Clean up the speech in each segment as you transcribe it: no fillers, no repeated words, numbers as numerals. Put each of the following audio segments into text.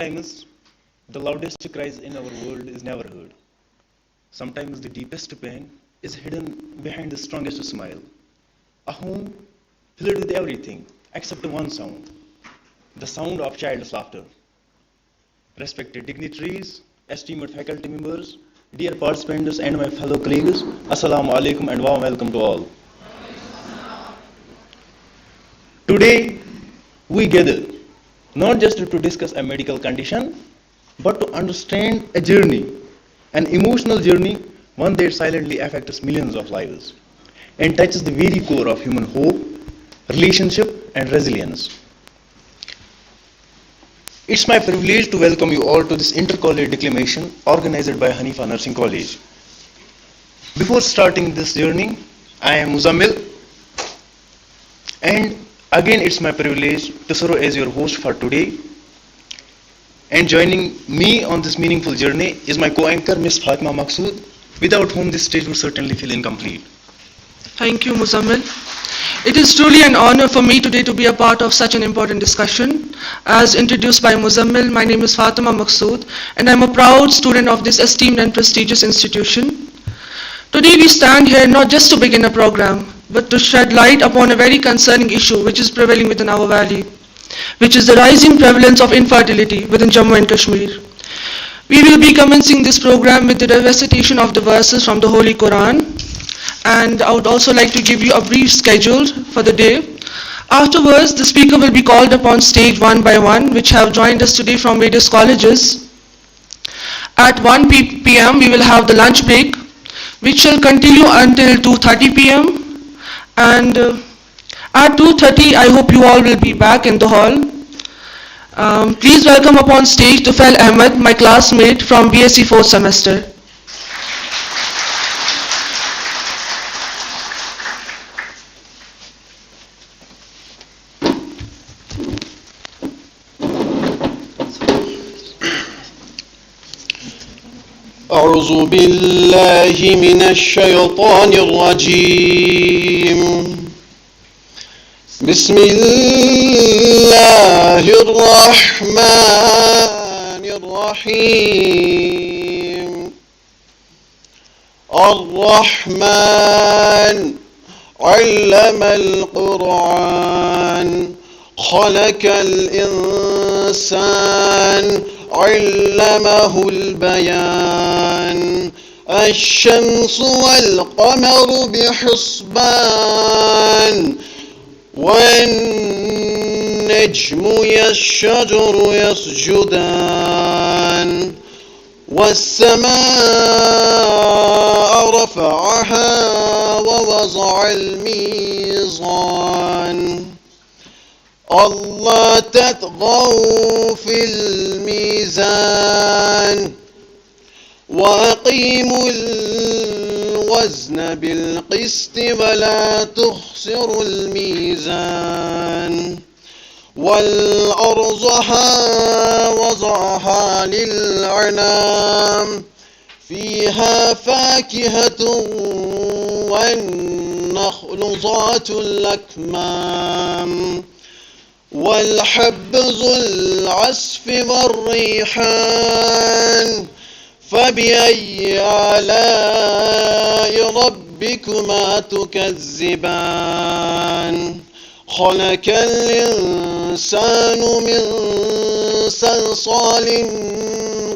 Sometimes the loudest cries in our world is never heard. Sometimes the deepest pain is hidden behind the strongest smile. A home filled with everything except one sound, the sound of child's laughter. Respected dignitaries, esteemed faculty members, dear participants and my fellow colleagues, Assalamu alaikum and warm welcome to all. Today we gather not just to discuss a medical condition, but to understand a journey, an emotional journey, one that silently affects millions of lives and touches the very core of human hope, relationship, and resilience. It's my privilege to welcome you all to this intercollege declamation organized by Haneefa Nursing College. Before starting this journey, I am Muzammil, and again it's my privilege to serve as your host for today. And joining me on this meaningful journey is my co-anchor, Ms. Fatima Maqsood, without whom this stage would certainly feel incomplete. Thank you, Muzammil. It is truly an honor for me today to be a part of such an important discussion. As introduced by Muzammil, my name is Fatima Maqsood, and I'm a proud student of this esteemed and prestigious institution. Today we stand here not just to begin a program, but to shed light upon a very concerning issue which is prevailing within our valley, which is the rising prevalence of infertility within Jammu and Kashmir. We will be commencing this program with the recitation of the verses from the Holy Quran, and I would also like to give you a brief schedule for the day. Afterwards, the speaker will be called upon stage one by one, which have joined us today from various colleges. At 1 p.m. we will have the lunch break, which shall continue until 2:30 p.m. and at 2:30 I hope you all will be back in the hall. Please welcome upon stage Tufail Ahmed, my classmate from BSc 4th semester. أعوذ بالله من الشيطان الرجيم بسم الله الرحمن الرحيم الرحمن علم القرآن خلق الإنسان علمه البيان الشمس والقمر بحسبان والنجم والشجر يسجدان والسماء رفعها ووضع الميزان الله تطغوا في الميزان وأقيموا الوزن بالقسط ولا تخسروا الميزان والأرض وضعها للأنام فيها فاكهة والنخل ذات الأكمام والحب ذو العصف والريحان فبأي آلاء ربكما تكذبان خلق الإنسان من صلصال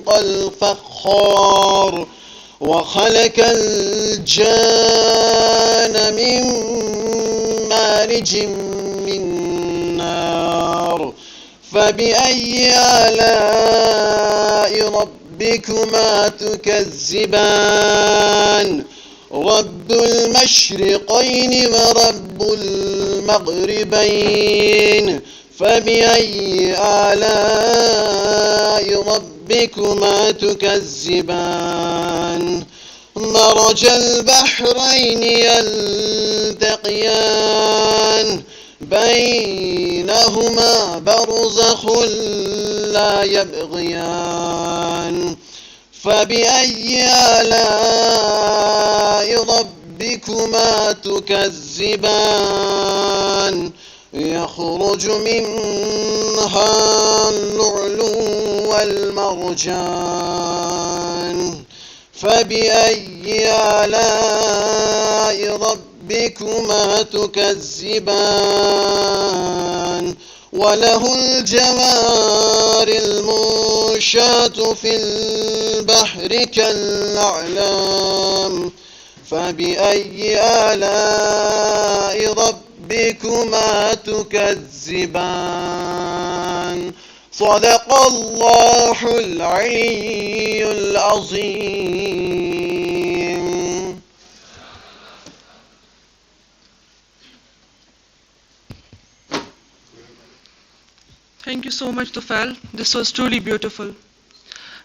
كالفخار وخلق الجان من مارج من نار فبأي آلاء ربكما تكذبان رب المشرقين ورب المغربين فبأي آلاء ربكما تكذبان مرج البحرين يلتقيان بينهما برزخ لا يبغيان فبأي آلاء ربكما تكذبان يخرج منها اللؤلؤ والمرجان فبأي آلاء ربكما تكذبان وله الجوار المنشات في البحر كالأعلام فبأي آلاء ربكما تكذبان صدق الله العلي العظيم. Thank you so much, Tufal. This was truly beautiful.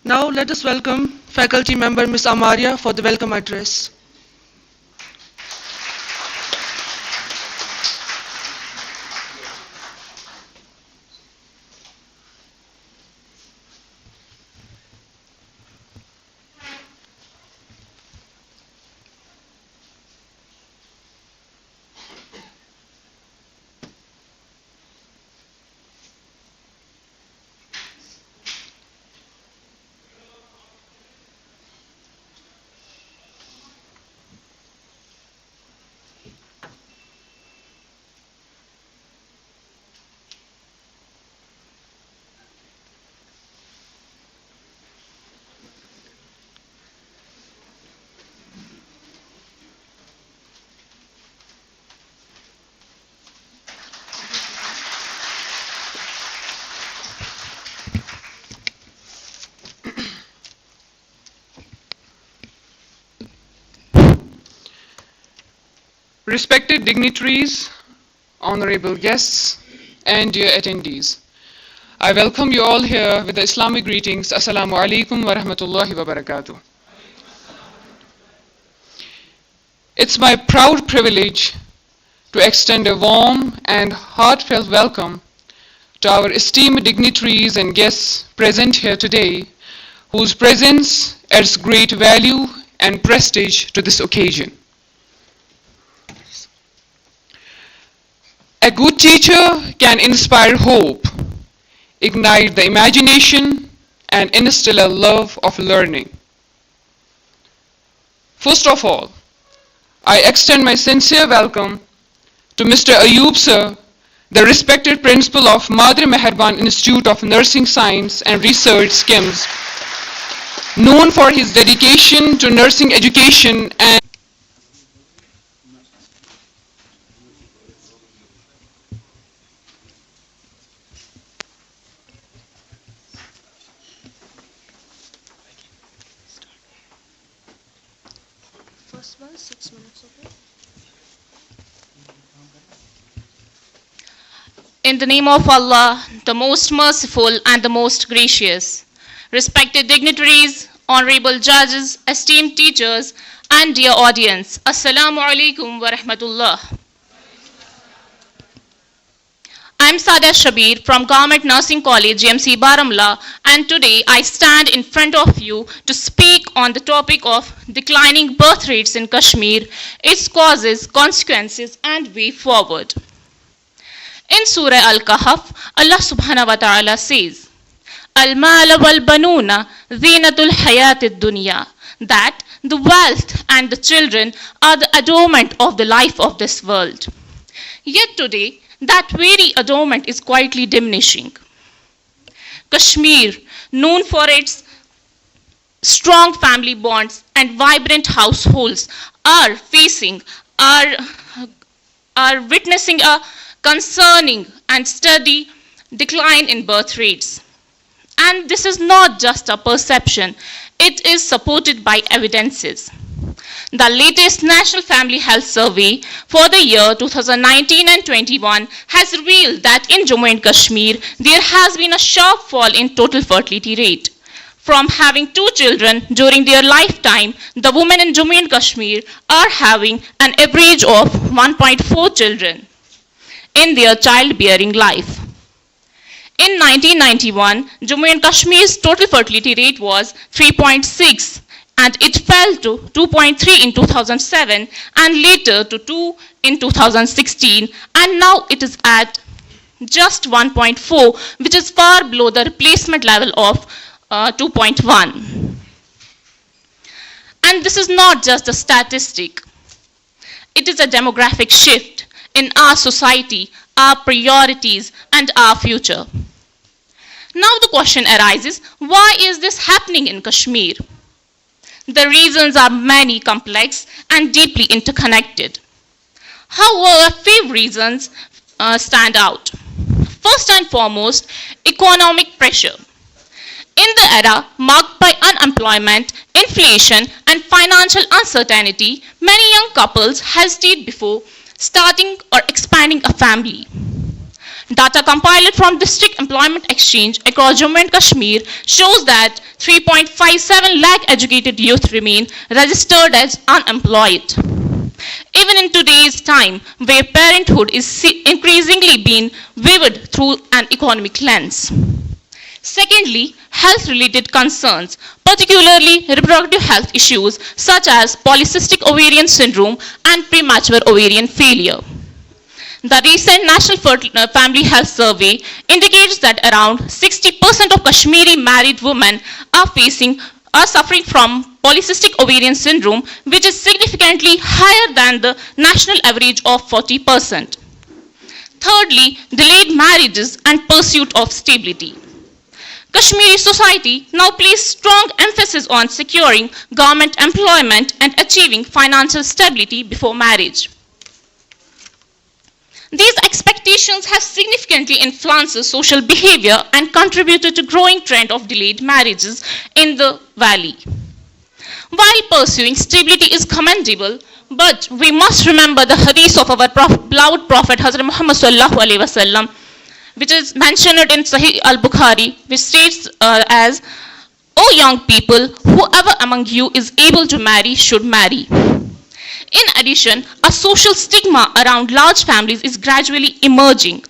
Now let us welcome faculty member Ms. Amaria for the welcome address. Respected dignitaries, honorable guests, and dear attendees, I welcome you all here with the Islamic greetings. Assalamu alaikum wa rahmatullahi wa barakatuh. It's my proud privilege to extend a warm and heartfelt welcome to our esteemed dignitaries and guests present here today, whose presence adds great value and prestige to this occasion. A good teacher can inspire hope, ignite the imagination, and instill a love of learning. First of all, I extend my sincere welcome to Mr. Ayub Sir, the respected principal of Madre Meherban Institute of Nursing Science and Research, SKIMS, known for his dedication to nursing education and First one, 6 minutes, okay? In the name of Allah, the most merciful and the most gracious, respected dignitaries, honorable judges, esteemed teachers, and dear audience, Assalamu alaikum wa rahmatullah. I am Sada Shabir from Government Nursing College, GMC Baramla, and today I stand in front of you to speak on the topic of declining birth rates in Kashmir, its causes, consequences, and way forward. In Surah Al-Kahf, Allah subhanahu wa ta'ala says, Al-Mala wal-Banuna zinatul hayatid dunya, that the wealth and the children are the adornment of the life of this world. Yet today, that very adornment is quietly diminishing. Kashmir, known for its strong family bonds and vibrant households, are witnessing a concerning and steady decline in birth rates. And this is not just a perception, it is supported by evidences. The latest National Family Health Survey for the year 2019 and 21 has revealed that in Jammu and Kashmir, there has been a sharp fall in total fertility rate. From having 2 children during their lifetime, the women in Jammu and Kashmir are having an average of 1.4 children in their childbearing life. In 1991, Jammu and Kashmir's total fertility rate was 3.6. and it fell to 2.3 in 2007 and later to 2 in 2016, and now it is at just 1.4, which is far below the replacement level of 2.1. And this is not just a statistic. It is a demographic shift in our society, our priorities, and our future. Now the question arises, why is this happening in Kashmir? The reasons are many, complex, and deeply interconnected. However, a few reasons stand out. First and foremost, economic pressure. In the era marked by unemployment, inflation, and financial uncertainty, many young couples hesitate before starting or expanding a family. Data compiled from District Employment Exchange across Jammu and Kashmir shows that 3.57 lakh educated youth remain registered as unemployed. Even in today's time, where parenthood is increasingly being viewed through an economic lens. Secondly, health-related concerns, particularly reproductive health issues such as polycystic ovarian syndrome and premature ovarian failure. The recent National Family Health Survey indicates that around 60% of Kashmiri married women are suffering from polycystic ovarian syndrome, which is significantly higher than the national average of 40%. Thirdly, delayed marriages and pursuit of stability. Kashmiri society now places strong emphasis on securing government employment and achieving financial stability before marriage. These expectations have significantly influenced social behavior and contributed to growing trend of delayed marriages in the valley. While pursuing stability is commendable, but we must remember the hadith of our beloved Prophet Hazrat Muhammad sallallahu alaihi wasallam, which is mentioned in Sahih al-Bukhari, which states as, "O young people, whoever among you is able to marry should marry." In addition, a social stigma around large families is gradually emerging.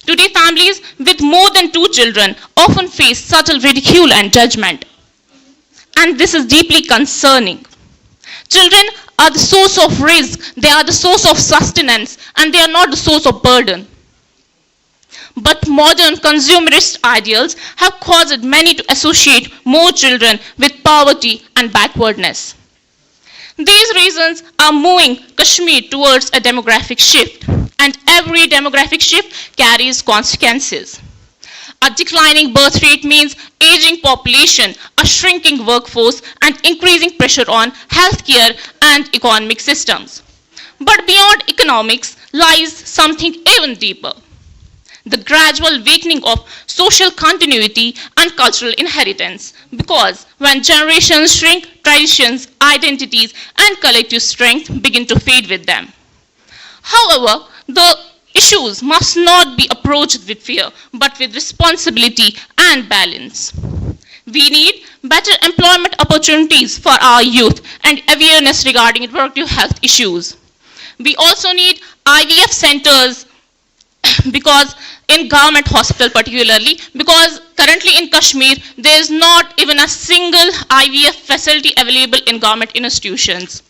Today, families with more than 2 children often face subtle ridicule and judgment. And this is deeply concerning. Children are the source of risk, they are the source of sustenance, and they are not the source of burden. But modern consumerist ideals have caused many to associate more children with poverty and backwardness. These reasons are moving Kashmir towards a demographic shift, and every demographic shift carries consequences. A declining birth rate means aging population, a shrinking workforce, and increasing pressure on healthcare and economic systems. But beyond economics lies something even deeper: the gradual weakening of social continuity and cultural inheritance. Because when generations shrink, traditions, identities, and collective strength begin to fade with them. However, the issues must not be approached with fear, but with responsibility and balance. We need better employment opportunities for our youth and awareness regarding reproductive health issues. We also need IVF centers because in government hospital particularly, because currently in Kashmir there is not even a single IVF facility available in government institutions.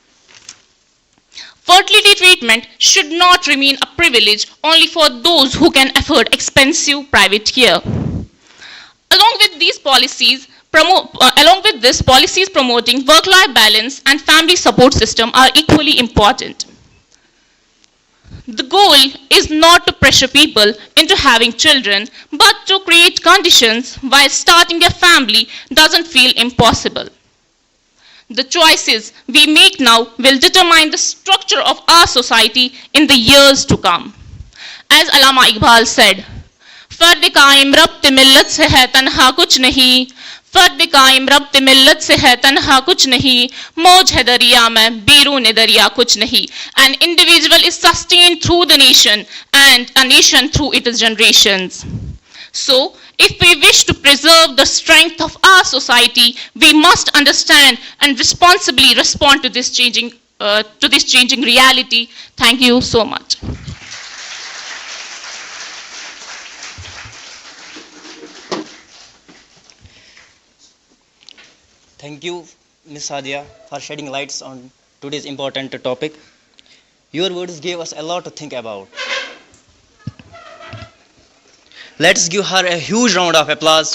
Fertility treatment should not remain a privilege only for those who can afford expensive private care. Along with this, policies promoting work-life balance and family support system are equally important. The goal is not to pressure people into having children, but to create conditions while starting a family doesn't feel impossible. The choices we make now will determine the structure of our society in the years to come. As Allama Iqbal said, "Fard कायम रब्त मिल्लत से है तन्हा कुछ नहीं, फर्द कायम रब्त मिल्लत से है तन्हा कुछ नहीं, मौज है दरिया में बीरून दरिया कुछ नहीं." An individual is sustained through the nation and a nation through its generations. So, if we wish to preserve the strength of our society, we must understand and responsibly respond to this changing reality. Thank you so much. Thank you, Ms. Sadia, for shedding lights on today's important topic. Your words gave us a lot to think about. Let's give her a huge round of applause.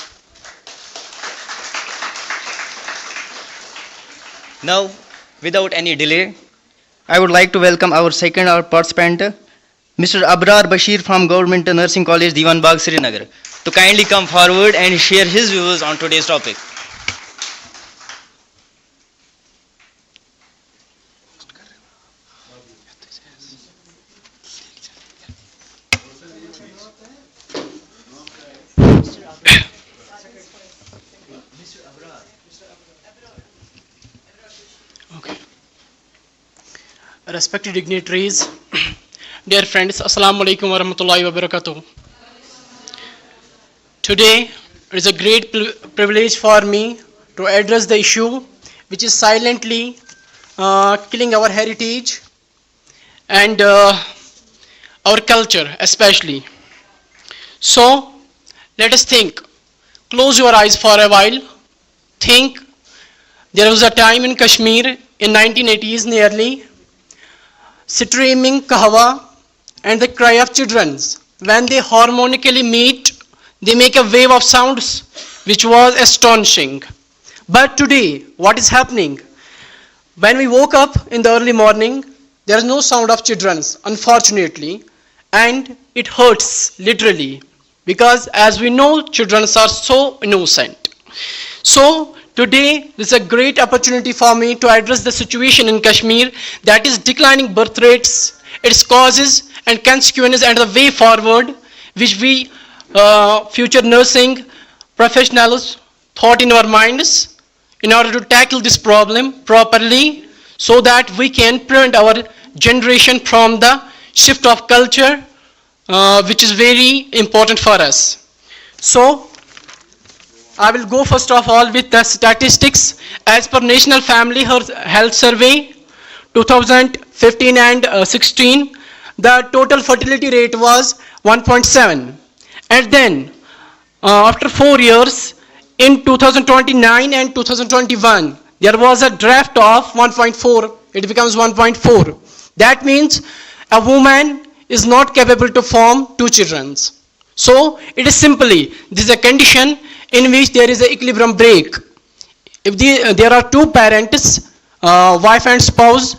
Now, without any delay, I would like to welcome our second participant, Mr. Abrar Bashir from Government Nursing College, Diwan Bagh, Srinagar, to kindly come forward and share his views on today's topic. Respected dignitaries, dear friends, Assalamu alaikum wa rahmatullahi wa barakatuh. Today, it is a great privilege for me to address the issue which is silently killing our heritage and our culture especially. So, let us think. Close your eyes for a while. Think. There was a time in Kashmir in 1980s nearly, streaming kahwa and the cry of children. When they harmonically meet, they make a wave of sounds which was astonishing. But today, what is happening? When we woke up in the early morning, there is no sound of children, unfortunately, and it hurts literally because as we know, children are so innocent. So today, this is a great opportunity for me to address the situation in Kashmir that is declining birth rates, its causes and consequences and the way forward which we future nursing professionals thought in our minds in order to tackle this problem properly so that we can prevent our generation from the shift of culture which is very important for us. So, I will go first of all with the statistics. As per National Family Health Survey 2015 and 16, the total fertility rate was 1.7. And then after 4 years, in 2029 and 2021, there was a draft of 1.4. It becomes 1.4. That means a woman is not capable to form 2 children. So it is simply, this is a condition in which there is an equilibrium break. If there are 2 parents, wife and spouse,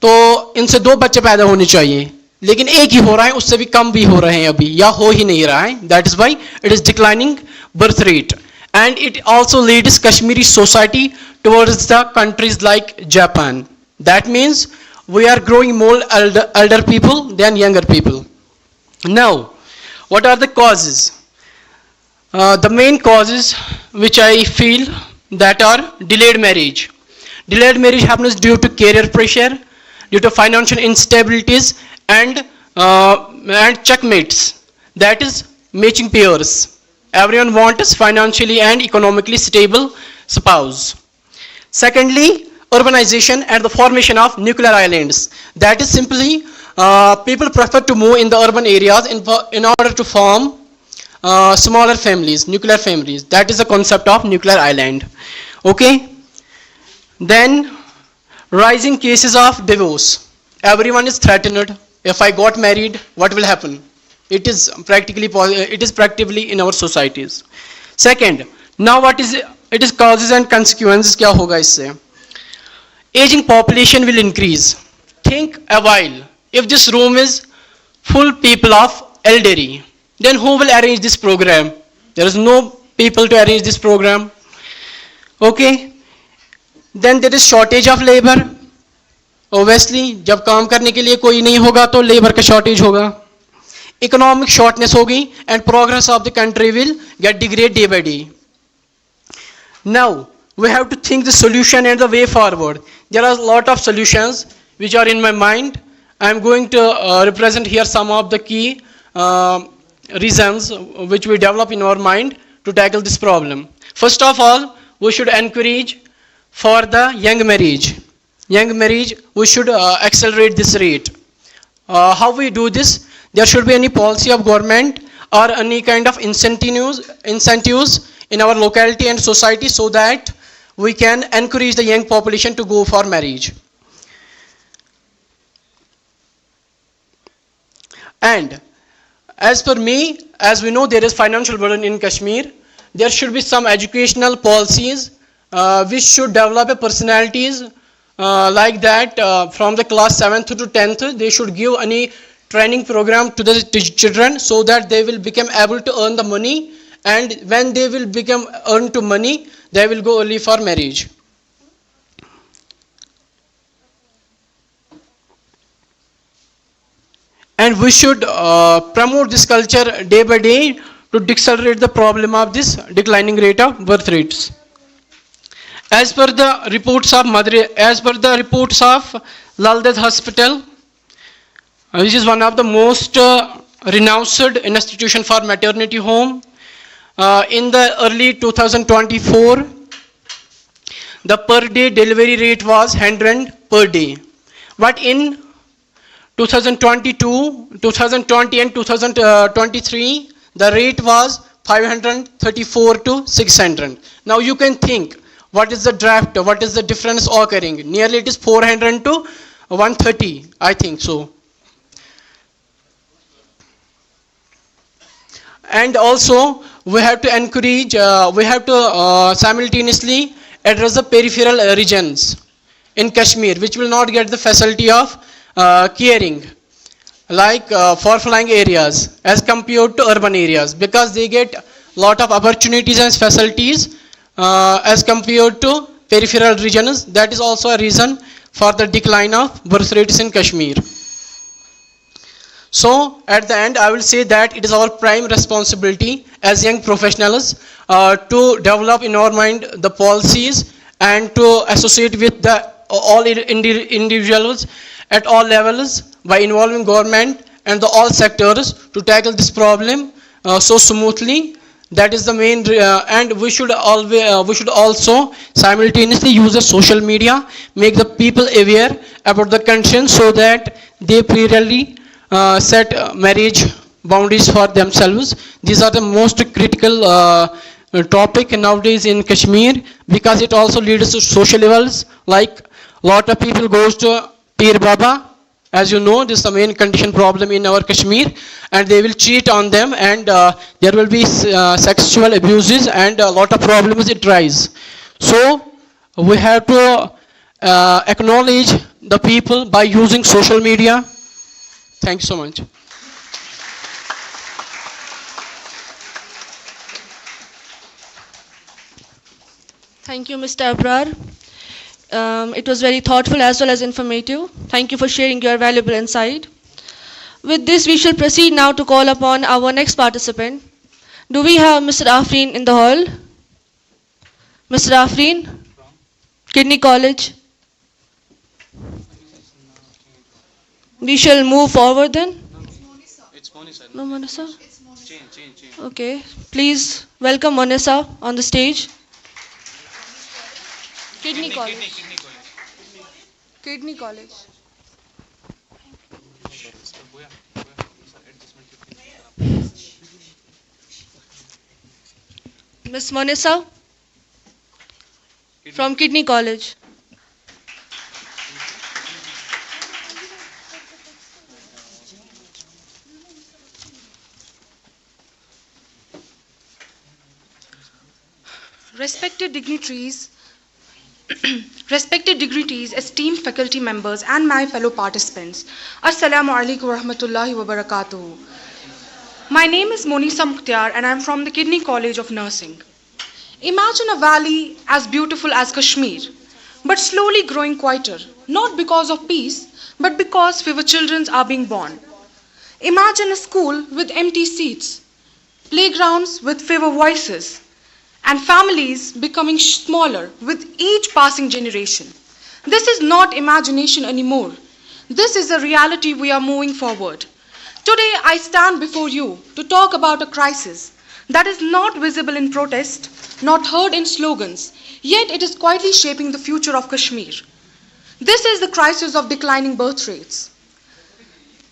तो इनसे 2 बच्चे पैदा होने चाहिए, लेकिन एक ही हो रहा है, उससे भी कम भी हो रहे हैं अभी, या हो ही नहीं रहा है. That is why it is declining birth rate, and it also leads Kashmiri society towards the countries like Japan. That means we are growing more elder people than younger people. Now, what are the causes? The main causes which I feel that are delayed marriage. Delayed marriage happens due to career pressure, due to financial instabilities and checkmates. That is matching pairs. Everyone wants financially and economically stable spouse. Secondly, urbanization and the formation of nuclear islands. That is simply people prefer to move in the urban areas in order to form smaller families, nuclear families. That is the concept of nuclear island. Okay. Then rising cases of divorce. Everyone is threatened. If I got married, what will happen? It is practically in our societies. Second, now what is it is causes and consequences. क्या होगा इससे? Aging population will increase. Think a while. If this room is full people of elderly, then who will arrange this program? There is no people to arrange this program. Okay. Then there is shortage of labor. Obviously, जब काम करने के लिए कोई नहीं होगा तो labor का shortage होगा. Economic shortness होगी and progress of the country will get degrade day by day. Now, we have to think the solution and the way forward. There are a lot of solutions which are in my mind. I am going to represent here some of the key reasons which we develop in our mind to tackle this problem. First of all, we should encourage for the young marriage. Young marriage, we should accelerate this rate. How we do this? There should be any policy of government or any kind of incentives in our locality and society so that we can encourage the young population to go for marriage. And As per me, as we know, there is financial burden in Kashmir. There should be some educational policies which should develop a personalities like that from the class 7th to 10th. They should give any training program to the children so that they will become able to earn the money, and when they will become earn to money, they will go early for marriage. And we should promote this culture day by day to accelerate the problem of this declining rate of birth rates. As per the reports of Lal Ded Hospital, which is one of the most renowned institution for maternity home, in the early 2024, the per day delivery rate was 100 per day. But in 2022, 2020 and 2023, the rate was 534 to 600. Now you can think, what is the draft, what is the difference occurring? Nearly it is 400 to 130, I think so. And also, we have to encourage, we have to simultaneously address the peripheral regions in Kashmir, which will not get the facility of caring, like far-flung areas as compared to urban areas, because they get lot of opportunities and facilities as compared to peripheral regions. That is also a reason for the decline of birth rates in Kashmir. So at the end, I will say that it is our prime responsibility as young professionals to develop in our mind the policies and to associate with the all individuals at all levels by involving government and the all sectors to tackle this problem so smoothly. That is the main, and we should also simultaneously use the social media, make the people aware about the conditions so that they clearly set marriage boundaries for themselves. These are the most critical topic nowadays in Kashmir, because it also leads to social evils, like lot of people goes to Peer Baba. As you know, this is the main condition problem in our Kashmir, and they will cheat on them, and there will be sexual abuses and a lot of problems it rise. So we have to acknowledge the people by using social media. Thank you so much. Thank you, Mr. Abrar. It was very thoughtful as well as informative. Thank you for sharing your valuable insight. With this, we shall proceed now to call upon our next participant. Do we have Mr. Afreen in the hall? Mr. Afreen, Kidney College. We shall move forward then. It's Monisa. No, Monisa? Change. Okay. Please welcome Monisa on the stage. Kidney College. Kidney College. Miss Monisa from Kidney College. Respected dignitaries, esteemed faculty members, and my fellow participants, Assalamu alaikum wa rahmatullahi wa barakatuh. My name is Monisa Mukhtar, and I am from the Kidney College of Nursing. Imagine a valley as beautiful as Kashmir, but slowly growing quieter, not because of peace, but because fewer children are being born. Imagine a school with empty seats, playgrounds with fewer voices, and families becoming smaller with each passing generation. This is not imagination anymore. This is a reality we are moving forward. Today, I stand before you to talk about a crisis that is not visible in protest, not heard in slogans, yet it is quietly shaping the future of Kashmir. This is the crisis of declining birth rates.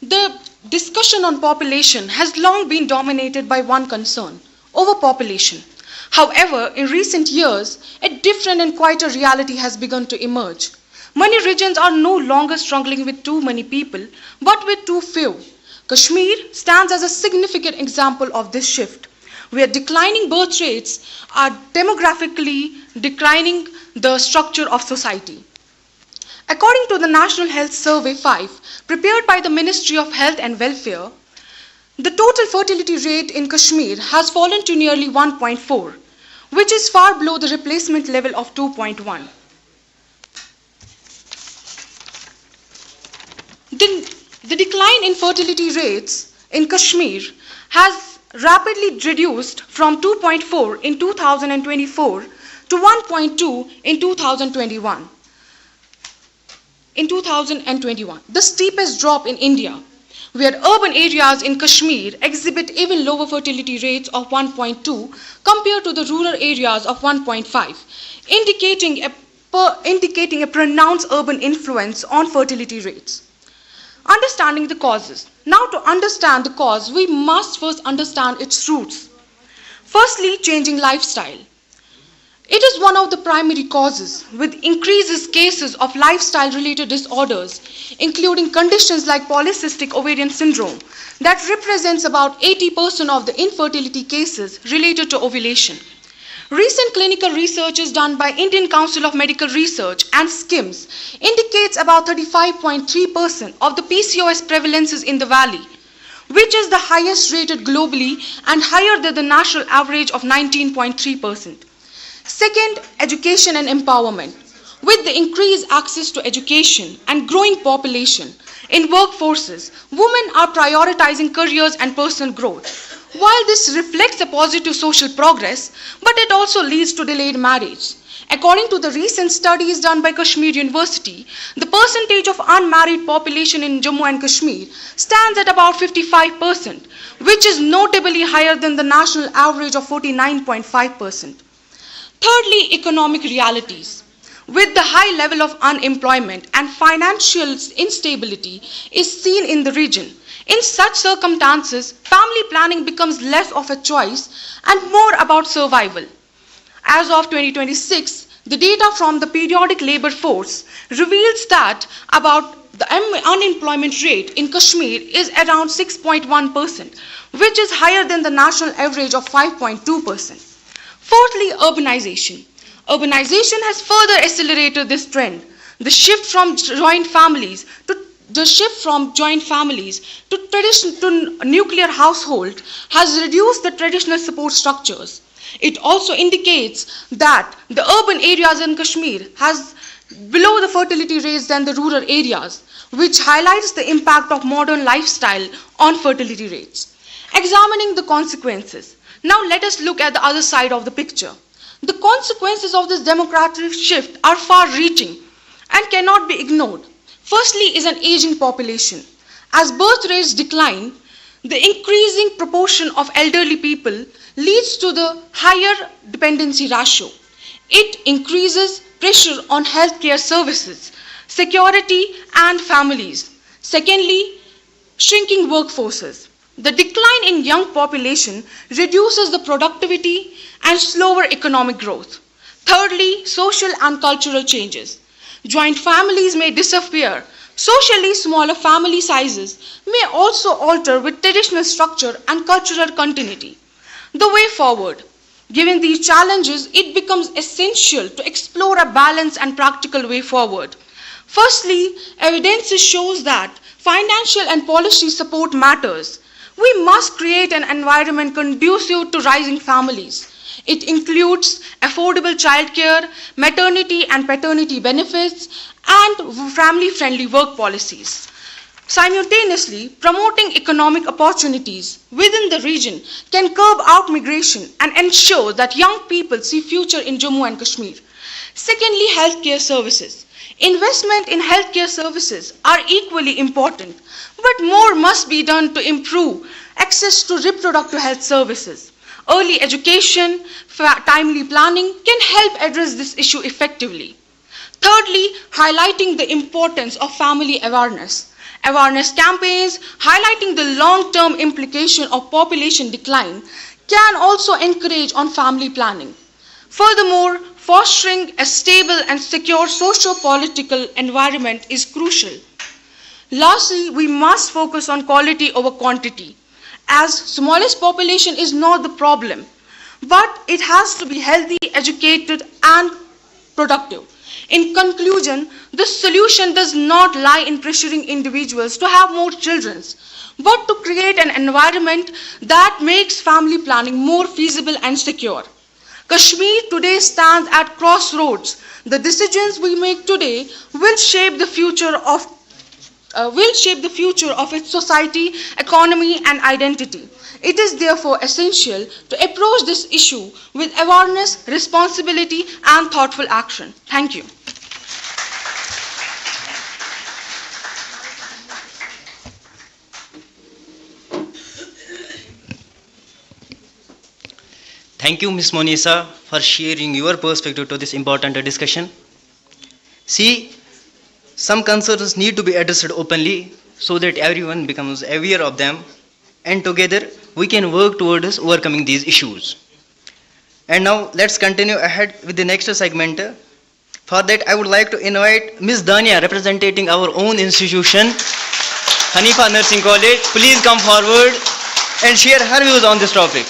The discussion on population has long been dominated by one concern: overpopulation. However, in recent years, a different and quieter reality has begun to emerge. Many regions are no longer struggling with too many people, but with too few. Kashmir stands as a significant example of this shift, where declining birth rates are demographically declining the structure of society. According to the National Health Survey 5, prepared by the Ministry of Health and Welfare, the total fertility rate in Kashmir has fallen to nearly 1.4, which is far below the replacement level of 2.1. The decline in fertility rates in Kashmir has rapidly reduced from 2.4 in 2024 to 1.2 in 2021. The steepest drop in India, where urban areas in Kashmir exhibit even lower fertility rates of 1.2 compared to the rural areas of 1.5, indicating a pronounced urban influence on fertility rates. Understanding the causes. Now, to understand the cause, we must first understand its roots. Firstly, changing lifestyle. It is one of the primary causes, with increased cases of lifestyle-related disorders, including conditions like polycystic ovarian syndrome, that represents about 80% of the infertility cases related to ovulation. Recent clinical research is done by Indian Council of Medical Research and SKIMS indicates about 35.3% of the PCOS prevalences in the valley, which is the highest rated globally and higher than the national average of 19.3%. Second, education and empowerment. With the increased access to education and growing population in workforces, women are prioritizing careers and personal growth. While this reflects a positive social progress, but it also leads to delayed marriage. According to the recent studies done by Kashmir University, the percentage of unmarried population in Jammu and Kashmir stands at about 55%, which is notably higher than the national average of 49.5%. Thirdly, economic realities. With the high level of unemployment and financial instability is seen in the region. In such circumstances, family planning becomes less of a choice and more about survival. As of 2026, the data from the periodic labor force reveals that about the unemployment rate in Kashmir is around 6.1%, which is higher than the national average of 5.2%. Fourthly, urbanization. Urbanization has further accelerated this trend. The shift from joint families to nuclear household has reduced the traditional support structures. It also indicates that the urban areas in Kashmir has below the fertility rates than the rural areas, which highlights the impact of modern lifestyle on fertility rates. Examining the consequences. Now let us look at the other side of the picture. The consequences of this demographic shift are far-reaching and cannot be ignored. Firstly is an aging population. As birth rates decline, the increasing proportion of elderly people leads to the higher dependency ratio. It increases pressure on healthcare services, security and families. Secondly, shrinking workforces. The decline in young population reduces the productivity and slower economic growth. Thirdly, social and cultural changes. Joint families may disappear. Socially, smaller family sizes may also alter with traditional structure and cultural continuity. The way forward. Given these challenges, it becomes essential to explore a balanced and practical way forward. Firstly, evidence shows that financial and policy support matters. We must create an environment conducive to rising families. It includes affordable childcare, maternity and paternity benefits, and family-friendly work policies. Simultaneously, promoting economic opportunities within the region can curb out migration and ensure that young people see future in Jammu and Kashmir. Secondly, healthcare services. Investment in healthcare services are equally important, but more must be done to improve access to reproductive health services. Early education, timely planning can help address this issue effectively. Thirdly, highlighting the importance of family awareness. Awareness campaigns highlighting the long-term implication of population decline can also encourage on family planning. Furthermore, fostering a stable and secure socio-political environment is crucial. Lastly, we must focus on quality over quantity, as smallest population is not the problem, but it has to be healthy, educated, and productive. In conclusion, the solution does not lie in pressuring individuals to have more children, but to create an environment that makes family planning more feasible and secure. Kashmir today stands at crossroads. The decisions we make today will shape the future of its society, economy, and identity. It is therefore essential to approach this issue with awareness, responsibility, and thoughtful action. Thank you. Thank you, Ms. Monisa, for sharing your perspective to this important discussion. See, some concerns need to be addressed openly so that everyone becomes aware of them, and together we can work towards overcoming these issues. And now let's continue ahead with the next segment. For that, I would like to invite Ms. Dania, representing our own institution, Haneefa Nursing College. Please come forward and share her views on this topic.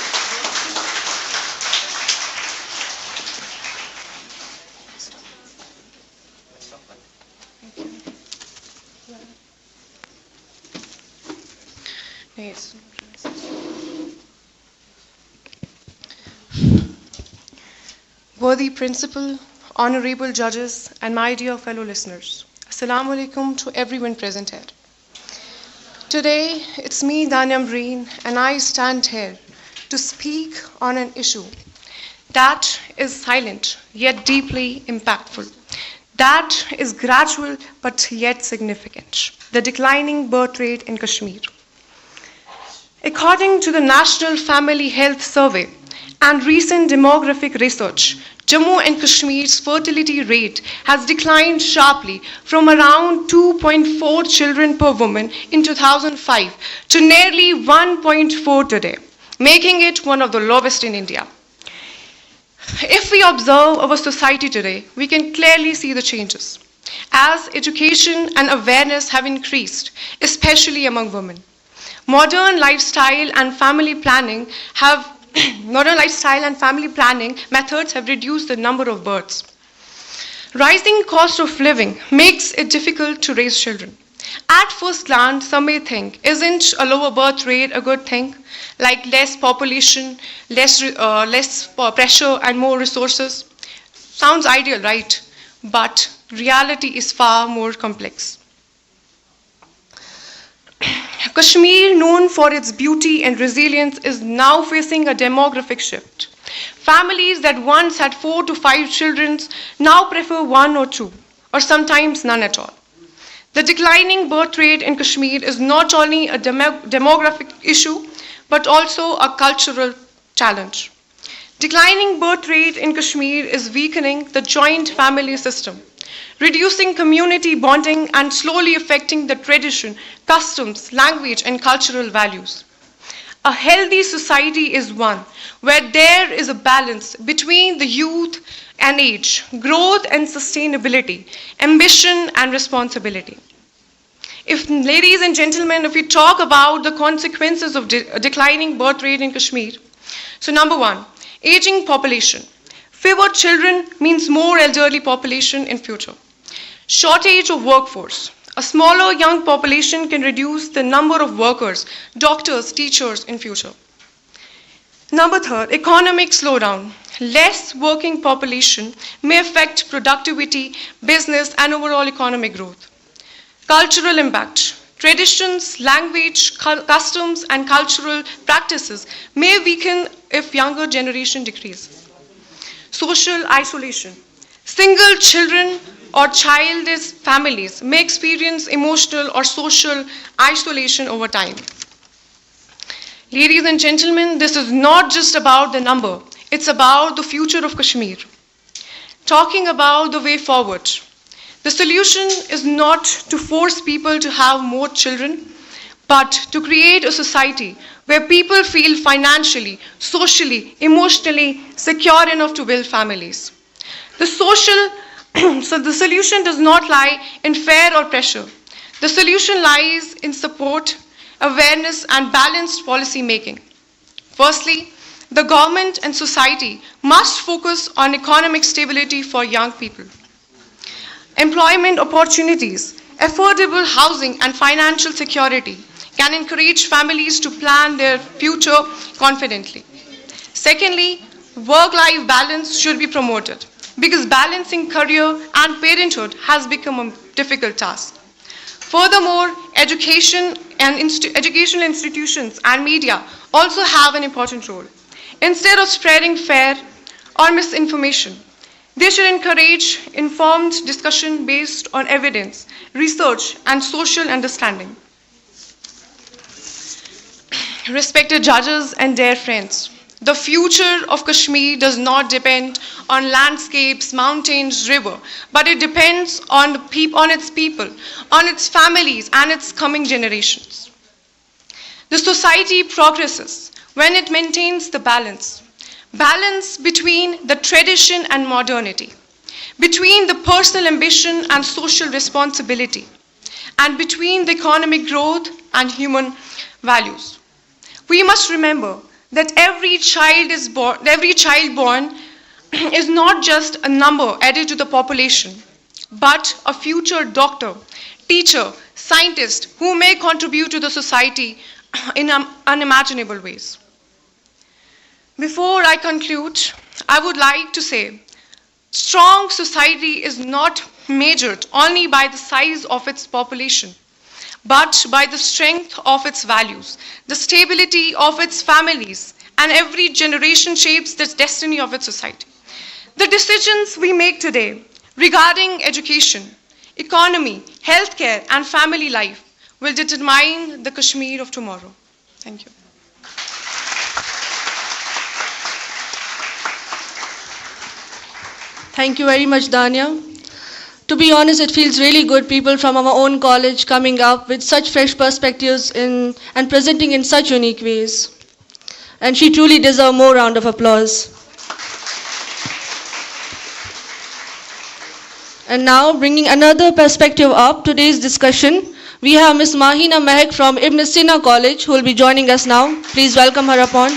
Yes. Worthy principal, honorable judges, and my dear fellow listeners, Assalamu alaikum to everyone present here. Today, it's me, Danya Breen, and I stand here to speak on an issue that is silent yet deeply impactful, that is gradual but yet significant: the declining birth rate in Kashmir. According to the National Family Health Survey and recent demographic research, Jammu and Kashmir's fertility rate has declined sharply from around 2.4 children per woman in 2005 to nearly 1.4 today, making it one of the lowest in India. If we observe our society today, we can clearly see the changes, as education and awareness have increased, especially among women. Modern lifestyle and family planning methods have reduced the number of births. Rising cost of living makes it difficult to raise children. At first glance, some may think, isn't a lower birth rate a good thing? Like less population, less pressure, and more resources? Sounds ideal, right? But reality is far more complex. Kashmir, known for its beauty and resilience, is now facing a demographic shift. Families that once had 4 to 5 children now prefer 1 or 2, or sometimes none at all. The declining birth rate in Kashmir is not only a demographic issue, but also a cultural challenge. Declining birth rate in Kashmir is weakening the joint family system, reducing community bonding and slowly affecting the tradition, customs, language, and cultural values. A healthy society is one where there is a balance between the youth and age, growth and sustainability, ambition and responsibility. Ladies and gentlemen, if we talk about the consequences of declining birth rate in Kashmir, so number one, aging population. Fewer children means more elderly population in future. Shortage of workforce. A smaller young population can reduce the number of workers, doctors, teachers in future. Number third, economic slowdown. Less working population may affect productivity, business, and overall economic growth. Cultural impact. Traditions, language, customs, and cultural practices may weaken if younger generation decreases. Social isolation. Single children or childless families may experience emotional or social isolation over time. Ladies and gentlemen, this is not just about the number, it's about the future of Kashmir. Talking about the way forward, the solution is not to force people to have more children, but to create a society where people feel financially, socially, emotionally secure enough to build families. The solution does not lie in fear or pressure. The solution lies in support, awareness, and balanced policy making. Firstly, the government and society must focus on economic stability for young people. Employment opportunities, affordable housing, and financial security can encourage families to plan their future confidently. Secondly, work-life balance should be promoted because balancing career and parenthood has become a difficult task. Furthermore, educational institutions and media also have an important role. Instead of spreading fear or misinformation, they should encourage informed discussion based on evidence, research, and social understanding. Respected judges and dear friends, the future of Kashmir does not depend on landscapes, mountains, river, but it depends on its people, on its families, and its coming generations. The society progresses when it maintains the balance between the tradition and modernity, between the personal ambition and social responsibility, and between the economic growth and human values. We must remember that every child born is not just a number added to the population, but a future doctor, teacher, scientist who may contribute to the society in unimaginable ways. Before I conclude, I would like to say, strong society is not measured only by the size of its population, but by the strength of its values, the stability of its families, and every generation shapes the destiny of its society. The decisions we make today regarding education, economy, healthcare, and family life will determine the Kashmir of tomorrow. Thank you. Thank you very much, Dania. To be honest, it feels really good people from our own college coming up with such fresh perspectives and presenting in such unique ways. And she truly deserves more round of applause. And now, bringing another perspective up, today's discussion, we have Ms. Mahina Mehak from Ibn Sina College, who will be joining us now. Please welcome her upon.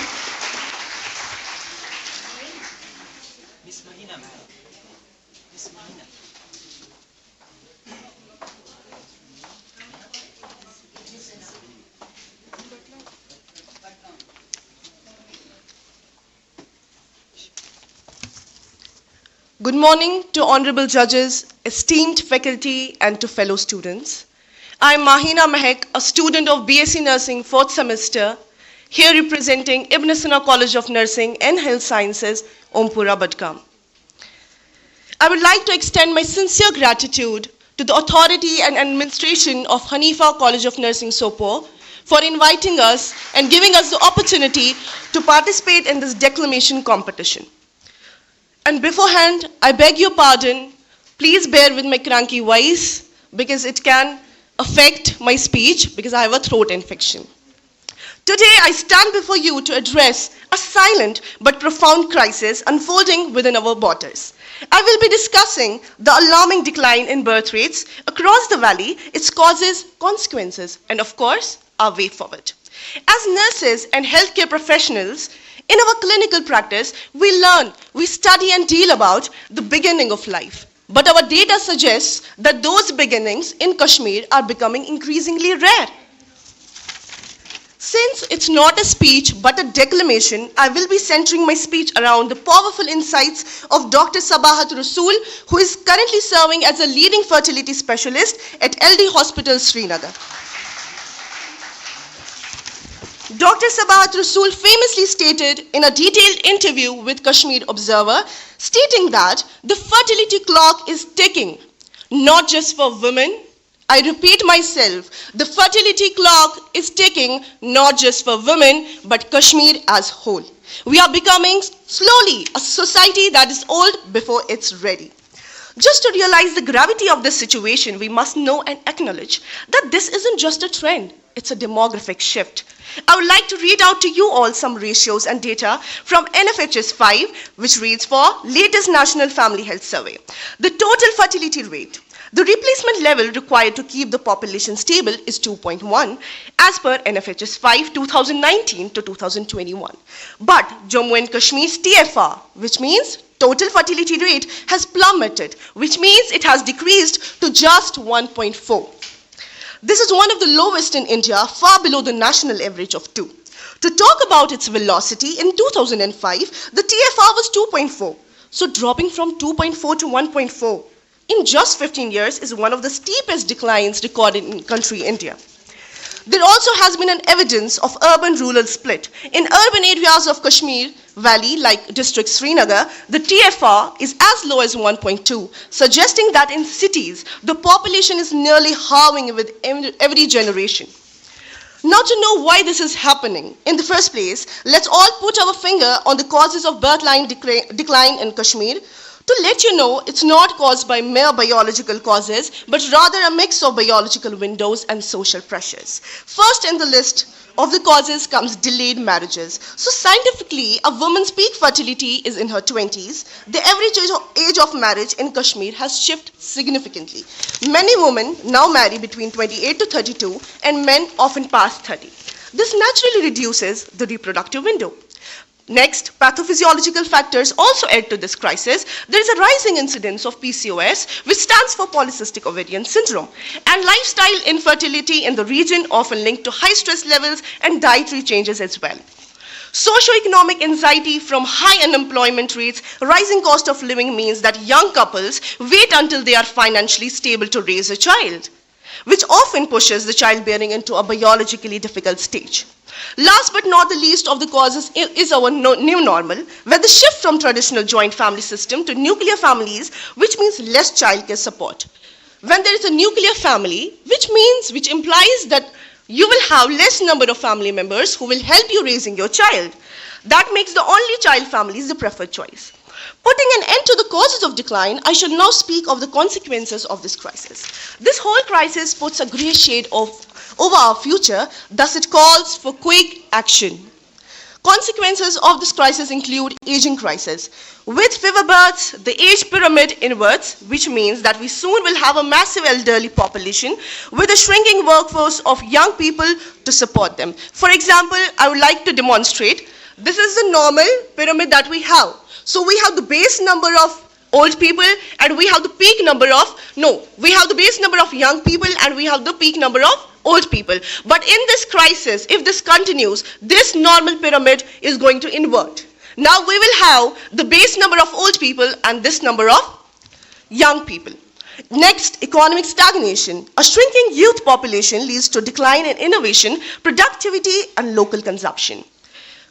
Good morning to honorable judges, esteemed faculty, and to fellow students. I am Mahina Mehak, a student of BSc Nursing 4th semester, here representing Ibn Sina College of Nursing and Health Sciences, Ompura, Badgam. I would like to extend my sincere gratitude to the authority and administration of Haneefa College of Nursing, Sopore, for inviting us and giving us the opportunity to participate in this declamation competition. And beforehand, I beg your pardon, please bear with my cranky voice because it can affect my speech because I have a throat infection. Today, I stand before you to address a silent but profound crisis unfolding within our borders. I will be discussing the alarming decline in birth rates across the valley, its causes, consequences, and of course, our way forward. As nurses and healthcare professionals, in our clinical practice, we learn, we study and deal about the beginning of life. But our data suggests that those beginnings in Kashmir are becoming increasingly rare. Since it's not a speech but a declamation, I will be centering my speech around the powerful insights of Dr. Sabahat Rasool, who is currently serving as a leading fertility specialist at LD Hospital, Srinagar. Dr. Sabahat Rasool famously stated in a detailed interview with Kashmir Observer, stating that the fertility clock is ticking, not just for women. I repeat myself, the fertility clock is ticking, not just for women, but Kashmir as whole. We are becoming slowly a society that is old before it's ready. Just to realize the gravity of this situation, we must know and acknowledge that this isn't just a trend. it's a demographic shift. I would like to read out to you all some ratios and data from NFHS 5, which reads for latest National Family Health Survey. The total fertility rate. The replacement level required to keep the population stable is 2.1 as per NFHS 5 2019 to 2021. But Jammu and Kashmir's TFR, which means total fertility rate, has plummeted, which means it has decreased to just 1.4. This is one of the lowest in India, far below the national average of 2. To talk about its velocity, in 2005, the TFR was 2.4. So dropping from 2.4 to 1.4 in just 15 years is one of the steepest declines recorded in country India. There also has been an evidence of urban-rural split. In urban areas of Kashmir Valley, like district Srinagar, the TFR is as low as 1.2, suggesting that in cities, the population is nearly halving with every generation. Now to know why this is happening, in the first place, let's all put our finger on the causes of birth-line decline in Kashmir. To let you know, it's not caused by mere biological causes, but rather a mix of biological windows and social pressures. First in the list of the causes comes delayed marriages. So scientifically, a woman's peak fertility is in her 20s. The average age of marriage in Kashmir has shifted significantly. Many women now marry between 28 to 32, and men often past 30. This naturally reduces the reproductive window. Next, pathophysiological factors also add to this crisis. There is a rising incidence of PCOS, which stands for polycystic ovarian syndrome, and lifestyle infertility in the region often linked to high stress levels and dietary changes as well. Socioeconomic anxiety from high unemployment rates, rising cost of living means that young couples wait until they are financially stable to raise a child, which often pushes the childbearing into a biologically difficult stage. Last but not the least of the causes is our new normal, where the shift from traditional joint family system to nuclear families, which means less childcare support. When there is a nuclear family, which implies that you will have less number of family members who will help you raising your child. That makes the only child families the preferred choice. Putting an end to the causes of decline, I shall now speak of the consequences of this crisis. This whole crisis puts a grey shade over our future, thus it calls for quick action. Consequences of this crisis include aging crisis. With fewer births, the age pyramid inverts, which means that we soon will have a massive elderly population with a shrinking workforce of young people to support them. For example, I would like to demonstrate. This is the normal pyramid that we have. So we have the base number of old people and we have the peak number of, we have the base number of young people and we have the peak number of old people. But in this crisis, if this continues, this normal pyramid is going to invert. Now we will have the base number of old people and this number of young people. Next, economic stagnation. A shrinking youth population leads to decline in innovation, productivity and local consumption.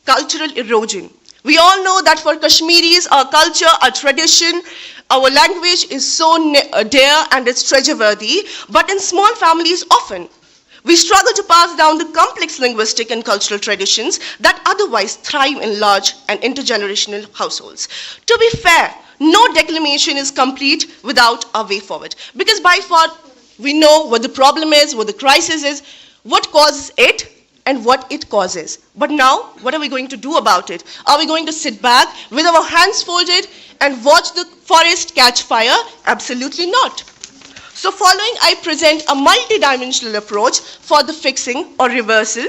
Cultural erosion. We all know that for Kashmiris, our culture, our tradition, our language is so dear and it's treasure-worthy, but in small families often, we struggle to pass down the complex linguistic and cultural traditions that otherwise thrive in large and intergenerational households. To be fair, no declamation is complete without a way forward, because by far we know what the problem is, what the crisis is, what causes it, and what it causes. But now, what are we going to do about it? Are we going to sit back with our hands folded and watch the forest catch fire? Absolutely not. So following, I present a multidimensional approach for the fixing or reversal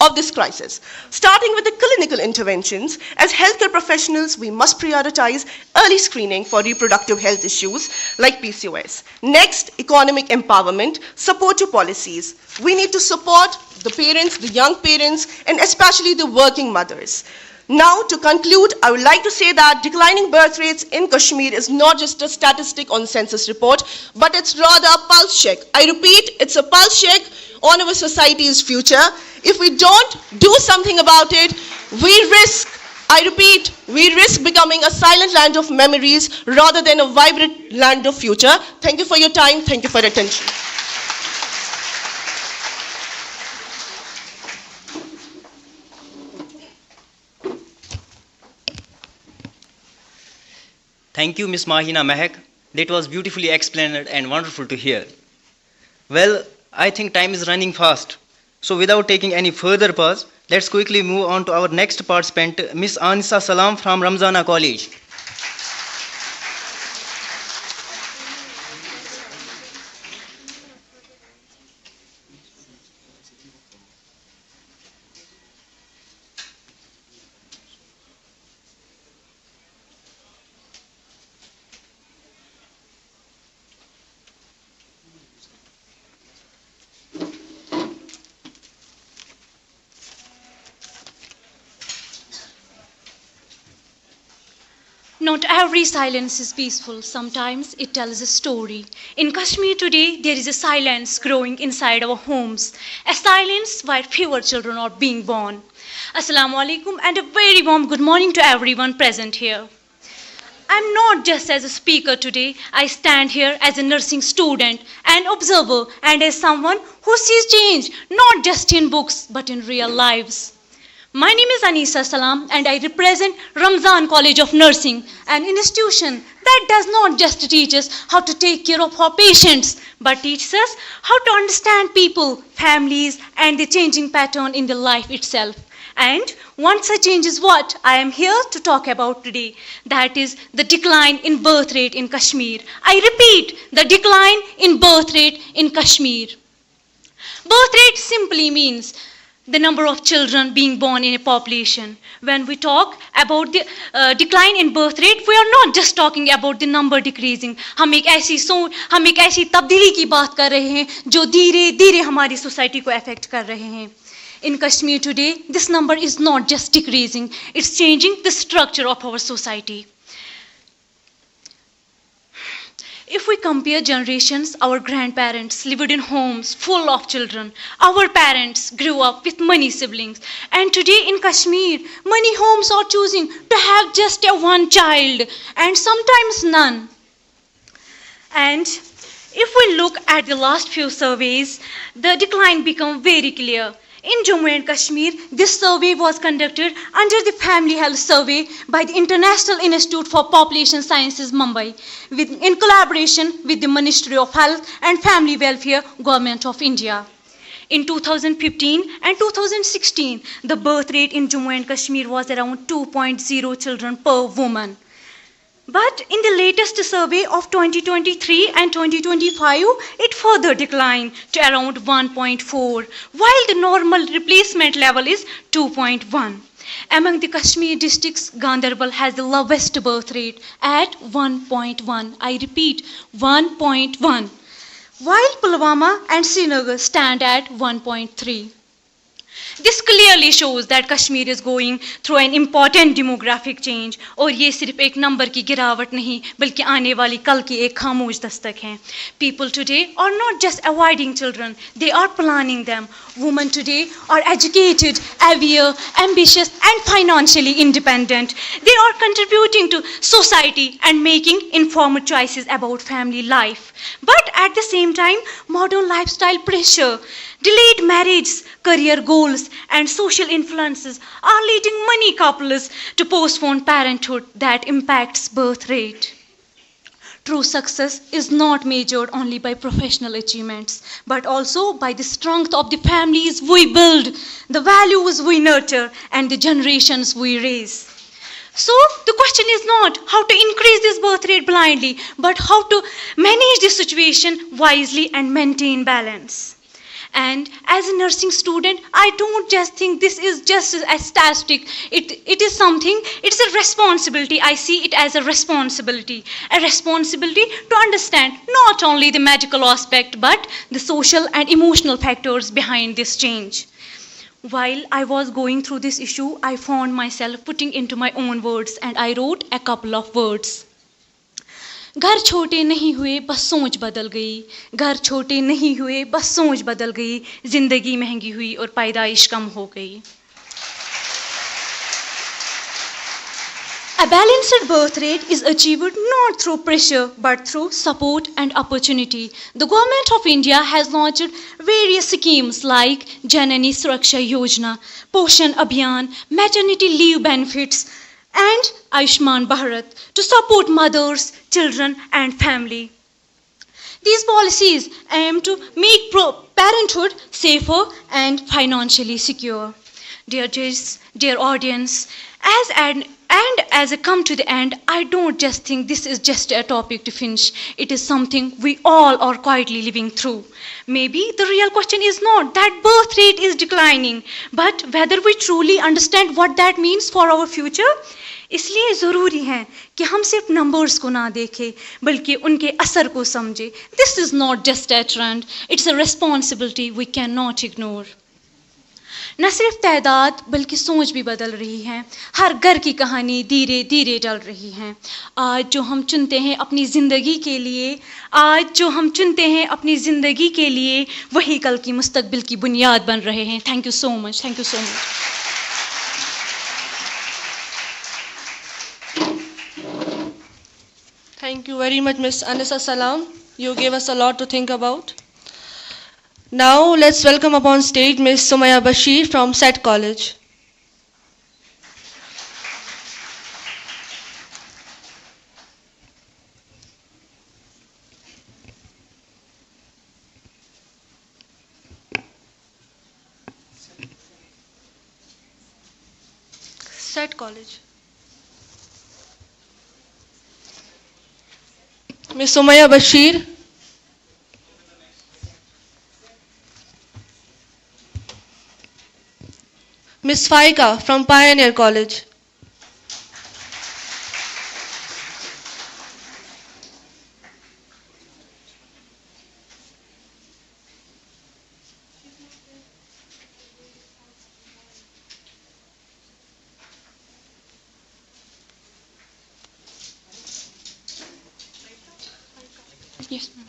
of this crisis. Starting with the clinical interventions, as healthcare professionals, we must prioritize early screening for reproductive health issues like PCOS. Next, economic empowerment, supportive policies. We need to support the parents, the young parents, and especially the working mothers. Now, to conclude, I would like to say that declining birth rates in Kashmir is not just a statistic on census report, but it's rather a pulse check. I repeat, it's a pulse check on our society's future. If we don't do something about it, we risk, I repeat, we risk becoming a silent land of memories rather than a vibrant land of future. Thank you for your time. Thank you for your attention. Thank you, Ms. Mahina Mehak. That was beautifully explained and wonderful to hear. Well, I think time is running fast. So without taking any further pause, let's quickly move on to our next participant, Miss Anisa Salam from Ramzana College. Not every silence is peaceful. Sometimes it tells a story. In Kashmir today, there is a silence growing inside our homes. A silence where fewer children are being born. Assalamu alaikum and a very warm good morning to everyone present here. I'm not just as a speaker today. I stand here as a nursing student, an observer, and as someone who sees change not just in books but in real lives. My name is Anisa Salam and I represent Ramzan College of Nursing, an institution that does not just teach us how to take care of our patients, but teaches us how to understand people, families, and the changing pattern in the life itself. And one such change is what I am here to talk about today. That is the decline in birth rate in Kashmir. I repeat, the decline in birth rate in Kashmir. Birth rate simply means the number of children being born in a population. When we talk about the decline in birth rate, we are not just talking about the number decreasing. हम एक ऐसी तब्दीली की बात कर रहे हैं जो धीरे धीरे हमारी सोसाइटी को अफेक्ट कर रहे हैं. In Kashmir today, this number is not just decreasing, it's changing the structure of our society. If we compare generations, our grandparents lived in homes full of children. Our parents grew up with many siblings. And today in Kashmir, many homes are choosing to have just one child and sometimes none. And if we look at the last few surveys, the decline becomes very clear. In Jammu and Kashmir, this survey was conducted under the Family Health Survey by the International Institute for Population Sciences, Mumbai, in collaboration with the Ministry of Health and Family Welfare, Government of India. In 2015 and 2016, the birth rate in Jammu and Kashmir was around 2.0 children per woman. But in the latest survey of 2023 and 2025, it further declined to around 1.4, while the normal replacement level is 2.1. Among the Kashmir districts, Ganderbal has the lowest birth rate at 1.1. I repeat, 1.1. While Pulwama and Srinagar stand at 1.3. This clearly shows that Kashmir is going through an important demographic change. और ये सिर्फ एक number की गिरावट नहीं, बल्कि आने वाली कल की एक खामोश दस्तक है. People today are not just avoiding children, they are planning them. Women today are educated, aware, ambitious, and financially independent. They are contributing to society and making informed choices about family life. But at the same time, modern lifestyle pressure, delayed marriage, career goals, and social influences are leading many couples to postpone parenthood that impacts birth rate. True success is not measured only by professional achievements, but also by the strength of the families we build, the values we nurture, and the generations we raise. So the question is not how to increase this birth rate blindly, but how to manage the situation wisely and maintain balance. And as a nursing student, I don't just think this is just a statistic. It is something, it's a responsibility. I see it as a responsibility to understand not only the medical aspect, but the social and emotional factors behind this change. While I was going through this issue, I found myself putting into my own words, and I wrote a couple of words. घर छोटे नहीं हुए बस सोच बदल गई, घर छोटे नहीं हुए बस सोच बदल गई, जिंदगी महंगी हुई और पैदाइश कम हो गई. A balanced birth rate is achieved not through pressure but through support and opportunity. The Government of India has launched various schemes like Janani Suraksha Yojana, Poshan Abhiyan, maternity leave benefits, and Ayushman Bharat to support mothers, children, and family. These policies aim to make parenthood safer and financially secure. Dear judges, dear audience, and as I come to the end, I don't just think this is just a topic to finish. It is something we all are quietly living through. Maybe the real question is not that birth rate is declining, but whether we truly understand what that means for our future. इसलिए ज़रूरी है कि हम सिर्फ numbers को ना देखें बल्कि उनके असर को समझें. This is not just a trend, it's a responsibility we cannot ignore. न सिर्फ तादाद बल्कि सोच भी बदल रही है. हर घर की कहानी धीरे धीरे टल रही है. आज जो हम चुनते हैं अपनी ज़िंदगी के लिए वही कल की मुस्तकबिल की बुनियाद बन रहे हैं. Thank you so much. Thank you very much, Ms. Anisa Salam. You gave us a lot to think about. Now, let's welcome upon stage Ms. Sumaya Bashir from SET College. SET College. Ms. Sumaya Bashir. Ms. Faika from Pioneer College. Yes, ma'am.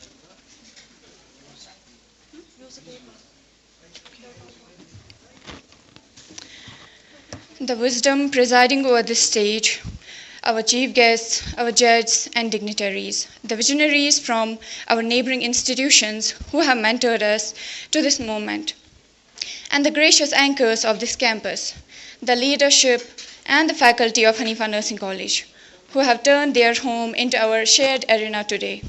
The wisdom presiding over this stage, our chief guests, our judges and dignitaries, the visionaries from our neighboring institutions who have mentored us to this moment, and the gracious anchors of this campus, the leadership and the faculty of Haneefa Nursing College, who have turned their home into our shared arena today.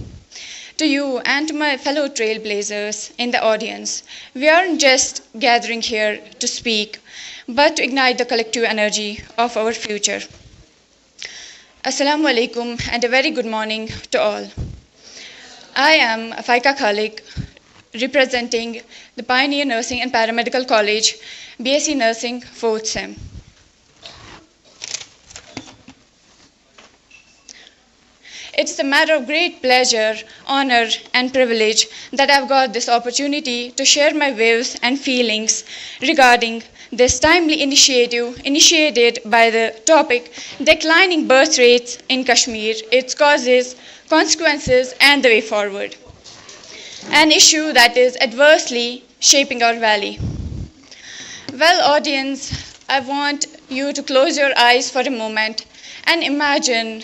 To you and to my fellow trailblazers in the audience, we aren't just gathering here to speak, but to ignite the collective energy of our future. Assalamu alaikum and a very good morning to all. I am Faika Khalik, representing the Pioneer Nursing and Paramedical College, BSc Nursing, 4th Sem. It's a matter of great pleasure, honor, and privilege that I've got this opportunity to share my views and feelings regarding this timely initiative initiated by the topic Declining Birth Rates in Kashmir, Its Causes, Consequences, and the Way Forward. An issue that is adversely shaping our valley. Well, audience, I want you to close your eyes for a moment and imagine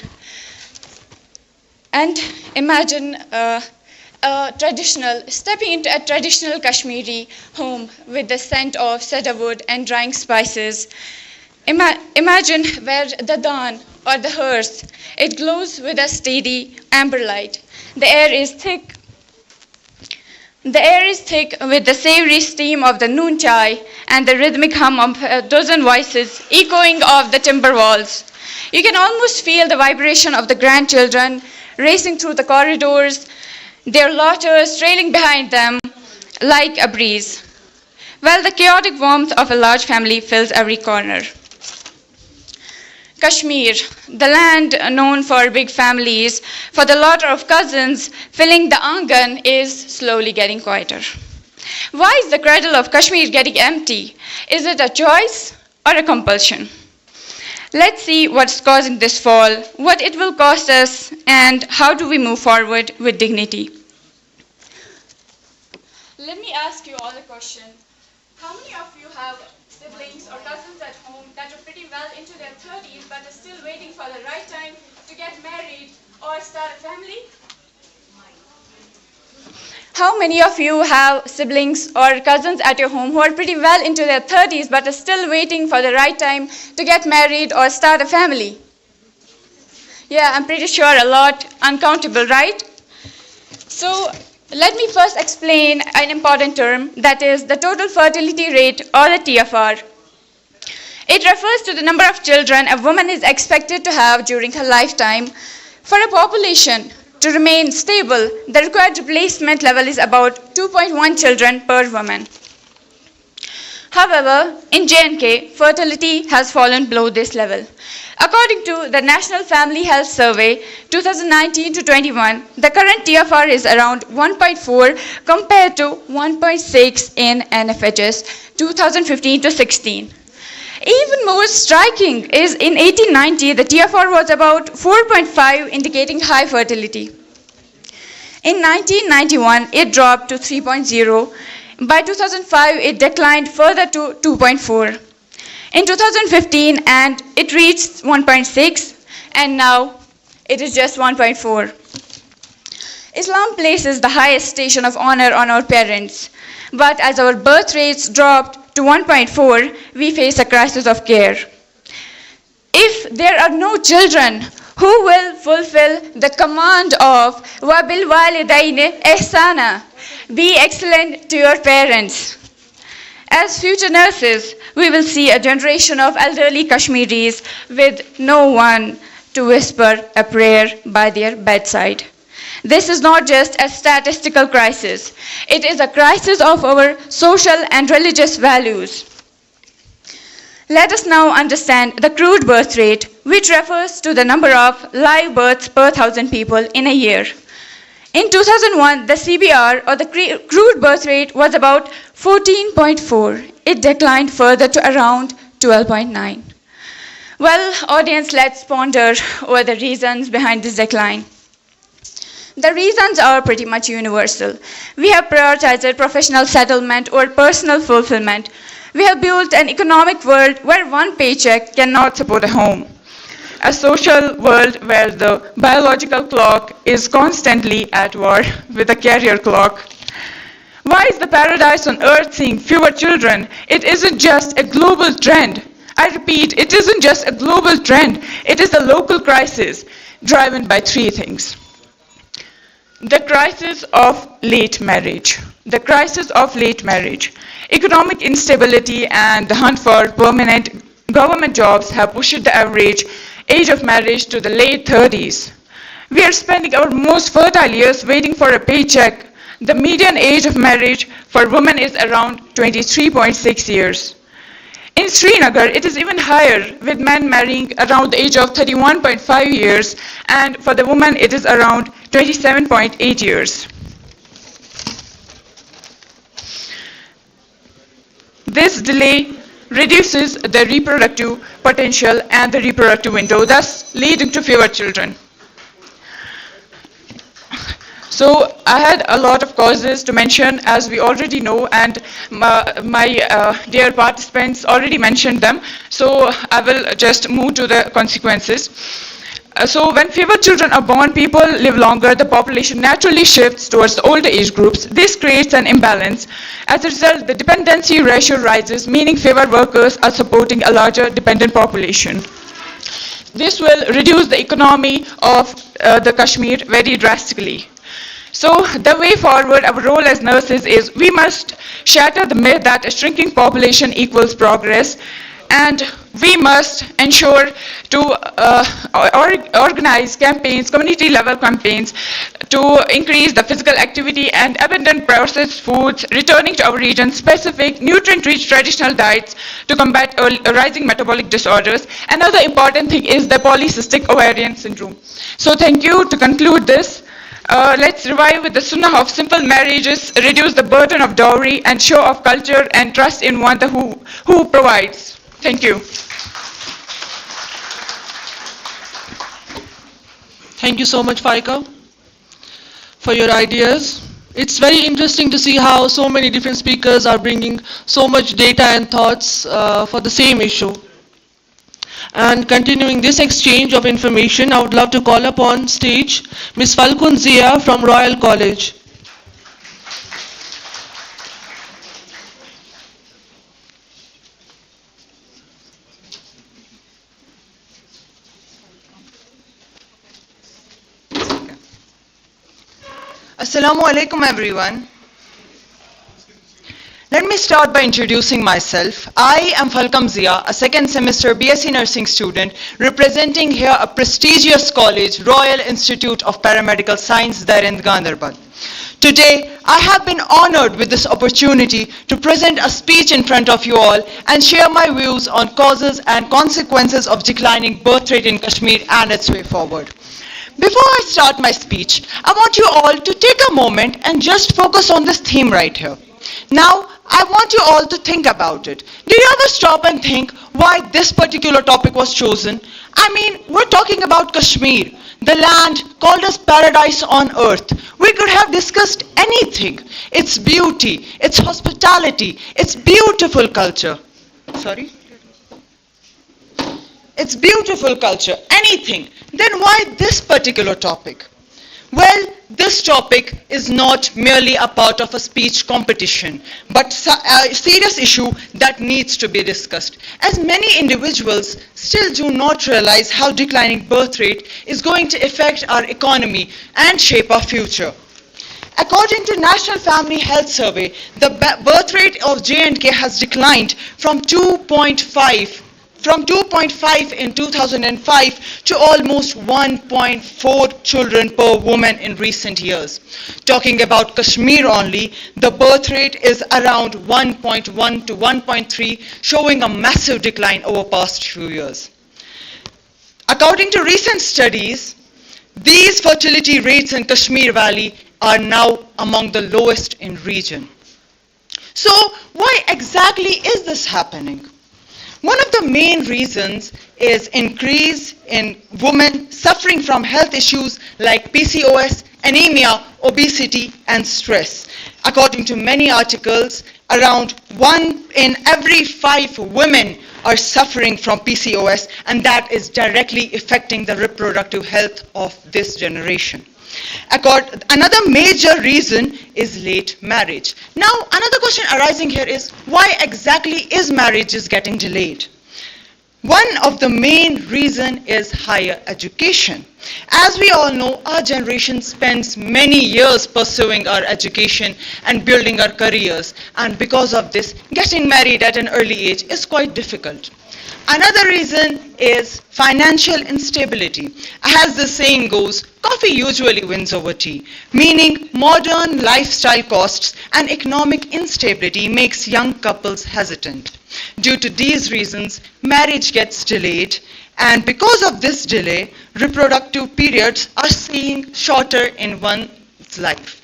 stepping into a traditional Kashmiri home with the scent of cedarwood and drying spices. Imagine where the dawn or the hearth, it glows with a steady amber light. The air is thick with the savory steam of the noon chai and the rhythmic hum of a dozen voices echoing off the timber walls. You can almost feel the vibration of the grandchildren racing through the corridors, their laughters trailing behind them like a breeze, while the chaotic warmth of a large family fills every corner. Kashmir, the land known for big families, for the laughter of cousins filling the angan, is slowly getting quieter. Why is the cradle of Kashmir getting empty? Is it a choice or a compulsion? Let's see what's causing this fall, what it will cost us, and how do we move forward with dignity. Let me ask you all a question. How many of you have siblings or cousins at home that are pretty well into their 30s but are still waiting for the right time to get married or start a family? How many of you have siblings or cousins at your home who are pretty well into their 30s but are still waiting for the right time to get married or start a family? Yeah, I'm pretty sure a lot, uncountable, right? So Let me first explain an important term, that is the total fertility rate or the TFR. It refers to the number of children a woman is expected to have during her lifetime. For a population to remain stable, the required replacement level is about 2.1 children per woman. However, in J&K, fertility has fallen below this level. According to the National Family Health Survey 2019 to 21, the current TFR is around 1.4 compared to 1.6 in NFHS 2015 to 16. Even more striking is in 1890, the TFR was about 4.5, indicating high fertility. In 1991, it dropped to 3.0. By 2005, it declined further to 2.4. In 2015, and it reached 1.6, and now it is just 1.4. Islam places the highest station of honor on our parents, but as our birth rates dropped to 1.4, we face a crisis of care. If there are no children, who will fulfill the command of وَبِالْوَالِدَيْنِ إِحْسَانًا? Be excellent to your parents. As future nurses, we will see a generation of elderly Kashmiris with no one to whisper a prayer by their bedside. This is not just a statistical crisis. It is a crisis of our social and religious values. Let us now understand the crude birth rate, which refers to the number of live births per 1,000 people in a year. In 2001, the CBR, or the crude birth rate, was about 14.4. It declined further to around 12.9. Well, audience, let's ponder over the reasons behind this decline. The reasons are pretty much universal. We have prioritized professional settlement or personal fulfillment. We have built an economic world where one paycheck cannot support a home. A social world where the biological clock is constantly at war with the carrier clock. Why is the paradise on earth seeing fewer children? It isn't just a global trend. I repeat, it isn't just a global trend. It is a local crisis driven by three things. The crisis of late marriage. The crisis of late marriage. Economic instability and the hunt for permanent government jobs have pushed the average age of marriage to the late 30s. We are spending our most fertile years waiting for a paycheck. The median age of marriage for women is around 23.6 years. In Srinagar, it is even higher, with men marrying around the age of 31.5 years, and for the woman, it is around 27.8 years. This delay reduces the reproductive potential and the reproductive window, thus leading to fewer children. So I had a lot of causes to mention, as we already know, and my dear participants already mentioned them. So I will just move to the consequences. So when fewer children are born, people live longer, the population naturally shifts towards the older age groups. This creates an imbalance. As a result, the dependency ratio rises, meaning fewer workers are supporting a larger dependent population. This will reduce the economy of the Kashmir very drastically. So the way forward, our role as nurses is we must shatter the myth that a shrinking population equals progress, and we must ensure to organize campaigns, community level campaigns, to increase the physical activity and abandon processed foods, returning to our region specific nutrient-rich traditional diets to combat rising metabolic disorders. Another important thing is the polycystic ovarian syndrome. So thank you. To conclude this, let's revive with the sunnah of simple marriages, reduce the burden of dowry, and show of culture and trust in one who provides. Thank you. Thank you so much, Faika, for your ideas. It's very interesting to see how so many different speakers are bringing so much data and thoughts for the same issue. And continuing this exchange of information, I would love to call upon stage Ms. Falcon Zia from Royal College. Assalamu alaikum everyone. Let me start by introducing myself. I am Falkam Zia, a second semester BSc nursing student representing here a prestigious college, Royal Institute of Paramedical Science there in Ganderbal. Today, I have been honored with this opportunity to present a speech in front of you all and share my views on causes and consequences of declining birth rate in Kashmir and its way forward. Before I start my speech, I want you all to take a moment and just focus on this theme right here. Now, I want you all to think about it. Do you ever stop and think why this particular topic was chosen? I mean, we're talking about Kashmir, the land called as paradise on earth. We could have discussed anything. Its beauty, its hospitality, its beautiful culture. Sorry? Its beautiful culture, anything. Then why this particular topic? Well, this topic is not merely a part of a speech competition, but a serious issue that needs to be discussed, as many individuals still do not realize how declining birth rate is going to affect our economy and shape our future. According to National Family Health Survey, the birth rate of J&K has declined from 2.5 in 2005 to almost 1.4 children per woman in recent years. Talking about Kashmir only, the birth rate is around 1.1 to 1.3, showing a massive decline over past few years. According to recent studies, these fertility rates in Kashmir Valley are now among the lowest in region. So why exactly is this happening? One of the main reasons is increase in women suffering from health issues like PCOS, anemia, obesity, and stress. According to many articles, around 1 in every 5 women are suffering from PCOS, and that is directly affecting the reproductive health of this generation. Another major reason is late marriage. Now, another question arising here is, why exactly is marriage getting delayed? One of the main reasons is higher education. As we all know, our generation spends many years pursuing our education and building our careers, and because of this, getting married at an early age is quite difficult. Another reason is financial instability. As the saying goes, coffee usually wins over tea, meaning modern lifestyle costs and economic instability makes young couples hesitant. Due to these reasons, marriage gets delayed, and because of this delay, reproductive periods are seen shorter in one's life.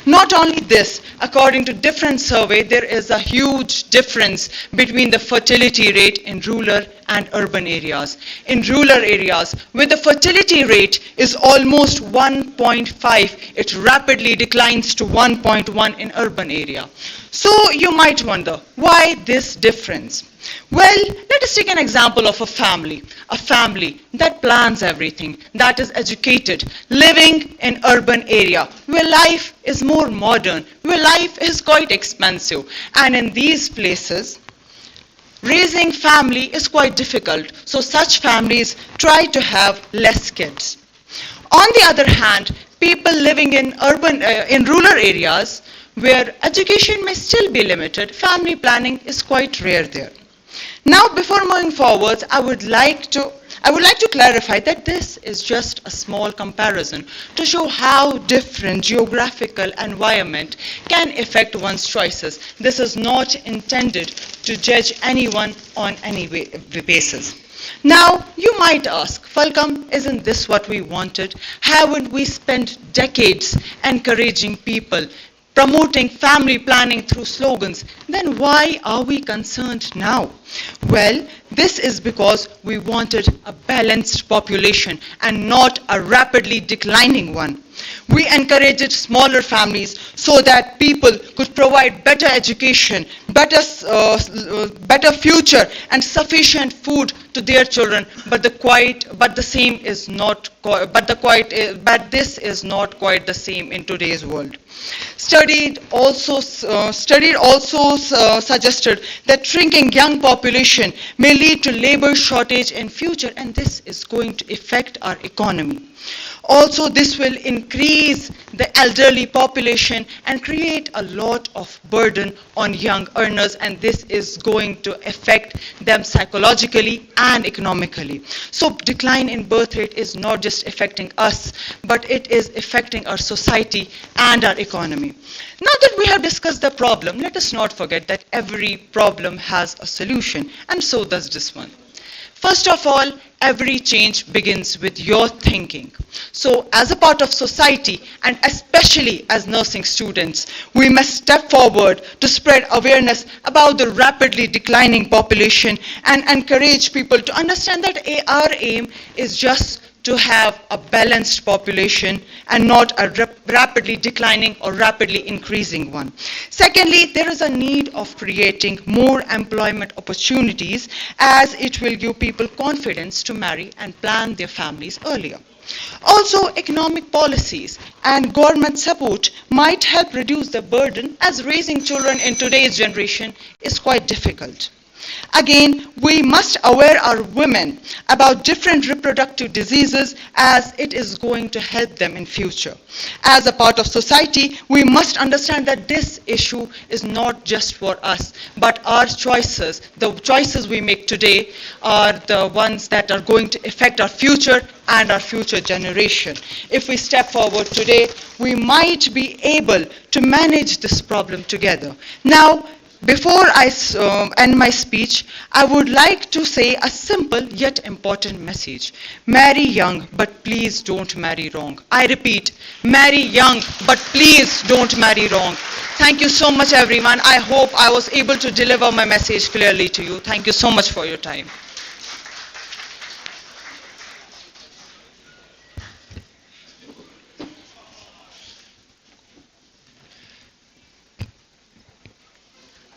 Not only this, according to different surveys, there is a huge difference between the fertility rate in rural and urban areas. In rural areas, where the fertility rate is almost 1.5, it rapidly declines to 1.1 in urban area. So you might wonder, why this difference? Well, let us take an example of a family that plans everything, that is educated, living in urban area, where life is more modern, where life is quite expensive. And in these places, raising family is quite difficult. So such families try to have less kids. On the other hand, people living in rural areas, where education may still be limited, family planning is quite rare there. Now, before moving forward, I would like to clarify that this is just a small comparison to show how different geographical environment can affect one's choices. This is not intended to judge anyone on any basis. Now, you might ask, Falkam, isn't this what we wanted? Haven't we spent decades encouraging people, promoting family planning through slogans? Then why are we concerned now? Well, this is because we wanted a balanced population and not a rapidly declining one. We encouraged smaller families so that people could provide better education, better future, and sufficient food to their children. But this is not quite the same in today's world. Studied also suggested that shrinking young population may lead to labor shortage in future, and this is going to affect our economy. Also, this will increase the elderly population and create a lot of burden on young earners, and this is going to affect them psychologically and economically. So decline in birth rate is not just affecting us, but it is affecting our society and our economy. Now that we have discussed the problem, let us not forget that every problem has a solution, and so does this one. First of all, every change begins with your thinking. So as a part of society, and especially as nursing students, we must step forward to spread awareness about the rapidly declining population and encourage people to understand that our aim is just to have a balanced population and not a rapidly declining or rapidly increasing one. Secondly, there is a need of creating more employment opportunities, as it will give people confidence to marry and plan their families earlier. Also, economic policies and government support might help reduce the burden, as raising children in today's generation is quite difficult. Again, we must aware our women about different reproductive diseases, as it is going to help them in future. As a part of society, we must understand that this issue is not just for us, but our choices, the choices we make today, are the ones that are going to affect our future and our future generation. If we step forward today, we might be able to manage this problem together. Now, before I end my speech, I would like to say a simple yet important message. Marry young, but please don't marry wrong. I repeat, marry young, but please don't marry wrong. Thank you so much, everyone. I hope I was able to deliver my message clearly to you. Thank you so much for your time.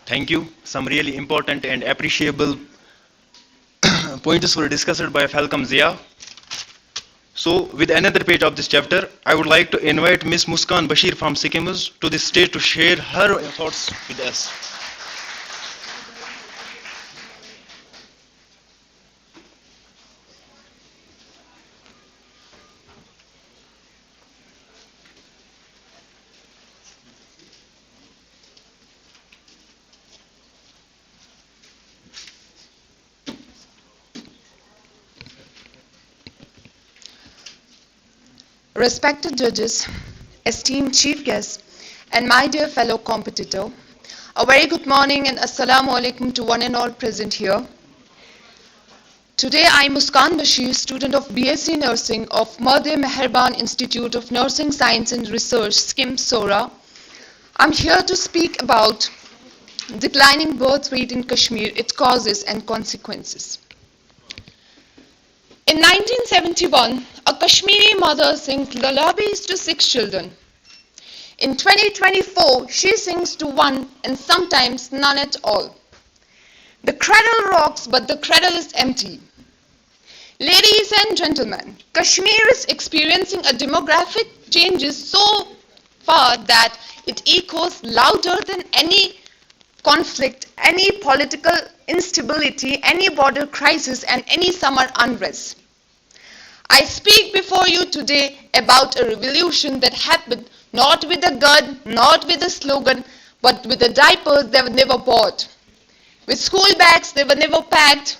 Thank you. Some really important and appreciable points were discussed by Falcom Zia. So, with another page of this chapter, I would like to invite Ms. Muskan Bashir from Sikkim to the stage to share her thoughts with us. Respected judges, esteemed chief guests, and my dear fellow competitor, a very good morning and assalamu alaikum to one and all present here. Today I am Muskan Bashir, student of BSc Nursing of Madhe Meherban Institute of Nursing Science and Research, SKIM SORA. I am here to speak about declining birth rate in Kashmir, its causes and consequences. In 1971, a Kashmiri mother sings lullabies to 6 children. In 2024, she sings to 1 and sometimes none at all. The cradle rocks, but the cradle is empty. Ladies and gentlemen, Kashmir is experiencing a demographic changes so far that it echoes louder than any conflict, any political instability, any border crisis, and any summer unrest. I speak before you today about a revolution that happened not with a gun, not with a slogan, but with the diapers they were never bought, with school bags they were never packed,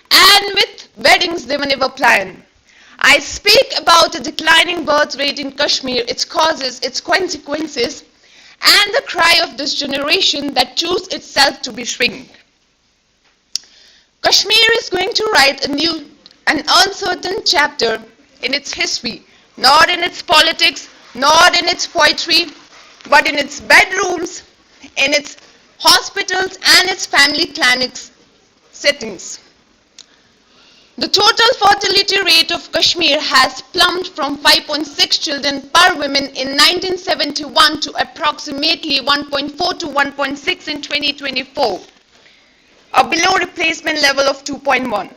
and with weddings they were never planned. I speak about a declining birth rate in Kashmir, its causes, its consequences, and the cry of this generation that chose itself to be shrink. Kashmir is going to write an uncertain chapter in its history, not in its politics, not in its poetry, but in its bedrooms, in its hospitals, and its family clinics settings. The total fertility rate of Kashmir has plumped from 5.6 children per woman in 1971 to approximately 1.4 to 1.6 in 2024, a below replacement level of 2.1.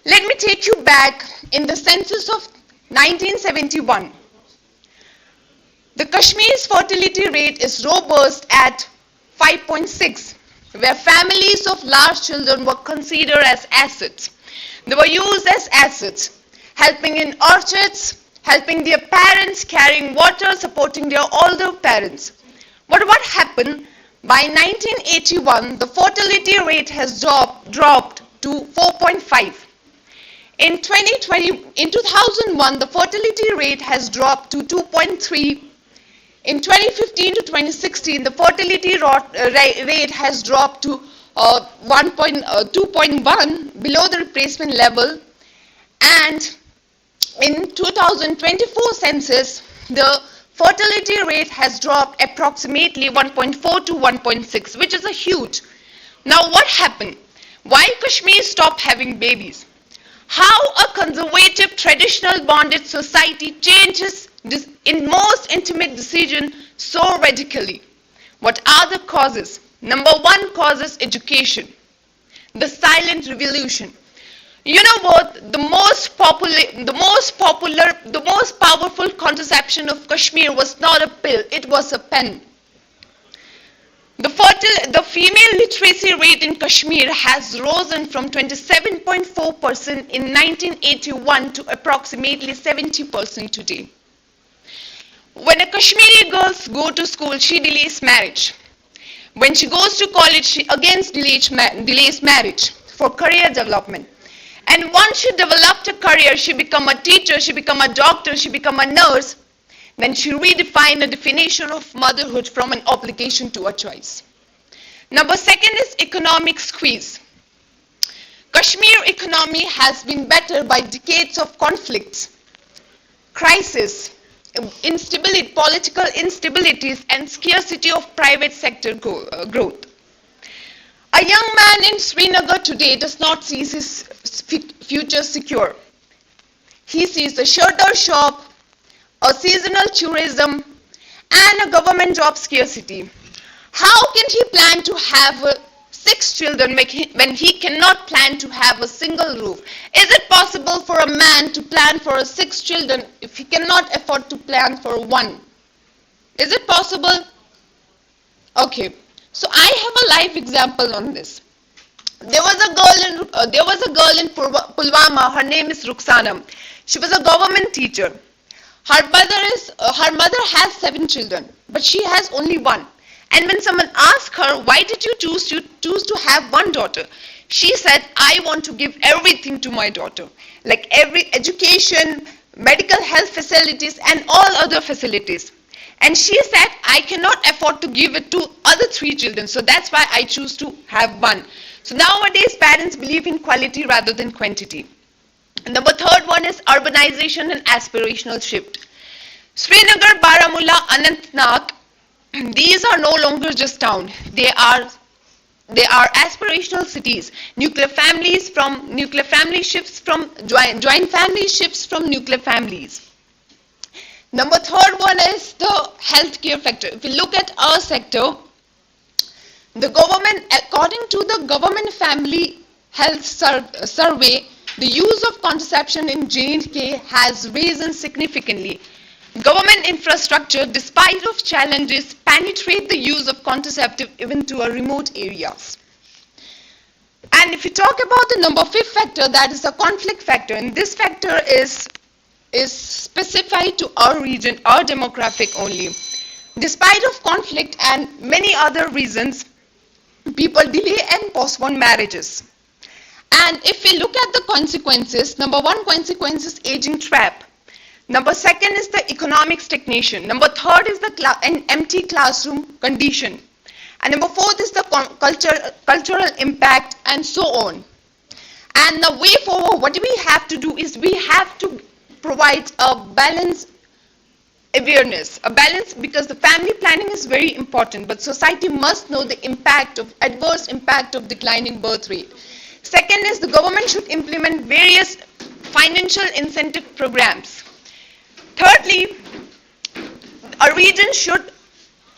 Let me take you back in the census of 1971. The Kashmir's fertility rate is robust at 5.6, where families of large children were considered as assets. They were used as assets, helping in orchards, helping their parents, carrying water, supporting their older parents. But what happened? By 1981, the fertility rate has dropped to 4.5. In 2001, the fertility rate has dropped to 2.3. In 2015 to 2016, the fertility rate has dropped to 2.1, below the replacement level. And in 2024 census, the fertility rate has dropped approximately 1.4 to 1.6, which is a huge. Now what happened? Why Kashmir stopped having babies? How a conservative, traditional bonded society changes this in most intimate decision so radically. What are the causes? Number one cause is education. The silent revolution. You know what? The most powerful contraception of Kashmir was not a pill, it was a pen. The female literacy rate in Kashmir has risen from 27.4% in 1981 to approximately 70% today. When a Kashmiri girl goes to school, she delays marriage. When she goes to college, she again delays marriage for career development. And once she developed a career, she become a teacher, she become a doctor, she become a nurse. Then she redefined the definition of motherhood from an obligation to a choice. Number second is economic squeeze. Kashmir economy has been battered by decades of conflicts, crisis, instability, political instabilities, and scarcity of private sector growth. A young man in Srinagar today does not see his future secure. He sees a shelter shop, a seasonal tourism, and a government job scarcity. How can he plan to have 6 children when he cannot plan to have a single roof? Is it possible for a man to plan for 6 children if he cannot afford to plan for 1? Is it possible? Okay, so I have a live example on this. There was a girl in Pulwama. Her name is Ruxana. She was a government teacher. Her mother has 7 children, but she has only 1. And when someone asked her, why did you choose to have 1 daughter? She said, I want to give everything to my daughter, like every education, medical health facilities, and all other facilities. And she said, I cannot afford to give it to other 3 children, so that's why I choose to have 1. So nowadays, parents believe in quality rather than quantity. And number third one is urbanization and aspirational shift. Srinagar, Baramulla, Anantnag, these are no longer just towns. They are aspirational cities. Nuclear family shifts from joint family shifts from nuclear families. Number third one is the healthcare factor. If you look at our sector, the government, according to the government family health survey, the use of contraception in J&K has risen significantly. Government infrastructure, despite of challenges, penetrate the use of contraceptive even to remote areas. And if you talk about the number 5th factor, that is the conflict factor, and this factor is specified to our region, our demographic only. Despite of conflict and many other reasons, people delay and postpone marriages. And if we look at the consequences, number 1 consequence is aging trap. Number 2nd is the economic stagnation. Number 3rd is an empty classroom condition. And number 4th is the cultural impact, and so on. And the way forward, what we have to do is we have to provide a balanced awareness, because the family planning is very important, but society must know the adverse impact of declining birth rate. Second is the government should implement various financial incentive programs. Thirdly, a region should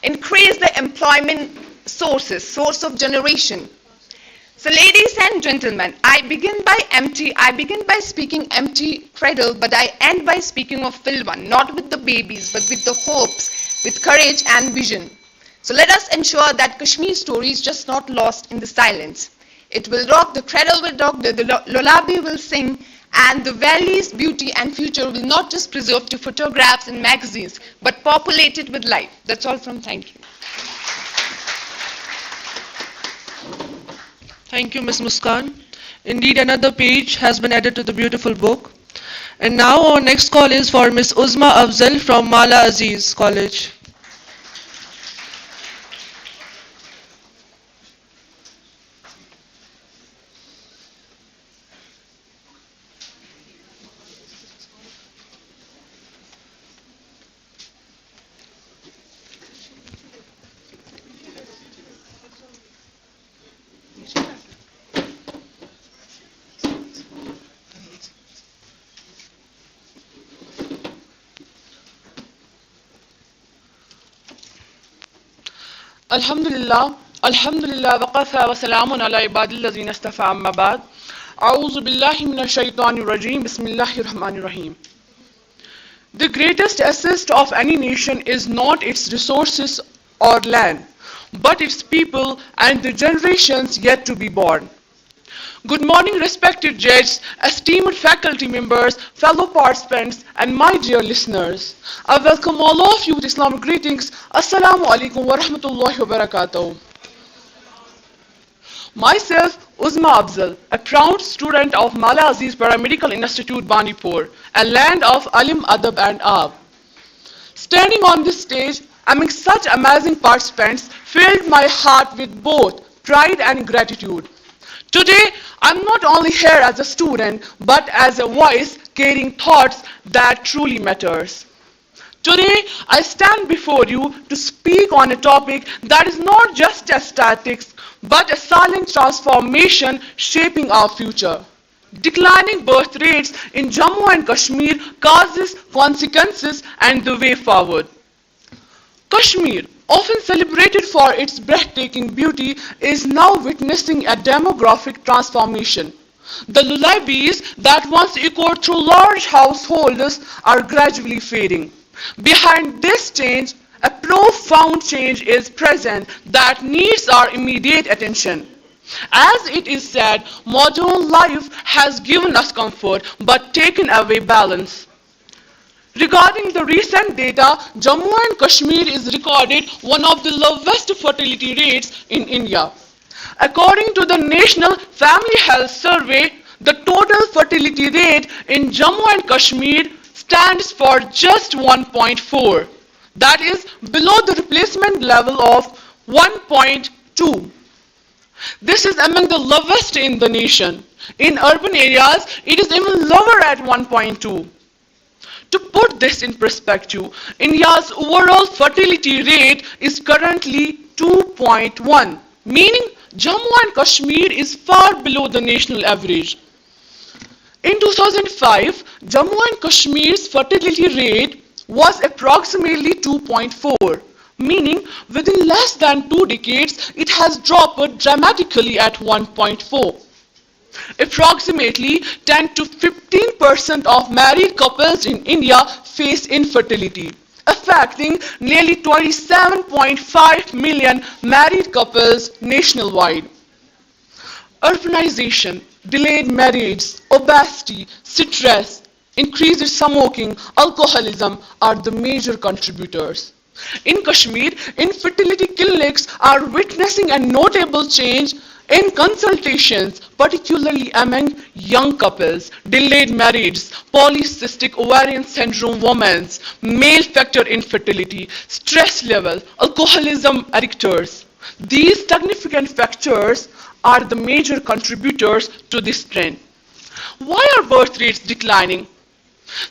increase the employment source of generation. So ladies and gentlemen, I begin by speaking empty cradle, but I end by speaking of filled one, not with the babies, but with the hopes, with courage and vision. So let us ensure that Kashmir story is just not lost in the silence. It will rock, the cradle will rock, the lullaby will sing, And the valley's beauty and future will not just preserve to photographs and magazines, but populated with life. That's all from thank you. Thank you, Ms. Muskan. Indeed, another page has been added to the beautiful book. And now our next call is for Ms. Uzma Afzal from Mala Aziz College. Alhamdulillah, Alhamdulillah, waqafa wa salamun ala ibadillazina istafa amma ba'd. A'udhu billahi minash shaitanir rajim, bismillahir rahmanir rahim. The greatest asset of any nation is not its resources or land, but its people and the generations yet to be born. Good morning, respected judges, esteemed faculty members, fellow participants, and my dear listeners. I welcome all of you with Islamic greetings. Assalamu alaikum wa rahmatullahi wa barakatuh. Myself, Uzma Afzal, a proud student of Mala Aziz Paramedical Institute, Bandipur, a land of Alim, Adab, and Aab. Standing on this stage among such amazing participants filled my heart with both pride and gratitude. Today, I'm not only here as a student, but as a voice carrying thoughts that truly matters. Today, I stand before you to speak on a topic that is not just a statistics, but a silent transformation shaping our future. Declining birth rates in Jammu and Kashmir causes consequences and the way forward. Kashmir, often celebrated for its breathtaking beauty, is now witnessing a demographic transformation. The lullabies that once echoed through large households are gradually fading. Behind this change, a profound change is present that needs our immediate attention. As it is said, modern life has given us comfort but taken away balance. Regarding the recent data, Jammu and Kashmir is recorded one of the lowest fertility rates in India. According to the National Family Health Survey, the total fertility rate in Jammu and Kashmir stands for just 1.4. That is below the replacement level of 1.2. This is among the lowest in the nation. In urban areas, it is even lower at 1.2. To put this in perspective, India's overall fertility rate is currently 2.1, meaning Jammu and Kashmir is far below the national average. In 2005, Jammu and Kashmir's fertility rate was approximately 2.4, meaning within less than 2 decades, it has dropped dramatically at 1.4. Approximately 10 to 15% of married couples in India face infertility, affecting nearly 27.5 million married couples nationwide. Urbanization, delayed marriage, obesity, stress, increased smoking, alcoholism are the major contributors. In Kashmir, infertility clinics are witnessing a notable change in consultations, particularly among young couples, delayed marriage, polycystic ovarian syndrome women, male factor infertility, stress level, alcoholism addictors. These significant factors are the major contributors to this trend. Why are birth rates declining?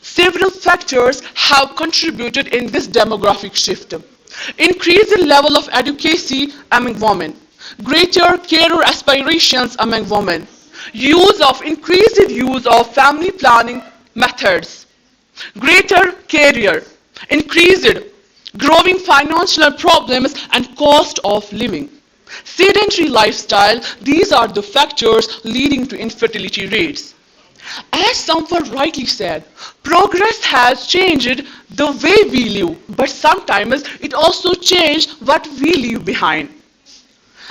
Several factors have contributed in this demographic shift. Increased level of advocacy among women, greater career aspirations among women, increased use of family planning methods, greater career, increased growing financial problems and cost of living, sedentary lifestyle. These are the factors leading to infertility rates. As someone rightly said, progress has changed the way we live, but sometimes it also changed what we leave behind.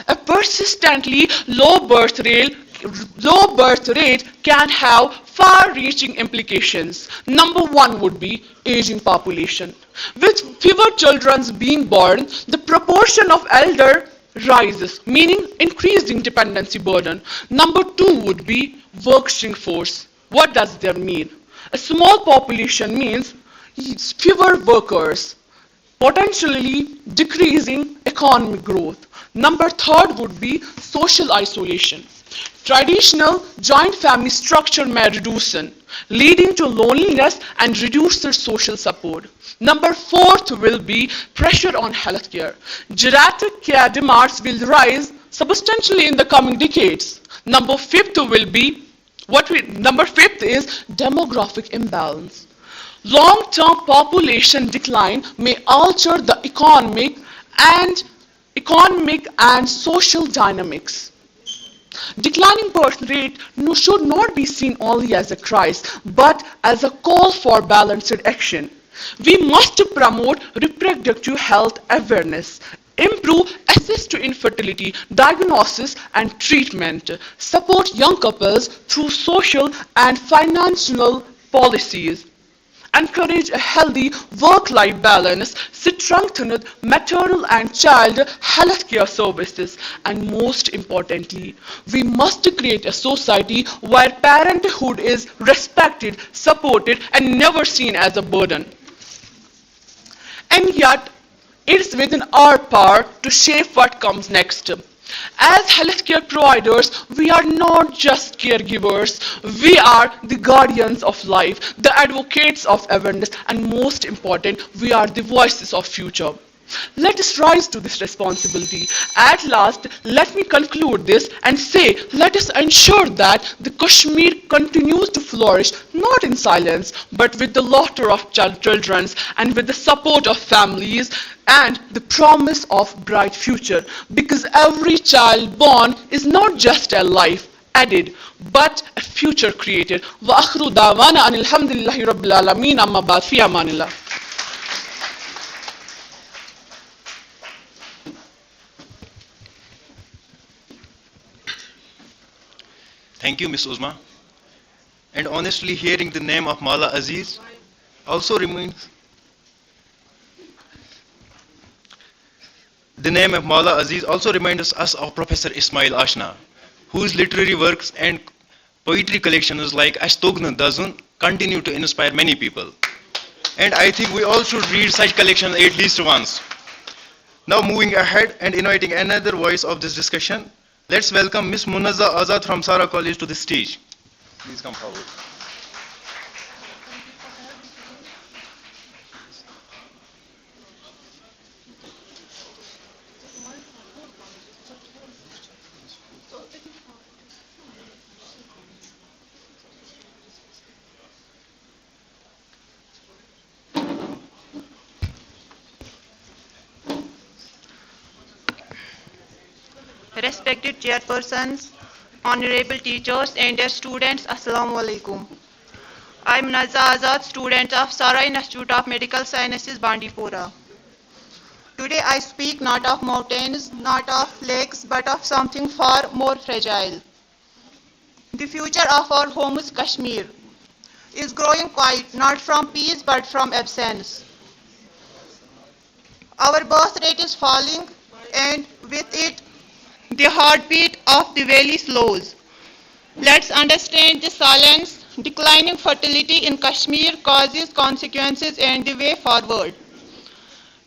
A persistently low birth rate can have far-reaching implications. Number one would be aging population. With fewer children being born, the proportion of elder rises, meaning increasing dependency burden. Number two would be working force. What does that mean? A small population means fewer workers, potentially decreasing economic growth. Number third would be social isolation. Traditional joint family structure may reduce, leading to loneliness and reduced social support. Number fourth will be pressure on healthcare. Geriatric care demands will rise substantially in the coming decades. Number fifth is demographic imbalance. Long-term population decline may alter the economic and social dynamics. Declining birth rate should not be seen only as a crisis, but as a call for balanced action. We must promote reproductive health awareness, improve access to infertility diagnosis and treatment, support young couples through social and financial policies, encourage a healthy work-life balance, strengthen maternal and child health care services, and most importantly, we must create a society where parenthood is respected, supported, and never seen as a burden. And yet, it's within our power to shape what comes next. As healthcare providers, we are not just caregivers, we are the guardians of life, the advocates of awareness, and most important, we are the voices of future. Let us rise to this responsibility. At last, let me conclude this and say, let us ensure that the Kashmir continues to flourish, not in silence, but with the laughter of children and with the support of families and the promise of bright future. Because every child born is not just a life added, but a future created. Wa akhru dawana anil hamdulillahi rabbil alameen amma ba'd fi amanillah. Thank you, Ms. Uzma. And honestly, hearing the name of Mala Aziz also reminds us of Professor Ismail Ashna, whose literary works and poetry collections like Ashtogna Dazun continue to inspire many people. And I think we all should read such collections at least once. Now moving ahead and inviting another voice of this discussion, let's welcome Ms. Munazza Azad from Sara College to the stage. Please come forward. Respected chairpersons, honorable teachers and dear students, Assalamu alaikum. I am Nazza Azad, student of Sarai Institute of Medical Sciences, Bandipora. Today I speak not of mountains, not of lakes, but of something far more fragile. The future of our home is Kashmir, is growing quiet, not from peace but from absence. Our birth rate is falling, and with it, the heartbeat of the valley slows. Let's understand the silence. Declining fertility in Kashmir causes consequences and the way forward.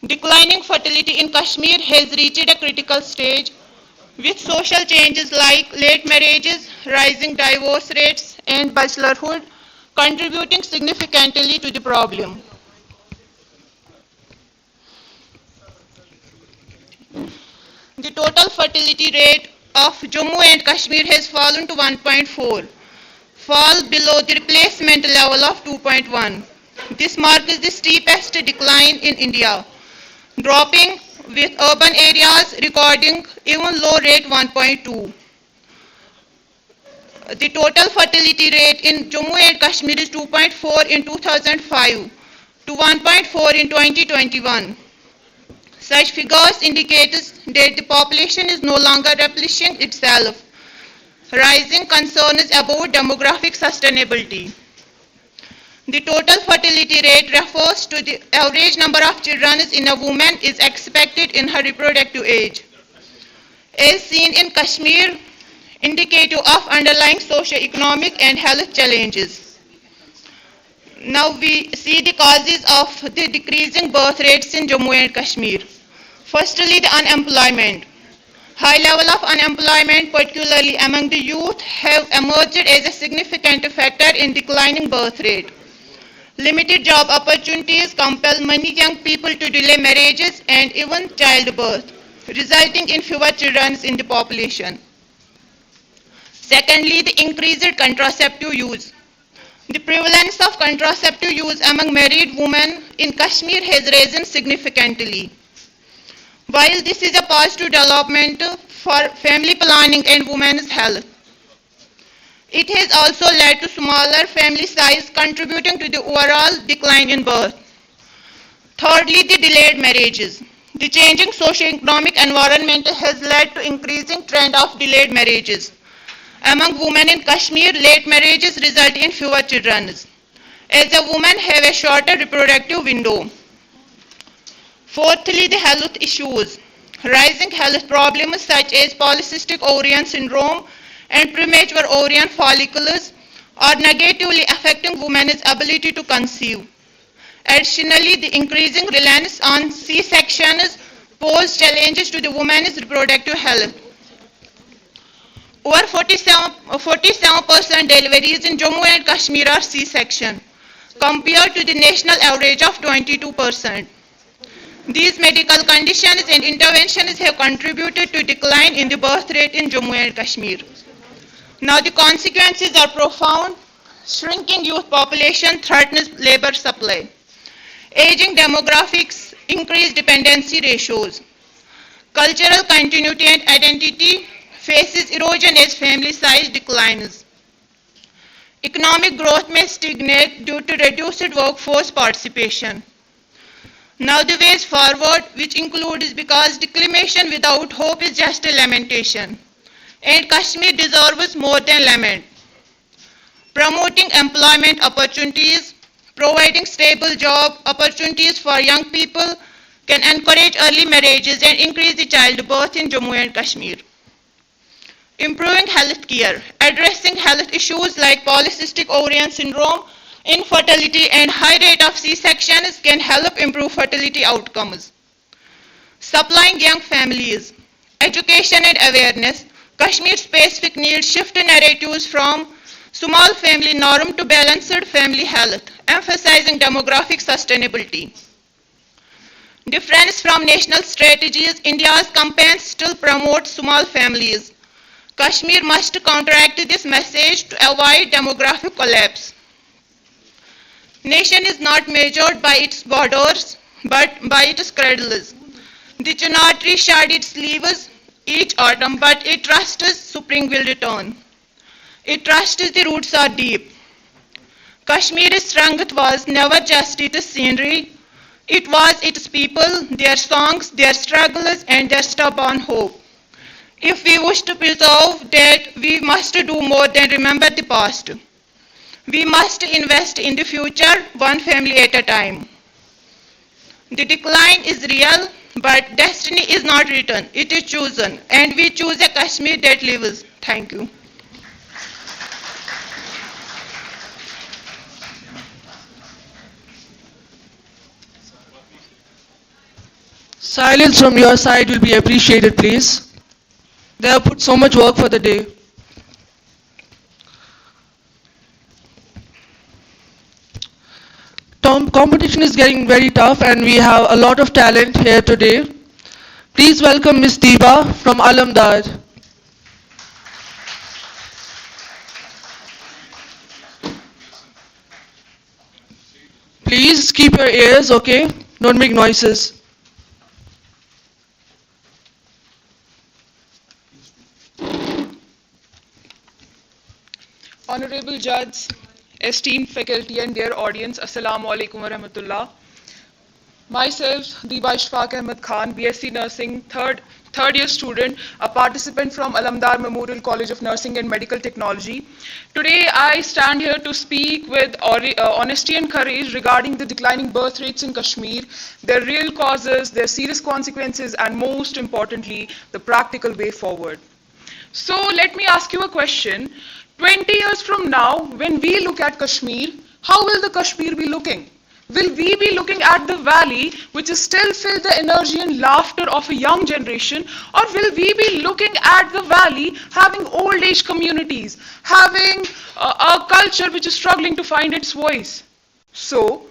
Declining fertility in Kashmir has reached a critical stage, with social changes like late marriages, rising divorce rates, and bachelorhood contributing significantly to the problem. The total fertility rate of Jammu and Kashmir has fallen to 1.4, fall below the replacement level of 2.1. This marks the steepest decline in India, dropping with urban areas recording even low rate 1.2. The total fertility rate in Jammu and Kashmir is 2.4 in 2005 to 1.4 in 2021. Such figures indicate that the population is no longer replenishing itself. Rising concerns about demographic sustainability. The total fertility rate refers to the average number of children in a woman is expected in her reproductive age. As seen in Kashmir, indicative of underlying socio-economic and health challenges. Now we see the causes of the decreasing birth rates in Jammu and Kashmir. Firstly, the unemployment. High level of unemployment, particularly among the youth, have emerged as a significant factor in declining birth rate. Limited job opportunities compel many young people to delay marriages and even childbirth, resulting in fewer children in the population. Secondly, the increased contraceptive use. The prevalence of contraceptive use among married women in Kashmir has risen significantly. While this is a positive development for family planning and women's health, it has also led to smaller family size, contributing to the overall decline in birth. Thirdly, the delayed marriages. The changing socio-economic environment has led to increasing trend of delayed marriages. Among women in Kashmir, late marriages result in fewer children, as a woman have a shorter reproductive window. Fourthly, the health issues. Rising health problems such as polycystic ovarian syndrome and premature ovarian follicles are negatively affecting women's ability to conceive. Additionally, the increasing reliance on C-sections pose challenges to the woman's reproductive health. Over 47% deliveries in Jammu and Kashmir are C-section, compared to the national average of 22%. These medical conditions and interventions have contributed to decline in the birth rate in Jammu and Kashmir. Now the consequences are profound. Shrinking youth population threatens labor supply. Aging demographics increase dependency ratios. Cultural continuity and identity faces erosion as family size declines. Economic growth may stagnate due to reduced workforce participation. Now the ways forward, which includes because declamation without hope is just a lamentation, and Kashmir deserves more than lament. Promoting employment opportunities, providing stable job opportunities for young people can encourage early marriages and increase the childbirth in Jammu and Kashmir. Improving health care, addressing health issues like polycystic ovarian syndrome, infertility and high rate of C-sections can help improve fertility outcomes. Supplying young families, education and awareness, Kashmir-specific needs shift narratives from small family norm to balanced family health, emphasizing demographic sustainability. Difference from national strategies, India's campaigns still promote small families. Kashmir must counteract this message to avoid demographic collapse. Nation is not measured by its borders, but by its cradles. The chinar tree shed its leaves each autumn, but it trusts spring will return. It trusts the roots are deep. Kashmir's strength was never just its scenery, it was its people, their songs, their struggles, and their stubborn hope. If we wish to preserve that, we must do more than remember the past. We must invest in the future, one family at a time. The decline is real, but destiny is not written, it is chosen, and we choose a Kashmir that lives. Thank you. Silence from your side will be appreciated, please. They have put so much work for the day. Competition is getting very tough and we have a lot of talent here today. Please welcome Ms. Diba from Alamdad. Please keep your ears, okay? Don't make noises. Honorable Judge, esteemed faculty and dear audience, Assalamu alaikum wa rahmatullah. Myself, Diba Ishfaq Ahmed Khan, BSc Nursing, third-year student, a participant from Alamdar Memorial College of Nursing and Medical Technology. Today, I stand here to speak with honesty and courage regarding the declining birth rates in Kashmir, their real causes, their serious consequences, and most importantly, the practical way forward. So let me ask you a question. 20 years from now, when we look at Kashmir, how will the Kashmir be looking? Will we be looking at the valley, which is still filled with the energy and laughter of a young generation, or will we be looking at the valley having old age communities, having a culture which is struggling to find its voice? So,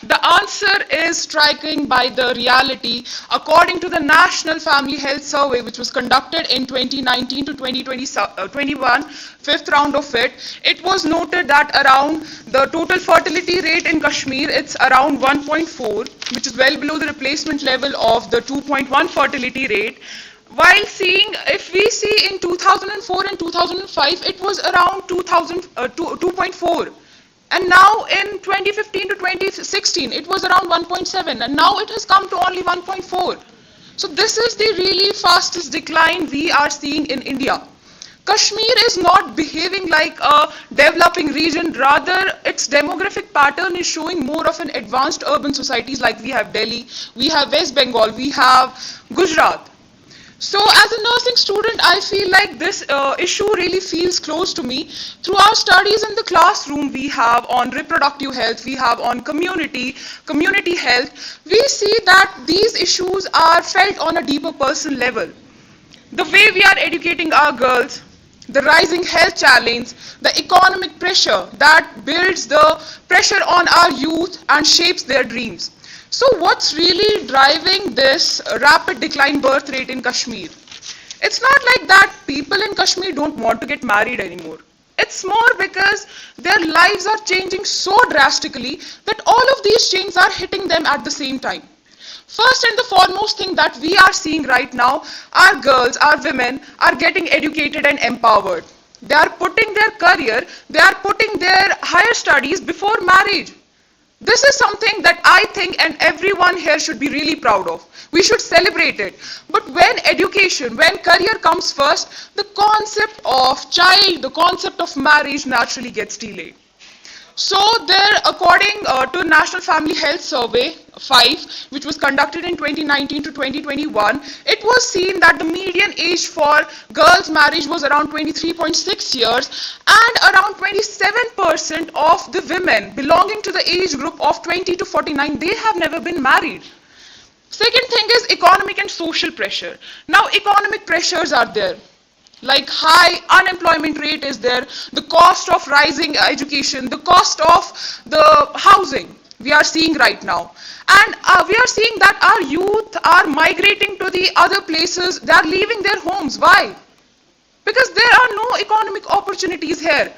the answer is striking by the reality. According to the National Family Health Survey, which was conducted in 2019 to 2021, fifth round of it, it was noted that around the total fertility rate in Kashmir, it's around 1.4, which is well below the replacement level of the 2.1 fertility rate. While if we see in 2004 and 2005, it was around 2.4. And now in 2015 to 2016, it was around 1.7, and now it has come to only 1.4. So this is the really fastest decline we are seeing in India. Kashmir is not behaving like a developing region, rather its demographic pattern is showing more of an advanced urban societies like we have Delhi, we have West Bengal, we have Gujarat. So as a nursing student, I feel like this issue really feels close to me. Through our studies in the classroom, we have on reproductive health, we have on community health, we see that these issues are felt on a deeper personal level. The way we are educating our girls, the rising health challenge, the economic pressure that builds the pressure on our youth and shapes their dreams. So what's really driving this rapid decline birth rate in Kashmir? It's not like that people in Kashmir don't want to get married anymore. It's more because their lives are changing so drastically that all of these changes are hitting them at the same time. First and the foremost thing that we are seeing right now, our girls, our women are getting educated and empowered. They are putting their career, they are putting their higher studies before marriage. This is something that I think and everyone here should be really proud of. We should celebrate it. But when education, when career comes first, the concept of child, the concept of marriage naturally gets delayed. So there, according to National Family Health Survey 5, which was conducted in 2019 to 2021, it was seen that the median age for girls' marriage was around 23.6 years, and around 27% of the women belonging to the age group of 20 to 49, they have never been married. Second thing is economic and social pressure. Now economic pressures are there. Like high unemployment rate is there, the cost of rising education, the cost of the housing we are seeing right now. And we are seeing that our youth are migrating to the other places, they are leaving their homes. Why? Because there are no economic opportunities here.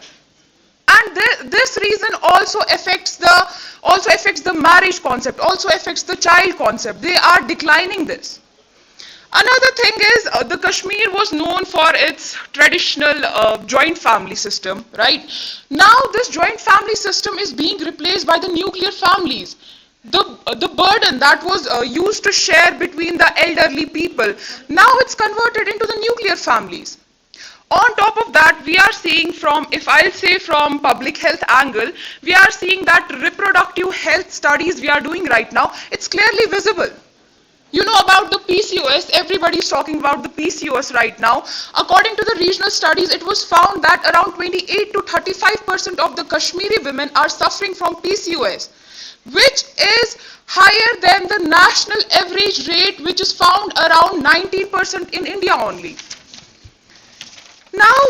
And this reason also affects the marriage concept, also affects the child concept. They are declining this. Another thing is the Kashmir was known for its traditional joint family system, right? Now this joint family system is being replaced by the nuclear families. The burden that was used to share between the elderly people, now it's converted into the nuclear families. On top of that, we are seeing from public health angle, we are seeing that reproductive health studies we are doing right now, it's clearly visible. You know about the PCOS, everybody is talking about the PCOS right now. According to the regional studies, it was found that around 28 to 35% of the Kashmiri women are suffering from PCOS, which is higher than the national average rate, which is found around 19% in India only. Now,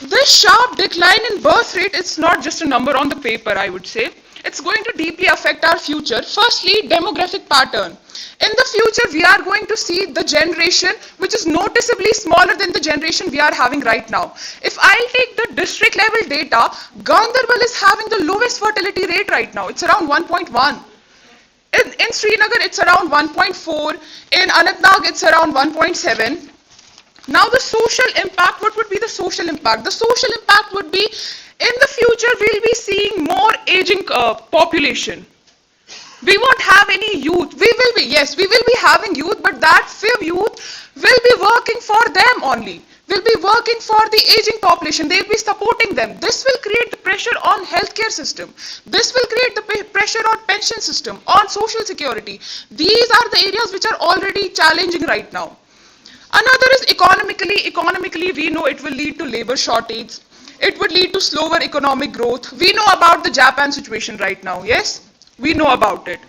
this sharp decline in birth rate, it's not just a number on the paper, I would say. It's going to deeply affect our future. Firstly, demographic pattern. In the future, we are going to see the generation which is noticeably smaller than the generation we are having right now. If I'll take the district level data, Gandarbal is having the lowest fertility rate right now. It's around 1.1. In Srinagar, it's around 1.4. In Anantnag, it's around 1.7. Now the social impact, what would be the social impact? The social impact would be, in the future, we'll be seeing more aging population. We won't have any youth. We will be having youth, but that few youth will be working for them only. Will be working for the aging population. They will be supporting them. This will create the pressure on healthcare system. This will create the pressure on pension system, on social security. These are the areas which are already challenging right now. Another is economically. Economically, we know it will lead to labor shortage. It would lead to slower economic growth. We know about the Japan situation right now. Yes, we know about it.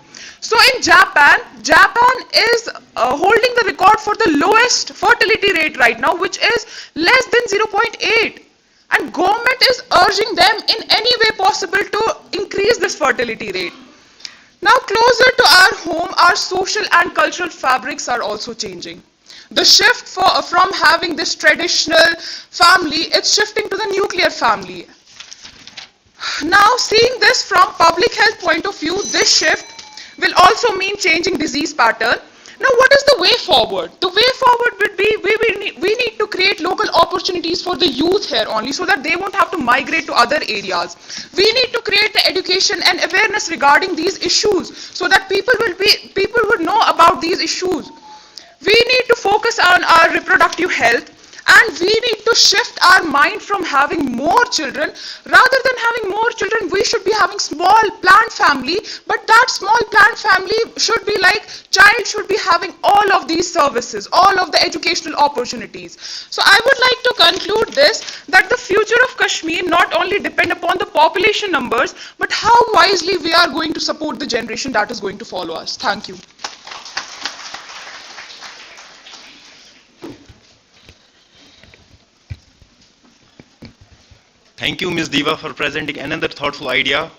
So in Japan is holding the record for the lowest fertility rate right now, which is less than 0.8. And government is urging them in any way possible to increase this fertility rate. Now closer to our home, our social and cultural fabrics are also changing. The shift from having this traditional family, it's shifting to the nuclear family. Now seeing this from public health point of view, this shift will also mean changing disease pattern. Now what is the way forward? The way forward would be we need to create local opportunities for the youth here only, so that they won't have to migrate to other areas. We need to create the education and awareness regarding these issues, so that people would know about these issues. We need to focus on our reproductive health, and we need to shift our mind from having more children. Rather than having more children, we should be having small planned family, but that small planned family should be like, child should be having all of these services, all of the educational opportunities. So I would like to conclude this, that the future of Kashmir not only depend upon the population numbers, but how wisely we are going to support the generation that is going to follow us. Thank you. Thank you, Ms. Diva, for presenting another thoughtful idea.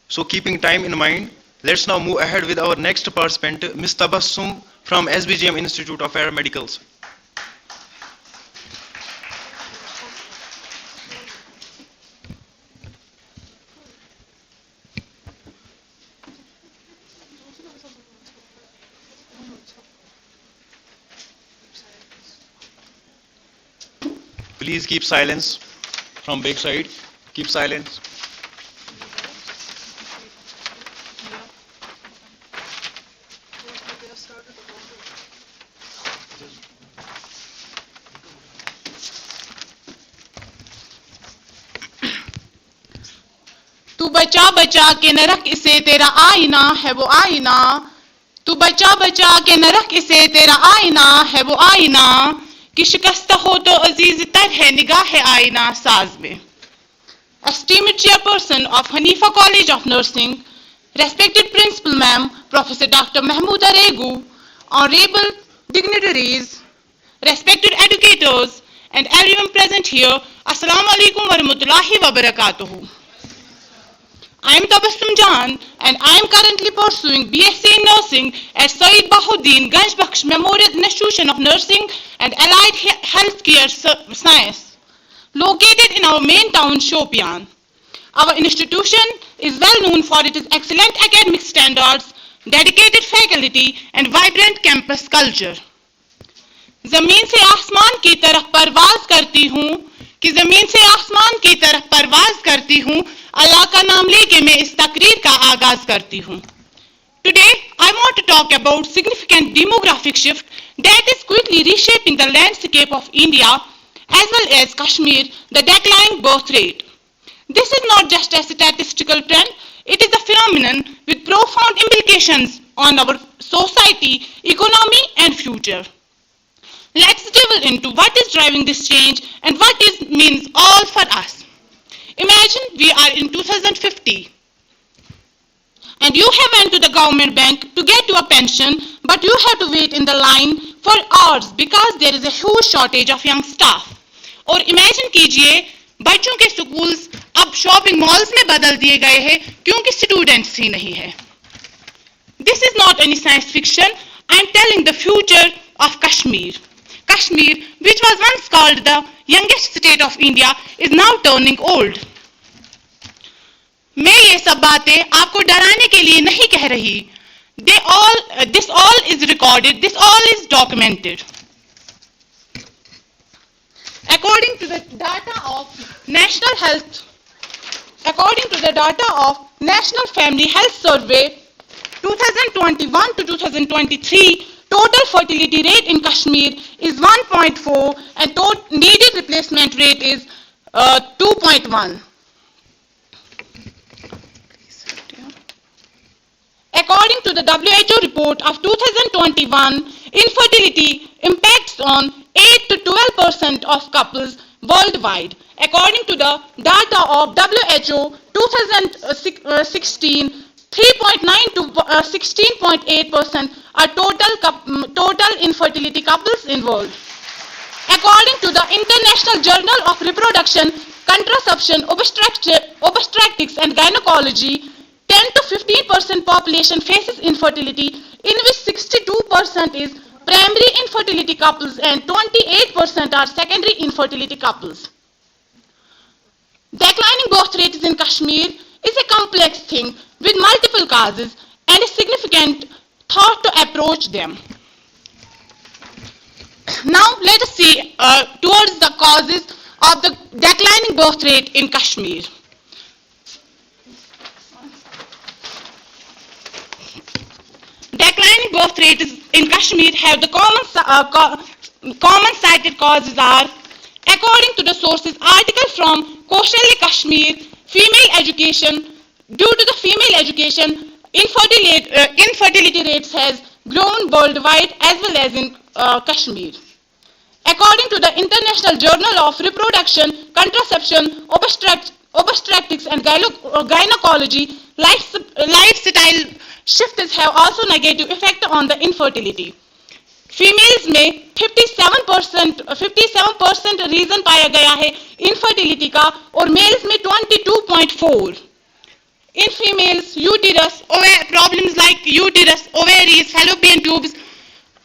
So keeping time in mind, let's now move ahead with our next participant, Ms. Tabassum from SBGM Institute of Paramedicals. Please keep silence. From backside, keep silence. तू बचा बचा के न रख इसे तेरा आईना है वो आईना तू बचा बचा के न रख इसे तेरा आईना है वो आईना कि शिकस्त हो तो अजीज तर है निगाह आईना साज में. Esteemed Chairperson of Haneefa College of Nursing, respected Principal Ma'am, Professor Dr. Mahmooda Regu, honorable dignitaries, respected educators, and everyone present here, Assalamu alaikum wa rahmatullahi wa barakatuhu. I am Tabassum Jan, and I am currently pursuing BSc in Nursing at Saeed Bahuddin Ganj Bakhsh Memorial Institution of Nursing and Allied Healthcare Science, located in our main town, Shopian. Our institution is well known for its excellent academic standards, dedicated faculty, and vibrant campus culture. ज़मीन से आसमान की तरफ परवाज़ करती हूँ कि ज़मीन से आसमान की तरफ परवाज़ करती हूँ अल्लाह का नाम लेके मैं इस तकरीर का आगाज़ करती हूँ. Today, I want to talk about significant demographic shift that is quickly reshaping the landscape of India as well as Kashmir, the declining birth rate. This is not just a statistical trend, it is a phenomenon with profound implications on our society, economy, and future. Let's delve into what is driving this change and what it means all for us. Imagine we are in 2050 and you have went to the government bank to get your pension, but you have to wait in the line for hours because there is a huge shortage of young staff. और imagine कीजिए बच्चों के schools अब shopping malls में बदल दिए गए हैं क्योंकि स्टूडेंट्स ही नहीं है. This is not any science fiction. I am telling the future of Kashmir. Kashmir, which was once called the youngest state of India, is now turning old. मैं ये सब बातें आपको डराने के लिए नहीं कह रही. This all is recorded. This all is documented. According to the data of National Family Health Survey, 2021 to 2023, total fertility rate in Kashmir is 1.4 and needed replacement rate is 2.1. According to the WHO report of 2021, infertility impacts on 8 to 12% of couples worldwide. According to the data of WHO 2016, 3.9 to 16.8% are total infertility couples involved. According to the International Journal of Reproduction, Contraception, Obstetrics and Gynecology, 10 to 15% population faces infertility, in which 62% is primary infertility couples and 28% are secondary infertility couples. Declining birth rates in Kashmir is a complex thing with multiple causes and a significant thought to approach them. Now let us see towards the causes of the declining birth rate in Kashmir. Declining birth rates in Kashmir have the common cited causes are, according to the sources article from Koshalya Kashmir, female education. Due to the female education, infertility rates has grown worldwide as well as in Kashmir. According to the International Journal of Reproduction, Contraception, Obstetrics and Gynecology, lifestyle shifts have also negative effect on the infertility. Females में 57% reason पाया गया है infertility का और males में 22.4. In females, uterus, problems like uterus, ovaries, fallopian tubes,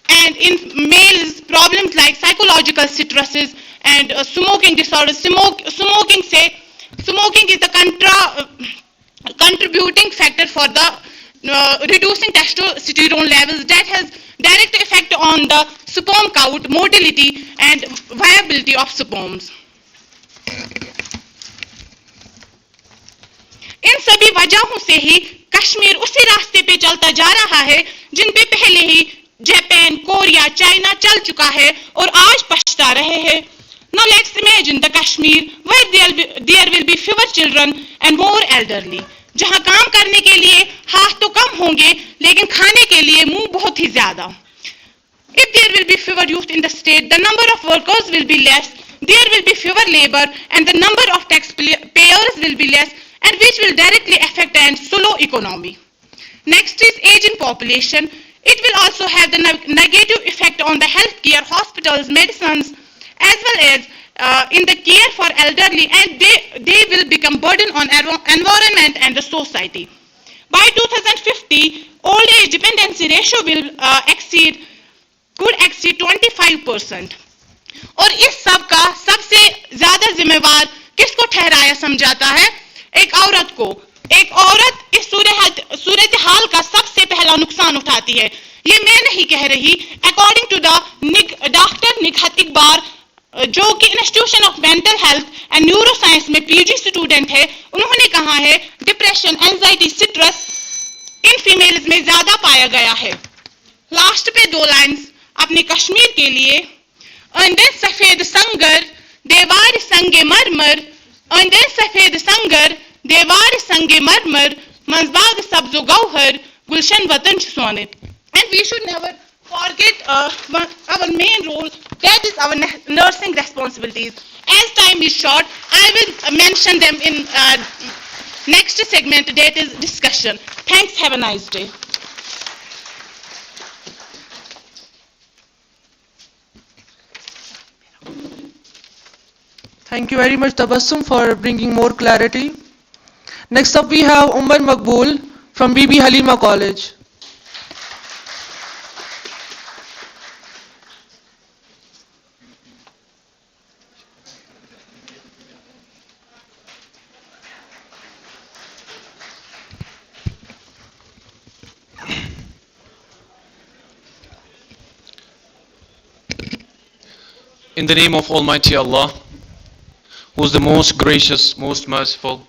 and in males, problems like psychological stresses and smoking disorders. Smoking is the contributing factor for the reducing testosterone levels that has direct effect on the sperm count, motility, and viability of sperms. इन सभी वजहों से ही कश्मीर उसी रास्ते पे चलता जा रहा है जिन पे पहले ही जापान, कोरिया, चाइना चल चुका है और आज पछता रहे हैं. Now let's imagine the Kashmir where there will be fewer children and more elderly. जहां काम करने के लिए हाथ तो कम होंगे लेकिन खाने के लिए मुंह बहुत ही ज्यादा. If there will be fewer youth in the state, the number of workers will be less, there will be fewer labor and the number of taxpayers will be less, and which will directly affect and slow economy. Next is aging population. It will also have the negative effect on the healthcare, hospitals, medicines, as well as in the care for elderly, and they will become burden on environment and the society. By 2050, old age dependency ratio will could exceed 25%. और इस सब का सबसे ज्यादा जिम्मेवार किसको ठहराया समझाता है? एक औरत को. एक औरत इस सूरत हाल का सबसे पहला नुकसान उठाती है. ये मैं नहीं कह रही, according to the doctor Nighat इकबार, जो कि institution of mental health and neuro science में पीजी स्टूडेंट है, उन्होंने कहा है depression, anxiety, stress in females में ज्यादा पाया गया है. लास्ट पे 2 लाइंस अपने कश्मीर के लिए. अंदर सफेद संगर देवार संगे मरमर, अंदर सफेद संगर देवार संगे मरमर, मजबाग सब्जो गौहर गुलशन वतन सोने. And we should never forget our main role, that is our nursing responsibilities. As time is short, I will mention them in next segment, that is discussion. Thanks, have a nice day. Thank you very much, Tabassum, for bringing more clarity. Next up, we have Umar Maqbool from Bibi Halima College. In the name of Almighty Allah, who is the most gracious, most merciful,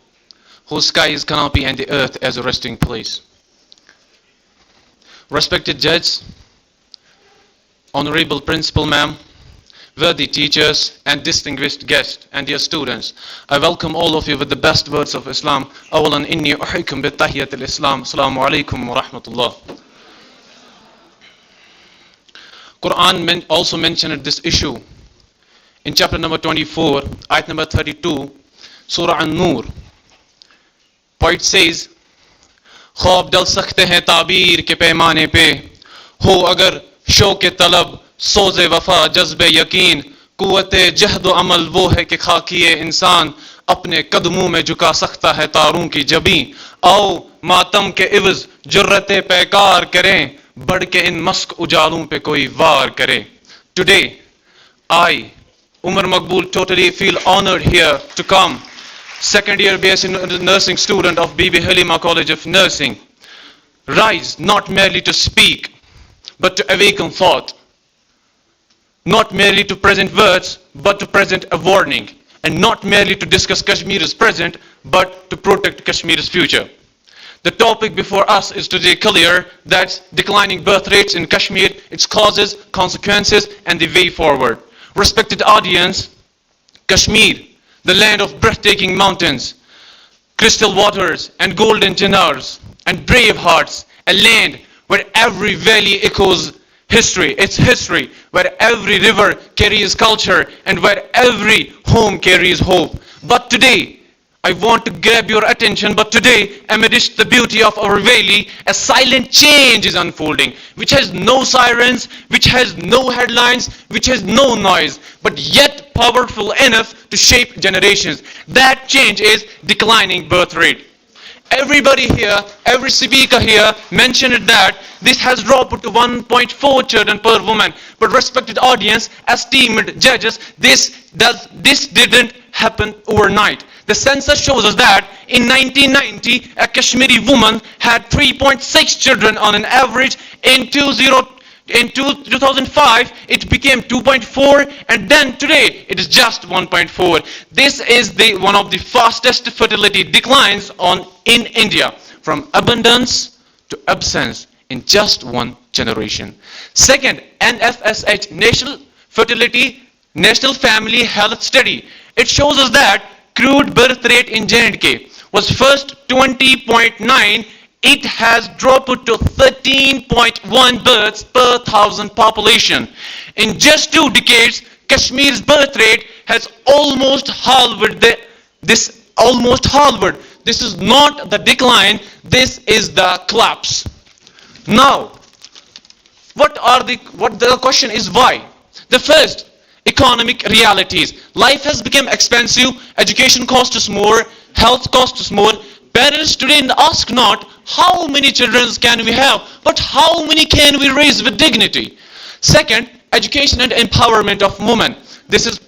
whose sky is canopy and the earth as a resting place. respected judge, honorable principal ma'am, worthy teachers, and distinguished guests and dear students, I welcome all of you with the best words of Islam. أولاً إني أحييكم بتحية الإسلام. السلام عليكم ورحمة الله. Quran also mentioned this issue in chapter number 24, ayat number 32, Surah An-Nur. Poet says, ख्वाब डल सकते हैं ताबीर के पैमाने पे, हो अगर शौक़ तलब सोज़े वफा जज्बे यकीन, कुव्वते जहद अमल वो है कि खाकिए इंसान अपने कदमों में झुका सकता है तारों की जबी, आओ मातम के इवज़ जुर्रते पैकार करें, बढ़ के इन मस्क उजालों पे कोई वार करे. Today, I, Umar Maqbool, totally feel honored here to come, second year BSc nursing student of Bibi Halima College of Nursing, rise not merely to speak, but to awaken thought, not merely to present words, but to present a warning, and not merely to discuss Kashmir's present, but to protect Kashmir's future. The topic before us is today clear, that's declining birth rates in Kashmir, its causes, consequences, and the way forward. Respected audience, Kashmir, the land of breathtaking mountains, crystal waters, and golden dinars, and brave hearts, a land where every valley echoes history, its history, where every river carries culture, and where every home carries hope. But today, I want to grab your attention, but today, amidst the beauty of our valley, a silent change is unfolding, which has no sirens, which has no headlines, which has no noise, but yet powerful enough to shape generations. That change is declining birth rate. Everybody here, every speaker here mentioned that this has dropped to 1.4 children per woman. But respected audience, esteemed judges, this didn't happen overnight. The census shows us that in 1990, a Kashmiri woman had 3.6 children on an average. In 2005, it became 2.4, and then today it is just 1.4. This is one of the fastest fertility declines in India, from abundance to absence in just one generation. Second, NFSH, National Family Health Study. It shows us that crude birth rate in J&K was first 20.9. It has dropped to 13.1 births per thousand population. In just 2 decades, Kashmir's birth rate has almost halved. This is not the decline, this is the collapse. Now, the question is why? The first, economic realities. Life has become expensive, education costs more, health costs more. Parents today ask not how many children can we have, but how many can we raise with dignity. Second, education and empowerment of women. This is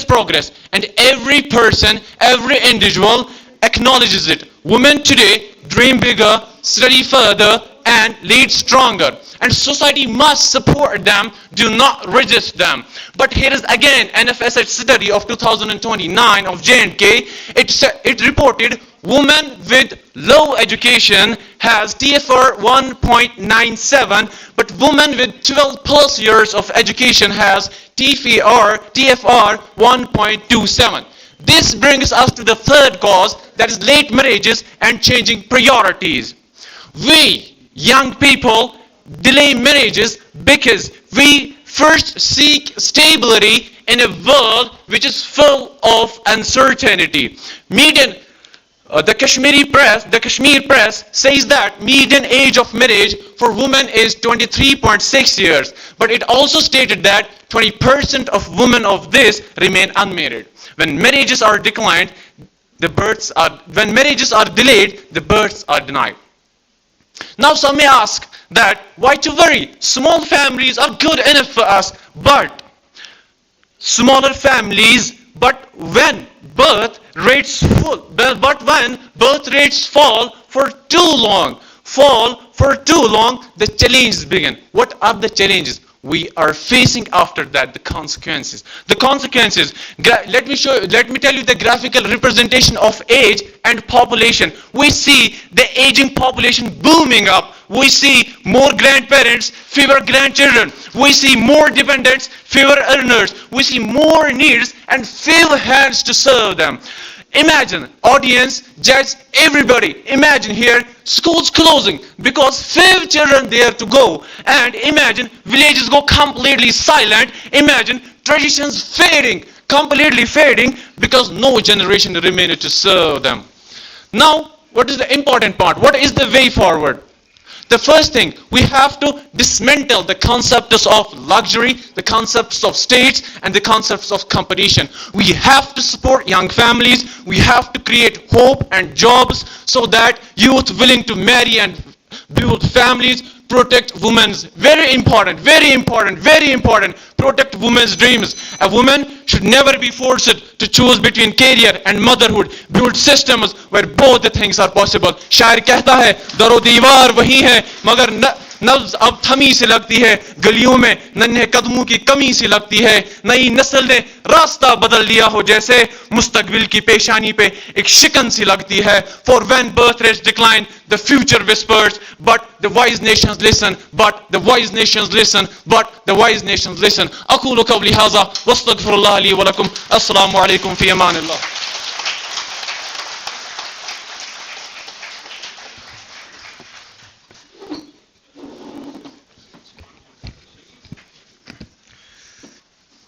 progress, and every person, every individual acknowledges it. Women today dream bigger, study further, and lead stronger. And society must support them, do not resist them. But here is again NFSH study of 2029 of J&K. It reported women with low education has TFR 1.97, but women with 12 plus years of education has TFR 1.27. This brings us to the third cause, that is late marriages and changing priorities. We, young people, delay marriages because we first seek stability in a world which is full of uncertainty. The Kashmir press says that median age of marriage for women is 23.6 years, but it also stated that 20% of women of this remain unmarried. When marriages are declined, when marriages are delayed, the births are denied. Now some may ask that why to worry? Small families are good enough for us, but smaller families, but when birth rates fall for too long, the challenges begin. What are the challenges we are facing after that? The consequences. Let me tell you the graphical representation of age and population. We see the aging population booming up we see more grandparents, fewer grandchildren. We see more dependents, fewer earners. We see more needs and fewer hands to serve them. Imagine, audience, judge, everybody, imagine here, schools closing because few children there to go. And imagine, villages go completely silent. Imagine, traditions fading, completely fading because no generation remained to serve them. Now, what is the important part? What is the way forward? The first thing, we have to dismantle the concepts of luxury, the concepts of states, and the concepts of competition. We have to support young families. We have to create hope and jobs so that youth willing to marry and build families, protect women's, very important, very important, very important, protect women's dreams. A woman should never be forced to choose between career and motherhood. Build systems where both the things are possible. शायर कहता है दरो दीवार वही है मगर नब्ज अब थमी सी लगती है गलियों में नन्हे कदमों की कमी सी लगती है नई नस्ल ने रास्ता बदल लिया हो जैसे मुस्तकबिल की पेशानी पे एक शिकन सी लगती है for when birth rates decline the future whispers but the wise nations listen but the wise nations listen but the wise nations listen أقول قولي هذا واستغفر الله لي ولكم السلام عليكم في أمان الله.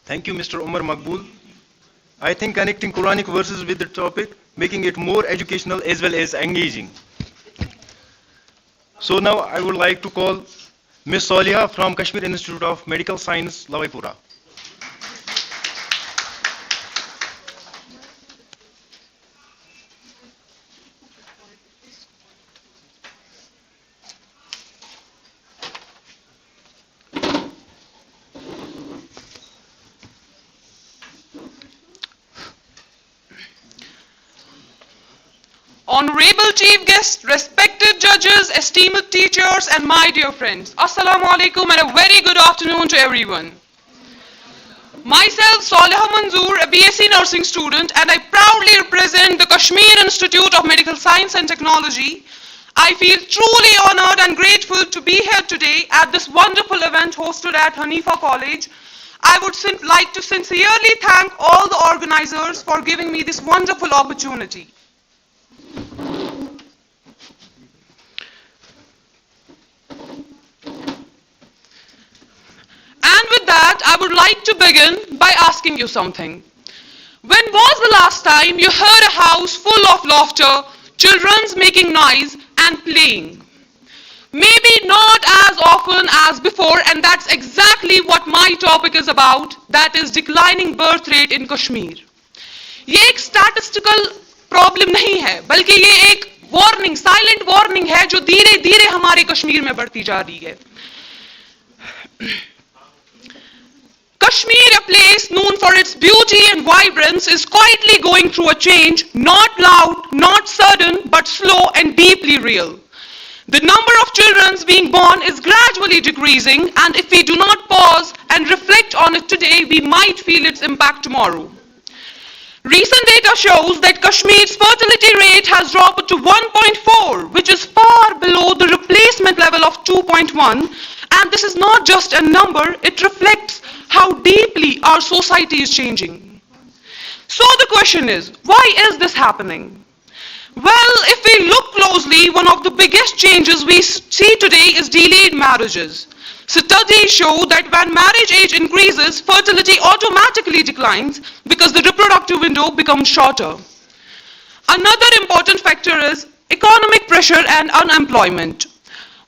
Thank you, Mr. Omar Makbul. I think connecting Quranic verses with the topic, making it more educational as well as engaging. So now I would like to call Ms. Soliha from Kashmir Institute of Medical Science, Lawaipura. Honorable Chief Guest, respected judges, esteemed teachers, and my dear friends, Assalamu alaikum and a very good afternoon to everyone. Myself, Soliha Manzoor, a BSc nursing student, and I proudly represent the Kashmir Institute of Medical Science and Technology. I feel truly honored and grateful to be here today at this wonderful event hosted at Haneefa College. I would like to sincerely thank all the organizers for giving me this wonderful opportunity. And with that, I would like to begin by asking you something. When was the last time you heard a house full of laughter, children's making noise and playing? Maybe not as often as before, and that's exactly what my topic is about, that is declining birth rate in Kashmir. ये एक statistical problem नहीं है, बल्कि ये एक warning, silent warning है जो धीरे धीरे हमारे कश्मीर में बढ़ती जा रही है. Kashmir, a place known for its beauty and vibrance, is quietly going through a change, not loud, not sudden, but slow and deeply real. The number of children being born is gradually decreasing, and if we do not pause and reflect on it today, we might feel its impact tomorrow. Recent data shows that Kashmir's fertility rate has dropped to 1.4, which is far below the replacement level of 2.1. And this is not just a number, it reflects how deeply our society is changing. So the question is, why is this happening? Well, if we look closely, one of the biggest changes we see today is delayed marriages. Studies show that when marriage age increases, fertility automatically declines because the reproductive window becomes shorter. Another important factor is economic pressure and unemployment.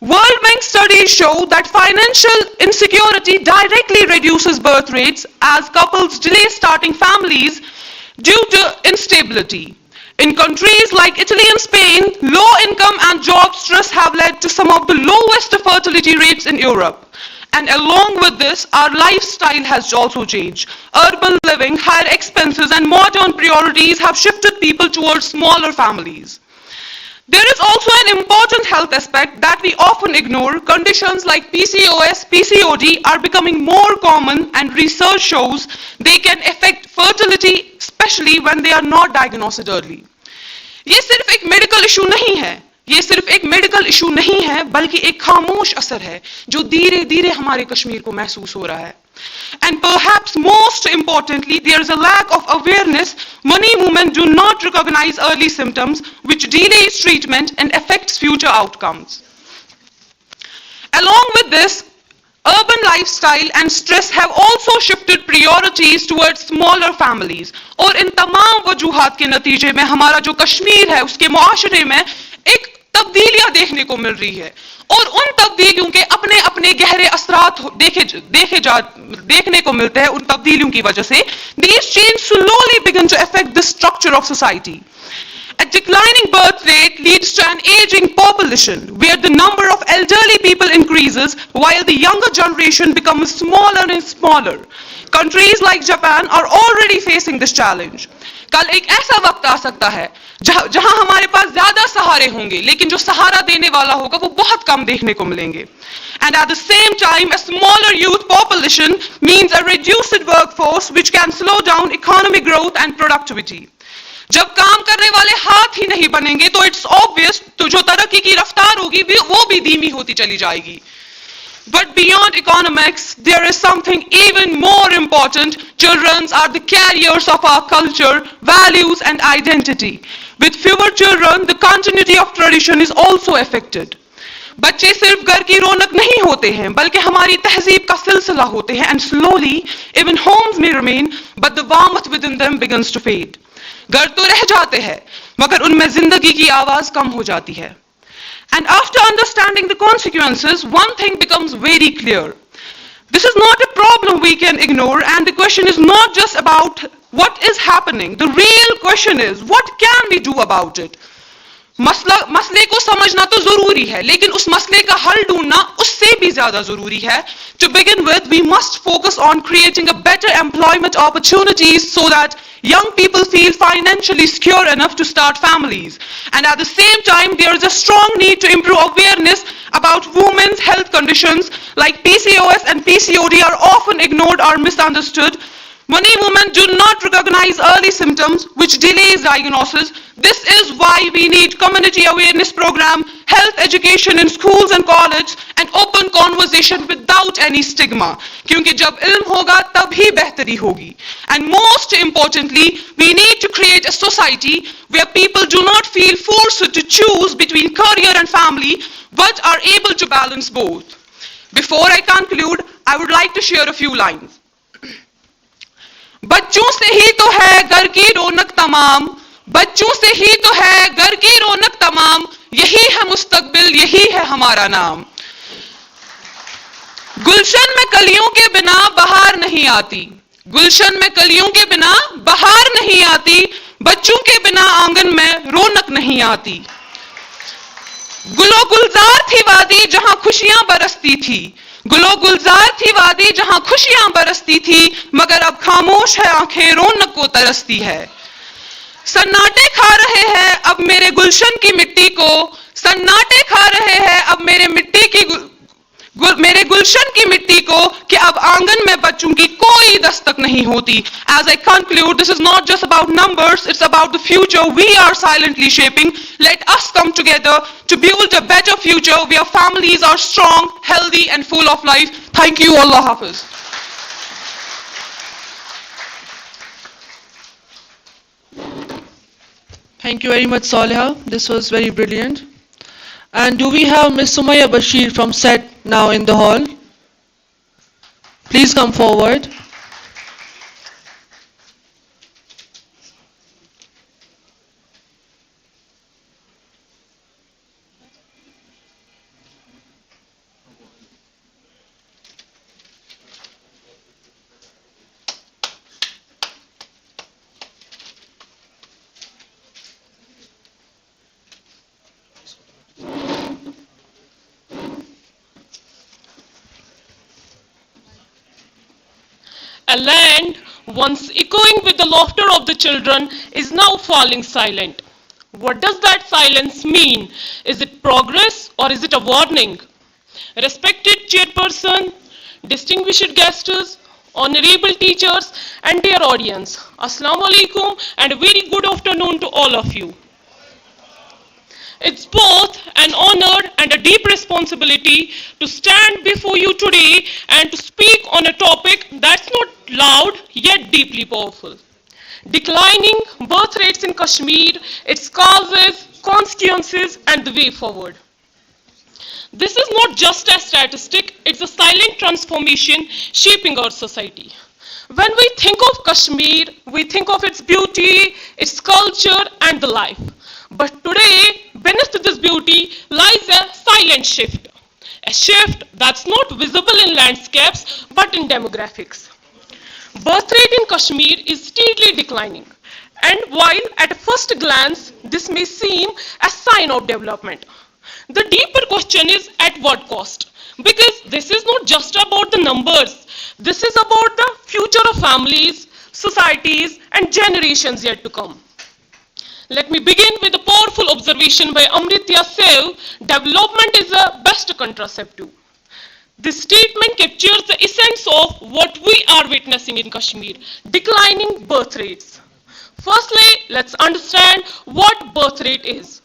World Bank studies show that financial insecurity directly reduces birth rates as couples delay starting families due to instability. In countries like Italy and Spain, low income and job stress have led to some of the lowest fertility rates in Europe. And along with this, our lifestyle has also changed. Urban living, higher expenses, and modern priorities have shifted people towards smaller families. There is also an important health aspect that we often ignore. Conditions like PCOS, PCOD are becoming more common, and research shows they can affect fertility, especially when they are not diagnosed early. ये सिर्फ एक medical issue नहीं है. ये सिर्फ एक medical issue नहीं है बल्कि एक खामोश असर है जो धीरे धीरे हमारे कश्मीर को महसूस हो रहा है. And perhaps most importantly, there is a lack of awareness. Many women do not recognize early symptoms which delays treatment and affects future outcomes. Along with this, urban lifestyle and stress have also shifted priorities towards smaller families. और इन तमाम वजूहात के नतीजे में हमारा जो कश्मीर है उसके मुआशरे में एक तब्दीलियां देखने को मिल रही है और उन तब्दीलियों के अपने अपने गहरे असरात देखने को मिलते हैं. उन तब्दीलियों की वजह से these changes slowly begin to affect the structure of society. A declining birth rate leads to an aging population where the number of elderly people increases while the younger generation becomes smaller and smaller. Countries like Japan are already facing this challenge. कल एक ऐसा वक्त आ सकता है जहां हमारे पास ज्यादा सहारे होंगे लेकिन जो सहारा देने वाला होगा वो बहुत कम देखने को मिलेंगे. And at the same time, a smaller youth population means a reduced workforce which can slow down economic growth and productivity. जब काम करने वाले हाथ ही नहीं बनेंगे तो इट्स ऑब्वियस तो जो तरक्की की रफ्तार होगी वो भी धीमी होती चली जाएगी. But beyond economics, there is something even more important. Children are the carriers of our culture, values and identity. With fewer children, the continuity of tradition is also affected. बच्चे सिर्फ घर की रौनक नहीं होते हैं बल्कि हमारी तहजीब का सिलसिला होते हैं. And slowly, even homes may remain, but the warmth within them begins to fade. घर तो रह जाते हैं मगर उनमें जिंदगी की आवाज कम हो जाती है. And after understanding the consequences, one thing becomes very clear. This is not a problem we can ignore, and the question is not just about what is happening. The real question is, what can we do about it? मसले को समझना तो जरूरी है लेकिन उस मसले का हल ढूंढना उससे भी ज्यादा जरूरी है. To begin with, we must focus on creating a better employment opportunities so that young people feel financially secure enough to start families. And at the same time, there is a strong need to improve awareness about women's health conditions like PCOS and PCOD are often ignored or misunderstood. Many women do not recognize early symptoms which delays diagnosis. This is why we need community awareness program, health education in schools and college, and open conversation without any stigma. क्योंकि जब इल्म होगा तब ही बेहतरी होगी. And most importantly, we need to create a society where people do not feel forced to choose between career and family, but are able to balance both. Before I conclude, I would like to share a few lines. बच्चों से ही तो है घर की रौनक तमाम, बच्चों से ही तो है घर की रौनक तमाम, यही है मुस्तकबिल, यही है हमारा नाम. गुलशन में कलियों के बिना बहार नहीं आती, गुलशन में कलियों के बिना बहार नहीं आती, बच्चों के बिना आंगन में रौनक नहीं आती. गुलो गुलजार थी वादी जहां खुशियां बरसती थी, गुलो गुलजार थी वादी जहां खुशियां बरसती थी, मगर अब खामोश है आंखें रौनक को तरसती है. सन्नाटे खा रहे हैं अब मेरे गुलशन की मिट्टी को, सन्नाटे खा रहे हैं अब मेरे गुलशन की मिट्टी को, कि अब आंगन में बच्चों की कोई दस्तक नहीं होती. As I conclude, this is not just about numbers, it's about the future we are silently shaping. Let us come together to build a better future where families are strong, healthy and full of life. Thank you. Allah Hafiz. Thank you very much, Saliha. This was very brilliant. And do we have Ms. Sumaya Bashir from SET now in the hall? Please come forward. A land once echoing with the laughter of the children is now falling silent. What does that silence mean? Is it progress or is it a warning? Respected chairperson, distinguished guests, honorable teachers and dear audience, Assalamu alaikum and a very good afternoon to all of you. It's both an honor and a deep responsibility to stand before you today and to speak on a topic that's not loud yet deeply powerful. Declining birth rates in Kashmir, its causes, consequences, and the way forward. This is not just a statistic, it's a silent transformation shaping our society. When we think of Kashmir, we think of its beauty, its culture, and the life. But today, beneath this beauty lies a silent shift. A shift that's not visible in landscapes, but in demographics. Birth rate in Kashmir is steadily declining. And while at a first glance, this may seem a sign of development, the deeper question is at what cost? Because this is not just about the numbers. This is about the future of families, societies, and generations yet to come. Let me begin with a powerful observation by Amritya Sev. Development is the best contraceptive. This statement captures the essence of what we are witnessing in Kashmir, declining birth rates. Firstly, let's understand what birth rate is.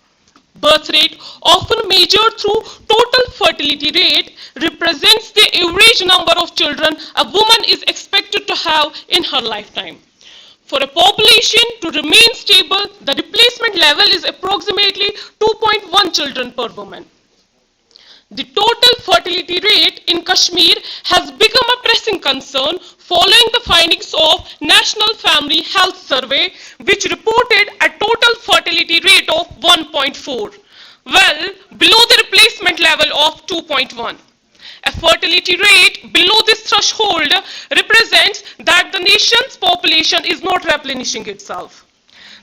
Birth rate, often measured through total fertility rate, represents the average number of children a woman is expected to have in her lifetime. For a population to remain stable, the replacement level is approximately 2.1 children per woman. The total fertility rate in Kashmir has become a pressing concern following the findings of National Family Health Survey, which reported a total fertility rate of 1.4, well below the replacement level of 2.1. A fertility rate below this threshold represents that the nation's population is not replenishing itself.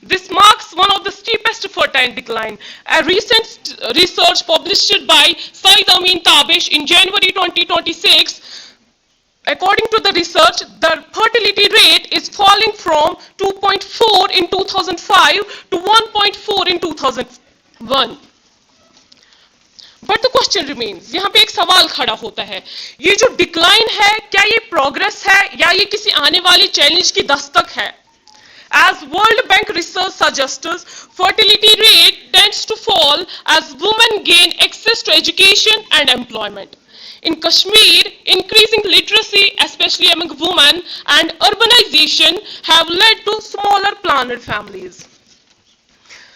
This marks one of the steepest fertile decline. A recent research published by Saeed Amin Tabish in January 2026, according to the research, the fertility rate is falling from 2.4 in 2005 to 1.4 in 2001. But the question remains, यहाँ पे एक सवाल खड़ा होता है, ये जो decline है, क्या ये प्रोग्रेस है या ये किसी आने वाली चैलेंज की दस्तक है? As World Bank research suggests, fertility rate tends to fall as women gain access to education and employment. In Kashmir, increasing literacy, especially among women, and urbanization have led to smaller planned families.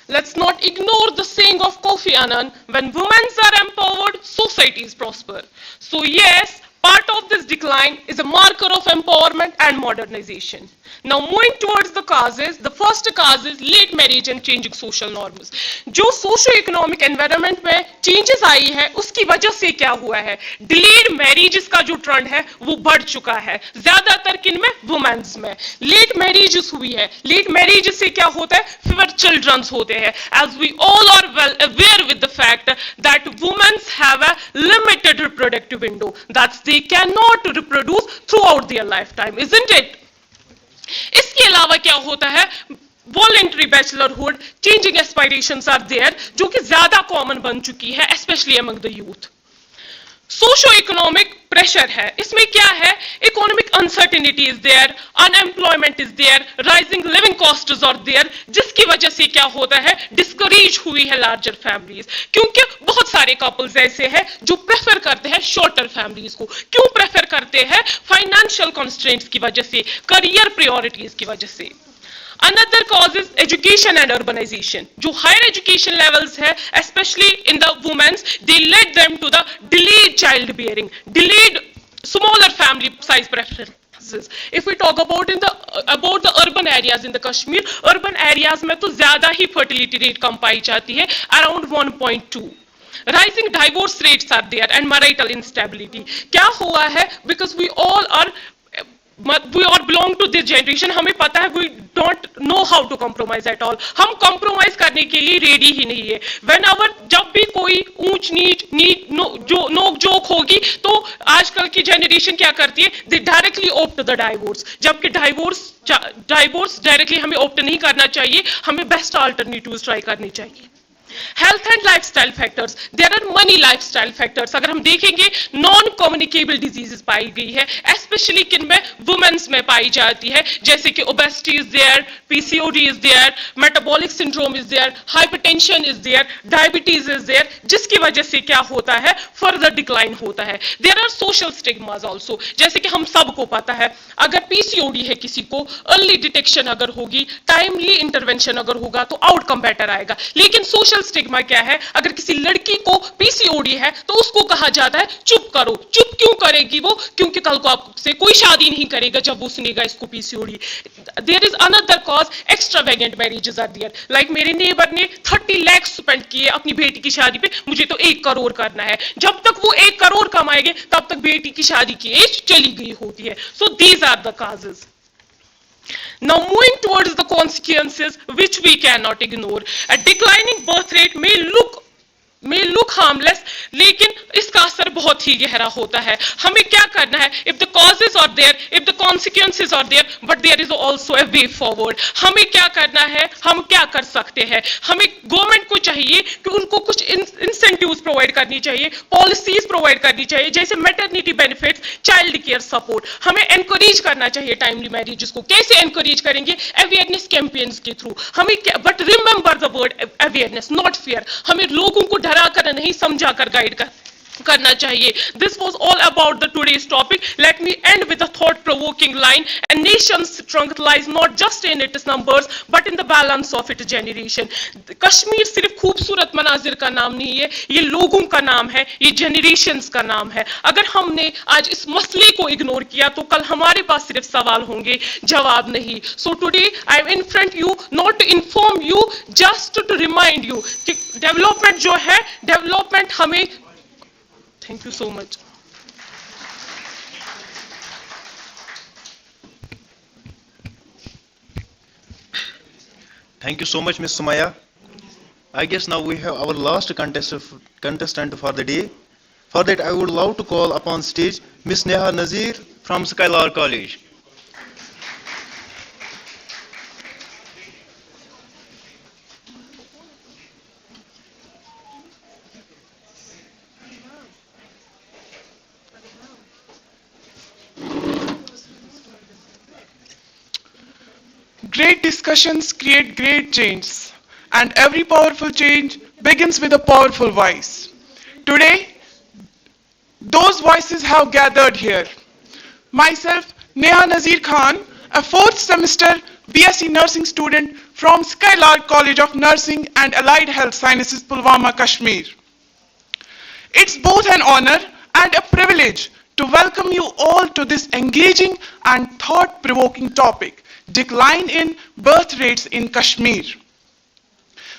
Let's not ignore the saying of Kofi Annan, when women are empowered, societies prosper. So yes, part of this decline is a marker of empowerment and modernization. Now moving towards the causes, the first cause is late marriage and changing social norms. जो socio-economic environment में changes आई है, उसकी वजह से क्या हुआ है? Delayed marriages का जो trend है, वो बढ़ चुका है. ज़्यादातर किन में? Women's में. Late marriages हुई है. Late marriages से क्या होता है? Fewer children होते हैं. As we all are well aware with the fact that women have a limited reproductive window. That's they cannot reproduce throughout their lifetime, isn't it? इसके अलावा क्या होता है? Voluntary bachelorhood, changing aspirations are there, जो कि ज़्यादा common बन चुकी है, especially among the youth. Socio-economic pressure है, इसमें क्या है? Economic uncertainty is there, unemployment is there, rising living costs are there, जिसकी वजह से क्या होता है? Discourage हुई है larger families, क्योंकि बहुत सारे couples ऐसे हैं जो prefer करते हैं shorter families को. क्यों prefer करते हैं? Financial constraints की वजह से, career priorities की वजह से. Another cause is education and urbanization. जो higher education levels है, especially in the women's, they led them to the delayed childbearing, delayed smaller family size preferences. If we talk about the urban areas in the Kashmir, urban areas में तो ज़्यादा ही fertility rate कम पाई जाती है, around 1.2. Rising divorce rates are there and marital instability. क्या हुआ है? Because we all belong to this generation. हमें पता है we don't know how to compromise at all. हम compromise करने के लिए ready ही नहीं है. Whenever जब भी कोई ऊंच नीच नोक जोक होगी तो आजकल की generation क्या करती है? They directly opt the divorce. जबकि divorce directly हमें opt नहीं करना चाहिए. हमें best alternatives try करनी चाहिए. Health and lifestyle factors, there are many lifestyle factors. अगर हम देखेंगे नॉन कम्युनिकेबल डिजीजेस पाई गई है, स्पेशली किन में, वुमेन्स में पाई जाती है, जैसे कि obesity is there, PCOD is there, metabolic syndrome is there, hypertension is there, diabetes is there, जिसकी वजह से क्या होता है, फर्दर डिक्लाइन होता है. There are social stigmas also, जैसे कि हम सबको पता है अगर पीसीओडी है किसी को, अर्ली डिटेक्शन अगर होगी, टाइमली इंटरवेंशन अगर होगा तो आउटकम बेटर आएगा. लेकिन सोशल स्टिग्मा क्या है, अगर किसी लड़की को पीसीओडी है तो उसको कहा जाता है चुप करो. चुप क्यों करेगी वो, क्योंकि कल को आपसे कोई शादी नहीं करेगा जब वो सुनेगा इसको PCOD. There is another cause, extravagant marriages are there. Like मेरे नेबर ने 30 लाख स्पेंड किए अपनी बेटी की शादी पे, मुझे तो 1 करोड़ करना है. जब तक वो 1 करोड़ कमाएंगे तब तक बेटी की शादी की एज चली गई होती है. So these are the causes. Now moving towards the consequences which we cannot ignore. A declining birth rate may look harmless, लेकिन इसका असर बहुत ही गहरा होता है. हमें क्या करना है, if the causes are there, if the consequences are there, but there is also a way forward. हमें क्या करना है, हम क्या कर सकते हैं, हमें गवर्नमेंट को चाहिए कि उनको कुछ इंसेंटिव्स प्रोवाइड करनी चाहिए, पॉलिसीज प्रोवाइड करनी चाहिए, जैसे maternity benefits, child care support. हमें एनकरेज करना चाहिए टाइमली मैरिजेस को. कैसे एनकरेज करेंगे, अवेयरनेस कैंपेन्स के थ्रू. हमें but remember the word awareness, not fear. हमें लोगों को डरा कर नहीं, समझा कर गाइड करना चाहिए. This was all about the today's topic. Let me end with a thought-provoking line. A nation's strength lies not just in its numbers, but in the balance of its generation. Kashmir सिर्फ खूबसूरत मनाजिर का नाम नहीं है, ये लोगों का नाम है, ये generations का नाम है. अगर हमने आज इस मसले को इग्नोर किया तो कल हमारे पास सिर्फ सवाल होंगे, जवाब नहीं. So today I am in front you not to inform you, just to remind you कि डेवलपमेंट जो है, डेवलपमेंट हमें. Thank you so much. Thank you so much, Ms. Sumaya. I guess now we have our last contestant for the day. For that, I would love to call upon stage Ms. Neha Nazir from Skylar College. Great discussions create great change, and every powerful change begins with a powerful voice. Today, those voices have gathered here. Myself, Neha Nazir Khan, a 4th semester BSc Nursing student from Skylark College of Nursing and Allied Health Sciences, Pulwama, Kashmir. It's both an honor and a privilege to welcome you all to this engaging and thought-provoking topic, decline in birth rates in Kashmir.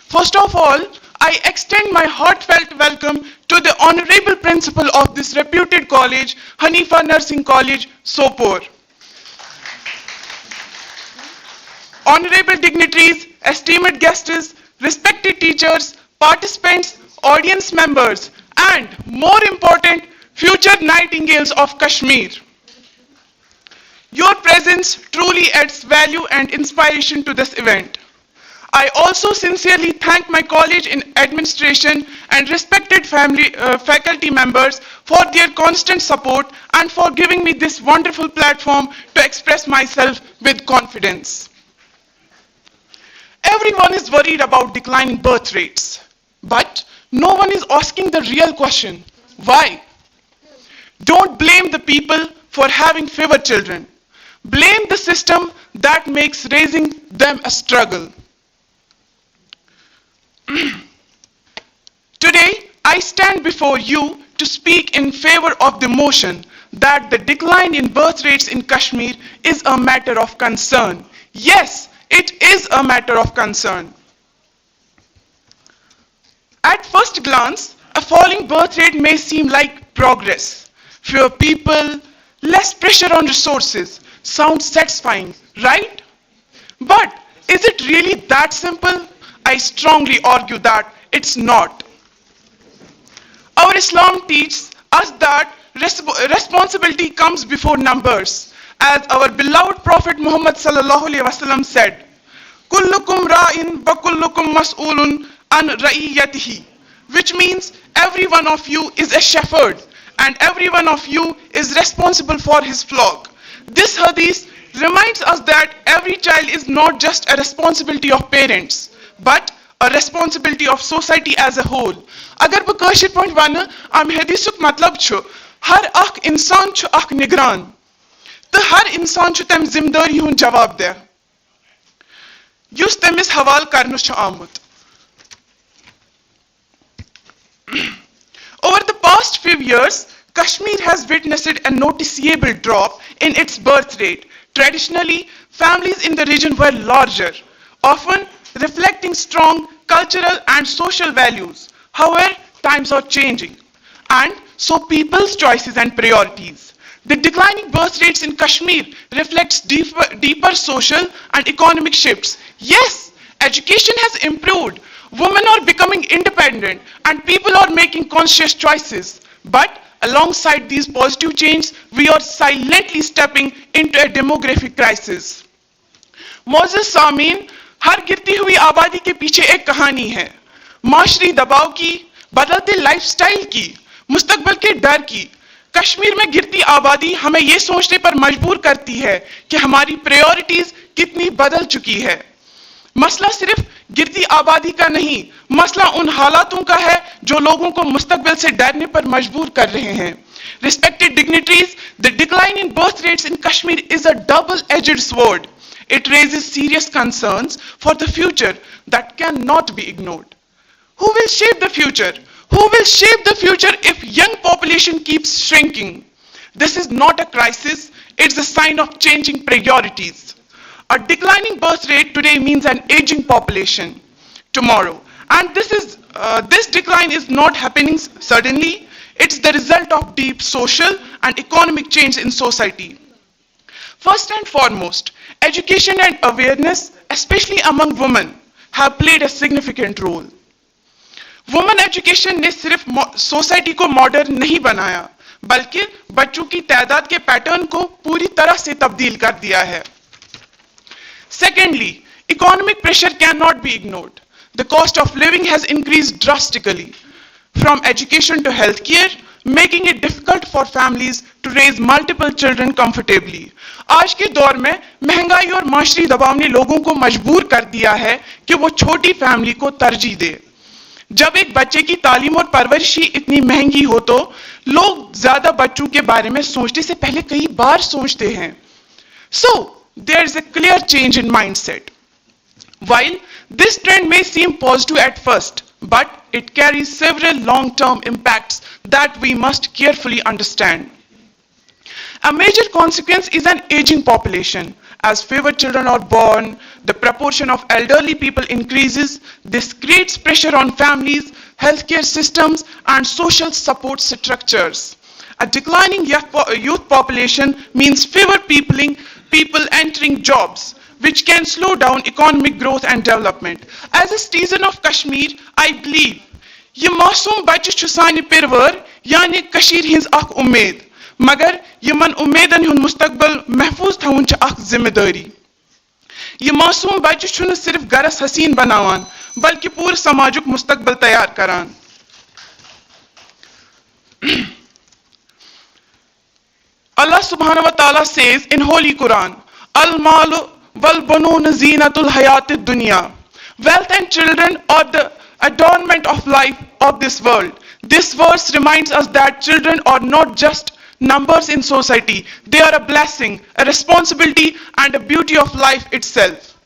First of all, I extend my heartfelt welcome to the Honorable Principal of this reputed college, Haneefa Nursing College, Sopore. Honorable dignitaries, esteemed guests, respected teachers, participants, audience members, and more important, future nightingales of Kashmir. Your presence truly adds value and inspiration to this event. I also sincerely thank my college administration and respected faculty members for their constant support and for giving me this wonderful platform to express myself with confidence. Everyone is worried about declining birth rates, but no one is asking the real question, why? Don't blame the people for having fewer children. Blame the system that makes raising them a struggle. Today, I stand before you to speak in favor of the motion that the decline in birth rates in Kashmir is a matter of concern. Yes, it is a matter of concern. At first glance, a falling birth rate may seem like progress. Fewer people, less pressure on resources. Sounds satisfying, right? But is it really that simple? I strongly argue that it's not. Our Islam teaches us that responsibility comes before numbers. As our beloved Prophet Muhammad sallallahu alaihi wasallam said, "Kullukum ra'in wa kullukum mas'ulun an ra'iyatihi, which means every one of you is a shepherd and every one of you is responsible for his flock. This hadith reminds us that every child is not just a responsibility of parents, but a responsibility of society as a whole. Agar bh kashir point wana, am hadithuk matlab chu, har akh insan chu akh nigran. To har insan chu tem zimdari hun jawab de. Yus temis hawal karnu chu amut. Over the past few years, Kashmir has witnessed a noticeable drop in its birth rate. Traditionally, families in the region were larger, often reflecting strong cultural and social values. However, times are changing, and so people's choices and priorities. The declining birth rates in Kashmir reflects deeper social and economic shifts. Yes, education has improved. Women are becoming independent and people are making conscious choices. But alongside these positive changes, we are silently stepping into a demographic crisis. Moses Samin, हर गिरती हुई आबादी के पीछे एक कहानी है, माशरी दबाव की, बदलते लाइफस्टाइल की, मुस्तकबिल के डर की. कश्मीर में गिरती आबादी हमें ये सोचने पर मजबूर करती है कि हमारी प्रायोरिटीज कितनी बदल चुकी है. मसला सिर्फ गिरती आबादी का नहीं, मसला उन हालातों का है जो लोगों को मुस्तकबिल से डरने पर मजबूर कर रहे हैं. Respected dignitaries, the decline in birth rates in Kashmir is a double-edged sword. It raises serious concerns for the future that cannot be ignored. Who will shape the future? Who will shape the future if young population keeps shrinking? This is not a crisis, it's a sign of changing priorities. A declining birth rate today means an aging population tomorrow. And this decline is not happening suddenly. It's the result of deep social and economic change in society. First and foremost, education and awareness, especially among women, have played a significant role. Women education ने सिर्फ society को modern नहीं बनाया, बल्कि बच्चों की तादाद के पैटर्न को पूरी तरह से तब्दील कर दिया है. Secondly, economic pressure cannot be ignored. The cost of living has increased drastically, from education to healthcare, making it difficult for families to raise multiple children comfortably. आज के दौर में महंगाई और माशरी दबाव ने लोगों को मजबूर कर दिया है कि वो छोटी फैमिली को तरजीह दे. जब एक बच्चे की तालीम और परवरिश ही इतनी महंगी हो तो लोग ज्यादा बच्चों के बारे में सोचने से पहले कई बार सोचते हैं. So, there is a clear change in mindset. While this trend may seem positive at first, but it carries several long-term impacts that we must carefully understand. A major consequence is an aging population. As fewer children are born, the proportion of elderly people increases. This creates pressure on families, healthcare systems, and social support structures. A declining youth population means fewer people entering jobs, which can slow down economic growth and development. As a citizen of Kashmir, I believe ये मासूम बच्चे छु सानि पिरवर यानी Kashir hinge अख उम्मीद, मगर Yemen उम्मीदन हुन मुस्तकबिल महफूज थवन च अख जिम्मेदारी. ये मासूम बच्चे छु न सिर्फ गरस हसीन बनावान, बल्कि पूरे समाजुक मुस्तकबिल तैयार करान. Allah subhanahu wa ta'ala says in Holy Quran, Al-malu wal-banun zinatul hayatid dunya. Wealth and children are the adornment of life of this world. This verse reminds us that children are not just numbers in society. They are a blessing, a responsibility, and a beauty of life itself.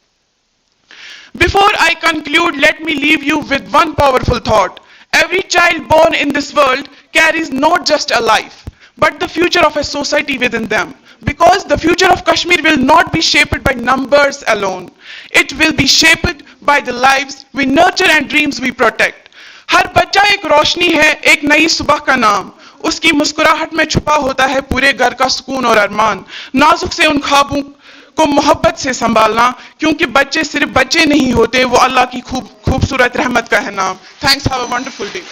Before I conclude, let me leave you with one powerful thought. Every child born in this world carries not just a life, but the future of a society within them. Because the future of Kashmir will not be shaped by numbers alone. It will be shaped by the lives we nurture and dreams we protect. हर बच्चा एक रोशनी है, एक नई सुबह का नाम. उसकी मुस्कुराहट में छुपा होता है पूरे घर का सुकून और अरमान. नाजुक से उन ख्वाबों को मोहब्बत से संभालना, क्योंकि बच्चे सिर्फ बच्चे नहीं होते, वो अल्लाह की खूबसूरत रहमत का है नाम. Thanks, have a wonderful day.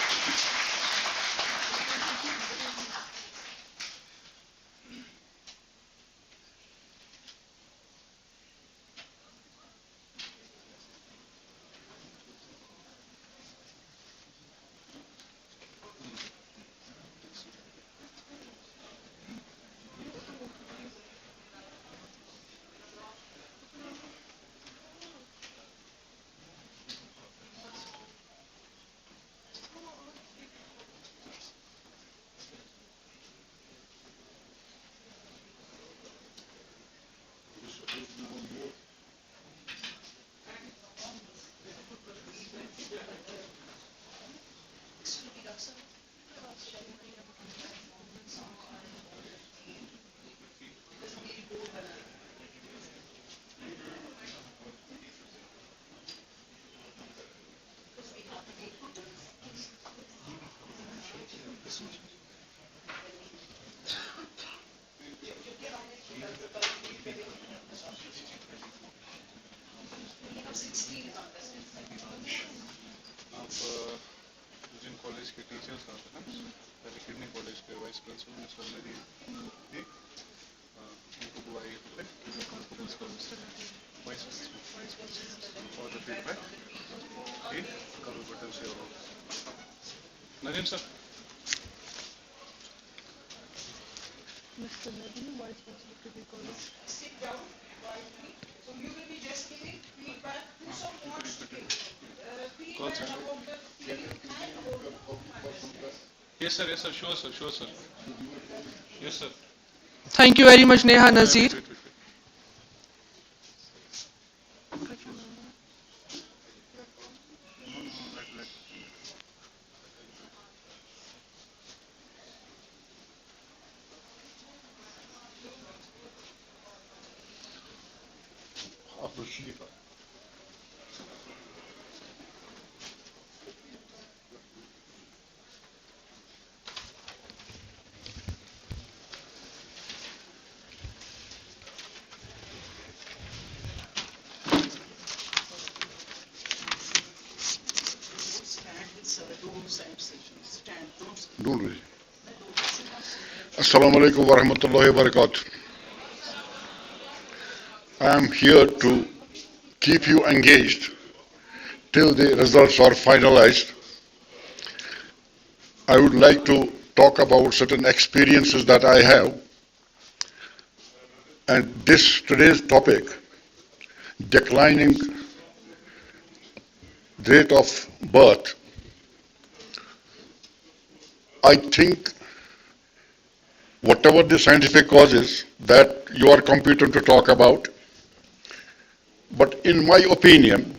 Nadim sir. Mr. Nadim, Vice President College. Sit down quietly. So you will be just giving feedback. Who wants to give feedback about the film and about the Yes sir, sure sir, sure sir. Yes sir. Thank you very much, Neha Nazir. Don't worry. Assalamu alaikum wa rahmatullahi wa barakatuh. I am here to keep you engaged till the results are finalized. I would like to talk about certain experiences that I have. And today's topic, declining rate of birth, I think whatever the scientific causes that you are competent to talk about, but in my opinion,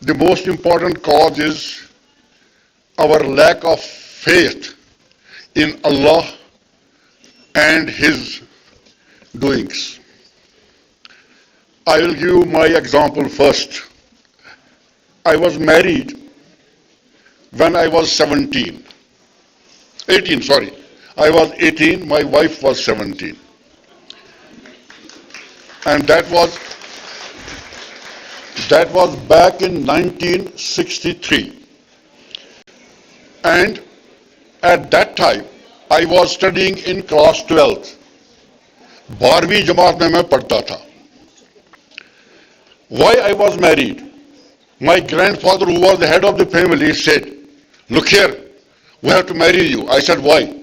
the most important cause is our lack of faith in Allah and His doings. I will give you my example first. I was married when I was 18, sorry. I was 18, my wife was 17. And that was back in 1963. And at that time, I was studying in class 12th. 12वीं जमात में मैं पढ़ता था. Why I was married? My grandfather, who was the head of the family, said, "Look here, we have to marry you." I said, "Why?"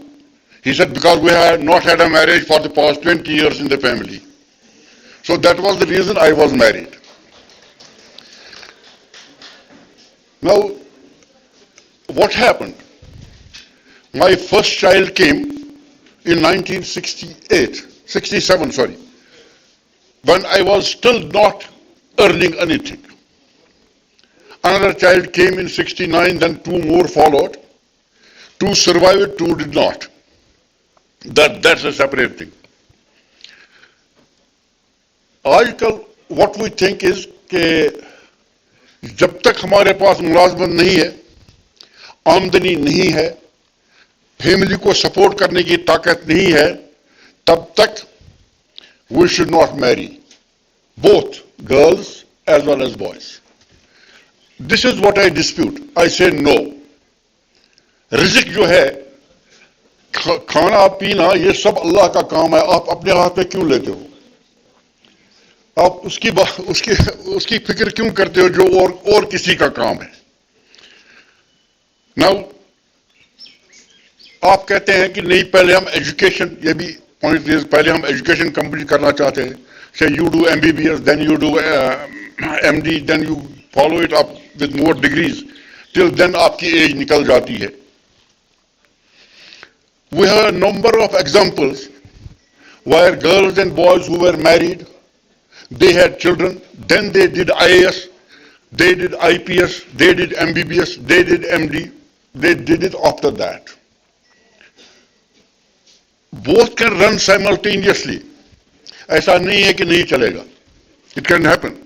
He said, "Because we had not had a marriage for the past 20 years in the family." So that was the reason I was married. Now, what happened? My first child came in 1967, sorry, when I was still not earning anything. Another child came in 69, then two more followed. Two survived, two did not. That's a separate thing. आजकल what we think is कि जब तक हमारे पास मुलाजमत नहीं है, आमदनी नहीं है, फैमिली को सपोर्ट करने की ताकत नहीं है, तब तक we should not marry, both girls as well as boys. This is what I dispute. I say no. रिज़्क़ जो है, खाना पीना, ये सब अल्लाह का काम है. आप अपने हाथ में क्यों लेते हो? आप उसकी फिक्र क्यों करते हो जो और किसी का काम है? नाउ आप कहते हैं कि नहीं, पहले हम एजुकेशन, ये भी पॉइंट रेज, पहले हम एजुकेशन कंप्लीट करना चाहते हैं. Say you do MBBS, then you do MD, then you follow it up with more degrees, till then आपकी एज निकल जाती है. We have a number of examples where girls and boys who were married, they had children, then they did IAS, they did IPS, they did MBBS, they did MD, they did it after that. Both can run simultaneously. ऐसा नहीं है कि नहीं चलेगा. It can happen.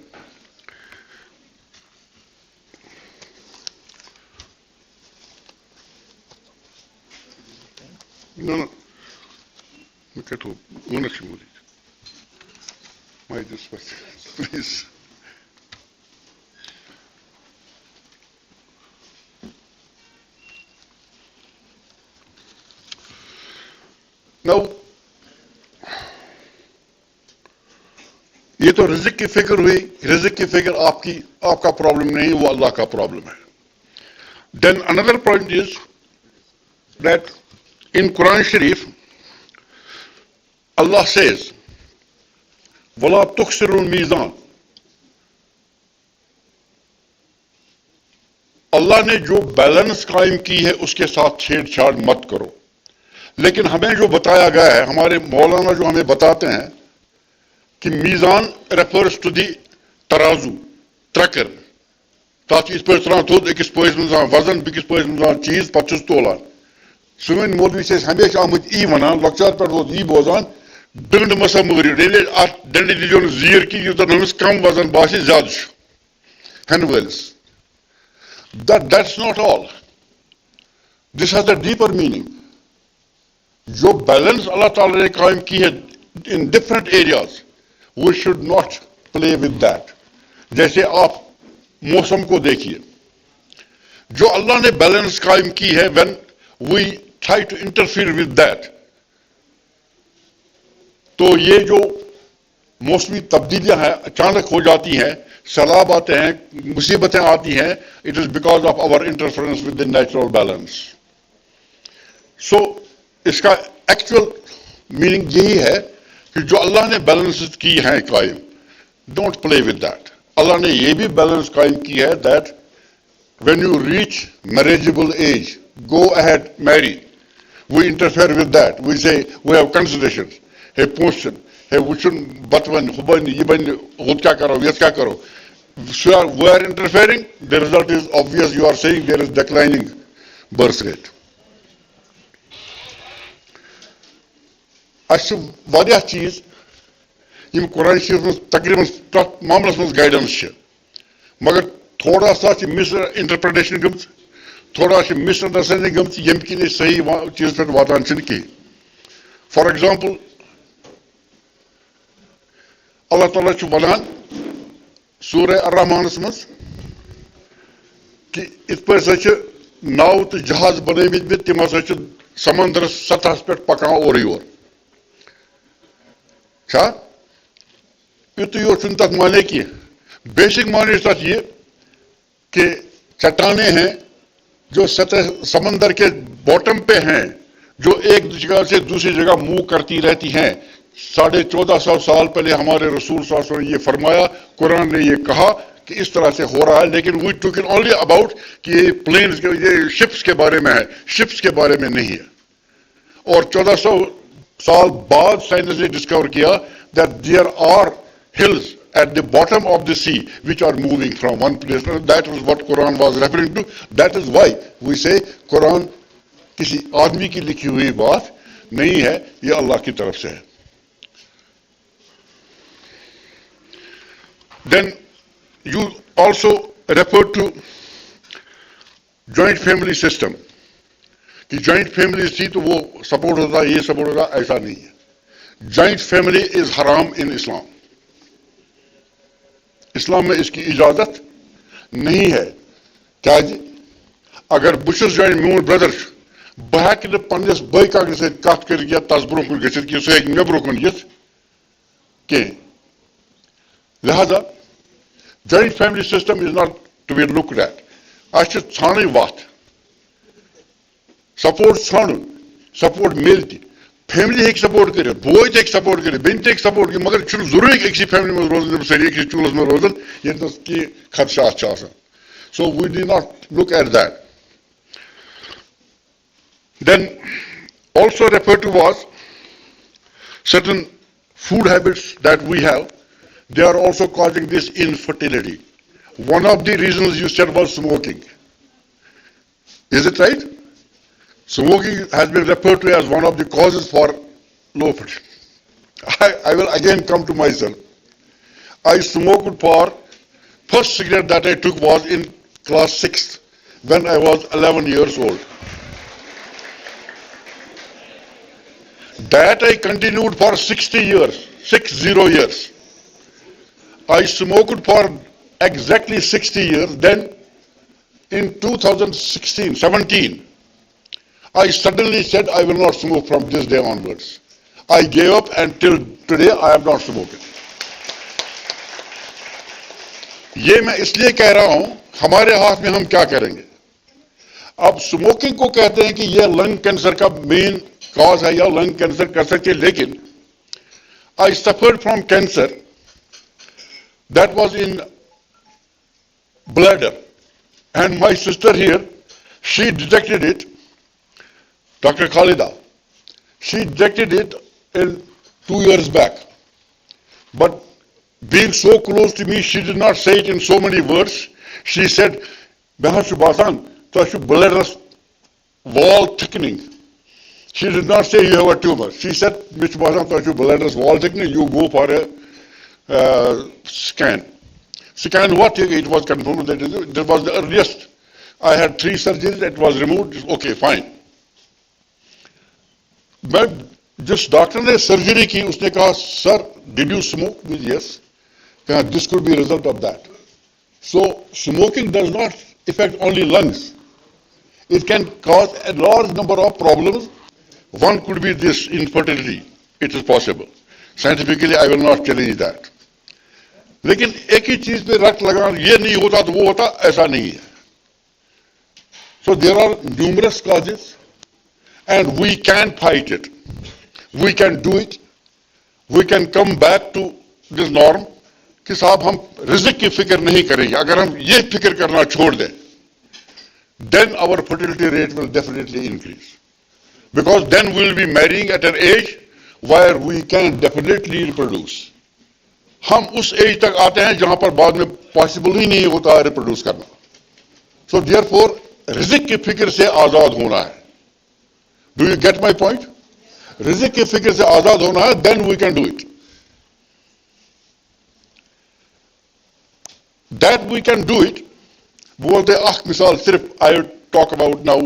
No. Look at who. Why this question? Please. ये तो रिज़्क़ की फिक्र हुई, रिज़्क़ की फिक्र आपका प्रॉब्लम नहीं, वो अल्लाह का प्रॉब्लम है. Then another point is that in Quran Sharif, Allah says, "Wala tukhsirul mizan." अल्लाह ने जो बैलेंस कायम की है उसके साथ छेड़छाड़ मत करो. लेकिन हमें जो बताया गया है, हमारे मौलाना जो हमें बताते हैं कि मीज़ान रेफर्स टू दी तराजू, ट्रकर. तथ इस पे थोद अकिस पोस मज वजन बिकिस पोस मज चीज पे तोलान. सुन मौलवी से हमेशा आमुत यी वनान, लक्चार पे यी बोजान, डंड मसा मगरियो डंड दीजो जीर की यूतन हमें कम वजन बासी ज्यादा हेन वलिस. That's not all. This has a deeper meaning. जो बैलेंस अल्लाह ताला ने कायम की है in different areas, we should not play with that. जैसे आप मौसम को देखिए, जो अल्लाह ने बैलेंस कायम की है, when we try to interfere with that, तो ये जो मौसमी तब्दीलियां हैं अचानक हो जाती हैं, सैलाब आते हैं, मुसीबतें आती हैं, it is because of our interference with the natural balance. So इसका एक्चुअल मीनिंग यही है कि जो अल्लाह ने बैलेंस की है कायम, डोंट प्ले विद दैट. अल्लाह ने ये भी बैलेंस कायम की है that when you reach marriageable age, go ahead, marry. We interfere with that. We say we have considerations. Hey, portion. Hey, we shouldn't, but when kya karo. So we are interfering. The result is obvious. You are saying there is declining birth rate. अच्छी वारियाह चीज यम कुरान शरीफ में तकरीबन तथ मामलस में guidance है, मगर थोड़ा सा मिस इंटरप्रिटेशन गम्स, थोड़ा सा मिस अंडरस्टैंडिंग गम्स, यम कि सही चीज पे वातान कहीं. फॉर एग्जाम्पल अल्लाह ताला वनान सूरह अर्रहमानस मज कि इत पे नाव तो जहाज बनमित तम हसा समंदर सतहस पे पकान और योर. युत योर तथ माने की बेसिक माने तथ ये कि चट्टाने हैं जो सतह समंदर के बॉटम पे हैं, जो एक जगह से दूसरी जगह मूव करती रहती हैं. 1450 साल पहले हमारे रसूल सल्लल्लाहु अलैहि वसल्लम ने ये फरमाया, कुरान ने ये कहा कि इस तरह से हो रहा है. लेकिन we took it only about कि ये प्लेन्स के, ये शिप्स के बारे में है, शिप्स के बारे में नहीं है. और 1400 साल बाद साइंस ने डिस्कवर किया that there are hills at the bottom of the sea which are moving from one place. That was what Quran was referring to. That is why we say Quran किसी आदमी की लिखी हुई बात नहीं है, ये अल्लाह की तरफ से है. Then you also refer to joint family system कि जॉइंट फैमिली थी तो वो सपोर्ट होता, ये सपोर्ट होता, ऐसा नहीं है. जॉइंट फैमिली इज हराम इन इस्लाम. इस्लाम में इसकी इजाजत नहीं है. क्या जी, अगर बुशस जॉइंट मोन ब्रदर बह हेक पन्नस बई कागज से कत कर तस ब्रो कुन गि सह हेक मे ब्रो कुन यिथ कह. लिहाजा joint family system is not to be looked at. अस छान वत सपोर्ट छान, सपोर्ट मिल फैमिली हेक सपोर्ट कर, बोई हेक सपोर्ट कर, बेन हेक सपोर्ट कर, मगर जरूरी अक्सी फैमिली में रोजन सारी अक्सी चूल्हस में रोजन ये कह खदशात. So we do not look at that. Then also refer to was certain food habits that we have, they are also causing this infertility. One of the reasons you said was smoking. Is it right? Smoking has been referred to as one of the causes for low fertility. I will again come to myself. I smoked for, first cigarette that I took was in class 6th when I was 11 years old. That I continued for 60 years, 60 years. I smoked for exactly 60 years. Then in 2017, I suddenly said I will not smoke from this day onwards. I gave up and till today I have not smoked. ये मैं इसलिए कह रहा हूं, हमारे हाथ में हम क्या करेंगे। अब स्मोकिंग को कहते हैं कि यह लंग कैंसर का मेन कॉज है या लंग कैंसर कर सकते, लेकिन I suffered from cancer that was in bladder, and my sister here, she detected it, Dr. Khalida, she detected it in 2 years back. But being so close to me, she did not say it in so many words. She said, Basan, bladder wall thickening. She did not say you have a tumor. She said, Mr. Basan, bladder wall thickening, you go for a scan. Scan what? It was confirmed that it was the earliest. I had 3 surgeries, it was removed, okay, fine. But जिस doctor ने surgery की उसने कहा, sir, did you smoke? Yes. This could be a result of that. So smoking does not affect only lungs. It can cause a large number of problems. One could be this, infertility. It is possible. Scientifically, I will not challenge that. लेकिन एक ही चीज पे रट लगाना, ये नहीं होता तो वो होता, ऐसा नहीं है. So there are numerous causes and we can fight it. We can do it. We can come back to this norm कि साहब हम रिज़्क की फिक्र नहीं करेंगे. अगर हम ये फिक्र करना छोड़ दें, then our fertility rate will definitely increase. Because then we will be marrying at an age where we can definitely reproduce. हम उस एज तक आते हैं जहां पर बाद में पॉसिबल ही नहीं होता है रिप्रोड्यूस करना. सो देयरफॉर रिज़्क की फिक्र से आजाद होना है. Do you get my point? रिज़्क की फिक्र से आजाद होना है, then we can do it. That we can do it. बोलते आख मिसाल सिर्फ I will talk about now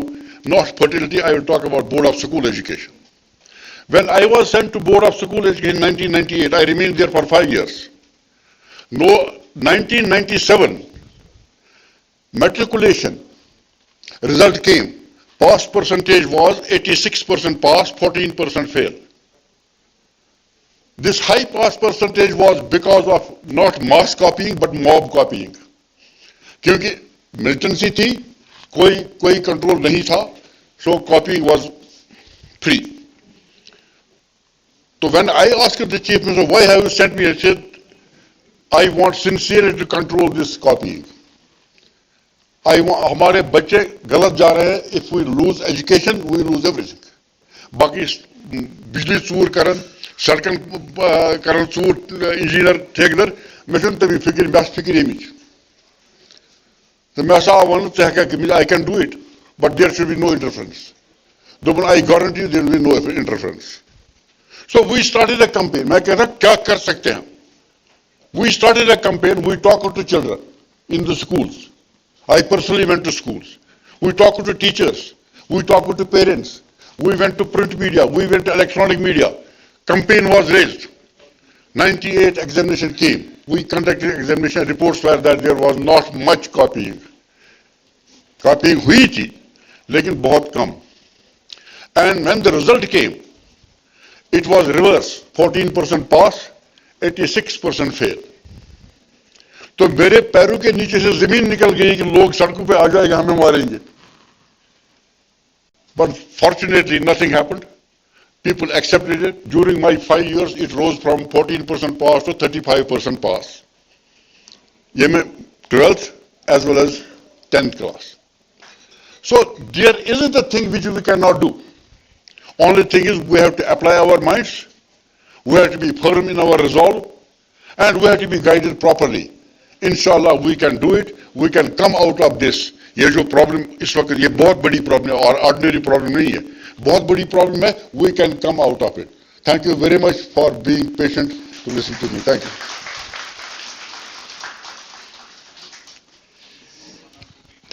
not fertility, I will talk about board of school education. When I was sent to Board of School Education in 1998, I remained there for 5 years. No, 1997, matriculation result came. Pass percentage was 86% pass, 14% fail. This high pass percentage was because of not mass copying but mob copying. क्योंकि militancy थी, कोई control नहीं था, so copying was free. So when I asked the Chief Minister, why have you sent me? I said, I want sincerely to control this copying. हमारे बच्चे गलत जा रहे हैं. If we lose education, we lose everything. बाकी बिजली चूर करन, सड़कन करन चूर, इंजीनियर ठेकेदार, मैं सुनते भी फिक्र बस फिक्र एमिच. तो मैं ऐसा वन चाहेगा कि I can do it, but there should be no interference. दोपहर I guarantee you there will be no interference. So we started a campaign. मैं कह रहा क्या कर सकते हैं? We started a campaign. We talked to children in the schools. I personally went to schools. We talked to teachers. We talked to parents. We went to print media. We went to electronic media. Campaign was raised. 98 examination came. We conducted examination. Reports were that there was not much copying. Copying हुई थी, लेकिन बहुत कम. And when the result came, it was reverse. 14% pass, 86% fail. तो मेरे पैरों के नीचे से जमीन निकल गई कि लोग सड़कों पे आ जाएंगे, हमें मारेंगे. But fortunately, nothing happened. People accepted it. During my 5 years, it rose from 14% pass to 35% pass. ये मैं 12th as well as 10th class. So there isn't a thing which we cannot do. Only thing is we have to apply our minds, we have to be firm in our resolve, and we have to be guided properly. Inshallah, we can do it. We can come out of this. ये जो problem इस वक्त ये बहुत बड़ी problem है और ordinary problem नहीं है, बहुत बड़ी प्रॉब्लम है. We can come out of it. Thank you very much for being patient to listen to me. Thank you.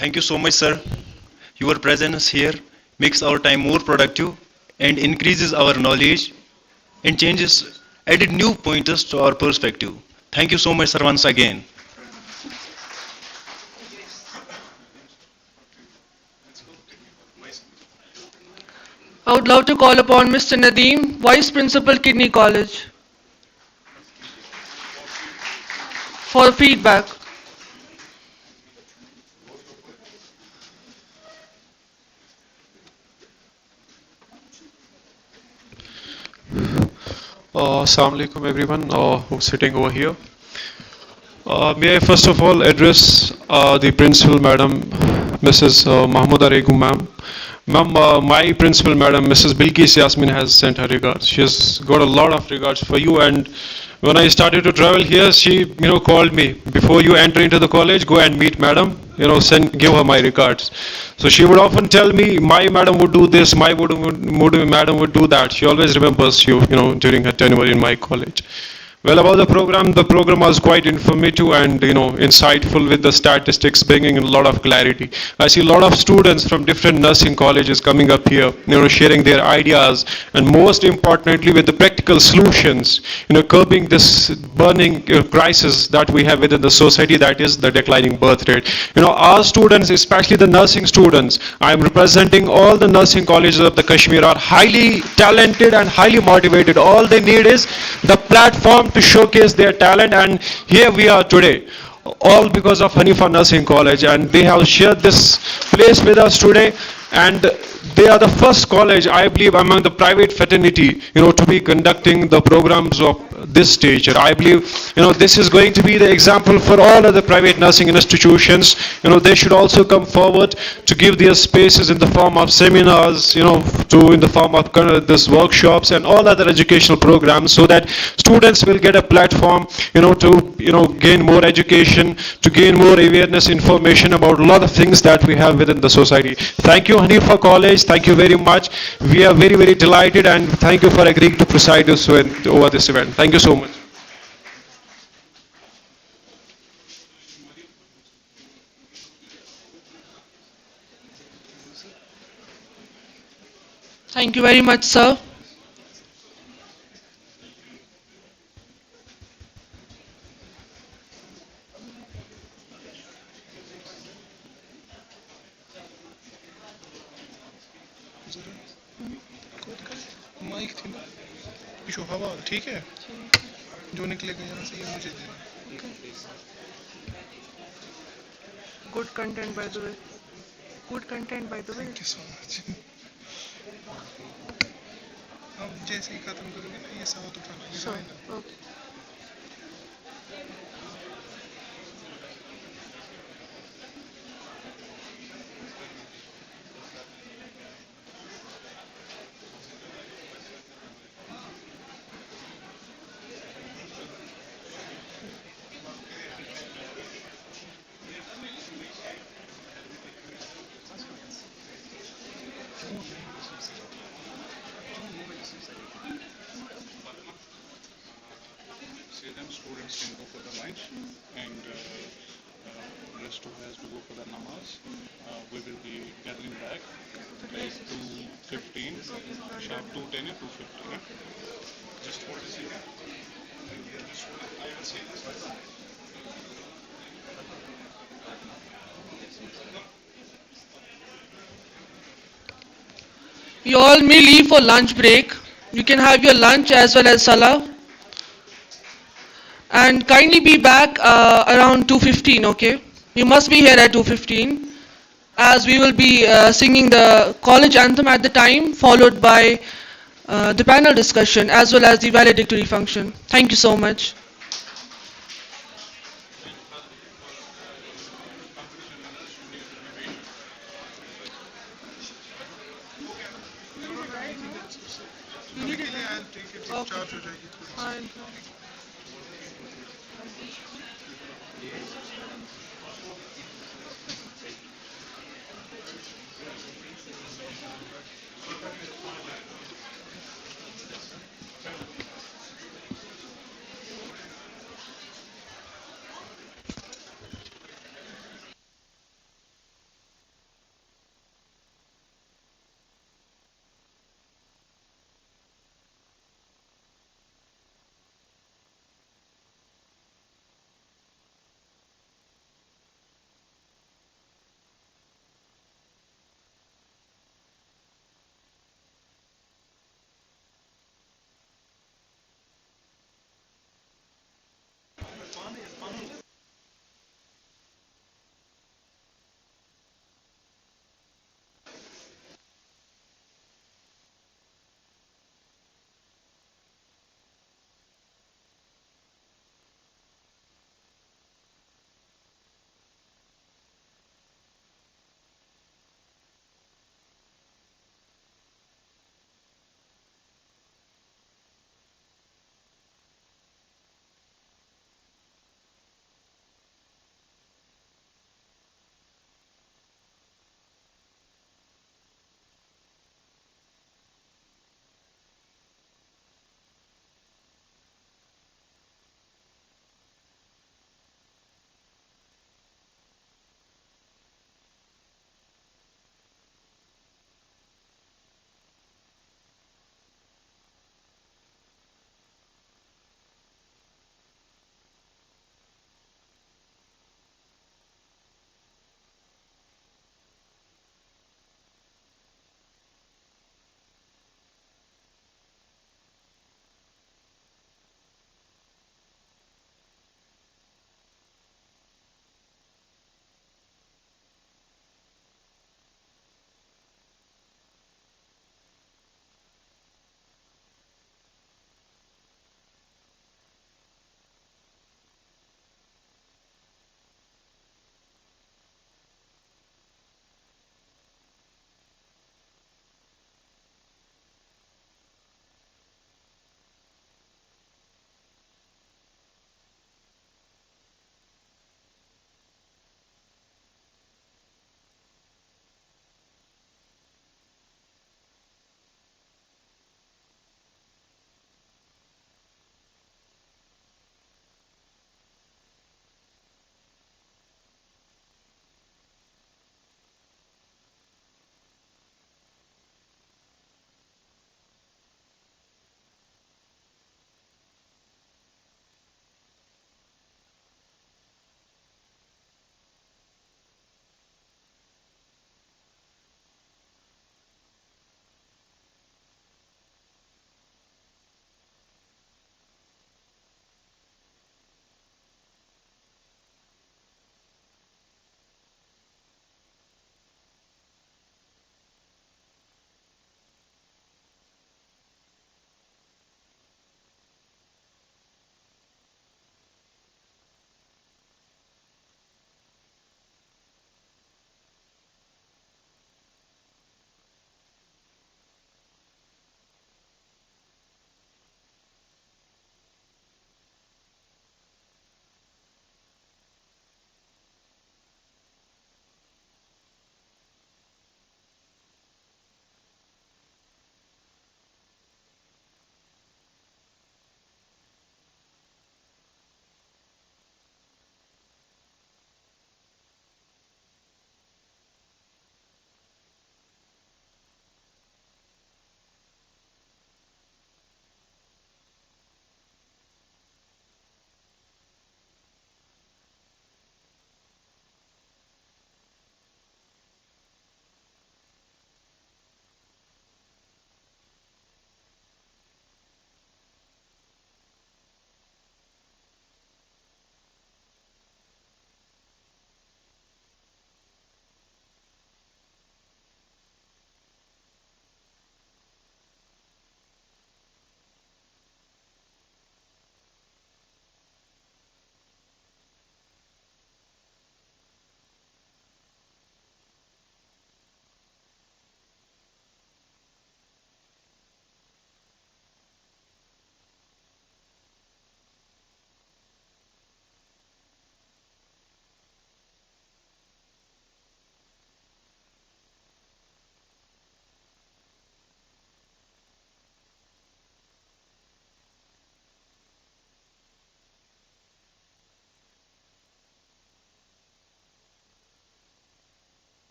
Thank you so much, sir. Your presence here makes our time more productive and increases our knowledge and changes added new pointers to our perspective. Thank you so much, sir, once again. I would love to call upon Mr. Nadeem, Vice Principal, Kidney College, for feedback. Assalamu alaikum everyone who's sitting over here. May I first of all address the principal madam, Mrs. Mahmouda Regum ma'am. Ma'am, my principal madam, Mrs. Bilkis Yasmin has sent her regards. She has got a lot of regards for you, and when I started to travel here, she called me, before you enter into the college, go and meet madam, give her my regards. So she would often tell me, my madam would do this, madam would do that. She always remembers you, during her tenure in my college. Well, about the program was quite informative and insightful, with the statistics bringing in a lot of clarity. I see a lot of students from different nursing colleges coming up here, sharing their ideas, and most importantly with the practical solutions, curbing this burning crisis that we have within the society, that is the declining birth rate. Our students, especially the nursing students, I am representing all the nursing colleges of the Kashmir, are highly talented and highly motivated. All they need is the platform to showcase their talent, and here we are today, all because of Haneefa Nursing College, and they have shared this place with us today, and they are the first college, I believe, among the private fraternity, to be conducting the programs of this stature. I believe, this is going to be the example for all other private nursing institutions. They should also come forward to give their spaces in the form of seminars, in the form of this workshops and all other educational programs, so that students will get a platform, to gain more education, to gain more awareness, information about a lot of things that we have within the society. Thank you, Haneefa College. Thank you very much. We are very, very delighted, and thank you for agreeing to preside us over this event. Thank you so much. Thank you very much, sir. Mike थी ना, पीछे हवा, ठीक है, जो निकलेगा यहाँ से ये मुझे देना. Good content, by the way. Good content, by the way. Thank you so much. अब जैसे ही खत्म करोगे ना, ये साउथ उठाना. Sure. Okay. Students can go for the lunch, and rest who has to go for the namaz. We will be gathering back like 2:15, sharp 2:10 and 2:15. Just hold this here. I will say this. You all may leave for lunch break. You can have your lunch as well as salah. And kindly be back around 2:15, okay? You must be here at 2:15, as we will be singing the college anthem at the time, followed by the panel discussion as well as the valedictory function. Thank you so much. Fine.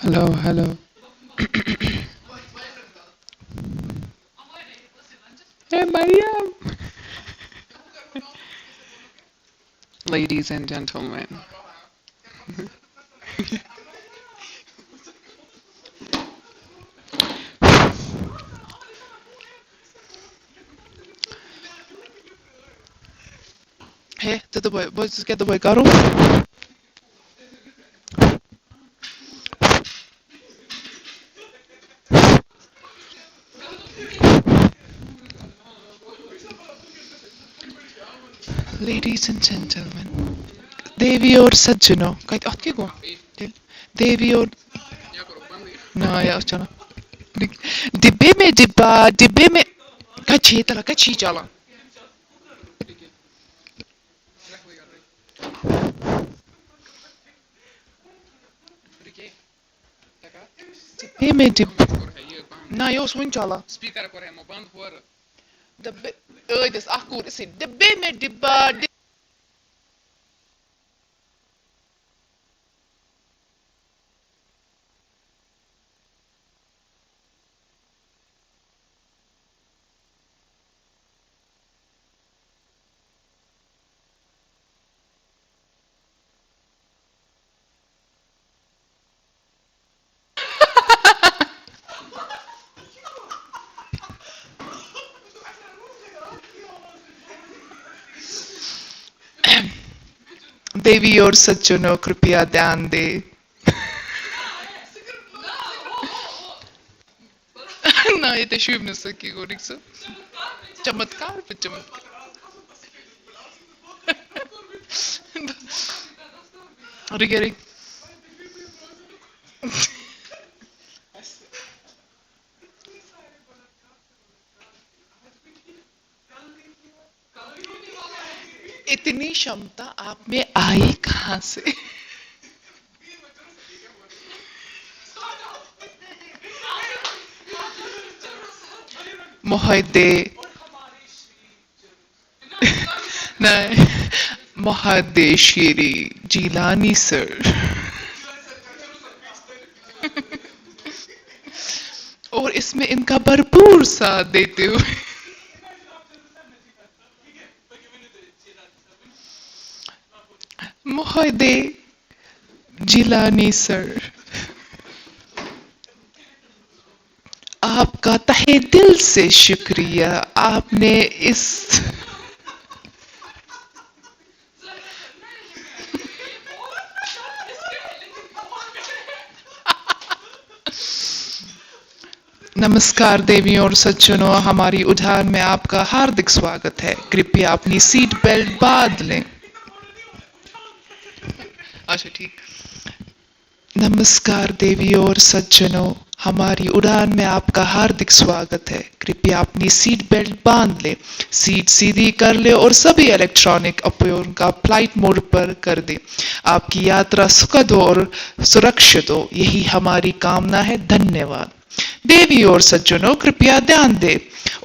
Hello, hello. Hey, Mariam. Ladies and gentlemen. Hey, did the boy, boys get the boy Garo? Ladies and gentlemen, देवी और सज्जनों, कहीं अत क्या गो? देवी और ना यार चला. डिब्बे में कच्ची चला. डिब्बे में ना यो सुन चला. Speaker पर है मोबाइल पर. डिब्बे this akkur is डिब्बे में डिब्बा. देवी और सज्जनों कृपया ध्यान दे. ना ये तो शुभ न सकी गोरिक से चमत्कार पे चमत्कार. अरे क्या रे? इतनी क्षमता आप में आई कहां से? मोहद्दे नहीं मोहद्देश्वरी जीलानी सर. और इसमें इनका भरपूर साथ देते हुए मोहद्दे जिलानी सर, आपका तहे दिल से शुक्रिया. आपने इस नमस्कार देवियों और सज्जनों, हमारी उड़ान में आपका हार्दिक स्वागत है. कृपया अपनी सीट बेल्ट बांध लें. अच्छा ठीक. नमस्कार देवियों और सज्जनों, हमारी उड़ान में आपका हार्दिक स्वागत है. कृपया अपनी सीट बेल्ट बांध ले, सीट सीधी कर ले और सभी इलेक्ट्रॉनिक उपकरणों का फ्लाइट मोड पर कर दे. आपकी यात्रा सुखद हो और सुरक्षित हो, यही हमारी कामना है. धन्यवाद. देवी और सज्जनों कृपया ध्यान दें,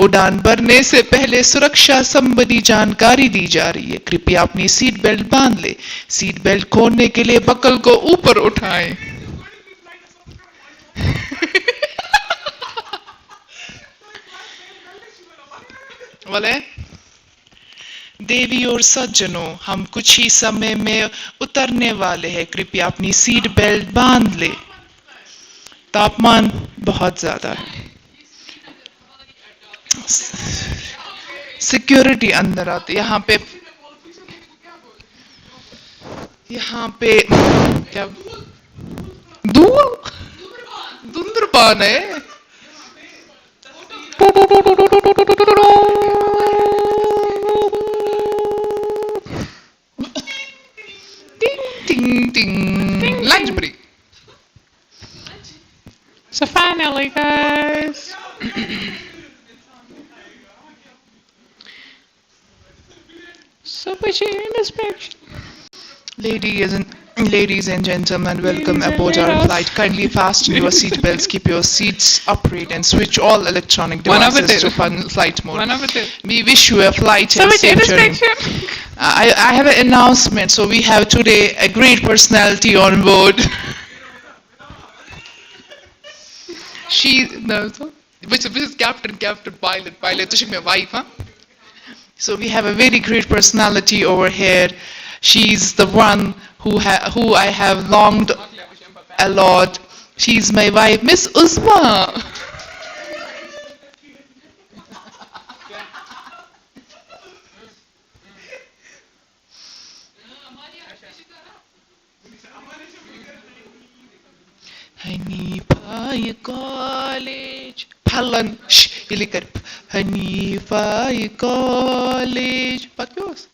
उड़ान भरने से पहले सुरक्षा संबंधी जानकारी दी जा रही है. कृपया अपनी सीट बेल्ट बांध ले. सीट बेल्ट खोलने के लिए बकल को ऊपर उठाएं. बोले देवी और सज्जनों, हम कुछ ही समय में उतरने वाले हैं. कृपया अपनी सीट बेल्ट बांध ले. तापमान बहुत ज्यादा है. सिक्योरिटी अंदर आते. यहाँ पे क्या दूर धुंधुरपान है. टिंग टिंग lunch break. So finally, guys. So much inspection. Ladies and gentlemen, welcome aboard our flight. Kindly fasten your seat belts, keep your seats upright, and switch all electronic devices to flight mode. We wish you a flight and safe journey. I have an announcement. So we have today a great personality on board. She, no, so, which is captain, pilot, so she's my wife, huh? So we have a very great personality over here. She's the one who I have longed a lot. She's my wife, Miss Uzma. Haneefa College. Palan. Shh. Ilikar. Haneefa College. What goes?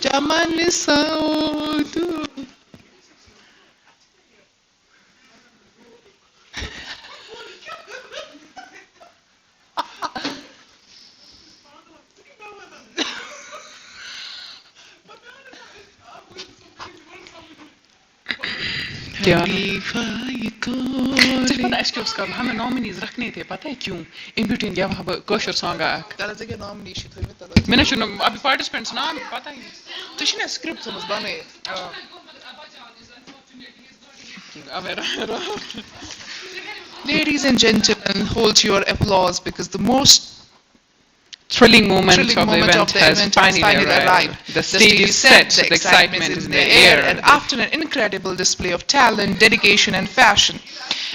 Jaman Saudu. क्या पता है इसके उसका हमें nominees रखने थे पता है क्यों इन बिटवीन या वहाँ कोशर सॉन्ग आया तला जगह नॉमिनेशन थी मैंने शुरू अभी पार्टिसिपेंट्स नाम पता ही तो इसने स्क्रिप्ट समझ बने Ladies and gentlemen, hold your applause because the most thrilling moment of the event has finally arrived. The stage is set, the excitement is in the air, and after an incredible display of talent, dedication, and passion,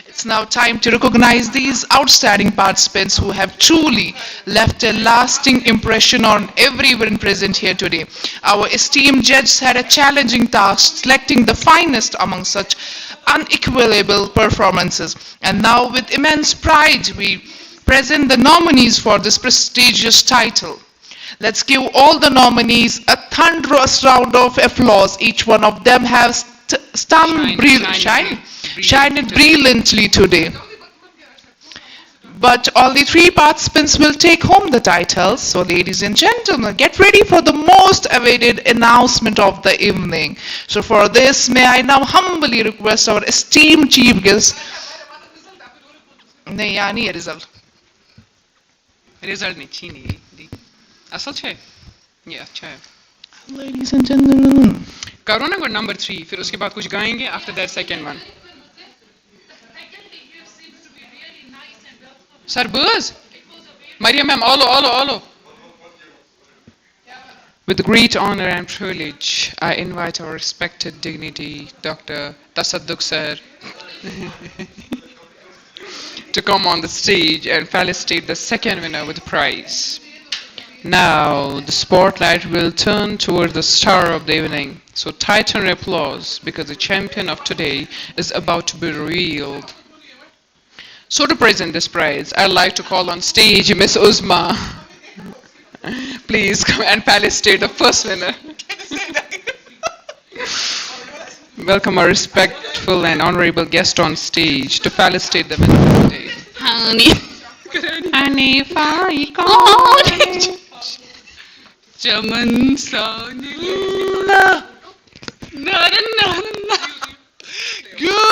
it's now time to recognize these outstanding participants who have truly left a lasting impression on everyone present here today. Our esteemed judges had a challenging task selecting the finest among such unequivocal performances, and now with immense pride we present the nominees for this prestigious title. Let's give all the nominees a thunderous round of applause. Each one of them has shined brilliantly today. But only 3 participants will take home the titles. So ladies and gentlemen, get ready for the most awaited announcement of the evening. So for this, may I now humbly request our esteemed chief guest. नहीं यहाँ नहीं है result. Result नहीं चीनी दी असल है ये अच्छा है Ladies and gentlemen करो ना कोई number 3 फिर उसके बाद कुछ गाएंगे after that second one Sir Buzz Maria ma'am all With great honor and privilege I invite our respected dignity Dr. Tasadduk sir to come on the stage and felicitate the second winner with the prize. Now, the spotlight will turn toward the star of the evening. So tighten your applause because the champion of today is about to be revealed. So to present this prize, I'd like to call on stage Miss Uzma. Please come and felicitate the first winner. Welcome our respectful and honorable guest on stage to felicitate the winner today. Haneefa College. Jaman Saudu. No. Good.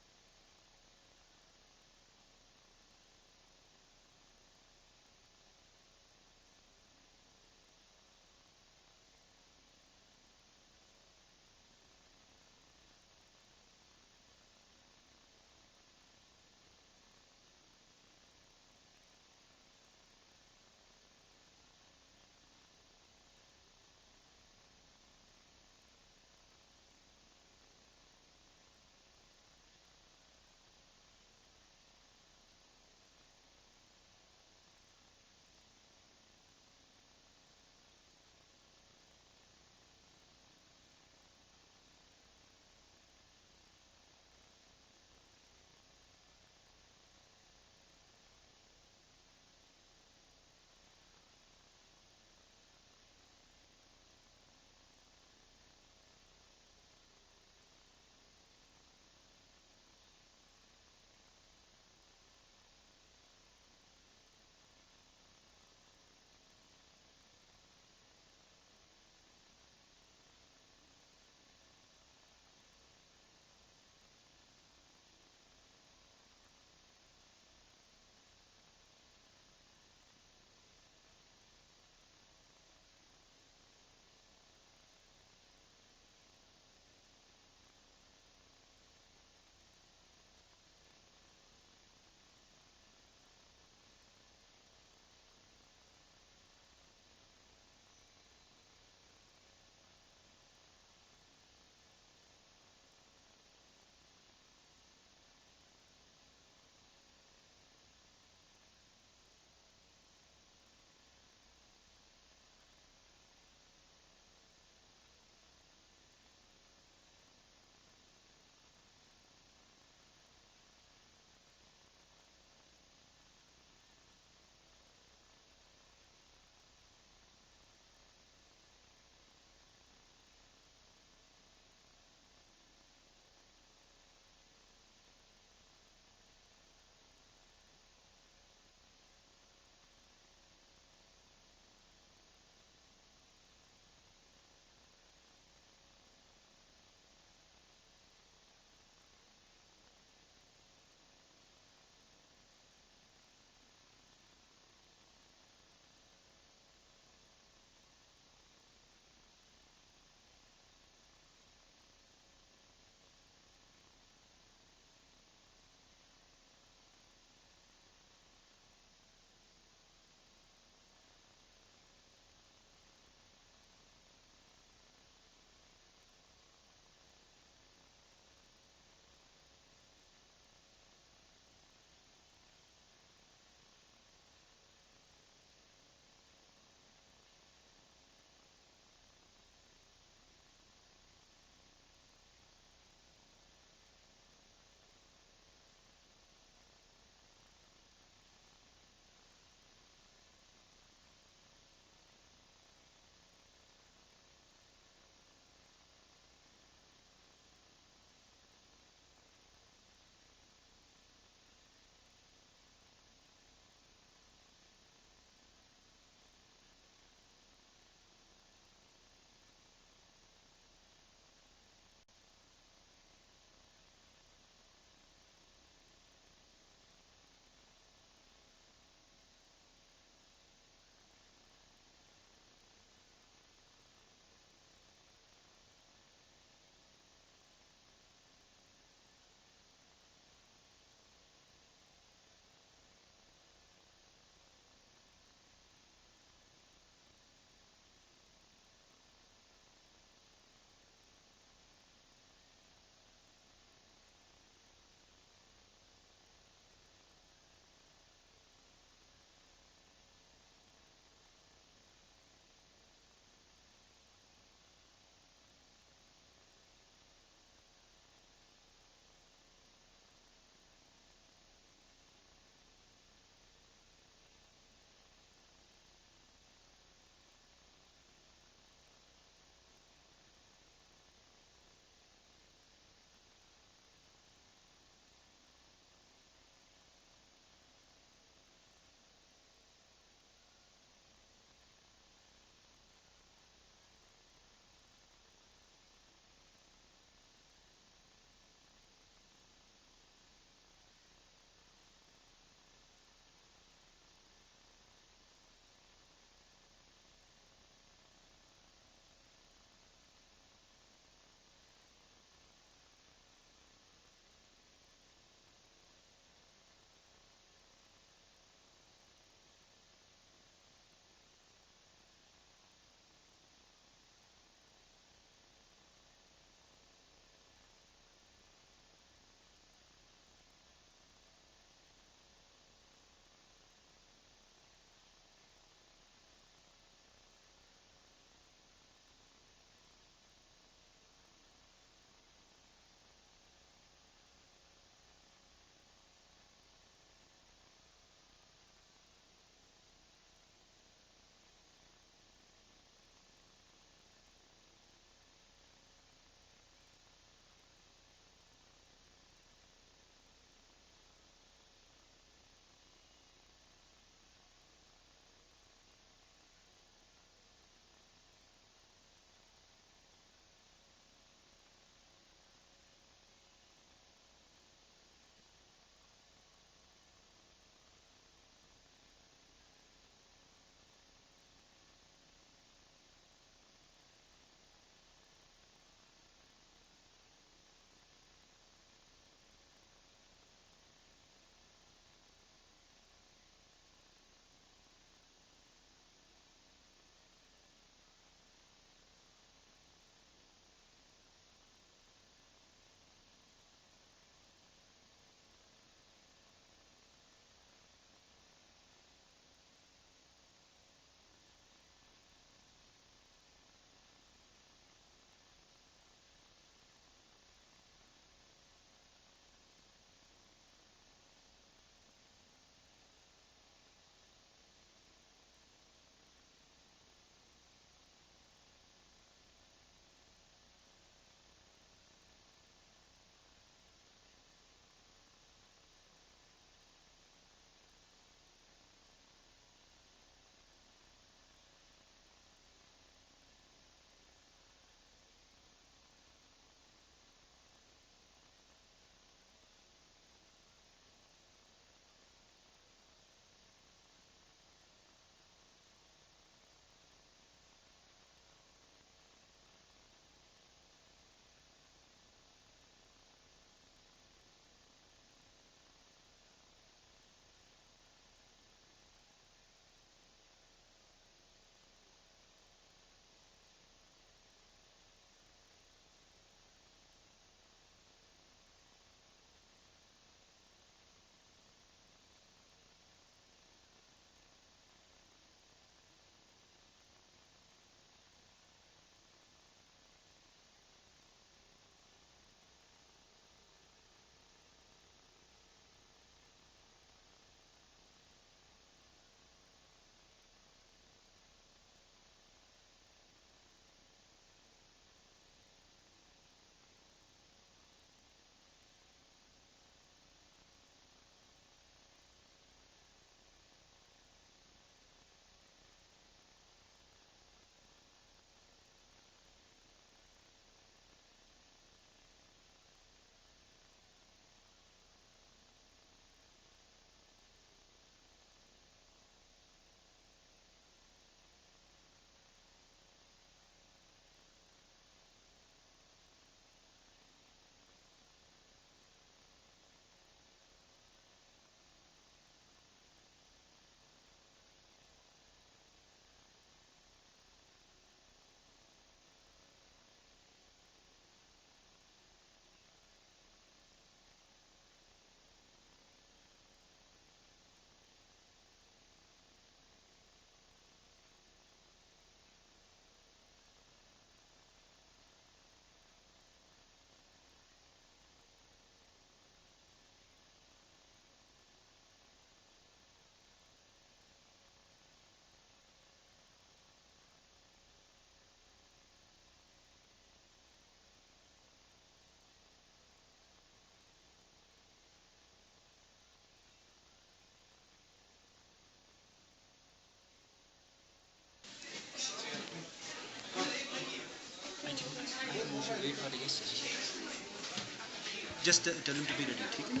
Just tell him to be ready. ठीक है ना?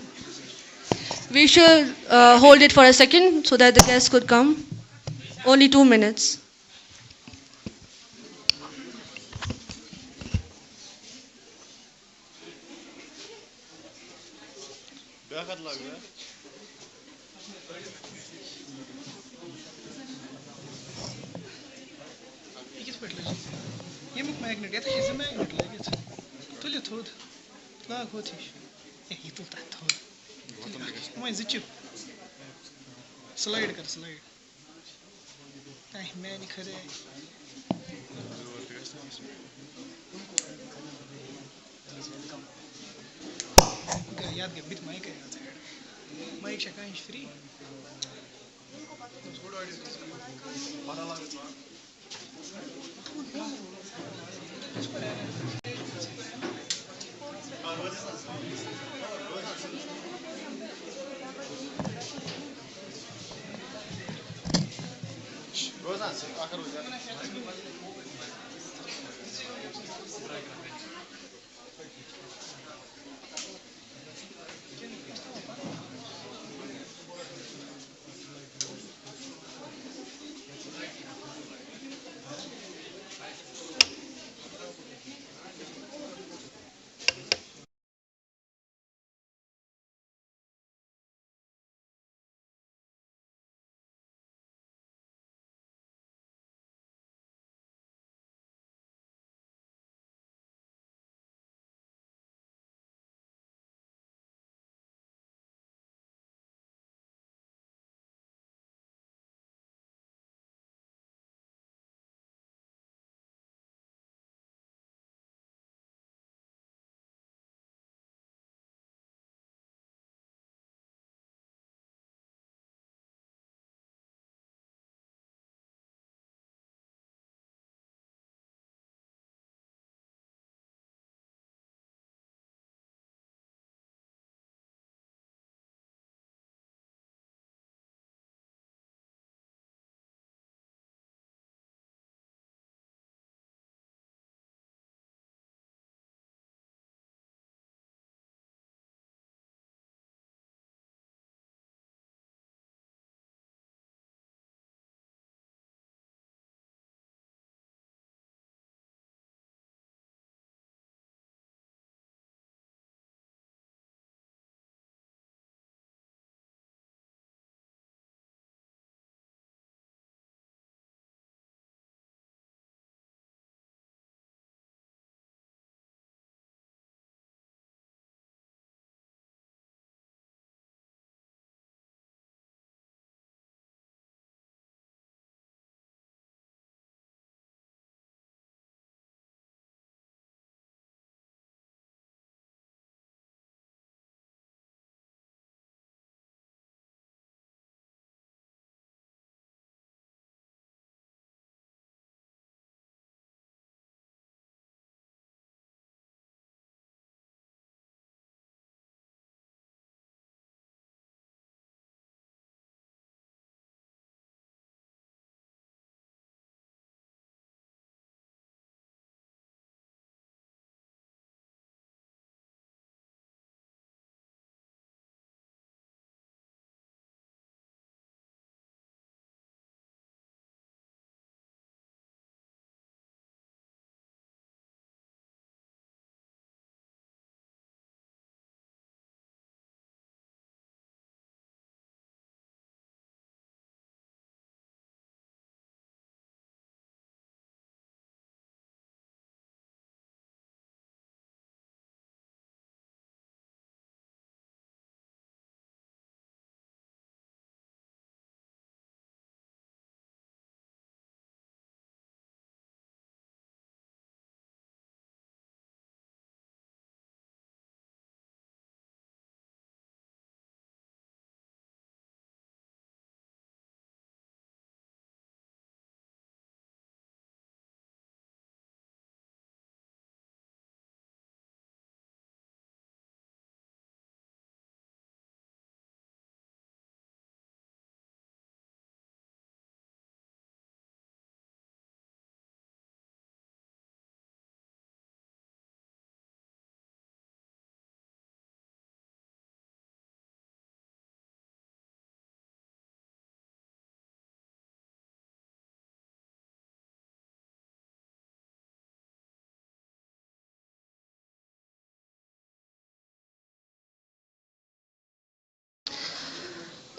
We should hold it for a second so that the guests could come. Only 2 minutes. Yemek magnet. Ya da hizim magnet legit. Tuli thud. La hotiş. Hitul ta thud. Ama zıçıp. Slide कर slide. Ay मैं नहीं खरे. याद के बिट mic है mic शकांश free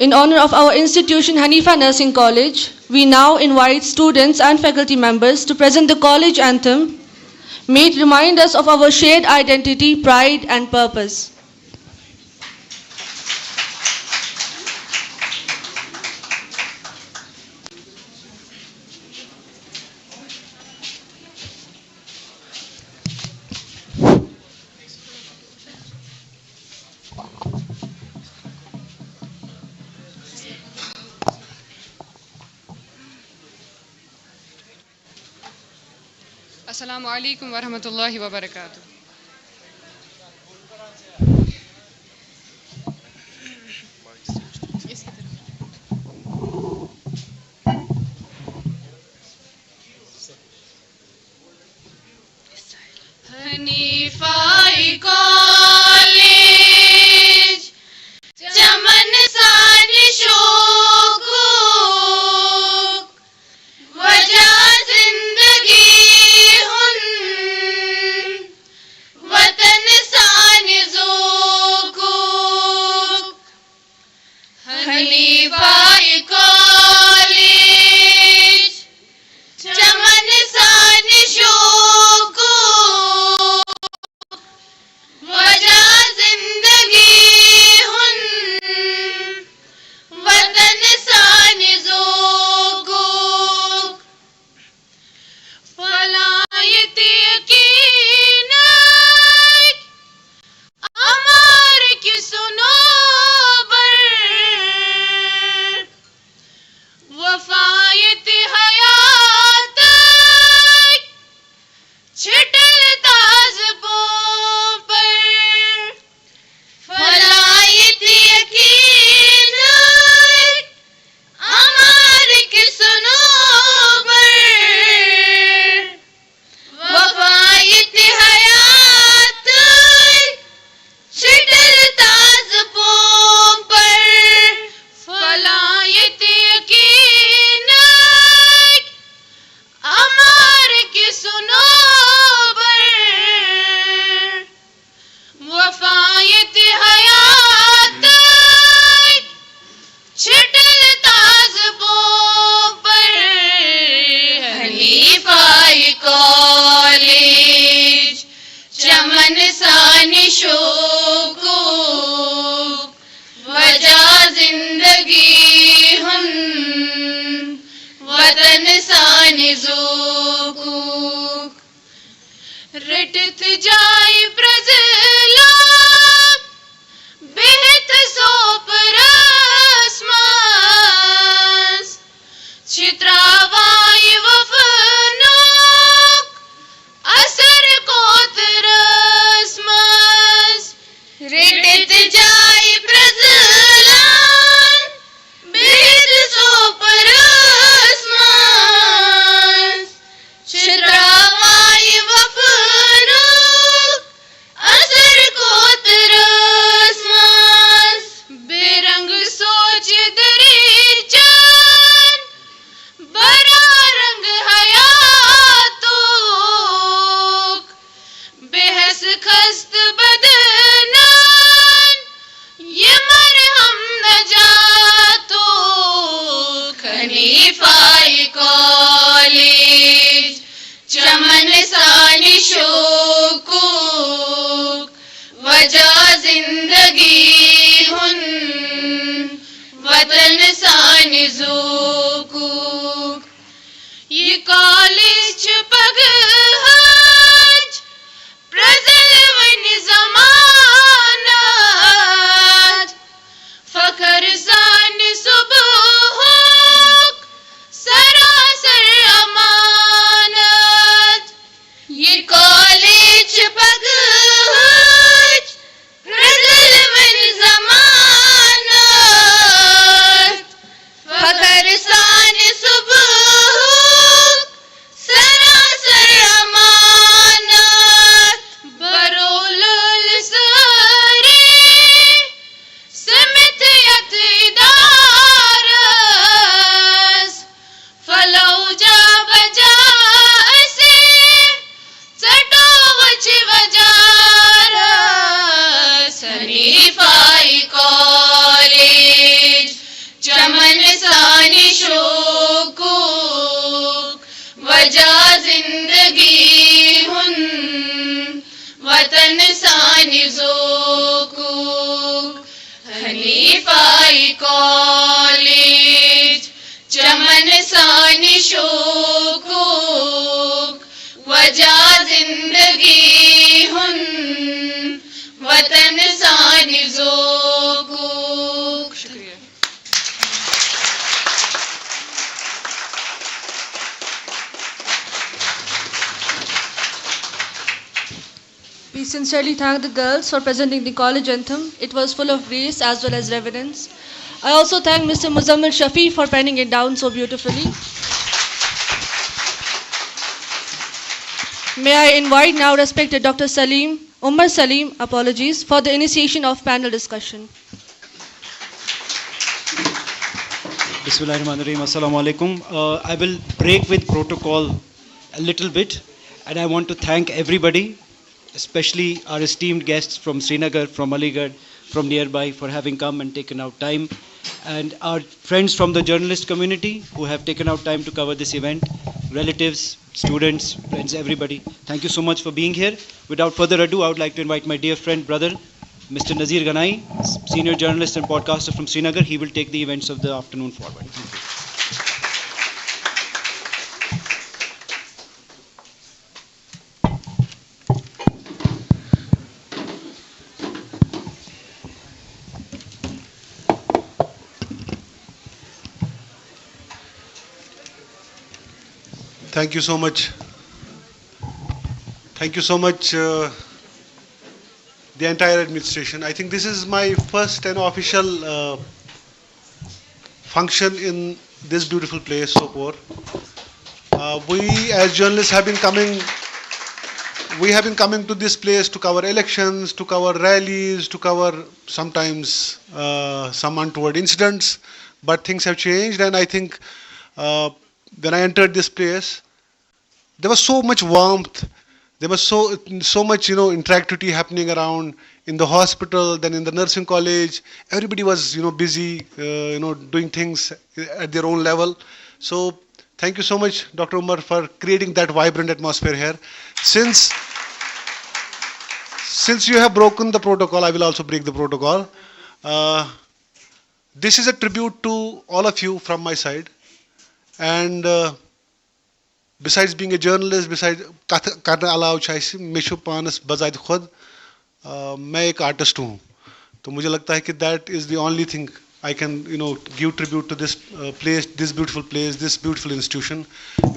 In honor of our institution, Haneefa Nursing College, we now invite students and faculty members to present the college anthem. May it remind us of our shared identity, pride, and purpose. Assalamu alaikum wa rahmatullahi wa barakatuh. Haneefa College, Chaman Sani Shokuk, Wajah Zindagi Hun, Watan Sani Zokuk. Haneefa College, Chaman Sani Shokuk, वजह जिंदगी हुन वतन सानी ज़ोक़ुक फलायत यकीन अमर की सुनो बर वफायत हयात छिटल ताज फलायत यकीन अमर की सुनोबर वफायत हयात छिटल ताज पर फलायत यकीन अमर की सुनोबर वफायत हयात छिटल ताज पर हनीफा कॉलेज चमन सानी शोकूक वजह जिंदगी हुन वतन सानी ज़ोक़ुक रटत जाए प्रजला बेहत सोप रस्मास चित्रावाई वफनोक असर कोत रस्मास रटत जाए प्रजला बेहत सोप रस्मास चित्रावाई वफनोक असर कोत रस्मास बेरंग सोच दरीचन बरा रंग हयातोक बेहस खस्त बदनन ये मरहम न जातो हनीफा कॉलेज चमन सानी शोकूक वजह जिंदगी हुन वतन सानी ज़ोक़ुक ये कॉलेज पग हज प्रजल वन ज़मानत फखर सानी सुबह सरासर अमानत ये कॉलेज पग हज प्रजल वन ज़मानत फखर सानी सुबह सरासर zokuk Haneefa college Chaman sani shokuk Wajah zindagi hun Watan sani zokuk. We sincerely thank the girls for presenting the college anthem. It was full of grace as well as reverence. I also thank Mr. Muzammil Shafi for penning it down so beautifully. May I invite now respected Dr. Umar Salim, apologies, for the initiation of panel discussion. Bismillahirrahmanirrahim. Assalamu alaikum. I will break with protocol a little bit, and I want to thank everybody, especially our esteemed guests from Srinagar, from Aligarh, from nearby, for having come and taken out time, and our friends from the journalist community who have taken out time to cover this event, relatives, students, friends, everybody. Thank you so much for being here. Without further ado, I would like to invite my dear friend, brother, Mr. Nazir Ganai, senior journalist and podcaster from Srinagar. He will take the events of the afternoon forward. Thank you so much. Thank you so much, the entire administration. I think this is my first and official function in this beautiful place, Sopore. We as journalists have been coming. We have been coming to this place to cover elections, to cover rallies, to cover sometimes some untoward incidents. But things have changed, and I think when I entered this place, there was so much warmth. There was so much, interactivity happening around in the hospital, then in the nursing college. Everybody was, busy, doing things at their own level. So thank you so much, Dr. Umar, for creating that vibrant atmosphere here. Since you have broken the protocol, I will also break the protocol. This is a tribute to all of you from my side. And besides being a journalist, besides karna alav chaisi, mishu panas bazaid khud, मैं एक artist हूँ, तो मुझे लगता है कि that is the only thing I can, give tribute to this place, this beautiful institution,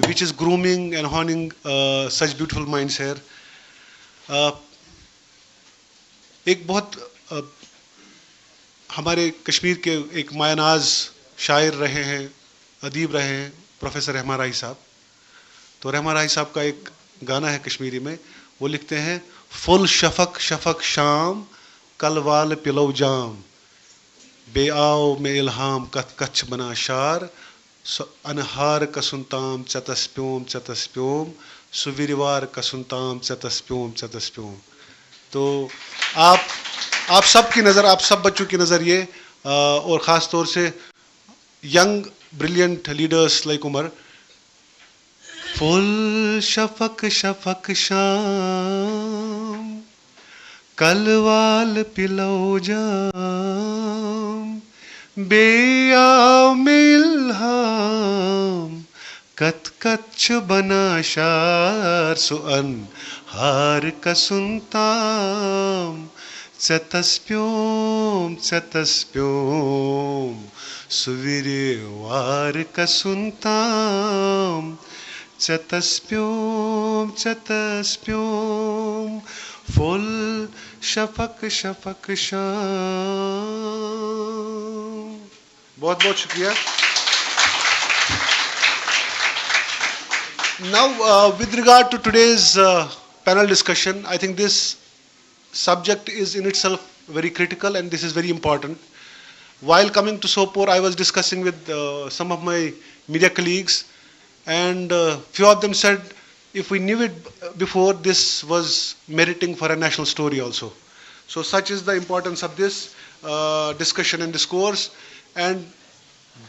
which is grooming and honing such beautiful minds here. एक बहुत हमारे कश्मीर के एक मायनाज शायर रहे हैं, अदीब रहे हैं, प्रोफेसर रहमान राही साहब. तो रहमान राही साहब का एक गाना है कश्मीरी में, वो लिखते हैं, फुल शफक शफक शाम कलवाल पिलो जाम बे आओ में इल्हाम कच्छ बना शार अनहार कसुनताम चतस्प्योम सुविरवार कसुनताम चतस्प्योम. तो आप सब की नज़र, आप सब बच्चों की नज़र ये और ख़ास तौर से young brilliant leaders like Umar, full Shafaq Shafaq शाम कलवाल पिलो जाम बेया मिलहाम कच्छ बना शार सुअन हार कसुनताम चतस्प्योम सुविरवार कसुनताम चतस्प्योम फुल शफक शफक शाम. बहुत बहुत शुक्रिया. Now, with regard to today's panel discussion, I think this subject is in itself very critical and this is very important. While coming to Sopore, I was discussing with some of my media colleagues, and few of them said, if we knew it before, this was meriting for a national story also. So such is the importance of this discussion and discourse, and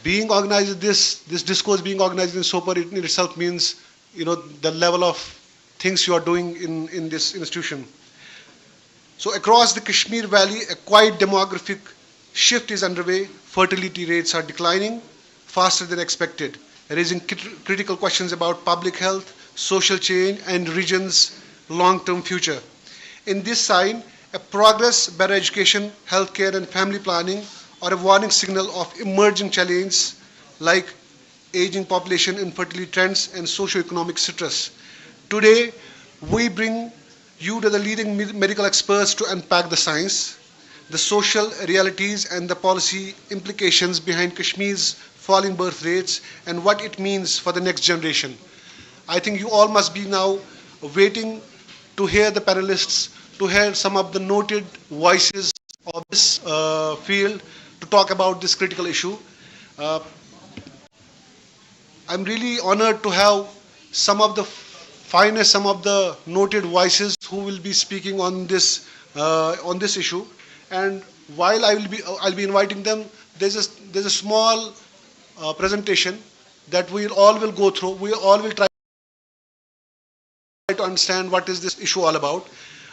being organized, this discourse being organized in Sopore in itself means, the level of things you are doing in this institution. So across the Kashmir Valley, a quite demographic shift is underway. Fertility rates are declining faster than expected, raising critical questions about public health, social change, and region's long-term future. In this sign, a progress, better education, healthcare, and family planning are a warning signal of emerging challenges like aging population, infertility trends, and socio-economic stress. Today, we bring you to the leading medical experts to unpack the science, the social realities, and the policy implications behind Kashmir's falling birth rates and what it means for the next generation. I think you all must be now waiting to hear the panelists, to hear some of the noted voices of this field to talk about this critical issue. I'm really honored to have some of the finest, some of the noted voices who will be speaking on this issue. And while I'll be inviting them, there's a small presentation that we all will go through. We all will try to understand what is this issue all about.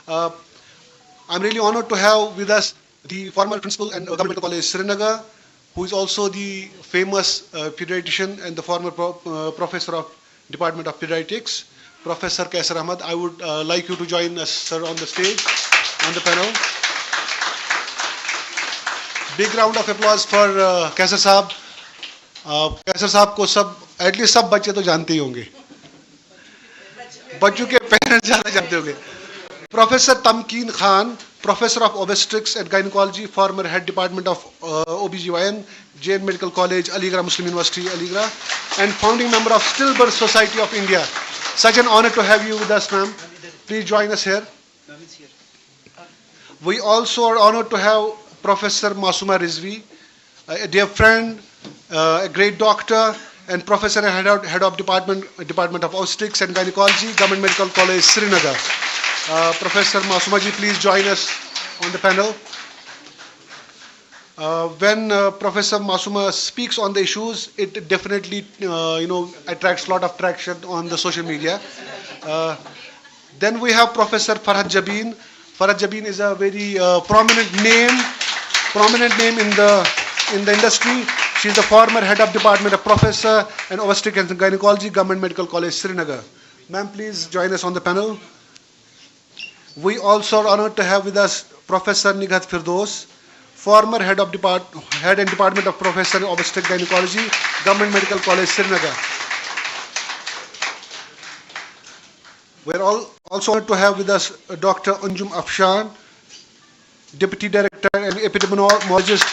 I'm really honored to have with us the former principal and Government Medical College Srinagar, who is also the famous pediatrician and the former professor of Department of Pediatrics, Professor Kaisar Ahmad. I would like you to join us, sir, on the stage, on the panel. Big round of applause for Kaisar Saab. Kaisar Saab को सब, at least सब बच्चे तो जानते ही होंगे. बच्चों के parents ज़्यादा जानते होंगे. Professor Tamkeen Khan, Professor of Obstetrics and Gynecology, former Head Department of OBGYN, Jain Medical College, Aligarh Muslim University, Aligarh, and founding member of Stillbirth Society of India. Such an honor to have you with us, ma'am. Please join us here. We also are honored to have Professor Masuma Rizvi, a dear friend, a great doctor, and Professor and Head of Department of Obstetrics and Gynecology, Government Medical College, Srinagar. Professor Masuma ji, please join us on the panel. When Professor Masuma speaks on the issues, it definitely attracts a lot of traction on the social media. Then we have Professor Farhad Jabin. Farhad Jabin is a very prominent name in the industry. She is the former Head of Department of Professor and Obstetrics and Gynecology, Government Medical College, Srinagar. Ma'am, please join us on the panel. We also are honored to have with us Professor Nighat Firdos, former Head and Department of Professor in Obstetrics and Gynecology, Government Medical College, Srinagar. We are also honored to have with us Dr. Anjum Afshan, Deputy Director and Epidemiologist,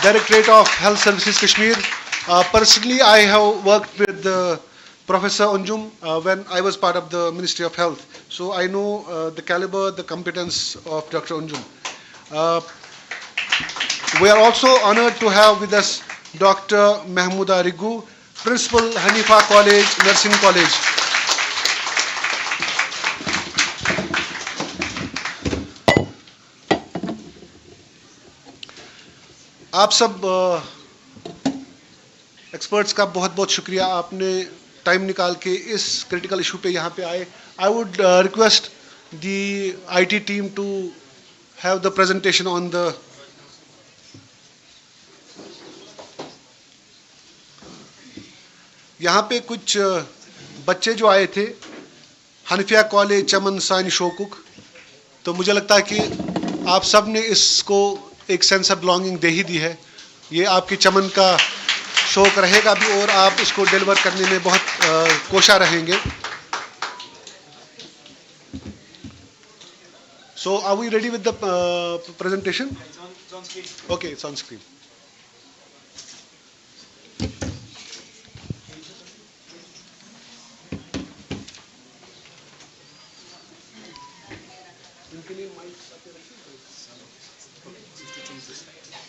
Directorate of Health Services, Kashmir. Personally, I have worked with Professor Anjum when I was part of the Ministry of Health. So I know the caliber, the competence of Dr. Anjum. We are also honored to have with us Dr. Mahmooda Rigu, Principal Haneefa College, Nursing College. आप सब experts का बहुत बहुत शुक्रिया, आपने time निकाल के इस क्रिटिकल इशू पे यहाँ पे आए. I would request the IT team to have the presentation on the यहाँ पे कुछ बच्चे जो आए थे हनीफिया कॉलेज चमन सानी शोकुक, तो मुझे लगता है कि आप सब ने इसको एक सेंस ऑफ बिलोंगिंग दे ही दी है. ये आपकी चमन का शौक रहेगा भी और आप इसको डिलीवर करने में बहुत कोशा रहेंगे. So are we ready with the presentation? It's on screen. Okay, it's on screen.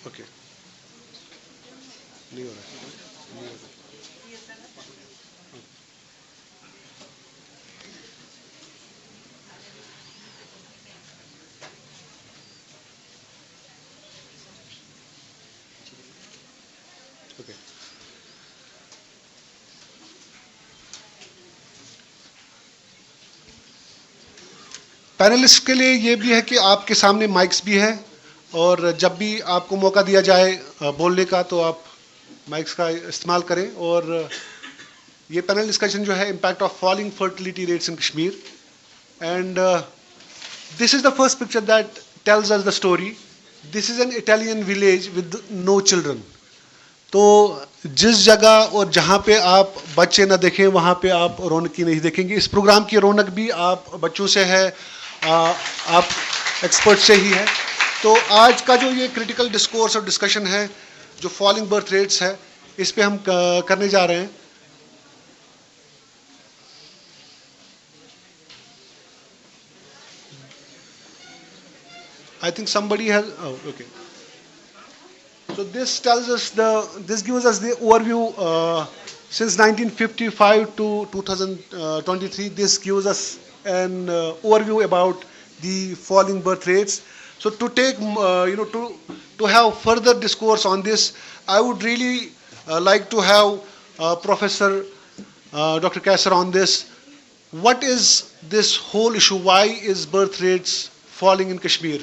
Okay. नहीं हो रहा. Okay. पैनलिस्ट के लिए ये भी है कि आपके सामने माइक्स भी है और जब भी आपको मौका दिया जाए बोलने का तो आप माइक्स का इस्तेमाल करें और ये पैनल डिस्कशन जो है impact of falling fertility rates in Kashmir and this is the first picture that tells us the story. This is an Italian village with no children. तो जिस जगह और जहाँ पे आप बच्चे ना देखें वहाँ पे आप रौनक ही नहीं देखेंगे. इस प्रोग्राम की रौनक भी आप बच्चों से है, आप एक्सपर्ट से ही है. तो आज का जो ये क्रिटिकल डिस्कोर्स और डिस्कशन है जो फॉलिंग बर्थ रेट्स है इस पे हम करने जा रहे हैं. I think somebody has. Oh, okay. So this gives us the overview since 1955 to 2023. This gives us an overview about the falling birth rates. So to take to have further discourse on this, I would really like to have Professor Dr. Kaisar on this. What is this whole issue? Why is birth rates falling in Kashmir?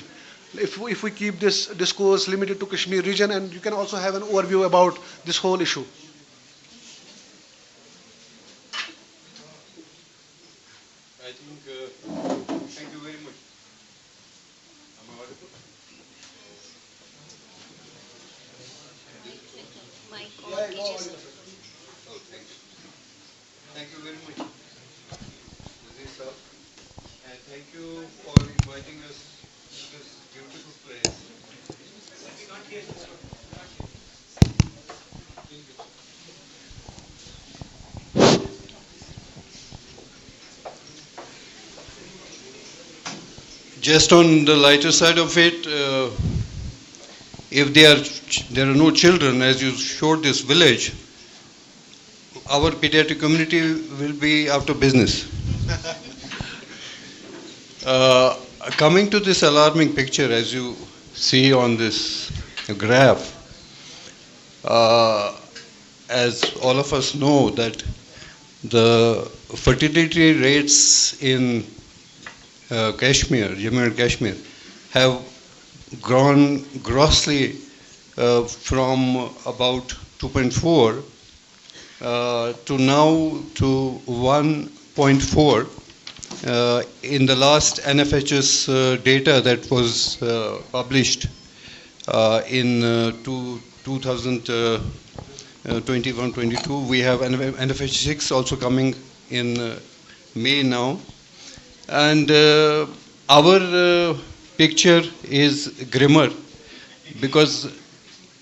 If we keep this discourse limited to Kashmir region, and you can also have an overview about this whole issue. I think, thank you very much. Am I audible? Oh, thank you. Thank you very much. Sir. And thank you for inviting us to this beautiful place. Just on the lighter side of it, if there are no children, as you showed this village, our pediatric community will be out of business. Coming to this alarming picture, as you see on this graph, as all of us know that the fertility rates in Kashmir, Jammu and Kashmir, have grown grossly from about 2.4 to now to 1.4. In the last NFHS data that was published in 2021-22, we have NFHS 6 also coming in May now. And our picture is grimmer because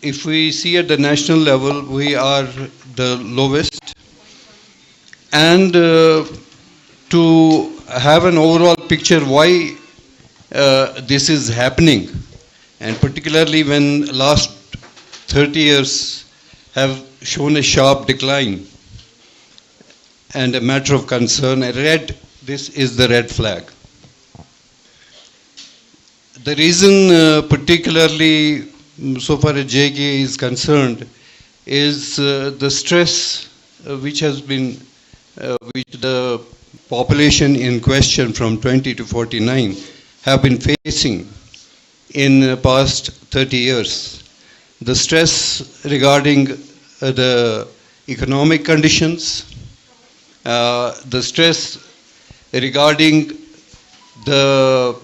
if we see at the national level, we are the lowest. And to have an overall picture why this is happening, and particularly when last 30 years have shown a sharp decline and a matter of concern, this is the red flag. The reason particularly so far as JK is concerned is the stress which has been, which the population in question from 20 to 49 have been facing in the past 30 years. The stress regarding the economic conditions, the stress regarding the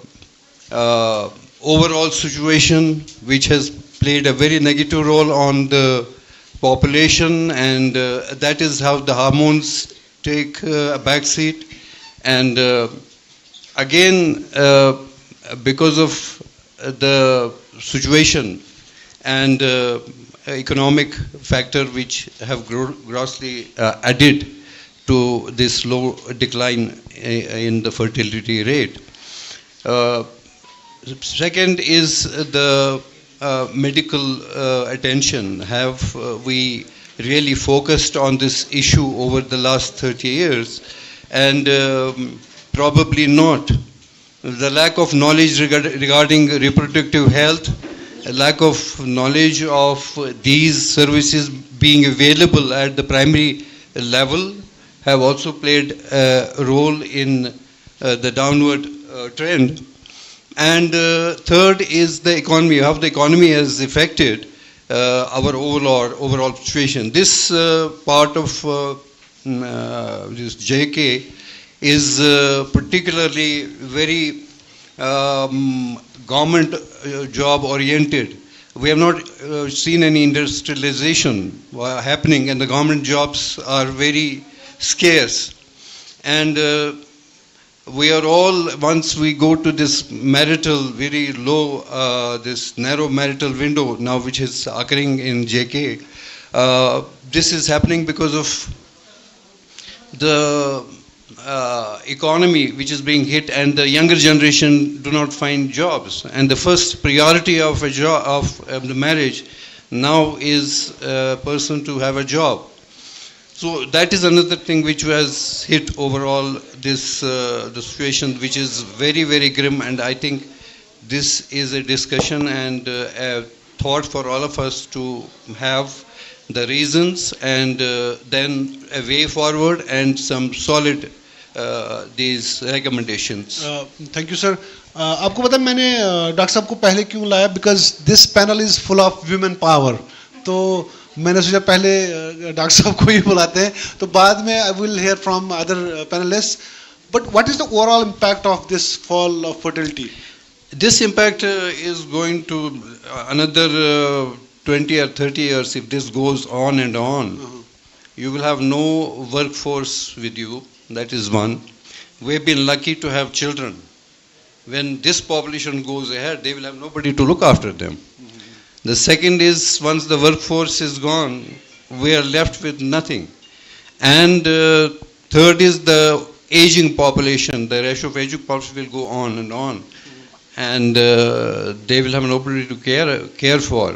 overall situation which has played a very negative role on the population, and that is how the hormones take a back seat. And again, because of the situation and economic factor which have grossly added to this low decline in the fertility rate. Second is the medical attention. Have we really focused on this issue over the last 30 years? And probably not. The lack of knowledge regarding reproductive health, a lack of knowledge of these services being available at the primary level have also played a role in the downward trend. And third is the economy, how the economy has affected our overall situation. This part of this JK is particularly very government job oriented. We have not seen any industrialization happening, and the government jobs are very scarce. And we are all, once we go to this marital, very low, this narrow marital window now which is occurring in JK, this is happening because of the economy which is being hit, and the younger generation do not find jobs. And the first priority of a job, of the marriage now is a person to have a job. So that is another thing which has hit overall this the situation, which is very, very grim. And I think this is a discussion and a thought for all of us to have the reasons and then a way forward and some solid these recommendations. Thank you, sir. आपको पता है मैंने doctor साहब को पहले क्यों लाया? Because this panel is full of women power. तो मैंने सोचा पहले डॉक्टर साहब को ही बुलाते हैं, तो बाद में I will hear from other panelists. But what is the overall impact of this fall of fertility? This impact is going to another 20 or 30 years if this goes on and on. You will have no workforce with you. That is one. We've been lucky to have children. When this population goes ahead, they will have nobody to look after them. The second is, once the workforce is gone, we are left with nothing. And third is the aging population. The ratio of aging population will go on and on. And they will have nobody to care for.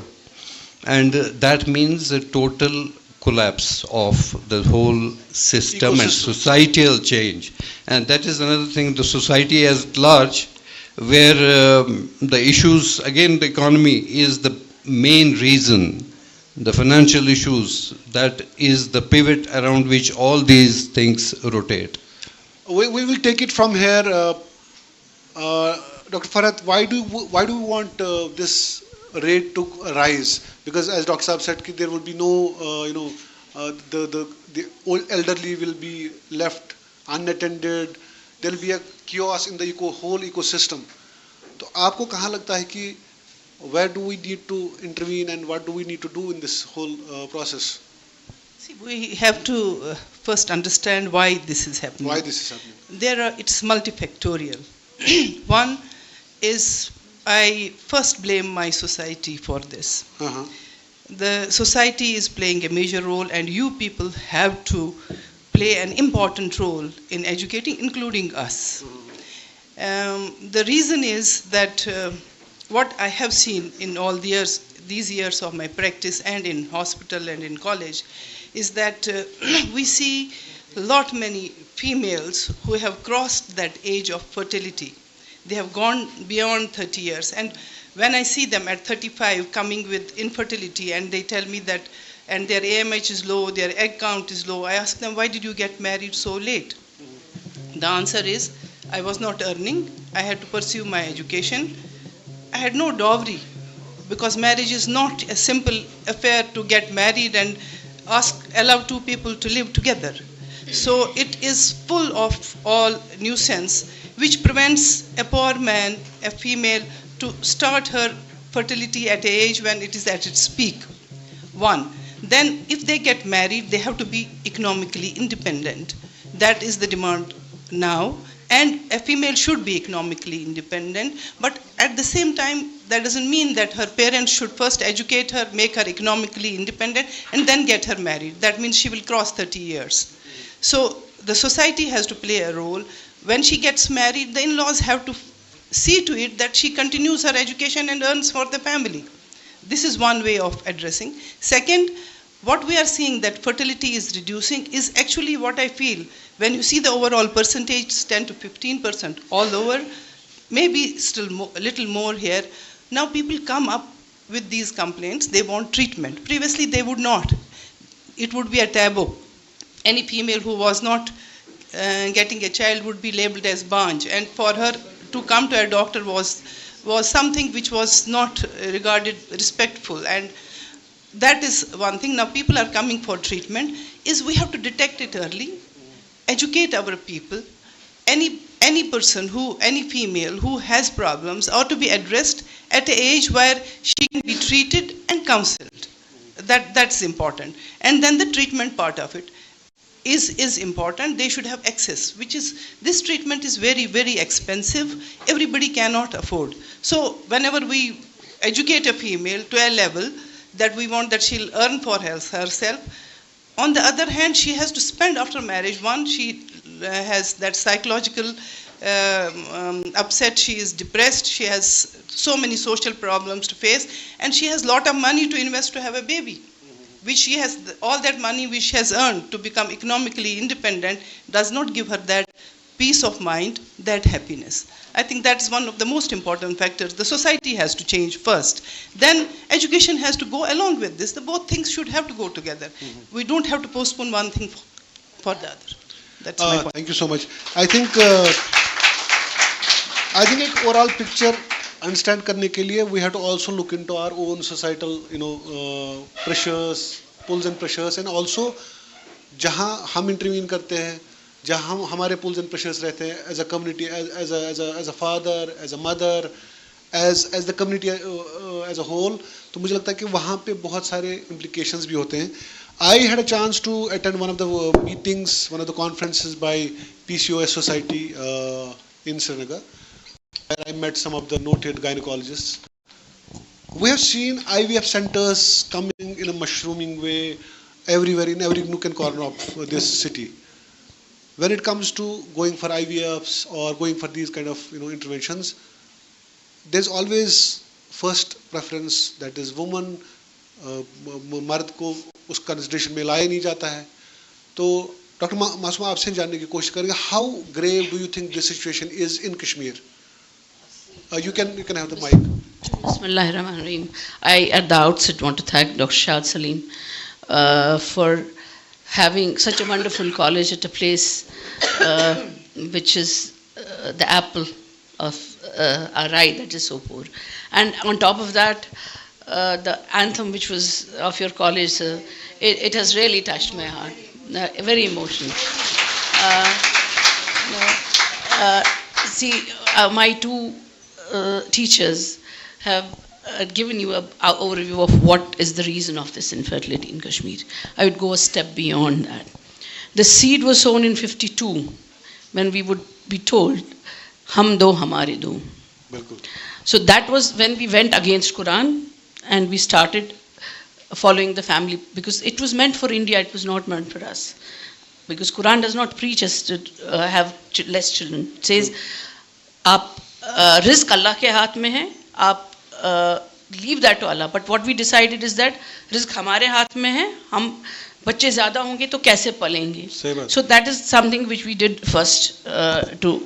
And that means a total collapse of the whole system and societal change. And that is another thing, the society as large, where the issues, again the economy is the main reason, the financial issues, that is the pivot around which all these things rotate. We will take it from here. Dr. Farhat, why do we want this rate to rise? Because as Dr. Saab said, there will be no, the old elderly will be left unattended. There will be a chaos in the whole ecosystem. So, आपको कहाँ लगता है कि where do we need to intervene and what do we need to do in this whole process? See, we have to first understand why this is happening. Why this is happening? It's multifactorial. One is, I first blame my society for this. The society is playing a major role, and you people have to play an important role in educating, including us. The reason is that what I have seen in all these years of my practice and in hospital and in college is that we see many females who have crossed that age of fertility. They have gone beyond 30 years. And when I see them at 35 coming with infertility and they tell me that, and their AMH is low, their egg count is low, I ask them, why did you get married so late? The answer is, I was not earning. I had to pursue my education. I had no dowry, because marriage is not a simple affair to get married and allow two people to live together. So it is full of all nuisance, which prevents a poor man, a female, to start her fertility at an age when it is at its peak. One. Then if they get married, they have to be economically independent. That is the demand now. And a female should be economically independent, but at the same time, that doesn't mean that her parents should first educate her, make her economically independent, and then get her married. That means she will cross 30 years. So the society has to play a role. When she gets married, the in-laws have to see to it that she continues her education and earns for the family. This is one way of addressing. Second, what we are seeing that fertility is reducing is actually what I feel. When you see the overall percentage, 10 to 15% all over, maybe still a little more here. Now people come up with these complaints. They want treatment. Previously they would not. It would be a taboo. Any female who was not getting a child would be labeled as banj, and for her to come to a doctor was something which was not regarded respectful, and that is one thing. Now people are coming for treatment, is we have to detect it early, educate our people. Any person any female who has problems ought to be addressed at an age where she can be treated and counseled. That's important. And then the treatment part of it is important. They should have access, this treatment is very, very expensive. Everybody cannot afford. So whenever we educate a female to a level that we want that she'll earn for herself, on the other hand, she has to spend after marriage. One, she has that psychological upset, she is depressed, she has so many social problems to face, and she has a lot of money to invest to have a baby, which she has, all that money which she has earned to become economically independent does not give her that peace of mind, that happiness. I think that's one of the most important factors. The society has to change first. Then education has to go along with this. Both things should have to go together. We don't have to postpone one thing for the other. That's my point. Thank you so much. I think एक overall picture understand करने के लिए we have to also look into our own societal, pressures, pulls and pressures, and also जहाँ हम intervene करते हैं, जहाँ हमारे pulls and pressures रहते हैं as a community, as a father, as a mother, as the community as a whole, तो मुझे लगता है कि वहाँ पे बहुत सारे implications भी होते हैं. I had a chance to attend one of the meetings, one of the conferences by PCOS Society in Srinagar, where I met some of the noted gynecologists. We have seen IVF centers coming in a mushrooming way everywhere, in every nook and corner of this city. When it comes to going for IVFs or going for these kind of interventions, there's always first preference, that is woman. मर्द को उस consideration में लाया नहीं जाता है. तो doctor Masuma आपसे जानने की कोशिश करेंगे, how grave do you think this situation is in Kashmir? You can have the mic. Bismillahirrahmanirrahim. I at the outset want to thank Dr. Shahid Salim for having such a wonderful college at a place which is the apple of our eye, that is so poor. And on top of that, the anthem which was of your college, it has really touched my heart. Very emotional. My two teachers have given you an overview of what is the reason of this infertility in Kashmir. I would go a step beyond that. The seed was sown in 52 when we would be told, Hum do hamare do. So that was when we went against Quran and we started following the family, because it was meant for India, it was not meant for us. Because Quran does not preach us to have less children. It says, rizq Allah ke haath mein hai, leave that to Allah. But what we decided is that rizq hamare haath mein hai, hum बच्चे ज़्यादा होंगे तो कैसे पलेंगे? So that is something which we did first to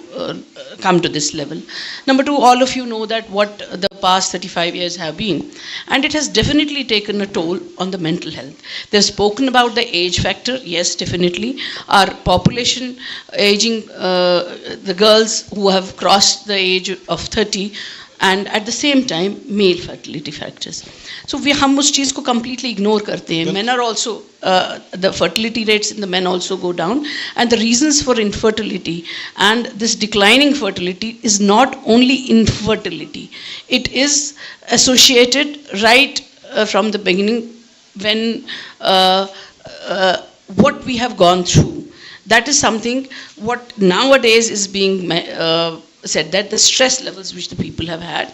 come to this level. Number two, all of you know that what the past 35 years have been, and it has definitely taken a toll on the mental health. They've spoken about the age factor. Yes, definitely. Our population aging, the girls who have crossed the age of 30, and at the same time male fertility factors. So हम उस चीज़ को completely ignore करते हैं. Men are also, the fertility rates in the men also go down, and the reasons for infertility and this declining fertility is not only infertility. It is associated right from the beginning when what we have gone through. That is something what nowadays is being said, that the stress levels which the people have had,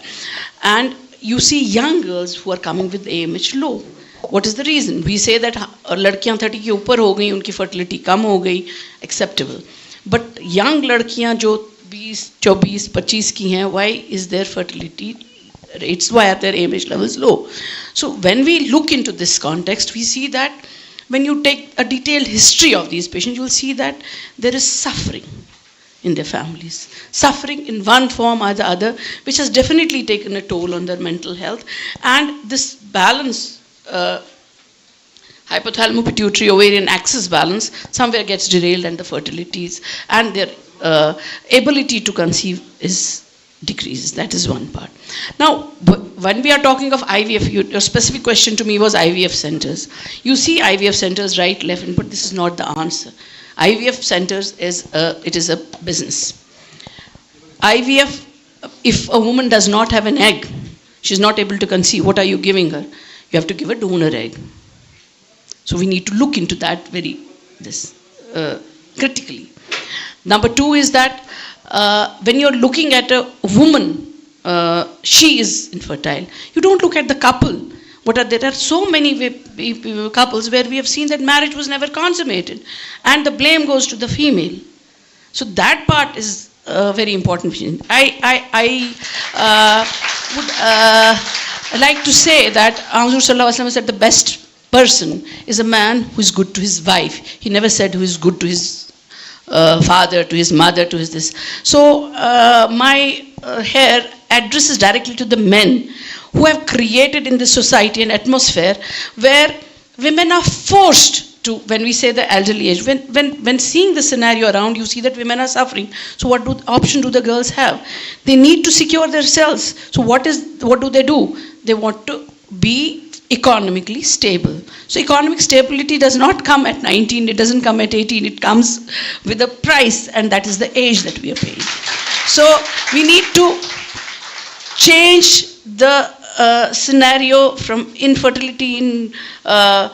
and you see young girls who are coming with AMH low. What is the reason? We say that लड़कियां 30 के ऊपर हो गई, उनकी fertility कम हो गई, acceptable. But young लड़कियां जो 20, 24, 25 की हैं, why is their fertility rates, why are their AMH levels low? So when we look into this context, we see that when you take a detailed history of these patients, you will see that there is suffering in their families. Suffering in one form or the other, which has definitely taken a toll on their mental health. And this balance, hypothalamo-pituitary ovarian axis balance, somewhere gets derailed, and the fertilities and their ability to conceive is decreases. That is one part. Now, when we are talking of IVF, your specific question to me was IVF centers. You see IVF centers right, left, but this is not the answer. IVF centers is a business. IVF, if a woman does not have an egg, she's not able to conceive, what are you giving her? You have to give a donor egg. So we need to look into that critically. Number two is that when you're looking at a woman, she is infertile. You don't look at the couple. There are so many couples where we have seen that marriage was never consummated, and the blame goes to the female. So that part is very important. I would like to say that Hazrat Sallallahu Alaihi Wasallam said the best person is a man who is good to his wife. He never said who is good to his father, to his mother, to his this. So my here addresses directly to the men who have created in this society an atmosphere where women are forced to, when we say the elderly age, when seeing the scenario around, you see that women are suffering. So what option do the girls have? They need to secure themselves. So what do? They want to be economically stable. So economic stability does not come at 19, it doesn't come at 18, it comes with a price, and that is the age that we are paying. So we need to change the scenario from infertility in a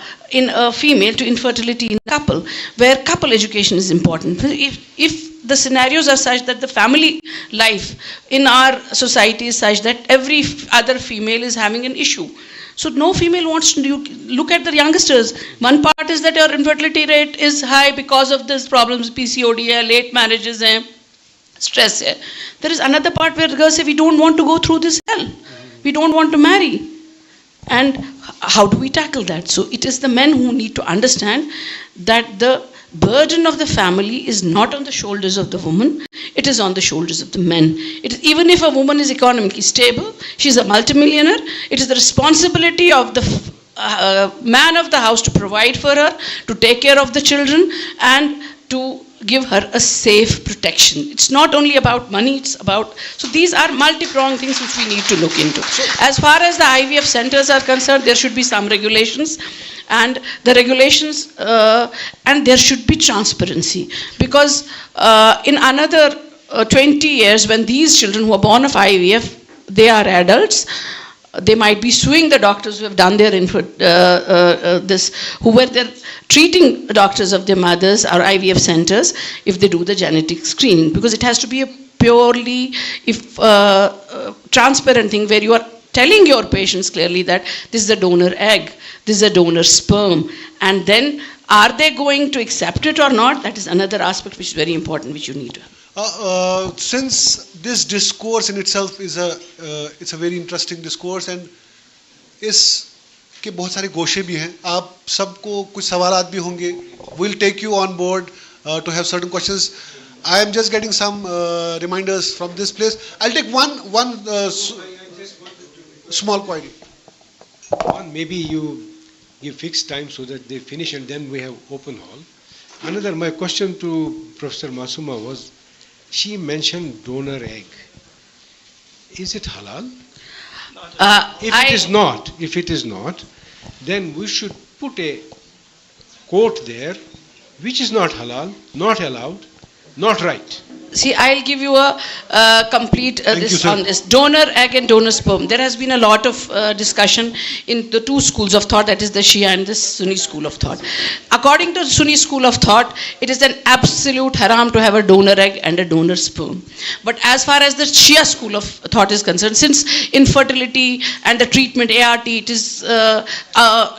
female to infertility in a couple, where couple education is important. If the scenarios are such that the family life in our society is such that every other female is having an issue, so no female wants to look at the youngsters. One part is that our infertility rate is high because of these problems, PCOD, late marriages, stress. There is another part where the girls say we don't want to go through this hell. We don't want to marry. And how do we tackle that? So it is the men who need to understand that the burden of the family is not on the shoulders of the woman, it is on the shoulders of the men. Even if a woman is economically stable, she's a multimillionaire, it is the responsibility of the man of the house to provide for her, to take care of the children, and to give her a safe protection. It's not only about money, it's about... So these are multi-pronged things which we need to look into. As far as the IVF centers are concerned, there should be some regulations, and the regulations, and there should be transparency. Because in another 20 years, when these children who are born of IVF, they are adults, they might be suing the doctors who have done their who were their treating doctors of their mothers or IVF centers if they do the genetic screening, because it has to be a purely transparent thing where you are telling your patients clearly that this is a donor egg, this is a donor sperm, and then are they going to accept it or not? That is another aspect which is very important, which you need to. Since this discourse in itself is it's a very interesting discourse, and इसके बहुत सारे गोशे भी हैं, आप सबको कुछ सवालात भी होंगे. We'll take you on board to have certain questions. I am just getting some reminders from this place. I'll take one small query. Maybe you give fixed time so that they finish and then we have open hall. Another, my question to Professor Masuma was, she mentioned donor egg. Is it halal? If it is not, then we should put a quote there, which is not halal, not allowed, not right. See, I'll give you a complete on this. Donor egg and donor sperm. There has been a lot of discussion in the two schools of thought, that is the Shia and the Sunni school of thought. According to the Sunni school of thought, it is an absolute haram to have a donor egg and a donor sperm. But as far as the Shia school of thought is concerned, since infertility and the treatment, ART, it is an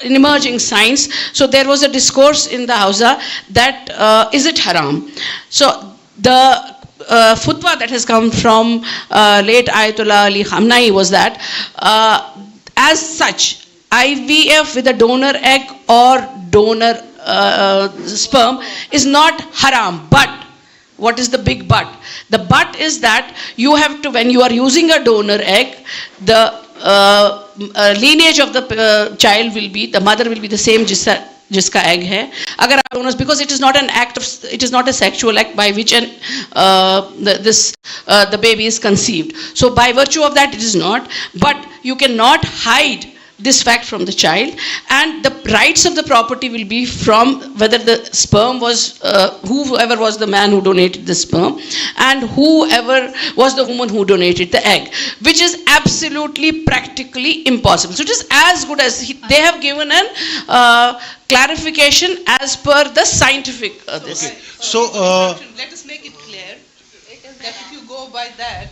emerging science, so there was a discourse in the Hausa that is it haram? So the fatwa that has come from late Ayatollah Ali Khamenei was that as such, IVF with a donor egg or donor sperm is not haram. But what is the big but? The but is that you have to, when you are using a donor egg, the lineage of the child will be, the mother will be the same जिसका egg है, अगर आप donors, because it is not an act of, it is not a sexual act by which N the baby is conceived. So by virtue of that it is not, but you cannot hide this fact from the child, and the rights of the property will be from whether the sperm was, whoever was the man who donated the sperm, and whoever was the woman who donated the egg, which is absolutely practically impossible. So it is as good as they have given an clarification as per the scientific this. Okay. So let us make it clear that if you go by that,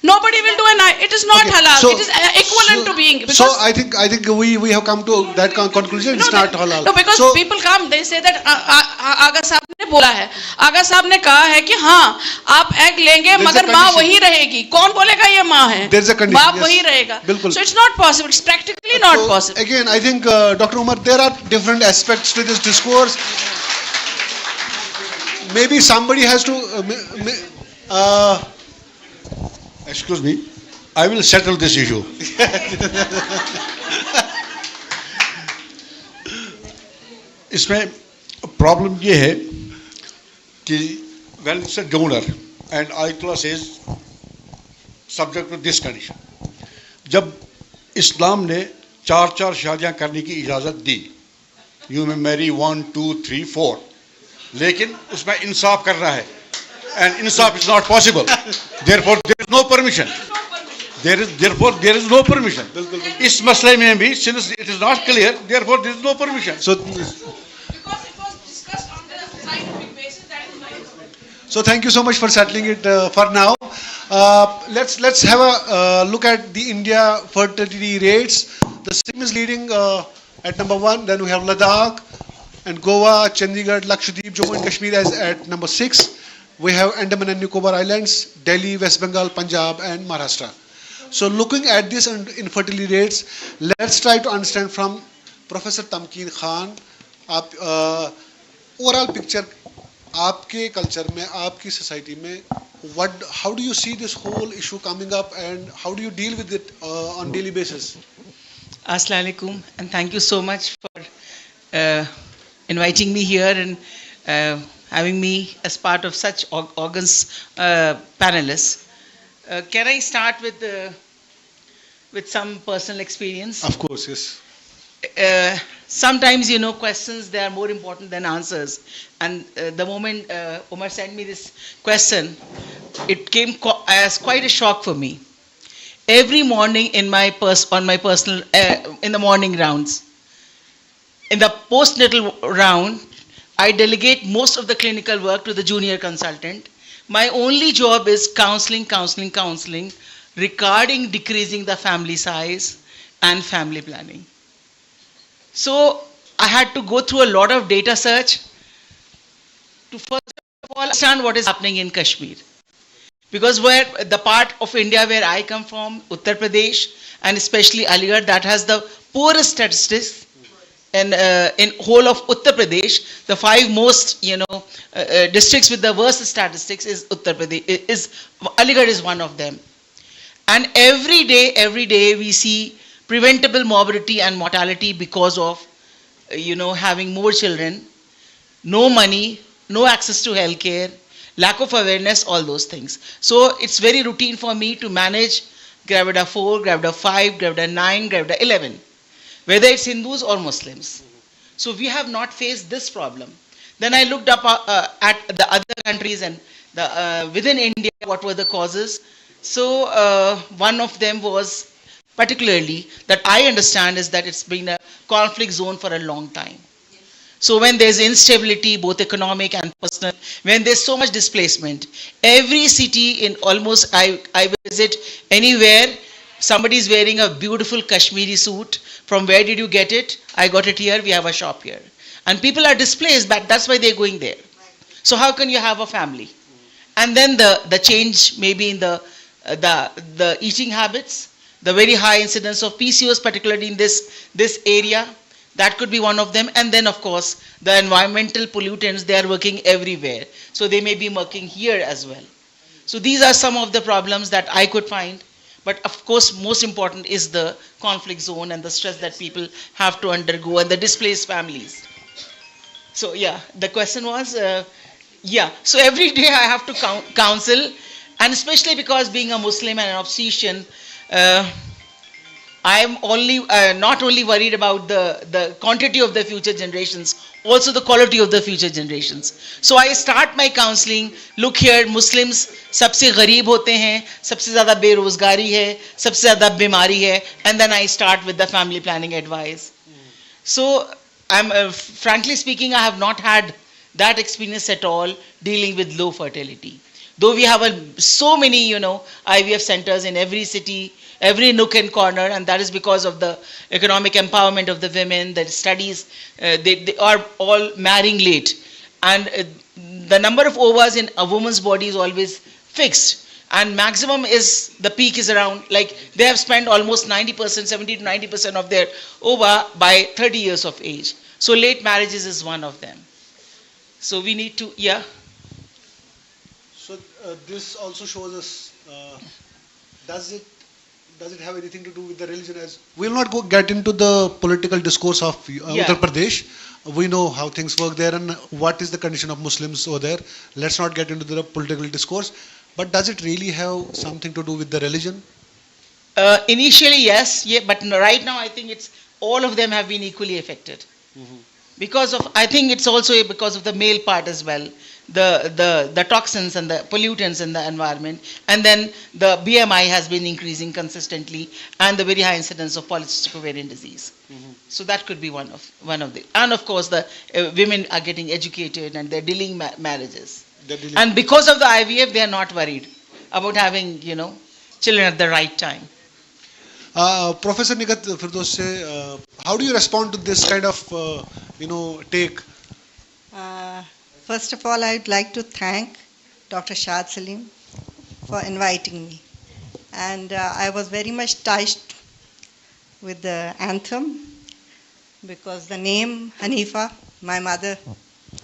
nobody will do it is not halal. So, it is equivalent to being. So I think we have come to that conclusion. It's not halal. No, because so, people come, they say that आगा साहब ने बोला है, आगा साहब ने कहा है कि हाँ आप एग लेंगे मगर माँ वही रहेगी. कौन बोलेगा ये माँ है? बाप वही रहेगा. So it's not possible. It's practically not possible. Again, I think Dr. Umar, there are different aspects to this discourse. Maybe somebody has to. Excuse me, I will settle this issue. इसमें problem ये है कि when it's a donor and Ayatollah says subject to this condition, जब इस्लाम ने 4 शादियां करने की इजाज़त दी, you may marry 1, 2, 3, 4, लेकिन उसमें इंसाफ करना है, and insaf is not possible. Therefore, there is no permission. Therefore, there is no permission. इस मसले में भी, since it is not clear, therefore there is no permission. So, so thank you so much for settling it for now. Let's have a look at the India fertility rates. The Sikkim is leading at number 1. Then we have Ladakh and Goa, Chandigarh, Lakshadweep, Jammu and Kashmir as at number 6. We have Andaman and Nicobar Islands, Delhi, West Bengal, Punjab and Maharashtra. So looking at this infertility rates, let's try to understand from Professor Tamkeen Khan, overall picture, आपके culture में, आपकी society में, how do you see this whole issue coming up and how do you deal with it on daily basis? Assalamu alaikum, and thank you so much for inviting me here and having me as part of such organs panelists. Can I start with some personal experience? Of course, yes. Sometimes, questions, they are more important than answers. And the moment Umar sent me this question, it came as quite a shock for me. Every morning in my personal, in the morning rounds, in the postnatal round, I delegate most of the clinical work to the junior consultant. My only job is counseling regarding decreasing the family size and family planning. So I had to go through a lot of data search to first of all understand what is happening in Kashmir. Because where the part of India where I come from, Uttar Pradesh, and especially Aligarh, that has the poorest statistics. And in whole of Uttar Pradesh, the 5 most districts with the worst statistics is Uttar Pradesh. Aligarh is one of them. And every day we see preventable morbidity and mortality because of having more children, no money, no access to healthcare, lack of awareness, all those things. So it's very routine for me to manage Gravida 4, Gravida 5, Gravida 9, Gravida 11. Whether it's Hindus or Muslims. So we have not faced this problem. Then I looked up at the other countries and within India, what were the causes. So one of them was particularly that I understand is that it's been a conflict zone for a long time. So when there's instability, both economic and personal, when there's so much displacement, every city in almost, I visit anywhere, somebody is wearing a beautiful Kashmiri suit. From where did you get it? I got it here, we have a shop here. And people are displaced, but that's why they're going there. So how can you have a family? And then the change maybe in the eating habits, the very high incidence of PCOS, particularly in this area, that could be one of them. And then of course, the environmental pollutants, they are working everywhere. So they may be working here as well. So these are some of the problems that I could find. But of course, most important is the conflict zone and the stress that people have to undergo and the displaced families. So yeah, the question was, so every day I have to counsel, and especially because being a Muslim and an obstetrician, I am not only worried about the quantity of the future generations, also the quality of the future generations. So I start my counseling, look here, Muslims सबसे गरीब होते हैं, सबसे ज़्यादा बेरोज़गारी है, सबसे ज़्यादा बीमारी है, and then I start with the family planning advice. So frankly speaking, I have not had that experience at all dealing with low fertility. Though we have so many, IVF centers in every city, every nook and corner, and that is because of the economic empowerment of the women, the studies, they are all marrying late. And the number of ovas in a woman's body is always fixed. And maximum is, the peak is around, like they have spent almost 90%, 70 to 90% of their ova by 30 years of age. So late marriages is one of them. So we need to, So this also shows us, does it have anything to do with the religion? As we will not get into the political discourse of Uttar Pradesh. We know how things work there and what is the condition of Muslims over there. Let's not get into the political discourse. But does it really have something to do with the religion? Initially, yes. But right now, I think all of them have been equally affected. Because of, I think it's also because of the male part as well. The toxins and the pollutants in the environment, and then the BMI has been increasing consistently, and the very high incidence of polycystic ovarian disease. So that could be one of the, and of course the women are getting educated and they're dealing marriages. And because of the IVF, they are not worried about having children at the right time. Professor Nigat Firdos, how do you respond to this kind of take? First of all, I would like to thank Dr. Shad Salim for inviting me. And I was very much touched with the anthem because the name Haneefa, my mother,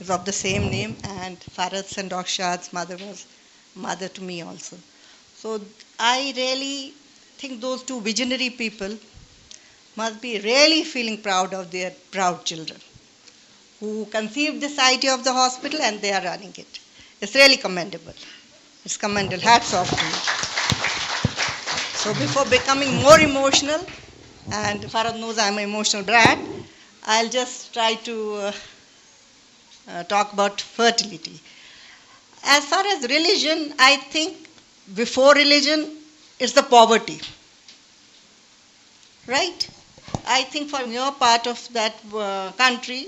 is of the same name, and Farad's and Dr. Shad's mother was mother to me also. So I really think those two visionary people must be really feeling proud of their proud children, who conceived this idea of the hospital and they are running it. It's really commendable. It's commendable. Hats off to you. So before becoming more emotional, and Farad knows I'm an emotional brat, I'll just try to talk about fertility. As far as religion, I think before religion, it's the poverty. Right? I think from your part of that country,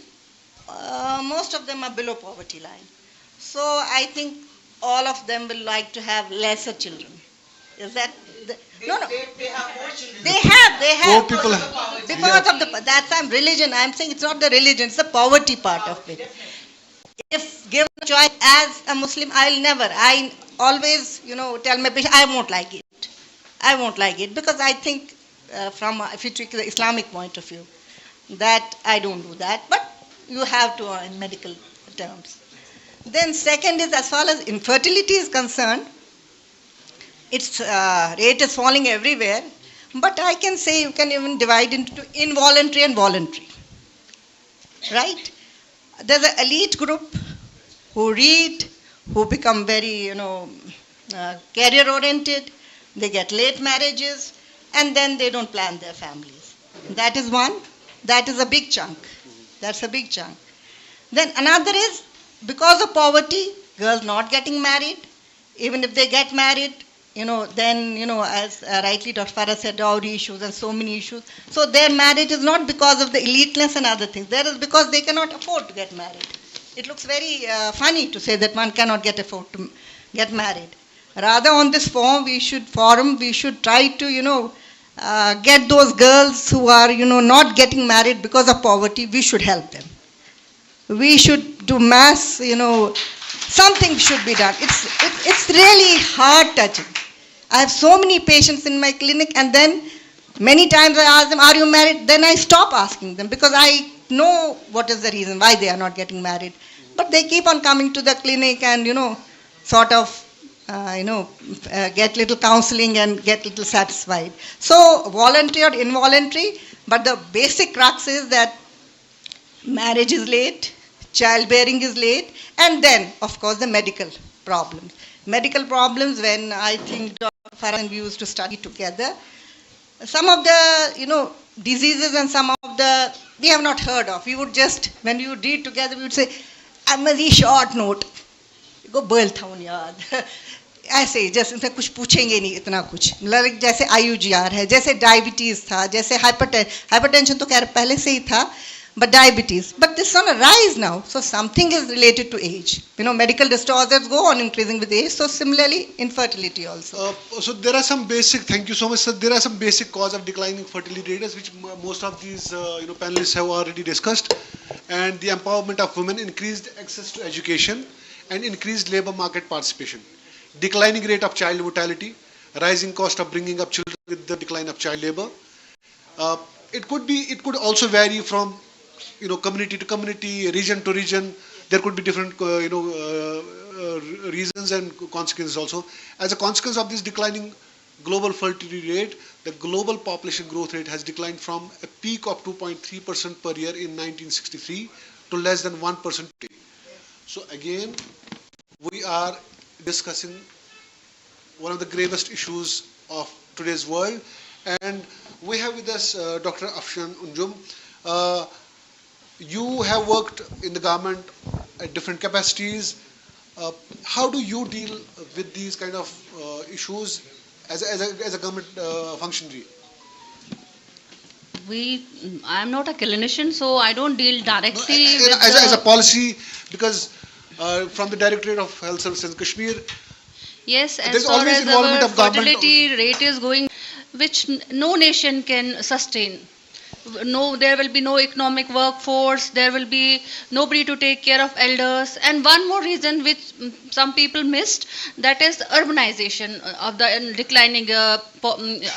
most of them are below poverty line. So I think all of them will like to have lesser children. Is that? No. They have more children. They have. Poor people. Because of that's religion. I'm saying it's not the religion, it's the poverty part of it. If given a choice as a Muslim, I always, tell my patient, I won't like it. I won't like it because I think if you take the Islamic point of view, that I don't do that. But you have to in medical terms. Then second is, as far as infertility is concerned, its rate is falling everywhere. But I can say you can even divide into involuntary and voluntary. Right? There's an elite group who read, who become very, career oriented. They get late marriages, and then they don't plan their families. That is one. That is a big chunk. That's a big chunk. Then another is, because of poverty, girls not getting married. Even if they get married, then, as rightly Dr. Farah said, dowry issues and so many issues. So their marriage is not because of the eliteness and other things. That is because they cannot afford to get married. It looks very funny to say that one cannot afford to get married. Rather, on this forum, we should try to, get those girls who are, not getting married because of poverty. We should help them. We should do mass, something should be done. It's really heart touching. I have so many patients in my clinic, and then many times I ask them, are you married? Then I stop asking them because I know what is the reason why they are not getting married. But they keep on coming to the clinic and, sort of, get little counseling and get little satisfied. So voluntary or involuntary, but the basic crux is that marriage is late, childbearing is late, and then, of course, the medical problems. Medical problems, when I think Dr. Farah and we used to study together, some of the, diseases and some of the, we have not heard of. We would just, when we would read together, we would say, I'm a very short note. Go boil thaun yaad. ऐसे जैसे इनसे कुछ पूछेंगे नहीं इतना कुछ मतलब जैसे IUGR है जैसे डायबिटीज़ था जैसे हाइपरटेंशन तो खैर पहले से ही था but diabetes but this is on a rise now so something is related to age medical disorders go on increasing with age so similarly infertility also so there are some basic thank you so much sir there are some basic cause of declining fertility rates which most of these panelists have already discussed and the empowerment of women increased access to education and increased labor market participation declining rate of child mortality, rising cost of bringing up children with the decline of child labor. It could also vary from, community to community, region to region. There could be different, reasons and consequences also. As a consequence of this declining global fertility rate, the global population growth rate has declined from a peak of 2.3% per year in 1963 to less than 1% today. So again, we are discussing one of the gravest issues of today's world, and we have with us Dr. Afshan Unjum. You have worked in the government at different capacities. How do you deal with these kind of issues as a government functionary? I am not a clinician, so I don't deal directly as a policy, because from the Directorate of Health Services in Kashmir. Yes, as far as our fertility rate is going, which no nation can sustain. No, there will be no economic workforce, there will be nobody to take care of elders. And one more reason which some people missed, that is urbanization of the declining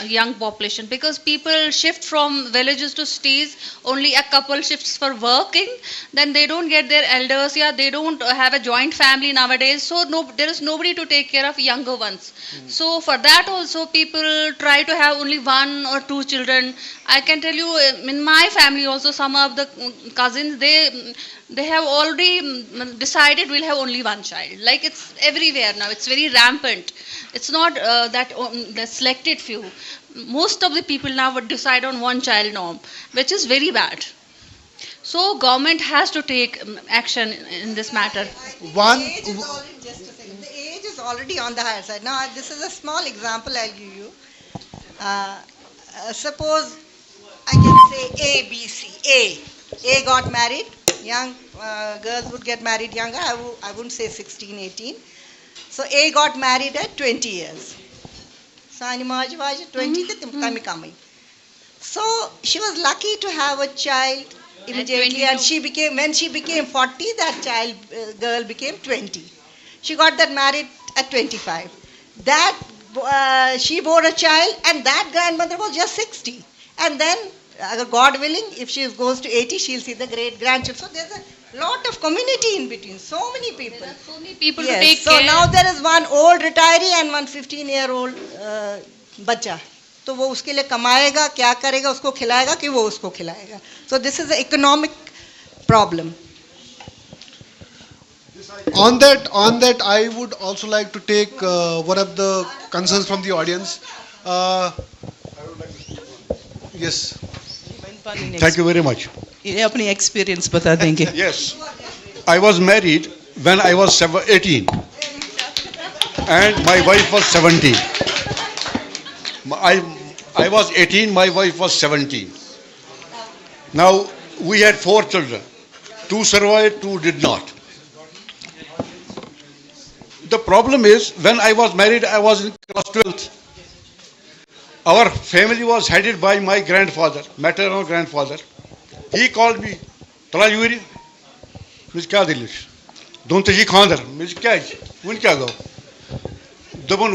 young population, because people shift from villages to cities, only a couple shifts for working, then they don't get their elders, they don't have a joint family nowadays, so there is nobody to take care of younger ones. So for that also people try to have only 1 or 2 children. I can tell you in my family also some of the cousins, they have already decided we'll have only 1 child. Like it's everywhere now, it's very rampant. It's not that the selected few. Most of the people now would decide on 1 child norm, which is very bad. So government has to take action in this matter. The age is already on the higher side. Now this is a small example I'll give you. Suppose I can say A, B, C. A got married. Young girls would get married younger. I wouldn't say 16, 18. So A got married at 20 years. So 20 coming. So she was lucky to have a child immediately, and when she became 40, that girl became 20. She got that married at 25. She bore a child, and that grandmother was just 60. And then, God willing, if she goes to 80, she'll see the great grandchildren. So there's a lot of community in between. So many people. There are so many people to Yes. take So care. now there is one old retiree and one 15-year-old बच्चा. तो वो उसके लिए कमाएगा, क्या करेगा, उसको खिलाएगा कि वो उसको खिलाएगा. So this is an economic problem. On that, I would also like to take one of the concerns from the audience. Yes. Thank you very much. ये अपनी experience बता देंगे. Yes. I was married when I was 18 and my wife was 17. I was 18, my wife was 17. Now we had 4 children. 2 survived, 2 did not. The problem is, when I was married, I was in class 12th. Our family was headed by my grandfather, maternal grandfather. He called me, Tala Yuri, Miss Kadilish, don't you khander, Miss Kaj, when go?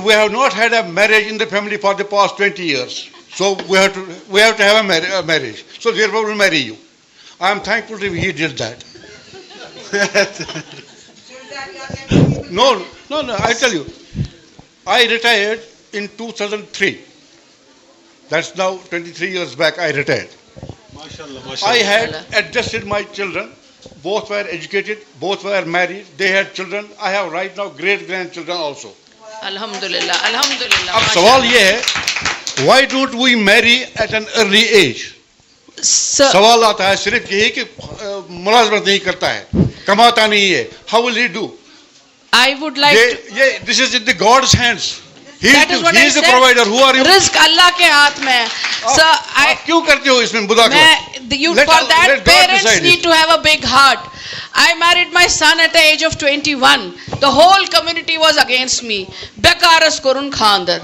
We have not had a marriage in the family for the past 20 years. So we have to have a marriage. So therefore we'll marry you. I am thankful that he did that. No, I tell you. I retired in 2003. That's now 23 years back I retired. I had adjusted my children both were educated, both were married, they had children. I have right now great-grandchildren also. Alhamdulillah, Alhamdulillah. अब सवाल ये है, why don't we marry at an early age? सवाल आता है सिर्फ यही कि मुलाजमत नहीं करता है, कमाता नहीं है. How will he do? I would like to... This is in the God's hands. He That is what I is the said. provider. Who are you? Risk Allah के हाथ में है. So I क्यों करते हो इसमें बुदा को? For that parents need to have a big heart. I married my son at the age of 21. The whole community was against me. Bekarus korun khander.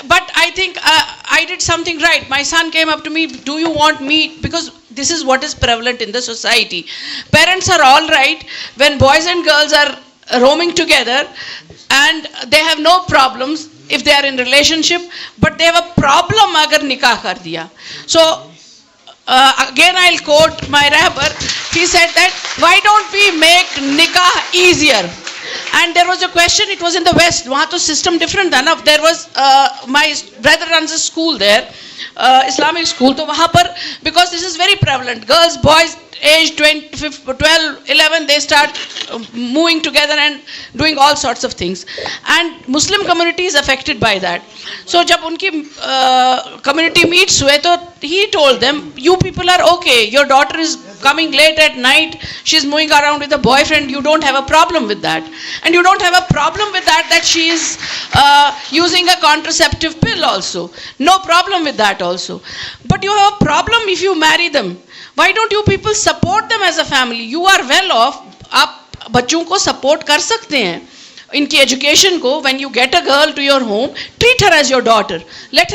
But I think I did something right. My son came up to me, do you want me? Because this is what is prevalent in the society. Parents are all right when boys and girls are roaming together and they have no problems if they are in relationship, but they have a problem agar nikah kar diya. So again I'll quote my rabbi. He said that why don't we make nikah easier? And there was a question, it was in the West, wahan to system different tha na. There was, my brother runs a school there, Islamic school, to wahan par, because this is very prevalent, girls, boys, age 12, 11, they start moving together and doing all sorts of things. And Muslim community is affected by that. So jab unki community meets hue, to he told them, you people are okay, your daughter is coming late at night, she's moving around with a boyfriend, you don't have a problem with that. And you don't have a problem with that she is using a contraceptive pill also. No problem with that also. But you have a problem if you marry them. Why don't you people support them as a family? You are well off. आप बच्चों को support कर सकते हैं. इनकी education को, when you get a girl to your home, treat her as your daughter. Let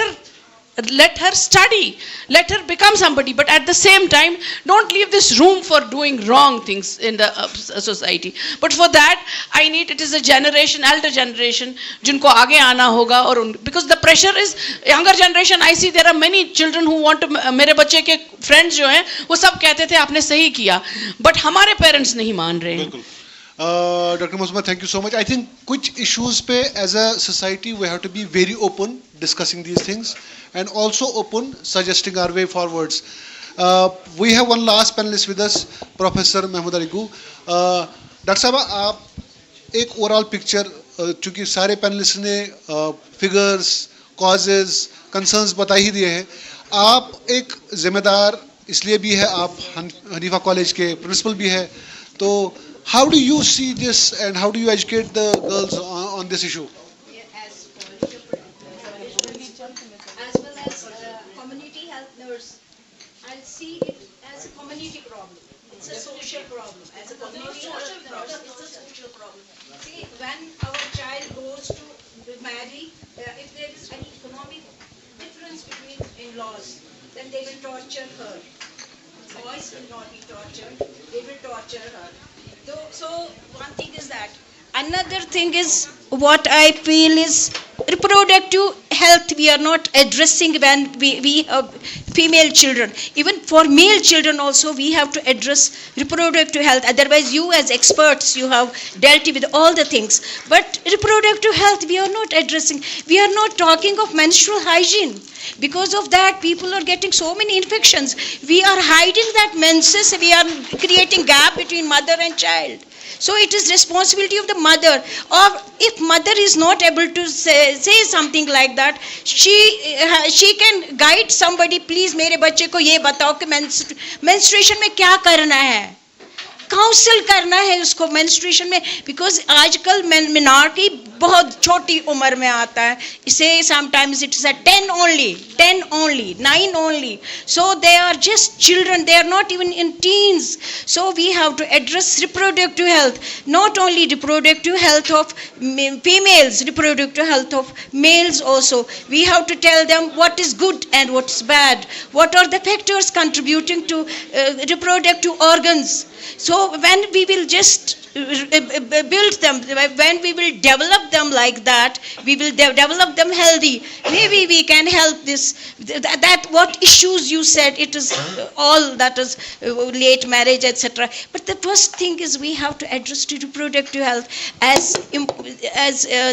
her study. Let her become somebody. But at the same time, don't leave this room for doing wrong things in the society. But for that, I need, it is a generation, elder generation, जिनको आगे आना होगा और because the pressure is younger generation. I see there are many children who want to. मेरे बच्चे के friends जो हैं, वो सब कहते थे आपने सही किया. But हमारे parents नहीं मान रहे हैं. Dr. Musma, thank you so much. I think कुछ issues पे as a society we have to be very open discussing these things and also open suggesting our way forwards. We have one last panelist with us, Professor Mahmood Arigu. Dr. Sahaba, आप एक overall picture, चूँकि सारे panelists ने figures, causes, concerns बता ही दिए हैं. आप एक जिम्मेदार इसलिए भी है, आप हनीफा कॉलेज के प्रिंसिपल भी है, तो how do you see this and how do you educate the girls on this issue? As well as community health nurse, I'll see it as a community problem. It's a social problem. As a community health nurse, it's a social problem. See, when our child goes to marry, if there is any economic difference between in-laws, then they will torture her. Boys will not be tortured, they will torture her. So one thing is that. Another thing is what I feel is reproductive health we are not addressing when we have female children. Even for male children also we have to address reproductive health. Otherwise you as experts you have dealt with all the things. But reproductive health we are not addressing. We are not talking of menstrual hygiene. Because of that people are getting so many infections. We are hiding that menses. We are creating gap between mother and child. So it is responsibility of the mother. Or if mother is not able to say something like that, she can guide somebody. Please मेरे बच्चे को ये बताओ कि menstruation में क्या करना है. काउंसिल करना है उसको मेंस्ट्रुएशन में, बिकॉज आजकल मिनार्टी बहुत छोटी उम्र में आता है. इसे sometimes it is a 10 only, 9 only. So they are just children, they are not even in teens. So we have to address reproductive health, not only reproductive health of females, reproductive health of males also. We have to tell them what is good and what is bad, what are the factors contributing to reproductive organs. So So when we will just build them, when we will develop them like that, we will develop them healthy. Maybe we can help this. That what issues you said, it is all that is late marriage, etc. But the first thing is we have to address to reproductive health as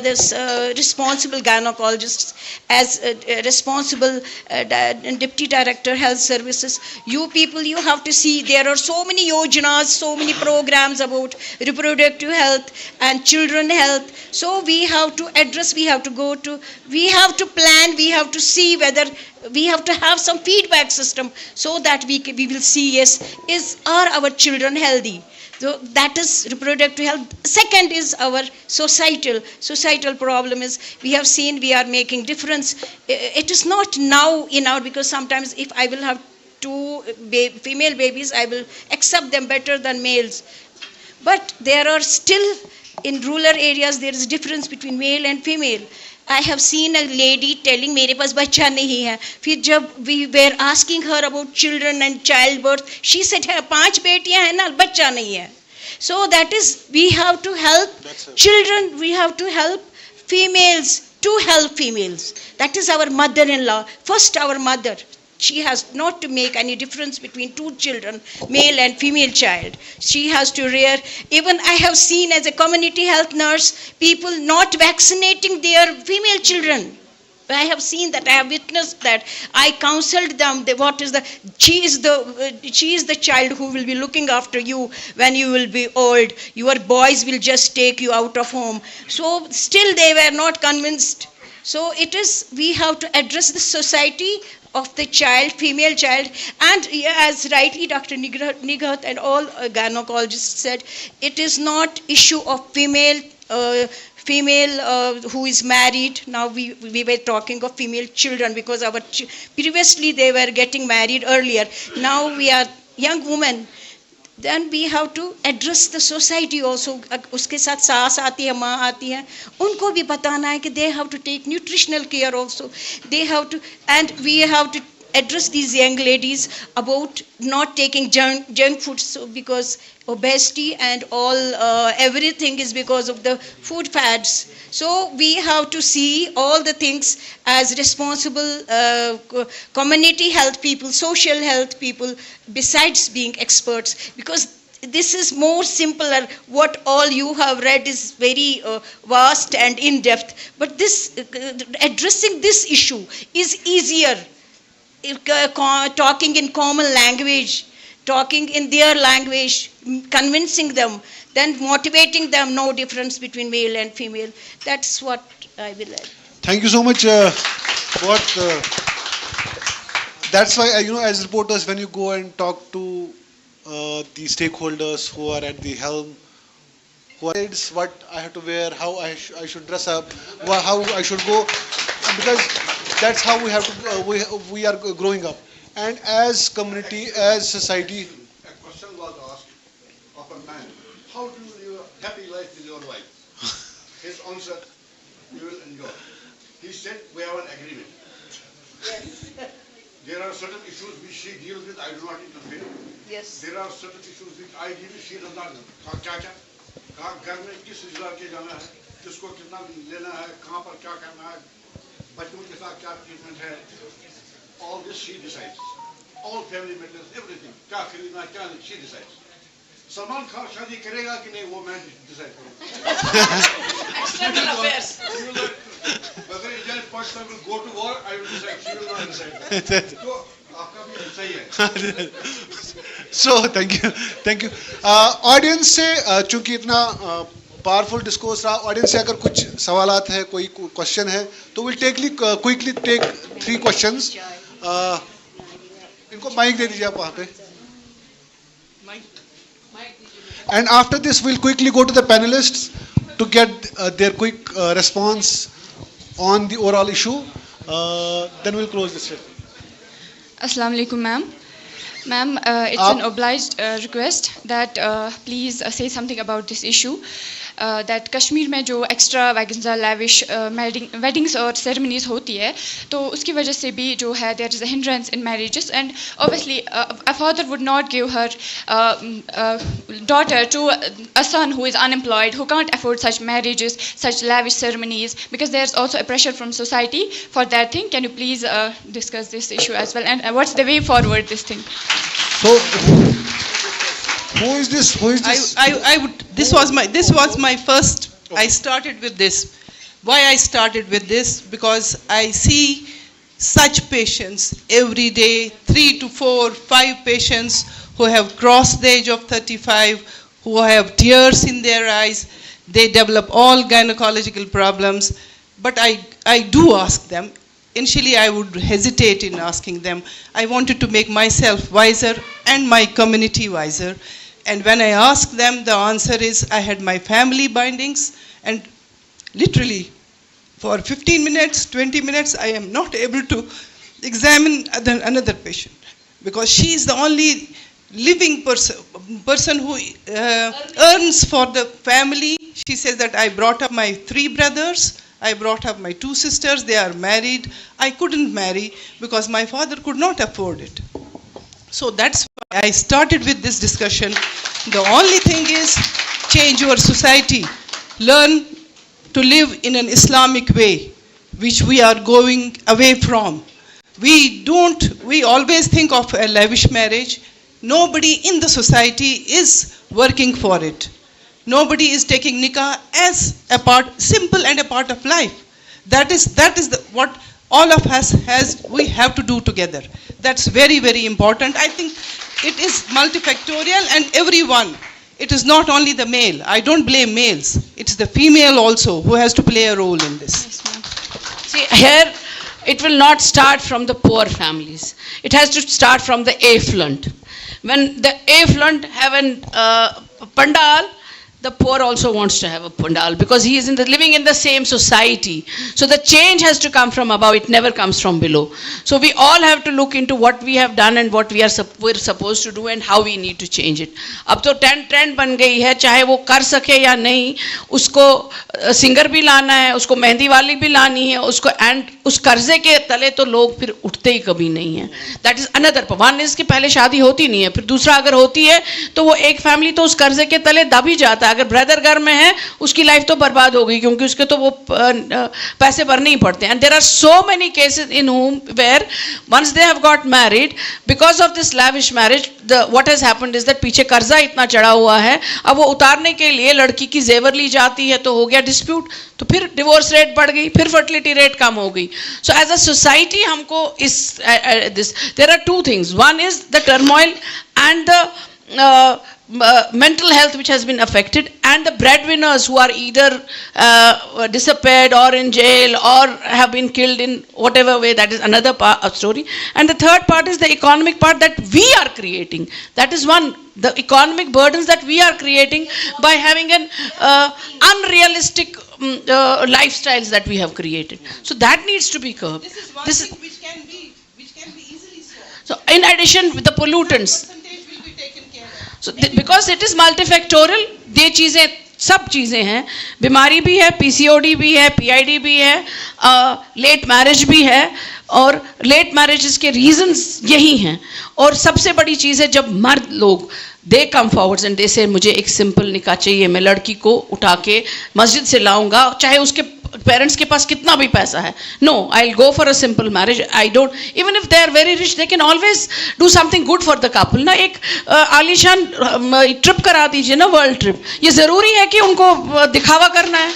this responsible gynecologists, as responsible deputy director health services. You people, you have to see there are so many yojanas, so many programs about reproductive health and children health. So we have to address, we have to plan, we have to see whether we have to have some feedback system so that we will see, yes, are our children healthy. So that is reproductive health. Second is our societal problem is we have seen we are making difference. It is not now in our, because sometimes if I will have two female babies, I will accept them better than males. But there are still, in rural areas, there is a difference between male and female. I have seen a lady telling, मेरे पास बच्चा नहीं है. फिर जब we were asking her about children and childbirth, she said, 5 बेटियां हैं ना, बच्चा नहीं है. So that is, we have to help children, we have to help females, to help females. That is our mother-in-law. First, our mother. She has not to make any difference between two children, male and female child. She has to rear. Even I have seen as a community health nurse, people not vaccinating their female children. I have seen that, I have witnessed that. I counseled them, she is the child who will be looking after you when you will be old. Your boys will just take you out of home. So still they were not convinced. So it is, we have to address the society of the child, female child, and as rightly Dr. Nighat and all gynecologists said, it is not issue of female who is married. Now we were talking of female children because previously they were getting married earlier. Now we are young women. Then we have to address the society also. उसके साथ सास आती है, माँ आती है, उनको भी बताना है कि they have to take nutritional care also. They have to, and we have to address these young ladies about not taking junk food, so because obesity and all everything is because of the food fads. So we have to see all the things as responsible community health people, social health people, besides being experts, because this is more simpler. What all you have read is very vast and in-depth, but this addressing this issue is easier. Talking in common language, talking in their language, convincing them, then motivating them, no difference between male and female. That's what I will add. Thank you so much. That's why, as reporters, when you go and talk to the stakeholders who are at the helm, it's what I have to wear, how I should dress up, how I should go, because that's how we have to. We are growing up, and as community, as society. A question was asked of a man: how do you live a happy life with your wife? His answer: you will enjoy. He said, we have an agreement. Yes. There are certain issues which she deals with, I do not interfere. Yes. There are certain issues which I deal with, she does not. कहाँ घर में किस रिश्तेदार के जाना है, किसको कितना लेना है, कहाँ पर क्या करना है, बच्चों के साथ क्या ट्रीटमेंट है, all this she decides. All family matters, everything. क्या खरीदना क्या नहीं, she decides. सलमान खान शादी करेगा कि नहीं वो मैं डिसाइड करूँगा. External affairs. Whether Indian Pakistan will go to war, I will decide. She will not decide. So आपका भी सही है. So thank you. Audience से चूंकि इतना पावरफुल डिस्कोर्स रहा, ऑडियंस से अगर कुछ सवालात है, कोई क्वेश्चन है, तो we'll quickly take 3 questions. इनको माइक दे दीजिए आप वहाँ पे. And after this, we'll quickly go to the panelists to get their quick response on the overall issue. Then we'll close this session. Assalamu alaikum, ma'am. Ma'am, it's an obliged request that please say something about this issue. That Kashmir में जो extravagance lavish weddings और ceremonies होती है तो उसकी वजह से भी जो है there is a hindrance in marriages and obviously a father would not give her daughter to a son who is unemployed, who can't afford such marriages, such lavish ceremonies, because there's also a pressure from society for that thing. Can you please discuss this issue as well, and what's the way forward this thing? So, who is this? Who is this? I would. This was my first. I started with this. Why I started with this? Because I see such patients every day, 3 to 4, 5 patients who have crossed the age of 35, who have tears in their eyes. They develop all gynecological problems. But I do ask them. Initially, I would hesitate in asking them. I wanted to make myself wiser and my community wiser. And when I asked them, the answer is I had my family bindings, and literally for 15 minutes, 20 minutes, I am not able to examine another patient because she is the only living person who earns for the family. She says that I brought up my 3 brothers, I brought up my 2 sisters, they are married. I couldn't marry because my father could not afford it. So that's why I started with this discussion. The only thing is change your society. Learn to live in an Islamic way, which we are going away from. We always think of a lavish marriage. Nobody in the society is working for it. Nobody is taking nikah as a part, simple and a part of life. That is what all of us we have to do together. That's very, very important. I think it is multifactorial and everyone. It is not only the male. I don't blame males. It's the female also who has to play a role in this. Yes, ma'am. See, here it will not start from the poor families. It has to start from the affluent. When the affluent have a pandal, the poor also wants to have a pandal because he is living in the same society. So the change has to come from above. It never comes from below. So we all have to look into what we have done and what we're supposed to do and how we need to change it. अब तो trend बन गई है, चाहे वो कर सके या नहीं, उसको सिंगर भी लाना है, उसको मेहंदी वाली भी लानी है, उसको एंड उस कर्जे के तले तो लोग फिर उठते ही कभी नहीं है. That is another. One is कि पहले शादी होती नहीं है, फिर दूसरा अगर होती है तो वो एक फैमिली तो उस कर्जे के तले दब ही जाता है. अगर ब्रदर घर में है उसकी लाइफ तो बर्बाद हो गई क्योंकि उसके तो वो पैसे भरने ही पड़ते हैं. And there are so many cases in home where once they have got married because of this lavish marriage what has happened is that पीछे कर्जा इतना चढ़ा हुआ है, अब वो उतारने के लिए लड़की की जेवर ली जाती है तो हो गया डिस्प्यूट, तो फिर डिवोर्स रेट बढ़ गई, फिर फर्टिलिटी रेट कम हो गई. सो एज अ सोसाइटी हमको इस this there are 2 things. One is the turmoil and the mental health which has been affected, and the breadwinners who are either disappeared or in jail or have been killed in whatever way. That is another story. And the third part is the economic part that we are creating. That is one, the economic burdens that we are creating by having an unrealistic lifestyles that we have created. So that needs to be curbed. This is one thing which can be easily solved. So in addition with the pollutants, so because it is multifactorial, ये चीज़ें सब चीज़ें हैं, बीमारी भी है, PCOD भी है, PID भी है, लेट मैरिज भी है, और लेट मैरिजेस के रीजंस यही हैं. और सबसे बड़ी चीज़ है जब मर्द लोग दे कम फॉरवर्ड्स एंड दे से मुझे एक सिंपल निकाह चाहिए, मैं लड़की को उठा के मस्जिद से लाऊंगा चाहे उसके पेरेंट्स के पास कितना भी पैसा है. No, I will go for a simple marriage. I don't, even if they are very rich they can always do something good for the couple. ना एक आलीशान ट्रिप करा दीजिए ना, वर्ल्ड ट्रिप. ये ज़रूरी है कि उनको दिखावा करना है?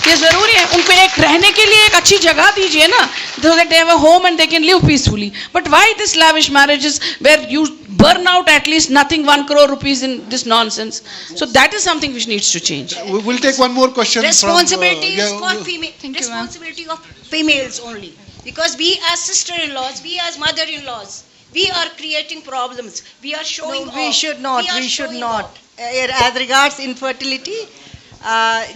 ये ज़रूरी है? उनको एक रहने के लिए एक अच्छी जगह दीजिए ना, so that they have a home and they can live peacefully. But why this lavish marriages where you burn out at least nothing 1 crore rupees in this nonsense? So that is something which needs to change. We'll take one more question. Responsibility is for female. Responsibility of females only, because we as sister-in-laws, we as mother-in-laws, we are creating problems. We are showing. No, we should not. We should not. As regards infertility,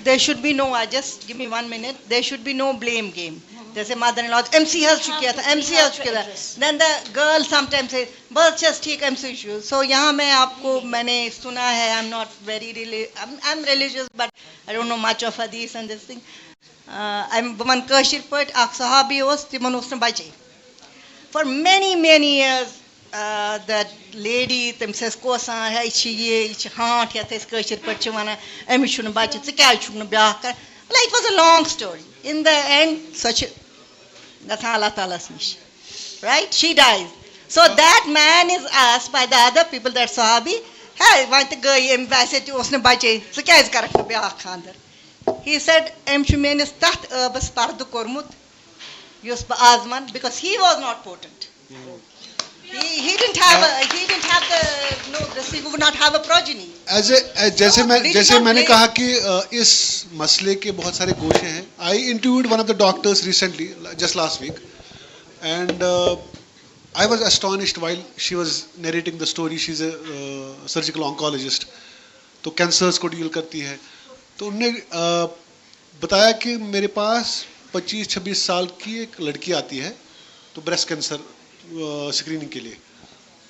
there should be no. Just give me 1 minute. There should be no blame game. जैसे mother in law MC हज किया था, MC हज किया था. Then the girl sometimes says बस just ठीक MC issues. So यहाँ मैं आपको मैंने सुना है, I'm not very I'm religious but I don't know much of hadith and this thing. I'm woman kashir put ak sahabi was timon usne bache. For many years that lady them says kosa hai chi haant ya tes kashir put chwana emi shun bache tse kya chun bya kar. Like it was a long story. In the end, such that's Allah Ta'ala's nish. Right? She dies. So that man is asked by the other people, that Sahabi, hey, why the guy ambassador to usne bache, so kya is karak bya khandar. He said, em shumenis taht bas pardu kormut, yus ba azman, because he was not potent. He didn't have he would not have a progeny. जैसे मैंने कहा कि इस मसले के बहुत सारे गोशे हैं. I interviewed one of the doctors recently, just last week, and I was astonished while she was narrating the story. She's a surgical oncologist, तो cancers को deal करती है. तो उन्होंने बताया कि मेरे पास 25-26 साल की एक लड़की आती है, तो ब्रेस्ट कैंसर स्क्रीनिंग के लिए.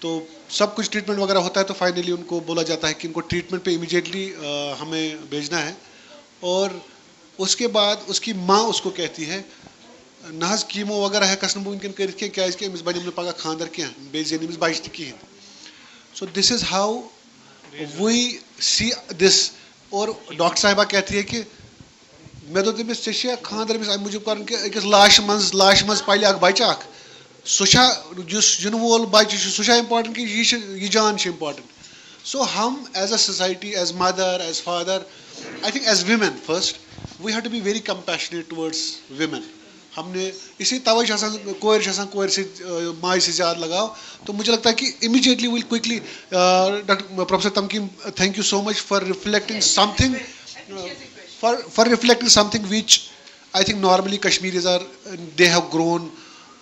तो सब कुछ ट्रीटमेंट वगैरह होता है, तो फाइनली उनको बोला जाता है कि इनको ट्रीटमेंट पे इमीडिएटली हमें भेजना है. और उसके बाद उसकी माँ उसको कहती है नाज कीमो वगैरह है कसम वुनकन कर के क्या इसके मिस बनी पगह खानदर क्या बेज मिस बच कहें. So this is how we see this. और डॉक्टर साहिबा कहती है कि मैं तो तमिस चे खानदर मिस अम मूजूब कर अकिस लाश मज पल बच्चे अख सुन वोल बच्चे सह इम्पार्टेंट कि यह जान इम्पार्टेंट. सो हम as a society, as mother, as father, I think as women first we have to be very compassionate towards women. हमने इसी तवै कोर से माए से ज़्यादा लगाओ. तो मुझे लगता है कि immediately will quickly doctor professor Tamkeen, thank you so much for reflecting something which I think normally Kashmiris they have grown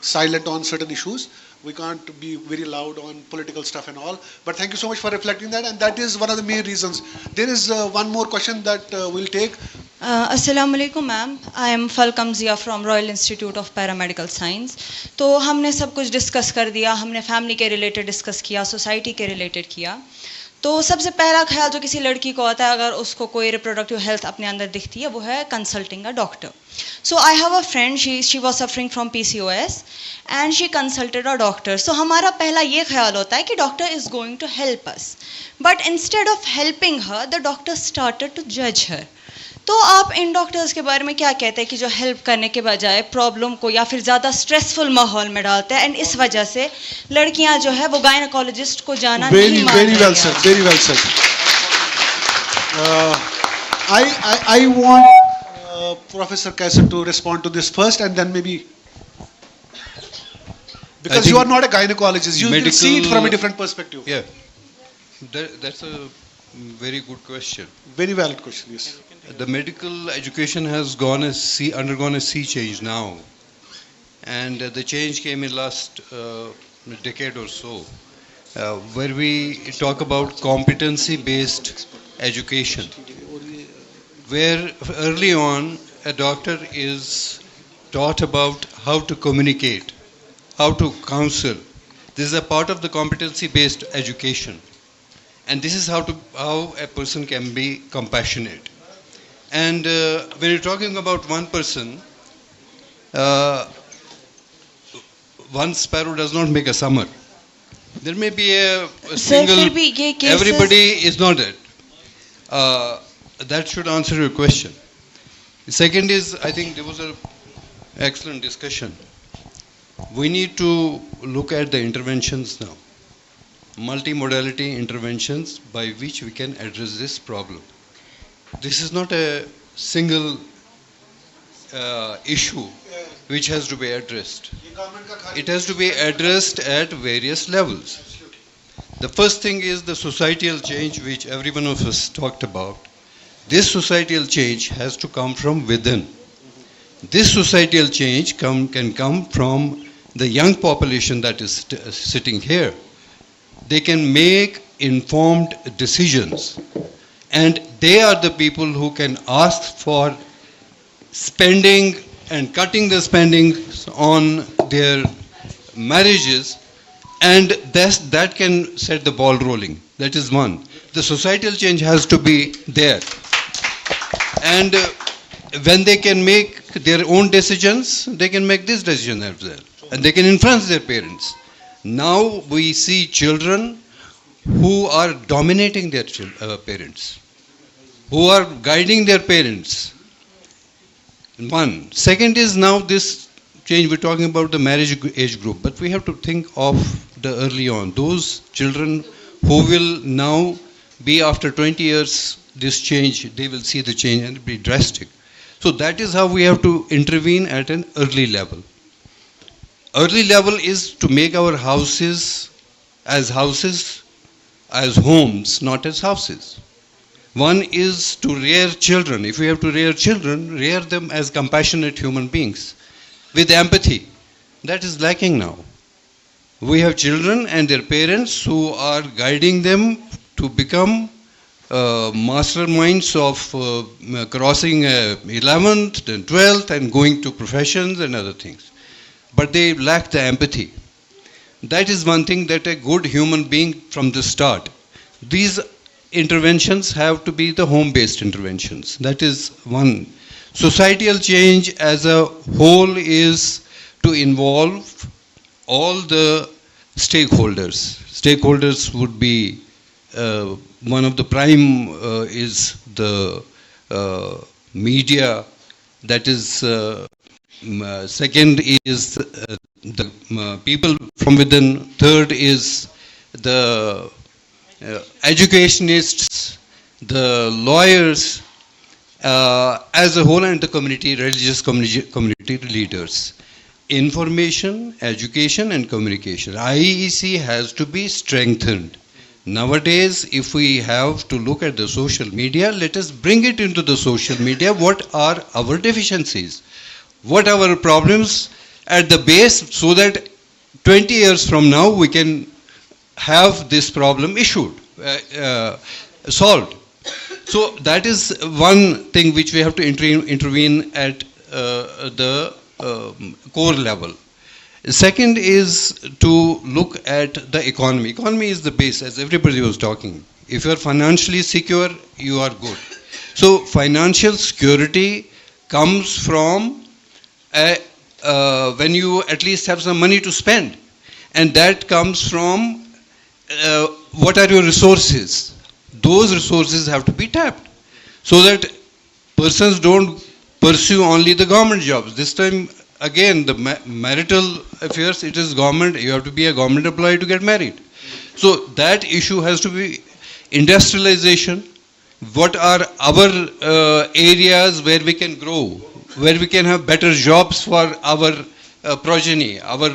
silent on certain issues. We can't be very loud on political stuff and all. But thank you so much for reflecting that, and that is one of the main reasons. There is one more question that we'll take. Assalamu alaikum ma'am. I am Falkam Zia from Royal Institute of Paramedical Science. तो हमने सब कुछ discuss कर दिया, हमने family के related discuss किया, society के रिलेटेड किया. तो सबसे पहला ख्याल जो किसी लड़की को आता है अगर उसको कोई रिप्रोडक्टिव हेल्थ अपने अंदर दिखती है वो है consulting a doctor. So I have a friend, she was suffering from PCOS and she consulted a doctor. So हमारा पहला ये ख्याल होता है कि doctor is going to help us, but instead of helping her the doctor started to जज her. तो आप इन डॉक्टर्स के बारे में क्या कहते हैं कि जो हेल्प करने के बजाय प्रॉब्लम को या फिर ज़्यादा स्ट्रेसफुल माहौल में डालते हैं, एंड इस वजह से लड़कियां जो है वो गायनेकोलॉजिस्ट को जाना नहीं मान रही हैं. Very well said. I want Professor Kaisar to respond to this first, and then maybe because you are not a gynecologist, you will see it from a different perspective. Yeah, that's a very good question. Very valid question. Yes. The medical education has undergone a sea change now, and the change came in last decade or so, where we talk about competency-based education, where early on a doctor is taught about how to communicate, how to counsel. This is a part of the competency-based education, and this is how a person can be compassionate. And when you're talking about one person, one sparrow does not make a summer. There may be a single, everybody is not it. That should answer your question. The second is, I think there was an excellent discussion. We need to look at the interventions now. Multimodality interventions by which we can address this problem. This is not a single issue which has to be addressed. It has to be addressed at various levels. The first thing is the societal change which every one of us talked about. This societal change has to come from within. This societal change can come from the young population that is sitting here. They can make informed decisions. And they are the people who can ask for spending and cutting the spending on their marriages, and that can set the ball rolling. That is one. The societal change has to be there. And when they can make their own decisions, they can make this decision as well. And they can influence their parents. Now we see children who are dominating their parents, who are guiding their parents. One. Second is now this change, we're talking about the marriage age group, but we have to think of the early on. Those children who will now be after 20 years, this change, they will see the change and it will be drastic. So that is how we have to intervene at an early level. Early level is to make our houses, as homes, not as houses. One is to rear children. If we have to rear children, rear them as compassionate human beings with empathy. That is lacking now. We have children and their parents who are guiding them to become masterminds of crossing 11th, then 12th, and going to professions and other things. But they lack the empathy. That is one thing that a good human being from the start. These interventions have to be the home-based interventions. That is one. Societal change as a whole is to involve all the stakeholders. Stakeholders would be one of the prime is the media. That is second is the people from within. Third is the educationists, the lawyers, as a whole, and the community, religious community leaders. Information, education, and communication. IEC has to be strengthened. Nowadays, if we have to look at the social media, let us bring it into the social media. What are our deficiencies? What are our problems at the base, so that 20 years from now we can have this problem solved. So that is one thing which we have to intervene at the core level. Second is to look at the economy. Economy is the base, as everybody was talking. If you are financially secure, you are good. So financial security comes from when you at least have some money to spend. And that comes from what are your resources. Those resources have to be tapped so that persons don't pursue only the government jobs. This time, again, the marital affairs, it is government. You have to be a government employee to get married. So that issue has to be industrialization. What are our areas where we can grow, where we can have better jobs for our progeny, our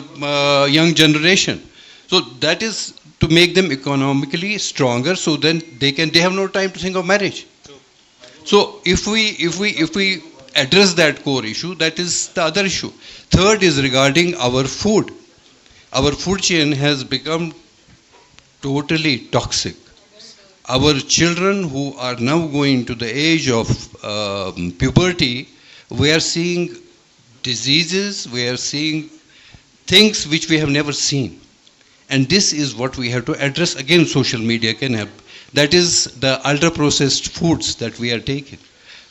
young generation. So that is to make them economically stronger, so then they have no time to think of marriage. So if we address that core issue, that is the other issue. Third is regarding our food. Our food chain has become totally toxic. Our children who are now going to the age of puberty, we are seeing diseases, we are seeing things which we have never seen. And this is what we have to address. Again, social media can help. That is the ultra-processed foods that we are taking.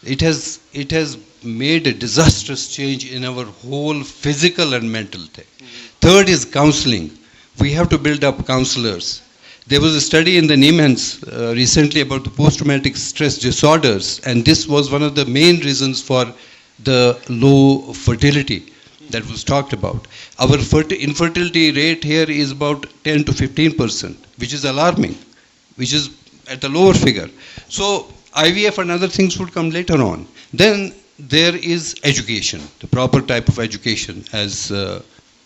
It has made a disastrous change in our whole physical and mental thing. Third is counseling. We have to build up counselors. There was a study in the Niemans recently about the post-traumatic stress disorders, and this was one of the main reasons for the low fertility that was talked about. Our infertility rate here is about 10 to 15%, which is alarming, which is at a lower figure. So IVF and other things would come later on. Then there is education, the proper type of education, as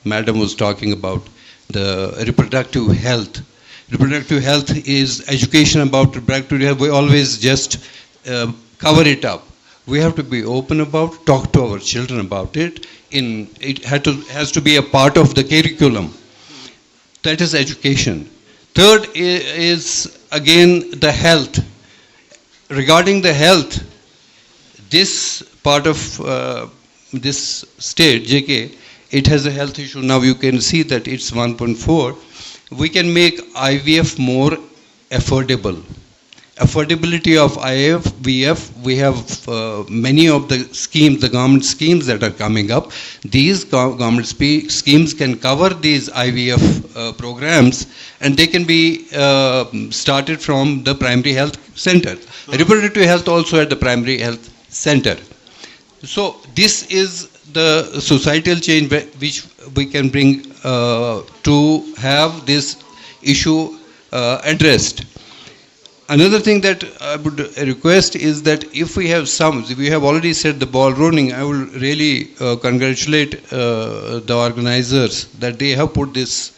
Madam was talking about, the reproductive health. Reproductive health is education about reproductive health. We always just cover it up. We have to be open about, talk to our children about it. It has to be a part of the curriculum. That is education. Third is again the health. Regarding the health, this part of this state, JK, it has a health issue. Now you can see that it's 1.4. We can make IVF more affordable. Affordability of IVF, we have many of the schemes, the government schemes that are coming up. These government schemes can cover these IVF programs, and they can be started from the primary health center. Reproductive health also at the primary health center. So this is the societal change which we can bring to have this issue addressed. Another thing that I would request is that if we have we have already set the ball rolling, I will really congratulate the organizers that they have put this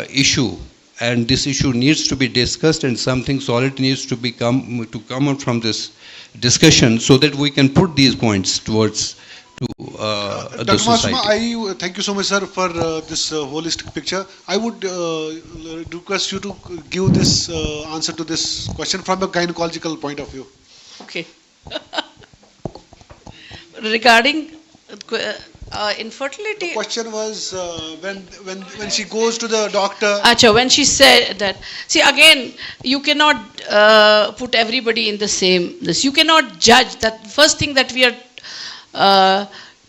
issue, and this issue needs to be discussed, and something solid needs to come out from this discussion so that we can put these points towards the society. I thank you so much, sir, for this holistic picture. I would request you to give this answer to this question from a gynecological point of view. Okay. Regarding infertility. The question was when she goes to the doctor. Acha, when she said that. See, again, you cannot put everybody in the same. You cannot judge. That first thing that we are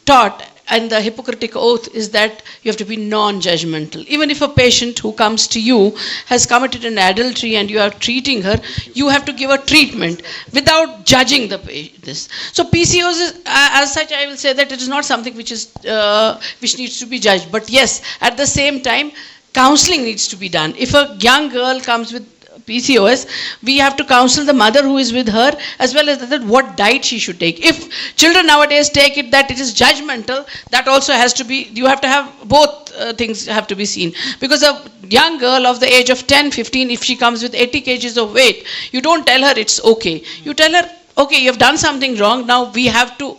taught and the Hippocratic Oath is that you have to be non-judgmental. Even if a patient who comes to you has committed an adultery and you are treating her, you have to give a treatment without judging this. So PCOS is, as such, I will say that it is not something which needs to be judged. But yes, at the same time, counseling needs to be done. If a young girl comes with PCOS, we have to counsel the mother who is with her as well as that what diet she should take. If children nowadays take it that it is judgmental, that also has to be, you have to have both things have to be seen. Because a young girl of the age of 10, 15, if she comes with 80 kgs of weight, you don't tell her it's okay. You tell her, okay, you have done something wrong, now we have to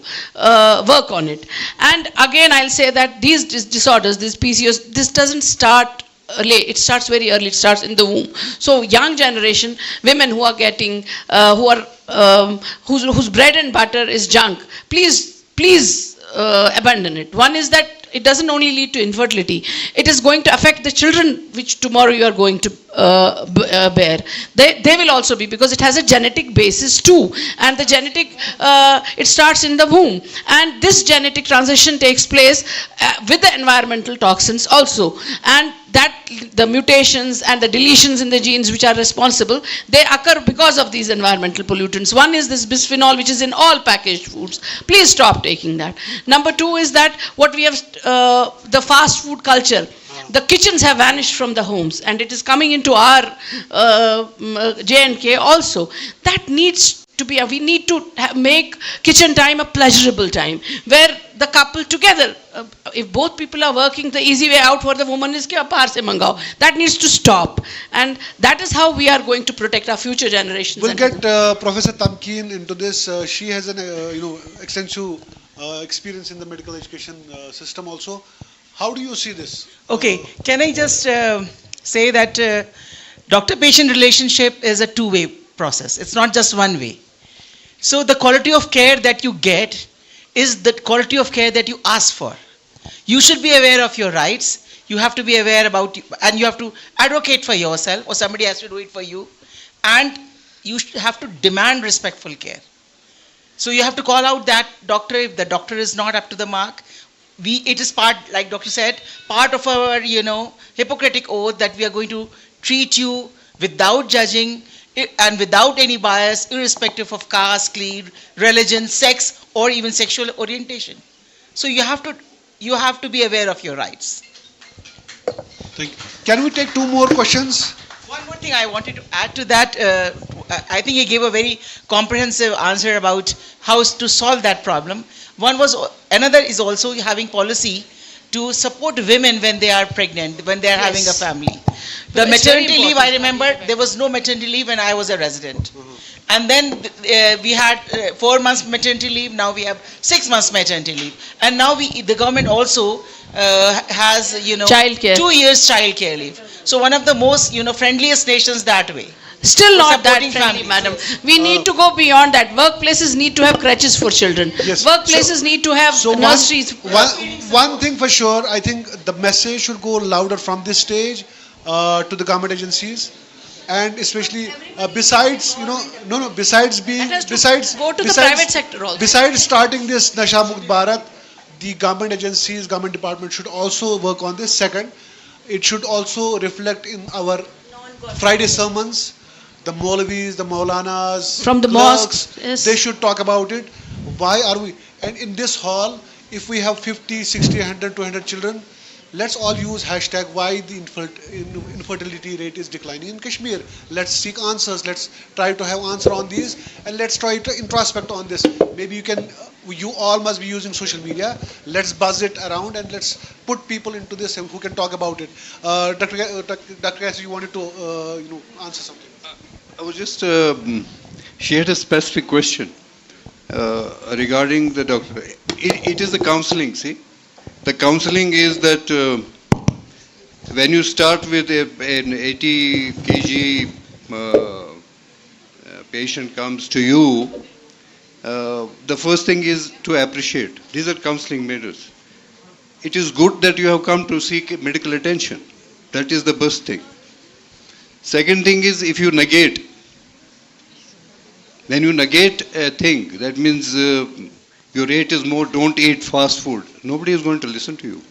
work on it. And again, I'll say that these disorders, this PCOS, this doesn't start late. It starts very early. It starts in the womb. So young generation, women who are getting, whose bread and butter is junk, please abandon it. One is that it doesn't only lead to infertility. It is going to affect the children which tomorrow you are going to bear. They will also be, because it has a genetic basis too. And the genetic, it starts in the womb. And this genetic transition takes place with the environmental toxins also. And that the mutations and the deletions in the genes which are responsible, they occur because of these environmental pollutants. One is this bisphenol, which is in all packaged foods. Please stop taking that. Number two is that what we have, the fast food culture. The kitchens have vanished from the homes, and it is coming into our J&K also. That needs to be, we need to make kitchen time a pleasurable time, where the couple together, if both people are working, the easy way out for the woman is ki apar se mangao. That needs to stop, and that is how we are going to protect our future generations. We'll get Professor Tamkeen into this. She has an extensive experience in the medical education system also. How do you see this? Okay, can I just say that doctor-patient relationship is a two-way process. It's not just one way. So the quality of care that you get is the quality of care that you ask for. You should be aware of your rights. You have to be aware about, and you have to advocate for yourself, or somebody has to do it for you. And you have to demand respectful care. So you have to call out that doctor if the doctor is not up to the mark. It is part, like doctor said, part of our, Hippocratic oath that we are going to treat you without judging and without any bias, irrespective of caste, creed, religion, sex, or even sexual orientation. So you have to be aware of your rights. Thank you. Can we take two more questions? One more thing I wanted to add to that. I think he gave a very comprehensive answer about how to solve that problem. Another is also having policy to support women when they are pregnant, when they are having a family. The maternity leave, I remember, there was no maternity leave when I was a resident. And then we had 4 months maternity leave, now we have 6 months maternity leave. And now the government also has, child care. 2 years child care leave. So one of the most, friendliest nations that way. Still For not that supporting friendly, families. madam. We need to go beyond that. Workplaces need to have crutches for children. Yes. Workplaces need to have nurseries. One thing for sure, I think the message should go louder from this stage to the government agencies, and especially besides, besides being, besides go to the besides- private sector also. Besides starting this Nasha Mukt Bharat, the government agencies, government departments should also work on this. Second, it should also reflect in our Friday sermons. The Maulvis, the Maulanas, From the clerks, mosques, yes. they should talk about it. Why are we, and in this hall, if we have 50, 60, 100, 200 children, let's all use hashtag why the infertility rate is declining in Kashmir. Let's seek answers. Let's try to have answer on these, and let's try to introspect on this. Maybe you all must be using social media. Let's buzz it around and let's put people into this who can talk about it. Dr. Kassi, you wanted to answer something. I was just, she had a specific question regarding the doctor. It is the counseling, see. The counseling is that when you start with an 80 kg patient comes to you, the first thing is to appreciate. These are counseling matters. It is good that you have come to seek medical attention. That is the first thing. Second thing is, if you negate, when you negate a thing, that means your rate is more, don't eat fast food. Nobody is going to listen to you.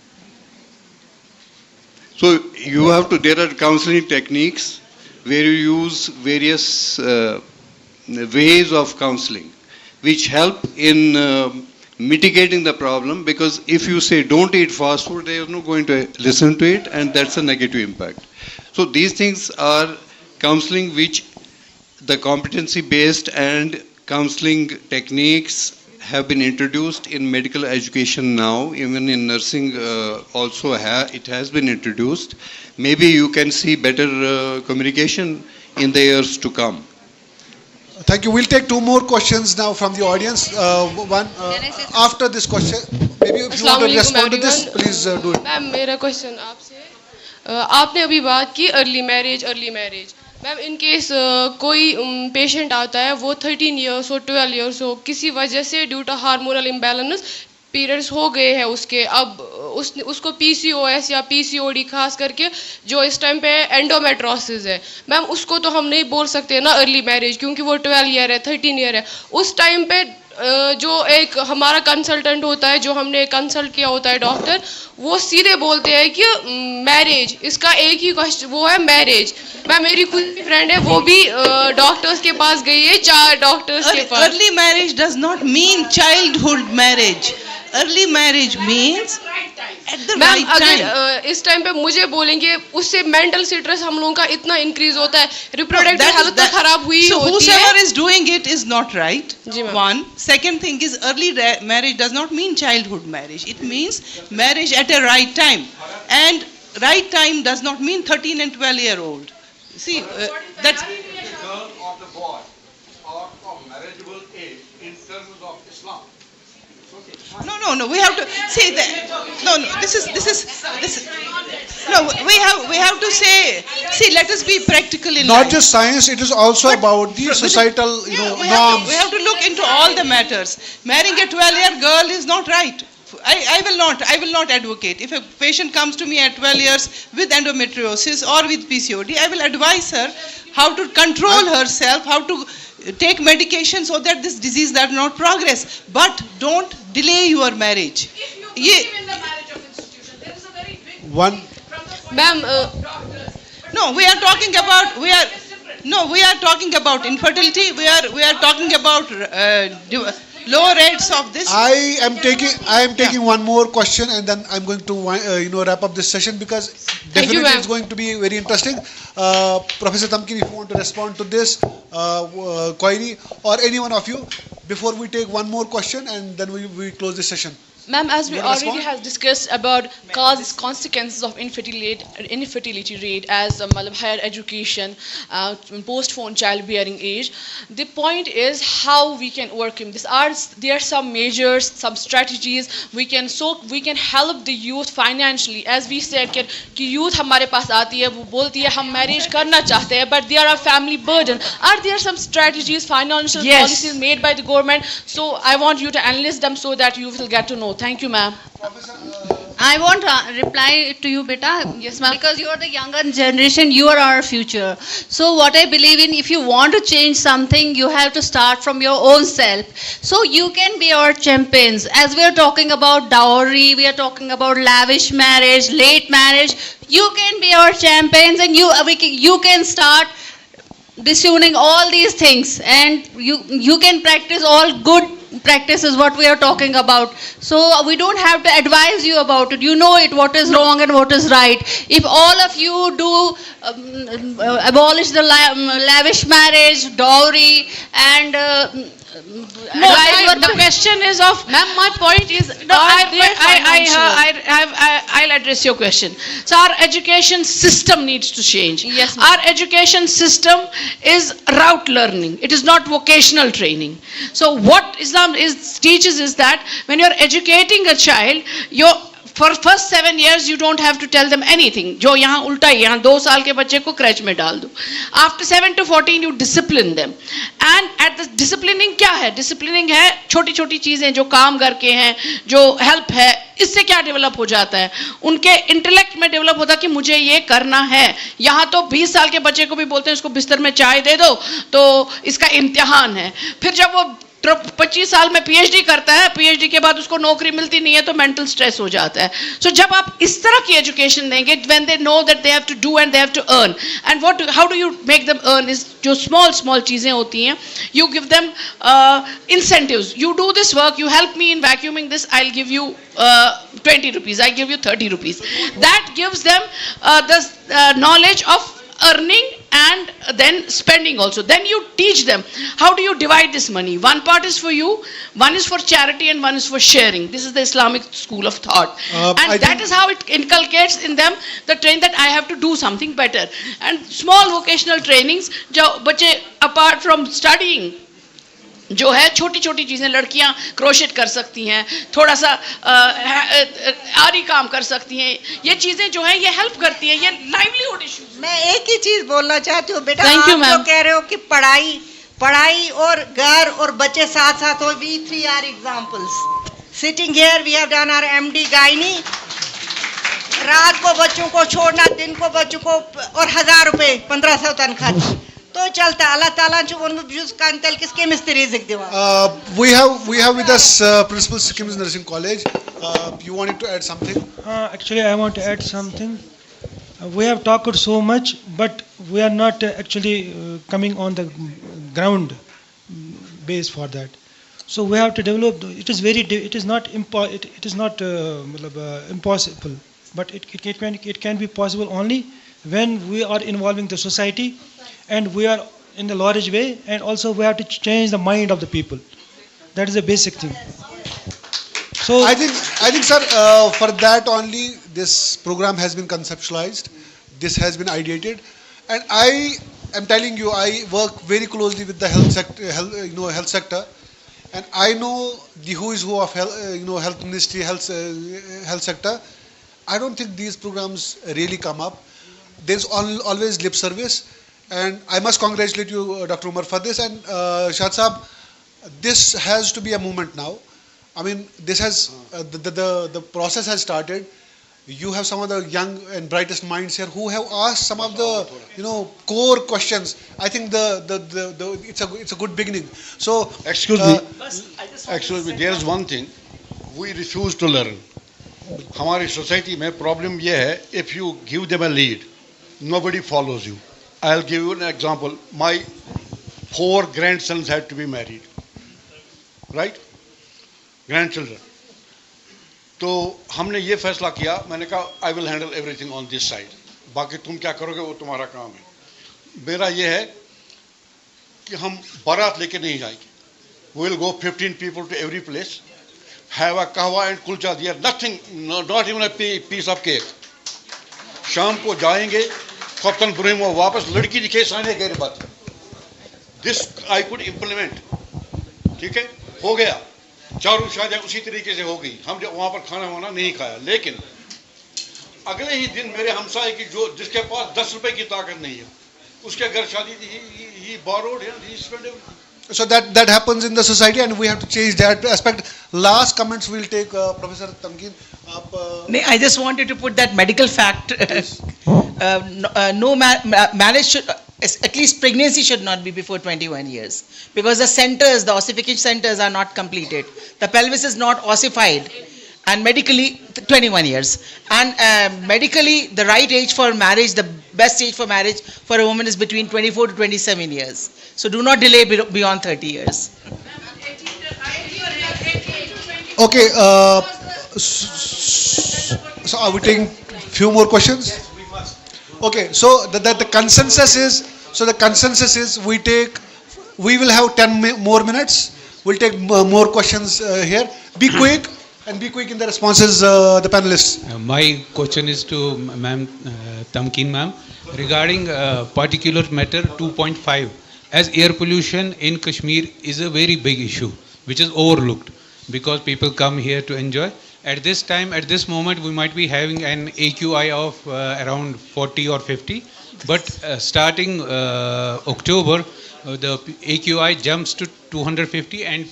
So you have to, there are counseling techniques where you use various ways of counseling which help in mitigating the problem, because if you say don't eat fast food, they are not going to listen to it, and that's a negative impact. So these things are counseling which the competency based and counseling techniques have been introduced in medical education now. Even in nursing also it has been introduced. Maybe you can see better communication in the years to come. Thank you. We'll take two more questions now from the audience. One after this question. Maybe if you want to respond to this, please do it. Ma'am मेरा question आपसे, आपने अभी बात की early marriage. Ma'am in case कोई patient आता है, वो 13 इयर्स हो, 12 इयर्स हो, किसी वजह से due to hormonal imbalance periods हो गए हैं उसके, अब उसको PCOS या PCOD खास करके जो इस टाइम पे एंडोमेट्रोसिस है, मैम उसको तो हम नहीं बोल सकते ना अर्ली मैरिज, क्योंकि वो 12 ईयर है, 13 ईयर है. उस टाइम पे जो एक हमारा कंसल्टेंट होता है, जो हमने कंसल्ट किया होता है डॉक्टर, वो सीधे बोलते हैं कि मैरिज, इसका एक ही क्वेश्चन वो है मैरिज. मैं मेरी खुद की फ्रेंड है, वो भी डॉक्टर्स के पास गई है, 4 डॉक्टर्स के पास. Early marriage does not mean childhood marriage. Early marriage means at the right time. अगर इस टाइम पे मुझे बोलेंगे, उससे मेंटल स्ट्रेस हम लोगों का इतना इंक्रीज होता है, रिप्रोडक्टिव हेल्थ तो खराब हुई So होती whosoever है. is doing it is not right. One. Second thing is early marriage does not mean childhood marriage. It means marriage at a right time. And right time does not mean 13 and 12-year-old. See, that's... Girl or the boy are of marriageable age in terms of Islam. No. We have to see that. No. This is. No, we have to say. See, let us be practical in Not life. just science, it is also about the societal norms. We have to look into all the matters. Marrying a 12-year girl is not right. I will not advocate. If a patient comes to me at 12 years with endometriosis or with PCOD, I will advise her how to control herself, how to take medication so that this disease does not progress. But don't delay your marriage. One. Ma'am, no, we are talking about infertility. We are talking about lower rates of this. I am taking one more question, and then I'm going to wrap up this session, because definitely it's going to be very interesting. Professor Tamkin, if you want to respond to this, Koini or any one of you, before we take one more question and then we close this session. Ma'am, as we You wanna already respond? have discussed about causes, consequences of infertility rate as higher education, post-phone childbearing age, the point is how we can overcome this. There are some measures, some strategies we can help the youth financially. As we said कि youth हमारे पास आती है, वो बोलती है हम marriage करना चाहते हैं, but there are family burden. Are there some strategies, financial policies made by the government? So I want you to analyze them so that you will get to know. Thank you, ma'am. I want to reply to you, beta. Yes, ma'am. Because you are the younger generation, you are our future. So what I believe in, if you want to change something, you have to start from your own self. So you can be our champions. As we are talking about dowry, we are talking about lavish marriage, late marriage. You can be our champions, and you can start disowning all these things, and you can practice all good practices what we are talking about. So we don't have to advise you about it. You know it, what is wrong and what is right. If all of you do abolish the lavish marriage, dowry, and the question is of, ma'am, my point is, I'll address your question. So our education system needs to change. Yes, our education system is route learning. It is not vocational training. So what Islam teaches is that when you're educating a child, for first 7 years you don't have to tell them anything. जो यहाँ उल्टा है, यहाँ 2 साल के बच्चे को क्रैच में डाल दो. After 7 to 14 you discipline them. And at the disciplining क्या है? Disciplining है छोटी छोटी चीजें जो काम करके हैं, जो help है. इससे क्या डेवलप हो जाता है? उनके इंटेलेक्ट में डेवलप होता है कि मुझे ये करना है. यहाँ तो 20 साल के बच्चे को भी बोलते हैं उसको बिस्तर में चाय दे दो तो इसका इम्तिहान है. फिर जब वो 25 साल में पीएचडी करता है, पीएचडी के बाद उसको नौकरी मिलती नहीं है तो मेंटल स्ट्रेस हो जाता है. सो जब आप इस तरह की एजुकेशन देंगे, when they know that they have to do and they have to earn, and how do you make them earn is जो स्मॉल चीजें होती हैं, you give them incentives. You do this work, you help me in vacuuming this, I will give you 20 rupees, I give you 30 rupees. That gives them the knowledge of earning and then spending also. Then you teach them how do you divide this money. One part is for you, one is for charity, and one is for sharing. This is the Islamic school of thought, and that is how it inculcates in them the train that I have to do something better. And small vocational trainings जो बच्चे apart from studying जो है छोटी छोटी चीजें, लड़कियां crochet कर सकती हैं, थोड़ा सा आरी काम कर सकती हैं, ये चीजें जो है ये हेल्प करती हैं, ये लाइवलीहुड इश्यूज. मैं एक ही चीज बोलना चाहती हूँ बेटा, Thank you, आप ma'am. जो कह रहे हो कि पढ़ाई और घर और बच्चे साथ साथ हो, we 3 are examples. Sitting here we have done our MD gynae. रात को बच्चों को छोड़ना, दिन को बच्चों को, और 1000 रुपए 1500 तनख्वाह तो चलता. अल्लाह ताला जो उस कांतल किसके मिस्त्री जिक दीवा. We have with us Principal Sikim's Nursing College. You wanted to add something? Actually, I want to add something. We have talked so much, but we are not actually coming on the ground base for that. So we have to develop. It is not impossible, but it can be possible only when we are involving the society, and we are in the large way, and also we have to change the mind of the people. That is the basic thing. So I think, sir, for that only this program has been conceptualized. This has been ideated, and I am telling you, I work very closely with the health sector, and I know the who is who of health ministry, health sector. I don't think these programs really come up. There's always lip service, and I must congratulate you, Dr. Umar, for this. And Shad Saab, this has to be a movement now. I mean, this has the process has started. You have some of the young and brightest minds here who have asked some of the core questions. I think it's a good beginning. So excuse me, there is one thing we refuse to learn. हमारी society में problem ये है, if you give them a lead, nobody follows you. I'll give you an example. My 4 grandsons had to be married, right? Grandchildren. तो हमने ये फैसला किया, मैंने कहा I will handle everything on this side. बाकी तुम क्या करोगे वो तुम्हारा काम है. मेरा ये है कि हम बारात लेके नहीं जाएंगे. We will go 15 people to every place. have a kahwa and kulcha there, nothing, not even a piece of cake. शाम को जाएंगे, खपतन बुरे में वापस लड़की दिखे साने गए बात. This I could implement. ठीक है, हो गया. चारों शादियां उसी तरीके से हो गई. हम वहाँ पर खाना वाना नहीं खाया, लेकिन अगले ही दिन मेरे हमसाये की जो जिसके पास 10 रुपए की ताकत नहीं है, उसके घर शादी थी, he borrowed and he spent everything. So that happens in the society, and we have to change that aspect. Last comments we'll take Professor Tamkeen. I just wanted to put that medical fact. No marriage should, at least pregnancy should not be before 21 years, because the centers, the ossification centers are not completed. The pelvis is not ossified, and medically 21 years. And medically, the right age for marriage, the best age for marriage for a woman is between 24 to 27 years. So do not delay beyond 30 years. Okay, so are we taking few more questions? Okay, so the consensus is we will have 10 more minutes. We'll take more questions here. Be quick and be quick in the responses, the panelists. My question is to Ma'am Tamkeen Ma'am regarding particular matter 2.5. As air pollution in Kashmir is a very big issue, which is overlooked because people come here to enjoy. At this time, at this moment, we might be having an AQI of around 40 or 50, but starting October, the AQI jumps to 250, and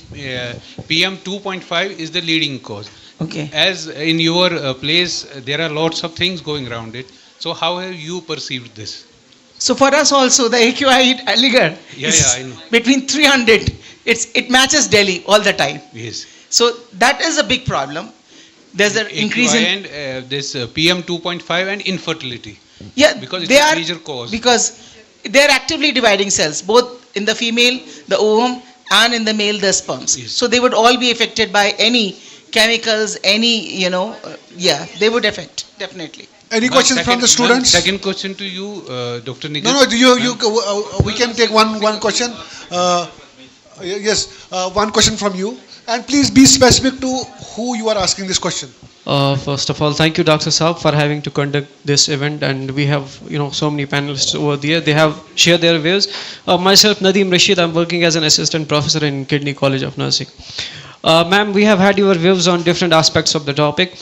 PM 2.5 is the leading cause. Okay. As in your place, there are lots of things going around it. So how have you perceived this? So for us also, the AQI in Aligarh is I know. between 300. It matches Delhi all the time. Yes. So that is a big problem. There's an increase in and this PM 2.5 and infertility. Yeah, because it's they a are major cause. because they're actively dividing cells, both in the female, the ovum, and in the male, the sperms. Yes. So they would all be affected by any chemicals, any they would affect definitely. Any questions from the students? Second question to you, Dr. Nikhil. No, we can take one question. Yes, one question from you, and please be specific to who you are asking this question. First of all, thank you, Dr. Saab, for having to conduct this event, and we have so many panelists over there. They have shared their views. Myself, Nadeem Rashid, I'm working as an assistant professor in Kidney College of Nursing. Ma'am, we have had your views on different aspects of the topic.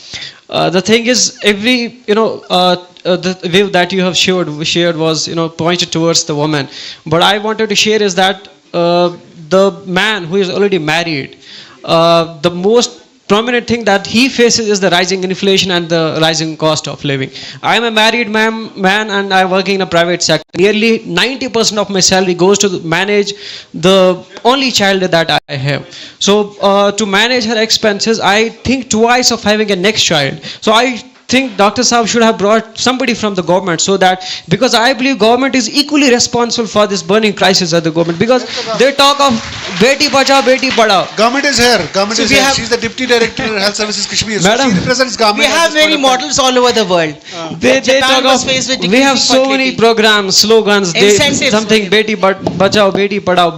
The thing is, every the view that you have shared was pointed towards the woman. But I wanted to share is that the man who is already married, the most prominent thing that he faces is the rising inflation and the rising cost of living. I am a married man and I work in a private sector. Nearly 90% of my salary goes to manage the only child that I have. So to manage her expenses, I think twice of having a next child. So I think Dr. Saab should have brought somebody from the government, so that, because I believe government is equally responsible for this burning crisis at the government, because they talk of Beti Bachao, Beti Padhao. Government is here. Government is here. She's the Deputy Director of Health Services Kashmir. Madam, she represents government. We have many models all over the world. They talk of, we have so many programs, slogans, something Beti Bachao, Beti Padhao,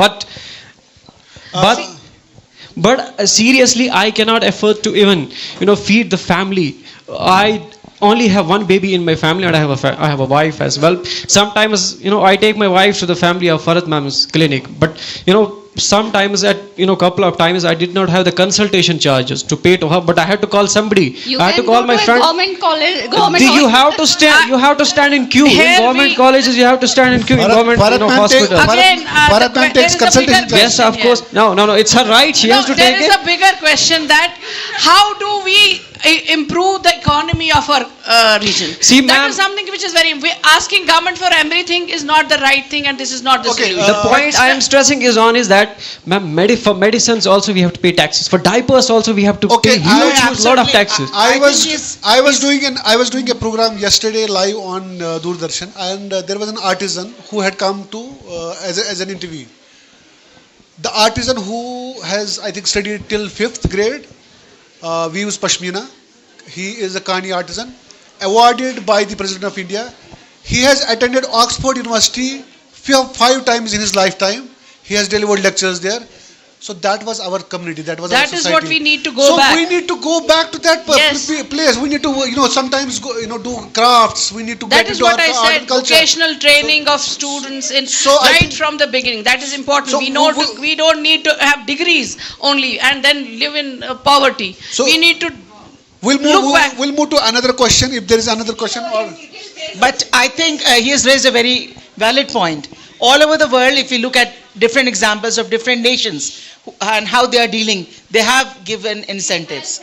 but seriously, I cannot afford to even feed the family. I only have one baby in my family, and I have a wife as well. Sometimes I take my wife to the family of Farat Ma'am's clinic, but sometimes at couple of times I did not have the consultation charges to pay to her, but I had to call somebody. I had to call my friend. You have to stand in queue. In government colleges you have to stand in queue. In government hospitals. Farat Ma'am takes consultation. Yes, of course. No, it's her right. She has to take it. There is a bigger question that how do we improve the economy of our region? See, that is something which is very. Asking government for everything is not the right thing, and this is not the solution. The point I am stressing is that, ma'am, for medicines also we have to pay taxes. For diapers also we have to pay huge lot of taxes. I was doing a program yesterday live on Doordarshan, and there was an artisan who had come to as an interview. The artisan who has, I think, studied till 5th grade, we use Pashmina. He is a Kani artisan, awarded by the President of India. He has attended Oxford University 5 times in his lifetime. He has delivered lectures there. So that was our community. That was That our is society. what we need to go back. So we need to go back to that Yes. place. We need to, sometimes go, do crafts. We need to That get is into what our I art said, and culture. vocational training of students in I right think- from the beginning. That is important. So We don't need to have degrees only and then live in poverty. So we need to We'll look back. We'll move to another question if there is another question. Or But I think he has raised a very valid point. All over the world, if you look at different examples of different nations and how they are dealing, they have given incentives.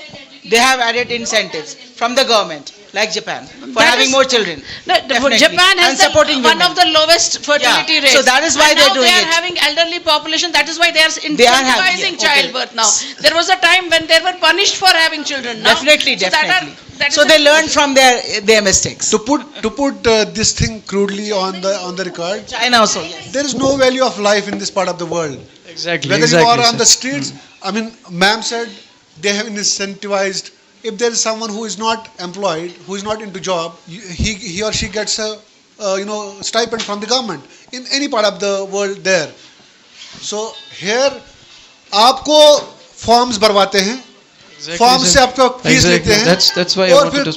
They have added incentives from the government, like Japan, for That having is- more children. Definitely. Japan has And supporting one women. of the lowest fertility Yeah, rates. so that is why and they're now doing they are it. having elderly population. That is why they are They are having- incentivizing yeah, okay. childbirth now. There was a time when they were punished for having children. Now, Definitely, so that definitely. that So is they a- learn from their mistakes. to put this thing crudely on the record, China also, yes. there is no value of life in this part of the world. Exactly. Whether you exactly, are on sir. the streets, I mean, ma'am said they have incentivized. If there is someone who is not employed, who is not into job, he or she gets a stipend from the government in any part of the world there. So here आपको forms भरवाते हैं, Exactly, forms sir. से आपको fees Exactly. लेते हैं. That's why I और wanted फिर to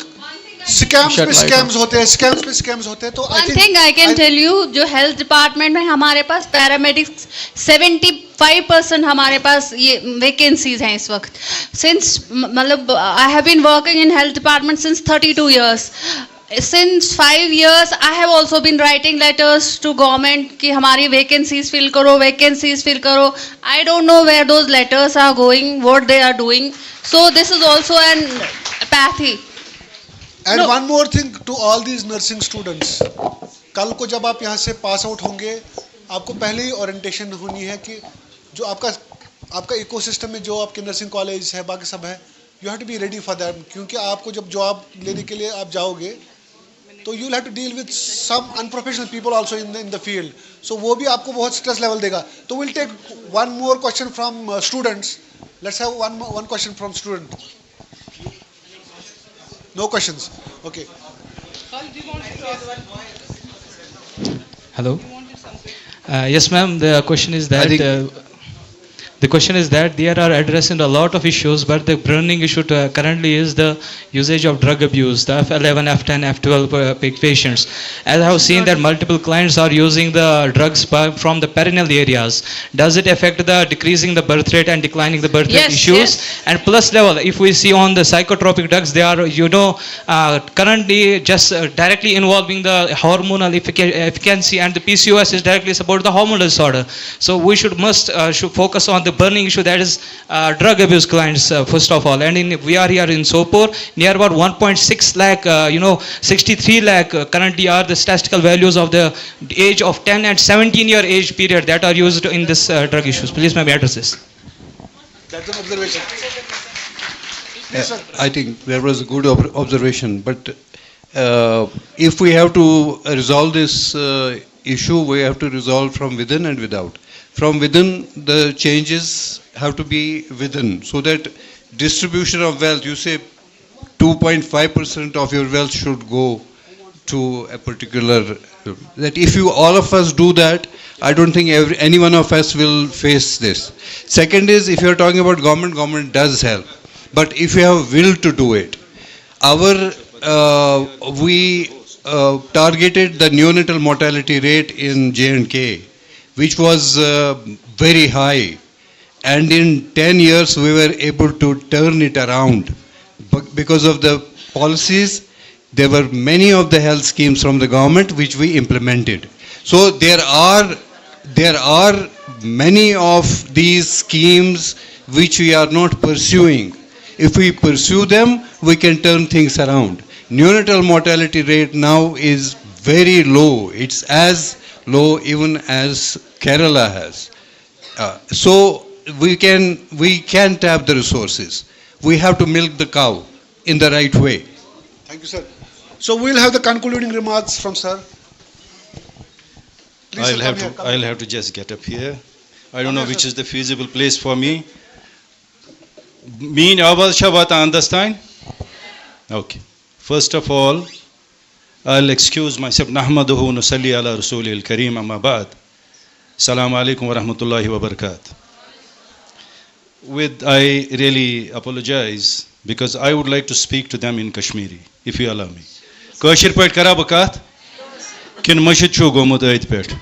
scams shed पे light scams on. होते हैं, scams पे scams होते हैं. तो I One think thing I can tell you, जो हेल्थ डिपार्टमेंट में हमारे पास पैरामेडिक्स 75% हमारे पास ये वैकेंसीज हैं इस वक्त. सिंस मतलब I have been working in health department since 32 years. Since 5 years, I have also been writing letters to government कि हमारी vacancies fill करो. I don't know where those letters are going, what they are doing. So this is also an apathy. And one more thing to all these nursing students. कल को जब आप यहाँ से pass out होंगे, आपको पहले ही ओरिएंटेशन होनी है कि जो आपका इकोसिस्टम में जो आपके नर्सिंग कॉलेज है, बाकी सब है, you have to be ready for that. क्योंकि आपको जब जॉब लेने के लिए आप जाओगे, तो you will have to deal with some unprofessional people also in the field. So वो भी आपको बहुत स्ट्रेस लेवल देगा. तो will take one more question from students. Let's have one question from student. No questions. Okay. Hello. Yes, ma'am. The question is that they are addressing a lot of issues, but the burning issue currently is the usage of drug abuse, the F11, F10, F12 patients. As I have seen that multiple clients are using the drugs from the perennial areas. Does it affect the decreasing the birth rate and declining the birth rate issues? Yes. And plus level, if we see on the psychotropic drugs, they are currently just directly involving the hormonal efficacy, and the PCOS is directly about the hormonal disorder. So we should focus on the burning issue, that is drug abuse clients first of all. And we are here in Sopore, near about 1.6 lakh, 63 lakh currently are the statistical values of the age of 10 and 17-year age period that are used in this drug issues. Please maybe address this. That's an observation. I think there was a good observation, but if we have to resolve this issue, we have to resolve from within and without. From within, the changes have to be within, so that distribution of wealth, you say 2.5% of your wealth should go to a particular, that if all of us do that, I don't think any one of us will face this. Second is, if you are talking about government does help. But if you have will to do it, we targeted the neonatal mortality rate in J&K, which was very high. And in 10 years, we were able to turn it around. Because of the policies, there were many of the health schemes from the government which we implemented. So there are many of these schemes which we are not pursuing. If we pursue them, we can turn things around. Neonatal mortality rate now is very low. It's as low even as Kerala has. So we can tap the resources. We have to milk the cow in the right way. Thank you, sir. So we'll have the concluding remarks from sir. Please, sir, I'll have to just get up here. I don't know which is the feasible place for me. Mean Awal Shabbat, understand? Okay. First of all, I'll excuse myself. Nahmaduhu nusalli ala rasulil kareem amma ba'd. Assalamu alaikum wa rahmatullahi wa barakatuh. I really apologize because I would like to speak to them in Kashmiri, if you allow me. Kashir pait kara bakat? Kin mashid chu gomut ait pait.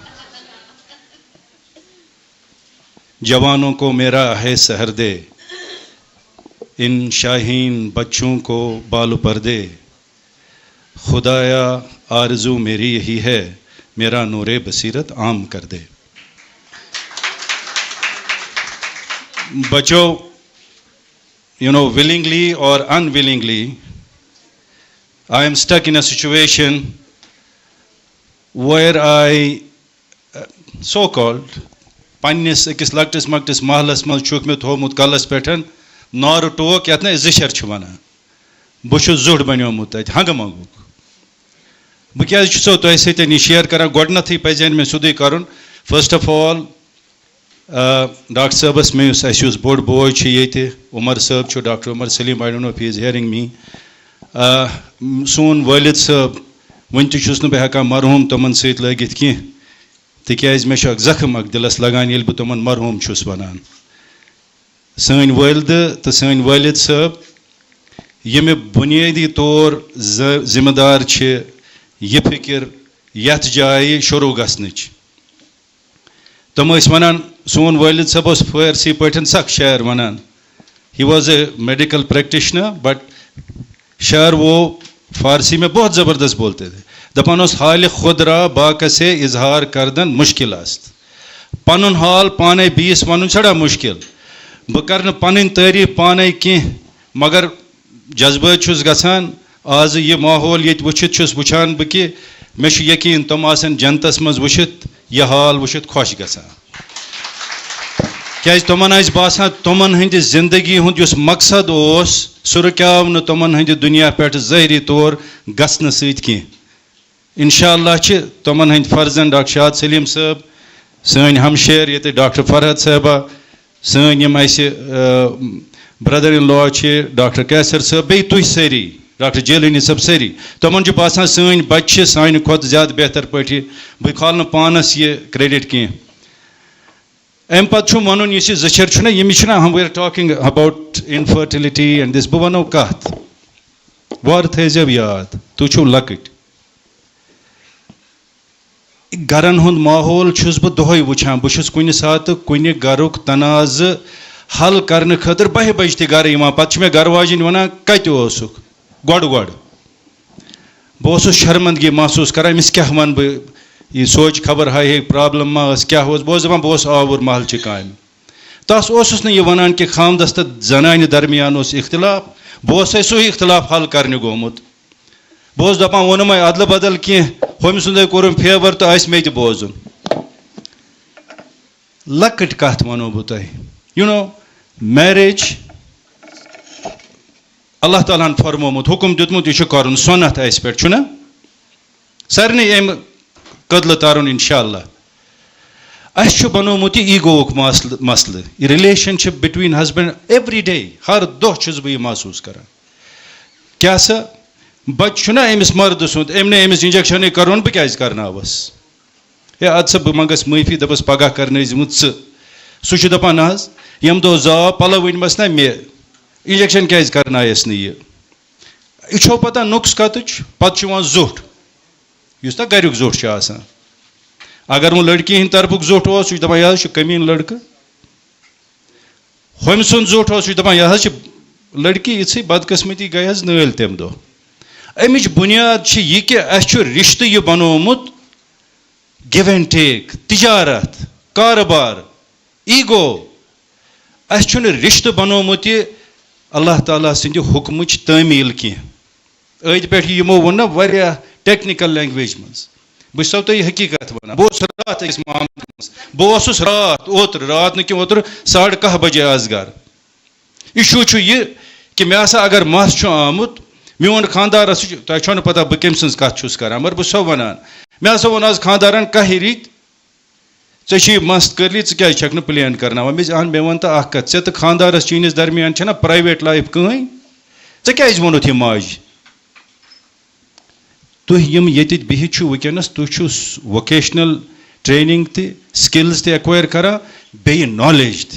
जवानों को मेरा है सहर दे, इन शाहीन बच्चों को बालू पर दे, खुदाया आरज़ू मेरी यही है, मेरा नूरे बसीरत आम कर दे. बच्चों, willingly or unwillingly, I am stuck in a situation where I, so-called, पन्निस अकिस लकटिस मकटिस महलस मल चुक मे थोमुत कलस पेठन नार टोक यत न जिशर छ वनान बह छुस जुड़ बन्योमुत तत हंग मंगुक बह क्या छुसो तोह सतन शेयर करान गोडनथी पजन मे सुदे करुन. फर्स्ट ऑफ ऑल डॉक्टर साहबस मे उस बोड़ बोय छ येते उमर साहब छ doctor Umar Saleem. I don't know if he is hearing me. सोन वालिद साहब वन तुस न बह हेकान मरहूम तमन सत लगित की तिकाज मे जख्म अक दिलस लगान ये बह तमन मरहूम छुस वनान. सन वालिद तो सन वालिद साहब ये बुनियादी तौर जिम्मेदार यह फिक्र यथ जाय शुरू गसनच. तम वनान सोन वालिद साहब फारसी पे सख शायर वनान. He was a medical practitioner but शायर वो फारसी में बहुत ज़बरदस्त बोलते थे. दपान हाल खुदरा बाक से इजहार करदन मुश्किल आस्त. पन हाल पाने बीस वन छड़ा मुश्किल. बह कर पन तारीफ पाने कह मगर जज्बात छुस गसान. आज ये माहौल ये वुचित वुचान बह कि मे यकीन तम आसन जनतस मज वुचित यह हाल वुचित खुश गसान. क्या तमन आज बासान तमन हंद जिंदगी हुंद युस मकसद ओस सह रुक्याव न तमन हंद दुनिया पे ज़ाहिरी तौर गसन सत कह. इंशाअल्लाह तमन हंद फर्जन डॉक्टर शाद सलीम साहब, सन हमशेर ये डॉक्टर फरहत साहबा, सन यम ब्रदर इन लॉ डॉक्टर कैसर साहब, बे तुह सारी डॉक्टर जेलनी सब सारी. तमन बासान सन बच्चे सान खुद ज्यादा बेहतर पे. बह खाल पानस ये क्रेडिट कह. अम पे वन इस जचर हम we are talking about infertility and this बह वनो कत वार थव याद तुह छो लकट. गरन हुंद माहौल छुस बह दोहै वुचान. बह कुन सात कुन गरुक तनाज हल करने खतर 12 बजे गर यवान. पे मे गर वाजिन वनान कत ओसुक गोड़ गोड़. बह शर्मंदगी महसूस कर अमिस क्या वन बह यह सोच खबर हाय प्रॉब्लम मा क्या बह दपान बह आवर महल च काम. तस ओसुस न यह वनान कि खामदस तो जनान दरमियान इख्तिलाफ. बह सो इख्तिलाफ हल करने गोमुत. बह दपान वोनम अदल बदल कह हम सुंद कोर फेवर तो आस मे बोजुन. लकट कत वनो बह तुह मैरिज अल्लाह ताला फरमोमुत हुकुम दितमुत यह कर सुन्नत अस पे सारे अम कदल तारुन इंशाअल्लाह. अस बनोमुत ईगोक मसल relationship between husband every day हर दो बह यह महसूस कर. क्या सा बच्चा अमिस मर्द सुंद अम ने अमिस इंजेक्शन कर बह क्या करनावस है अद सा बह मंगस माफी दपस पगह कर सह दपान आज यम दो जाव पलो वनमस ना मे इंजेक्शन क्या करनायस न यह छो पता नुक्स कत पे जोट ना गरुक जोट आसान. अगर वो लड़की हिंद तरफुक जोट हो सह दपान यह कमीन लड़क. हम सुंद जोट हो सह दपान यह लड़की इतनी बदकिस्मती गई नल तम दो. अमिच बुनियाद यह कि अस रिश्त यह बनोमुत गिव एंड टेक, तिजारत, कारोबार, ईगो. अस रिश्त बनोमुत अल्लाह ताला सिंद हुक्मच तामील कह. अद पे यमो वो ना टेक्निकल लैंग्वेज मज. बह तुह हकीकत वन. बह रात अकिस मामलस बह रात ओतर रात न ओतर 11:30 बजे आज घर. इशू यह कि मे अगर मस आमुत मोन खानदार तुम पता बह कम सज कत कर मगर बह वनान मे वो आज खानदारन कह रित ऐ मस्त कर क्या न प्लान करना. मे वन तो कत ऐ तो खानदारस चीनिस दरमियान ना प्राइवेट लाइफ कहें क्या वोनुत यह माज. तुह यम ये बिहित वनस तुह वोकेशनल ट्रेनिंग स्किल्स एक्वायर करा बे knowledge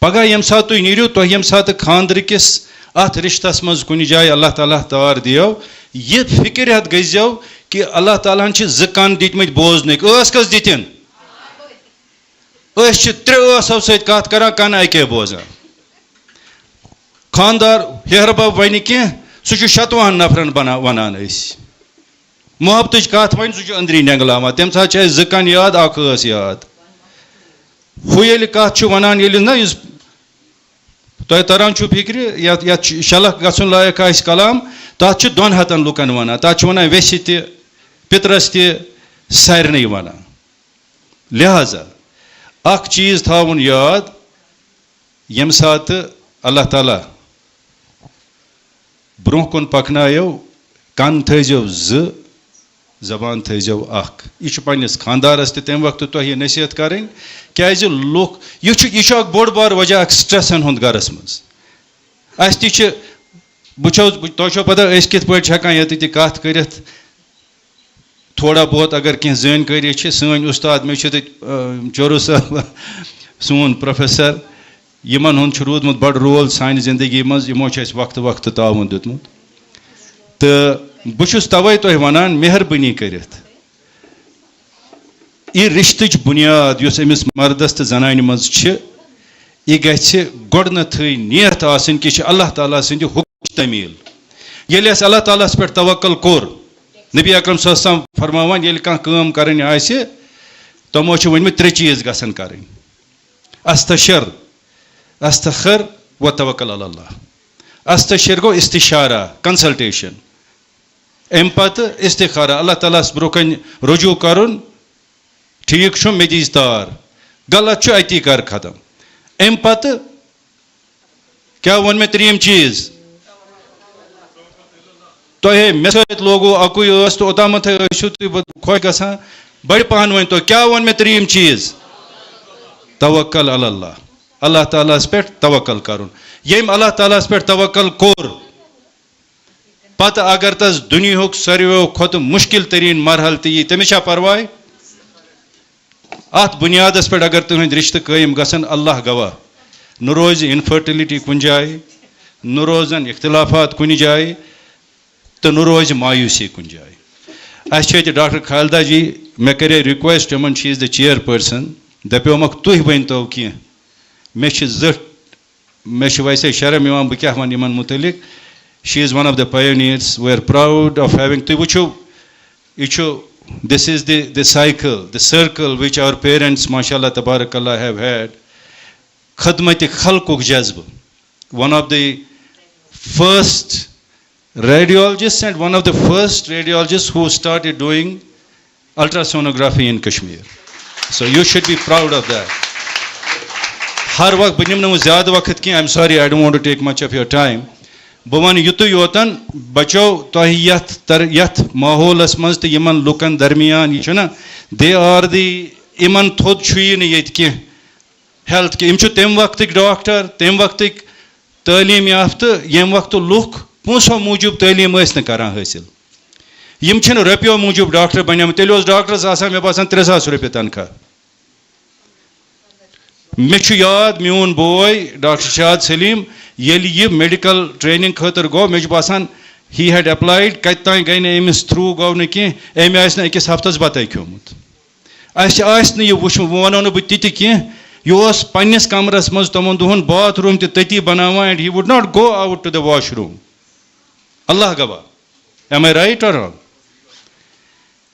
Pagah yem saat tu niriu to yem saat khandrikis at rishtas maz kuni jay Allah Taala tar diyo ye fikir hat gazyav ki Allah Taala chi zakan ditmit boznik ös kas ditin ös chi tre ös savsait kat kara kan ayke boza khandar herba vani ki suchu shatwan nafran bana vanan is muhabtich kat vain suchu andri nenglama tem sa chay zakan yad akhas yad huyeli kat chu vanan yeli na is Toy taran chu fikri ya shalak gasun layak ais kalam ta chu don hatan lukan wana ta chu wana vesiti pitrasti sairni wana lihaza ak cheez thavun yad yem saat Allah Taala bronh kun paknayo kan thayjo z zaban thayjo ak ish panis khandaras te tem waqt to ye nasihat karin kyaze lok yich ak bod bar wajah stress an hund garas mans asti ch bucho to pada es kit pat hakan yati kath karit thoda bahut agar kin zain kari ch san ustad me ch joru sahab sun professor yiman hund churudmut bad role san zindagi mans imo ch es waqt taawun dutmut te buchus tawai to wanan meharbani karit I rishtich bunyad yus emis mardas te zanani maz ch I gache godnathi niyat asin ki Allah Taala sindi hukm tamil yeli as Allah Taala per tawakkal kor Nabi Akram sallallahu alaihi wasallam farmawan yeli kan kaam karani aise tomo ch wonmi tre cheez gasan karin astashir astakhir wa tawakkal ala Allah astashir go istishara consultation empathy istikhara Allah Taala brokan ruju karun ठीक छो मेजिस्तार गलत छो अति कर खत्म M पत क्या one में त्रीम चीज तो हे मेसत लोगो अकुय अस्त ओतामत शुत खोय गसा बड़ पहन वन तो क्या वन में त्रीम चीज तवक्कल अल्लाह अल्लाह ताला पे तवक्कल करुन येम अल्लाह ताला पे तवक्कल कोर पत अगर तस दुनिया सर्वो खत मुश्किल तरीन मरहल ती तमिशा परवाय At बुनियादस पे अगर तुम रिश्ते कायम गसन अल्लाह गवाह न रोज इनफर्टिलिटी कुन जाए न रोजन इख्तिलाफात कुन जाए तो न रोज मायूसी कुन जाए अच्छे डॉक्टर खालिदा जी मे करे रिक्वेस्ट यमन शी इज द चेयरपर्सन दप्योमक तुह वन तो कह मे मे वैसे शर्म यवान बह क्या वन यमन मुतलिक she is one of the pioneers we are proud of having तुह वुचो यह This is the cycle, the circle which our parents, mashallah, tabarakallah, have had. Khadmati khalquk jazb. One of the first radiologists and one of the first radiologists who started doing ultrasonography in Kashmir. So you should be proud of that. Har waqt banim na zyada waqt ki, I'm sorry, I don't want to take much of your time. Bhavan yutu yotan bacho toh yat maholas maz te yaman lukan darmiyan ychana they are the iman thod chui ne yet ki health ki imchu tem waqtik doctor tem waqtik talim yafta yem waqtu luk punso mujub talim ais ne karan hasil yim chhin rupyo mujub doctor banyam telos doctors asan me basan 3000 rupiya tankha me chu yad miun boy Dr. Shahid Salim yeli ye medical training khatar go me basan he had applied kaitan gaine emis through go ne ki emi asna ekis haftas batay kyomut asna ye wushum wanonu bititi ki yos pannis kamras maz tomon duhun bathroom te tati banawa and he would not go out to the washroom Allah gava am I right or wrong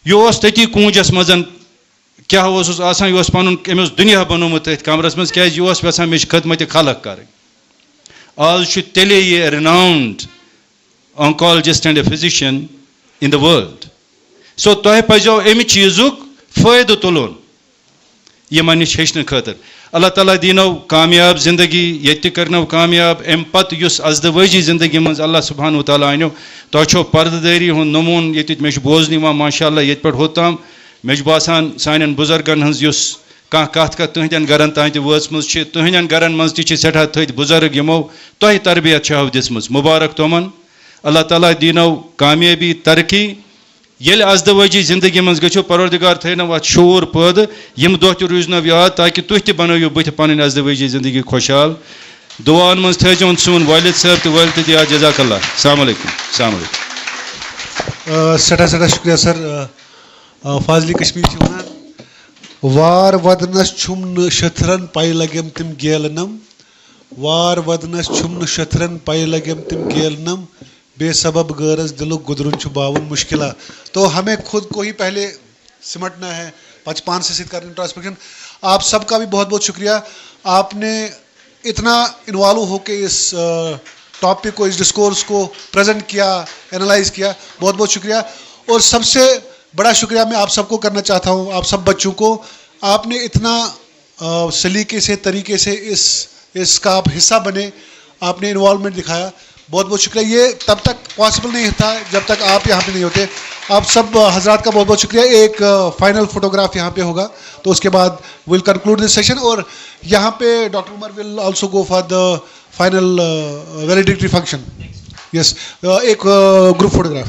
yos tati kunjas mazan kya was asan yos panun emis dunya banomut et kamras maz kya yos basan me khidmat khalaq kare all should tell a renowned oncologist and a physician in the world. So toh pajo emi chizuk fayda tulun ye manish heshne khatir Allah Taala dino kamyab zindagi yetti karna kamyab empat yus azdawaji zindagi mans Allah subhanahu wa taala aino tocho pardadari hun namun yetti mesh bozni ma mashallah yet par hotam mesh basan sainen buzargan hans yus Kah kath ka tuhjan garan taint words mus chi tuhjan garan mans ti chi setha thid buzarg yemo toy tarbiyat chav this mus mubarak toman Allah Taala dino kamyabi tarki येल अजदवाजी जिंदगी मज गो परवरदिगार थना अत शूर पैद यम दह तह रूजन याद ताकि तुह तह बनो बुथ पन अजदवाजी जिंदगी खुशहाल दुआन मज थोन सोन वालिद साहब तो वालिद दिया जजाकल्ला सलाम सठा सठा शुक्रिया सर फाजली कश्मीर वन वार वदनस छुम न शथरन पाई लगम तिम गेलनम वार वदनस छुम न शथरन पाई लगम तिम गेलनम बेसबब गरज दिलो गुदरुन बावन मुश्किला। तो हमें खुद को ही पहले सिमटना है, पचपान से सिद्ध करना इंट्रोस्पेक्शन। आप सबका भी बहुत बहुत शुक्रिया, आपने इतना इन्वॉल्व होके इस टॉपिक को, इस डिस्कोर्स को प्रेजेंट किया, एनालाइज किया, बहुत बहुत शुक्रिया। और सबसे बड़ा शुक्रिया मैं आप सबको करना चाहता हूँ, आप सब बच्चों को, आपने इतना सलीके से, तरीके से इसका आप हिस्सा बने, आपने इन्वॉल्वमेंट दिखाया, बहुत बहुत शुक्रिया। ये तब तक पॉसिबल नहीं था जब तक आप यहाँ पे नहीं होते। आप सब हजरात का बहुत बहुत शुक्रिया। एक फाइनल फोटोग्राफ यहाँ पे होगा, तो उसके बाद विल कंक्लूड दिस सेशन। और यहाँ पे doctor Umar will also go for the final valedictory function. Yes, एक ग्रुप फोटोग्राफ।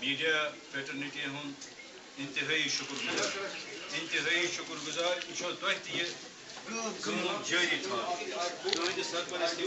मीडिया फ्रेटर्निटी हूँ इंतहाई शुक्रगुजार यह जारी था तुंद सरपरस्ती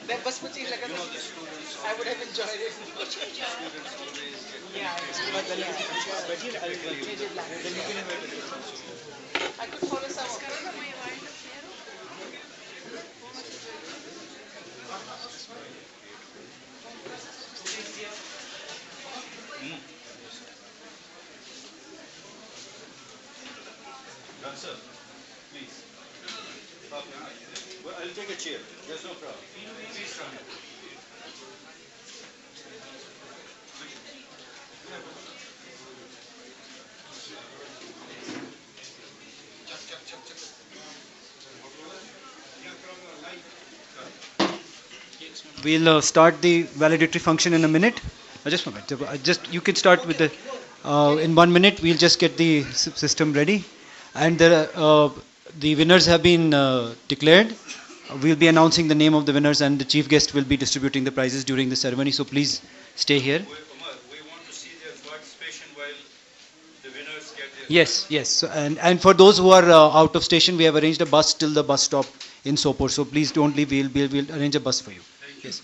That was much like I would have enjoyed it. Yeah, I could follow some of them. Sir, please. Well, I'll take a chair. There's no problem. We'll start the valedictory function in a minute. Just a moment. You can start with the. In 1 minute, we'll just get the system ready, and the winners have been declared. We'll be announcing the name of the winners, and the chief guest will be distributing the prizes during the ceremony. So please stay here. We want to see their participation while the winners get their. Yes, yes. So, and for those who are out of station, we have arranged a bus till the bus stop in Sopor. So please don't leave. We'll arrange a bus for you. Yes.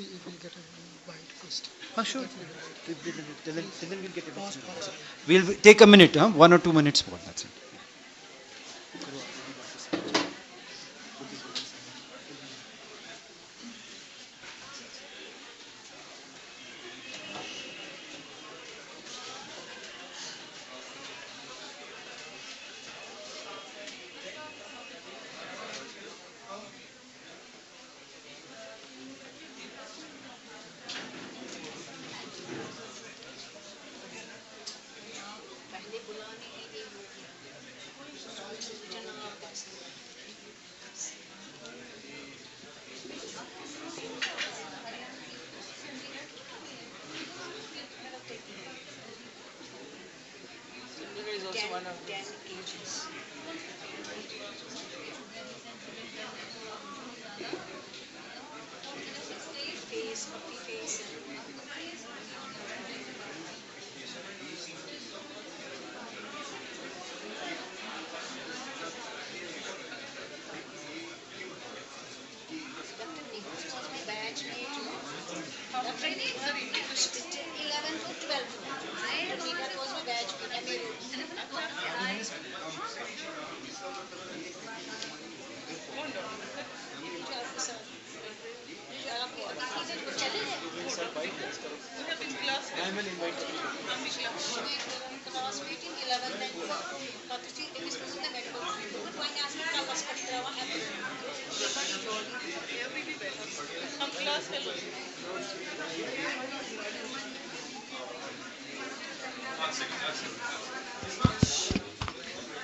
Sure. Then we'll get it. We'll take a minute, 1 or 2 minutes more. That's it.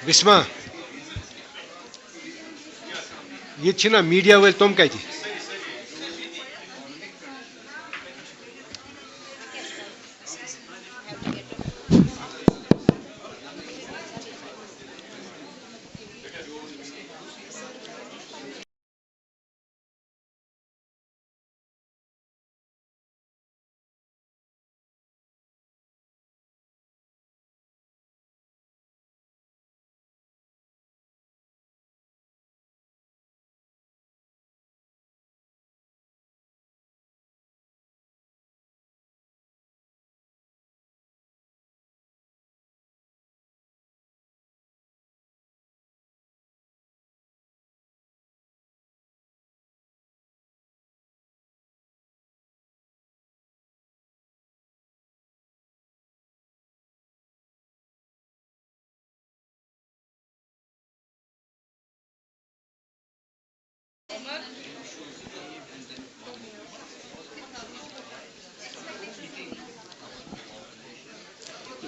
Visma, ये छिना media well तुम कह थी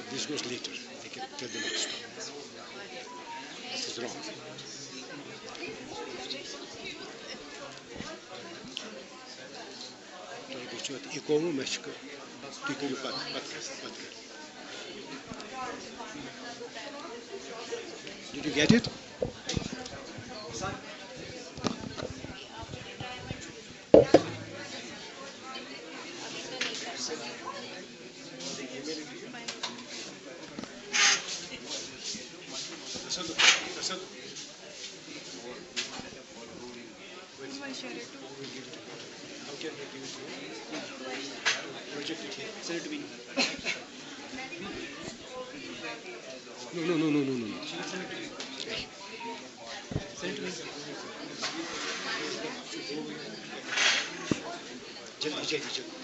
This goes later. They can tell the next one. This is wrong. Did you get it? No.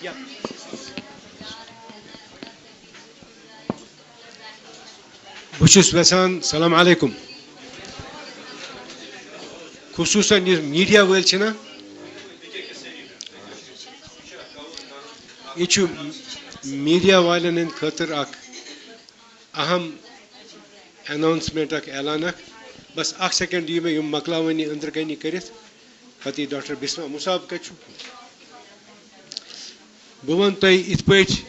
Yeah. Bushus Vesan, Salam Alaikum. Khususan media world china. Ichu media walen in khatir ak aham announcement ak elan ak bas ak second ye mein yum maklawani andar kani karit pati Dr. Bisma Musab kachu Bhuvan tai ith pait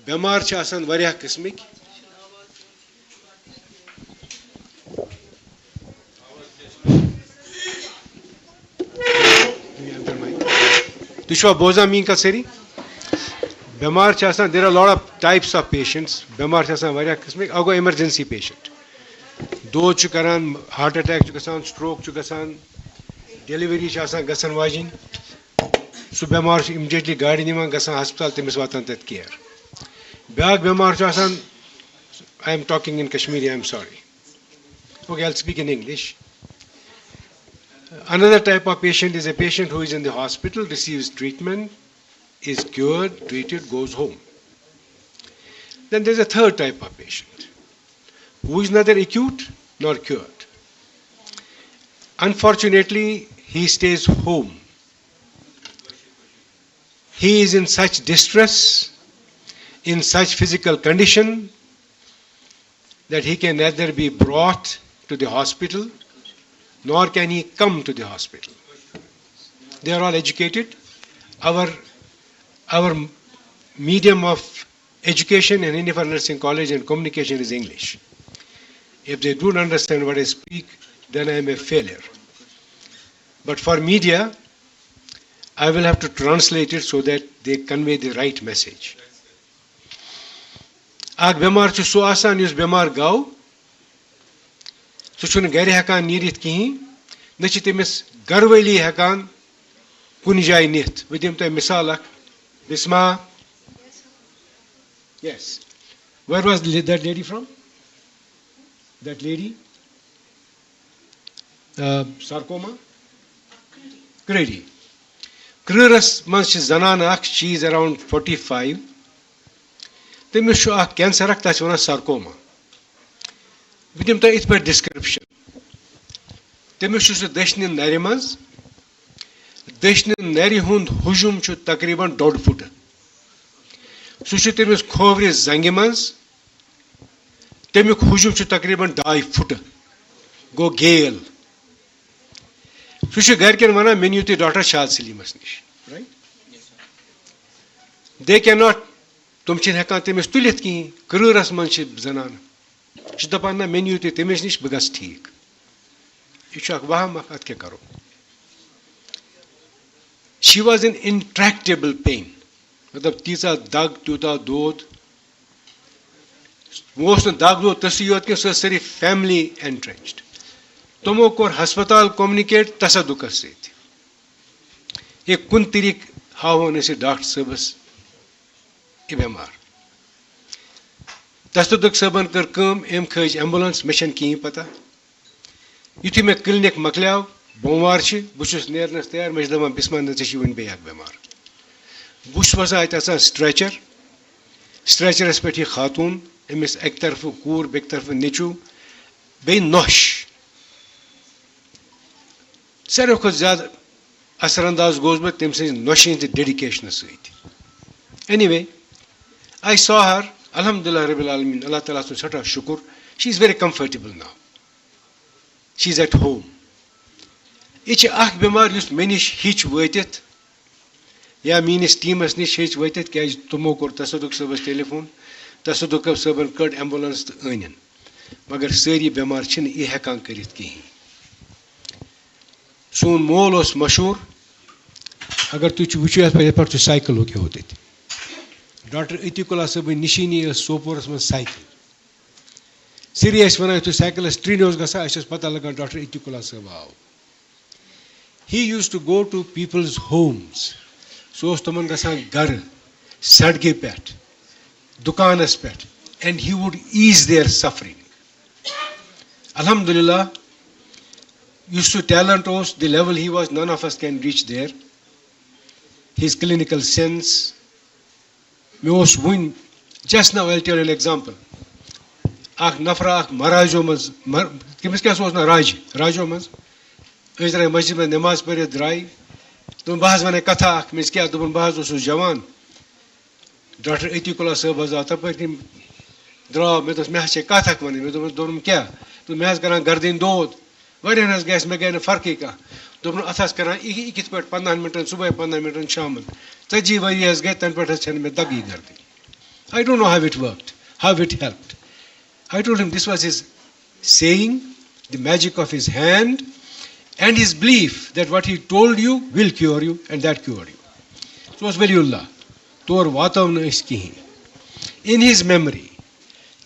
bemar cha asan variah qismik Tushwa boza mean ka seri bemar cha asan there are a lot of types of patients bemar cha asan variah qismik ago emergency patient do chu karan heart attack chu gasan stroke chu gasan delivery cha asan gasan wajin su bemar immediately gaadi niman gasan hospital temis watan tat care Bag bemar chu asan I am talking in Kashmiri, I am sorry. Okay, I'll speak in English. Another type of patient is a patient who is in the hospital, receives treatment, is cured, treated, goes home. Then there's a third type of patient who is neither acute nor cured. Unfortunately, he stays home. He is in such distress, in such physical condition, that he can neither be brought to the hospital nor can he come to the hospital. They are all educated. Our medium of education in Haneefa Nursing College and communication is English. If they don't understand what I speak, then I am a failure. But for media, I will have to translate it so that they convey the right message. Ag bemar chu so asan yus bemar gau su chun gari hekan nirit kihin na chi temis garwali hekan kuni jay nit vidim tay misal ak Bisma yes where was that lady from that lady sarcoma Grady Kriras manch zanana ak she is around 45 temis shu ak cancer ak ta chona sarcoma vidim tay it per description temis shu deshnin narimans deshnin nari hund hujum chu takriban 1.5 foot su shu temis khovri zangimans temik hujum chu takriban 2.5 foot go gale su shu garken wana menuti daughter Shah Salimas nish right they cannot Tum chin hekan temis tulit ki kruras manchi zanan. Shdapanna menu te temis nish bagas theek. Ishak waham at ke karo. She was in intractable pain. Matlab tisa dag tuta dod. Most dag dod tasiyot ke sari family entrenched. Tomo kor hospital communicate tasadukas se thi. Ek kun tirik hawone se doctor service bemar tasduk saban kar kam em khaj ambulance mission ki pata yuthi me clinic maklaw bomar chi bushus nernas tayar mejdama bisman na chi win be yak bemar bush wasa ita stretcher as peti khatun emis ek tarf kur bek tarf nichu be nosh sarf ko zyada asarandaz goes but tem se noshin the dedication asait anyway I saw her, Alhamdulillah Rabbil Alamin, Allah Ta'ala Sata Shukur. She is very comfortable now. She is at home. Ich ach bemar just menish hitch waited. Ya minis teamers nish hitch waited, kaya tumo kor tasoduk sabas telephone, tasoduk saban kard ambulance to onion. Magar sari bemar chin I hekan karit ki. Soon molos mashur, agar tu chuchu as par to cycle hoke hote. Dr. Itikula Sabi Nishini is Soporas man cycle. Serious when I to cycle as 3 years gasa, I just patalaga Dr. Itikula Sabao. He used to go to people's homes. So Toman Gasan Gar, Sadge Pet, Dukanas Pet, and he would ease their suffering. Alhamdulillah, used to talent us the level he was, none of us can reach there. His clinical sense. Just now I'll tell you an example. Ak nafra ak marajo maz, kimis kya sochna rajo maz. Isra masjid mein namaz padhe drai. Tum bahas mane katha ak mis kya tum bahas us jawan. Dr. Etikula sahab azata par ki dra me to meh che katha kvani me to donum kya. Tu meh karan gardin dod. Varianas gas me gaine farki ka. Tum athas karan ikit pat 15 minuten subah 15 minuten shaman. Taji varias get tan pat chen me dagi gardi. I don't know how it worked, how it helped. I told him this was his saying, the magic of his hand, and his belief that what he told you will cure you, and that cured you. So was Waliullah. Tor vatav na iskihi. In his memory,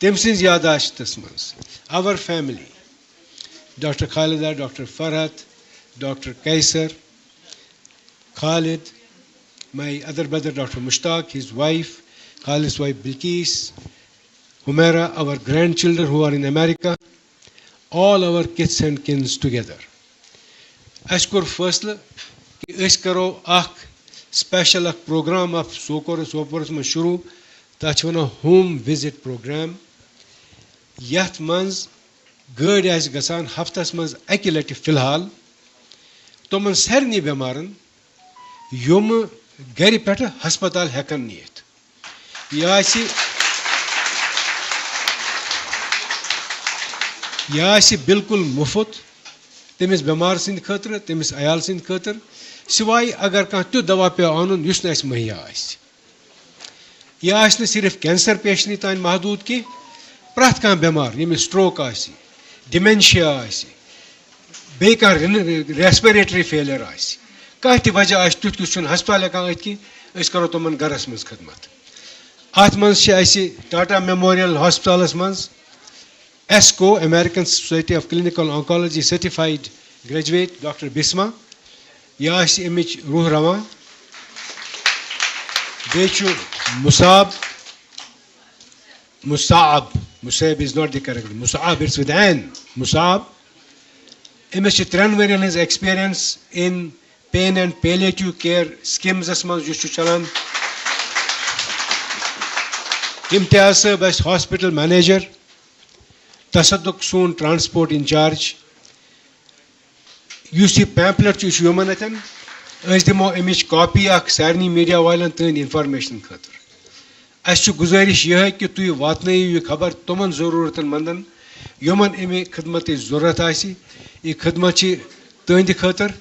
Temsin's yadash tasmans, our family, Dr. Khalida, Dr. Farhat, Dr. Kaisar, Khalid, my other brother, Dr. Mushtaq, his wife, Khalid's wife Bilqis, Humaira, our grandchildren who are in America, all our kids and kins together. Ashkur firstly, ki is karo ak special ak program of Soporos mein shuru, tachwana home visit program. Yat manz good as gasan haftas manz akilati filhal. Toman serni bemaran yum gari peta hospital hekan niyet. Yaasi bilkul mufut, temis bemar sind khatra, temis ayal sind khatra, siwai agar kan tu dawa pe anun yusna is mahiya aisi. Yaas ne sirf cancer patient tain mahdud ki, prat kan bemar, yemis stroke aisi, dementia aisi, bekan respiratory failure aisi. Kahti wajah aisi tut kuchun hospital kan ait ki, is karo toman garas maz khidmat. Atmans she Tata Memorial Hospitals mans, ESCO, American Society of Clinical Oncology certified graduate, Dr. Bisma, Yash Image Ruh Rama, Bechu Musab is not the correct, Musab, it's with an, Musab, Image Tranver in his experience in pain and palliative care schemes as mans used to chalan. Imtiaz Best Hospital Manager, Tasadduk Soon Transport in charge. You see pamphlet you humanatan, as the more image copy of Sarni media violent information khatar. As to Guzarish Yah ki tu watne yu khabar Toman Zoruratan Mandan, Human ime khidmat is Zoratasi, e khidmachi turn the khatar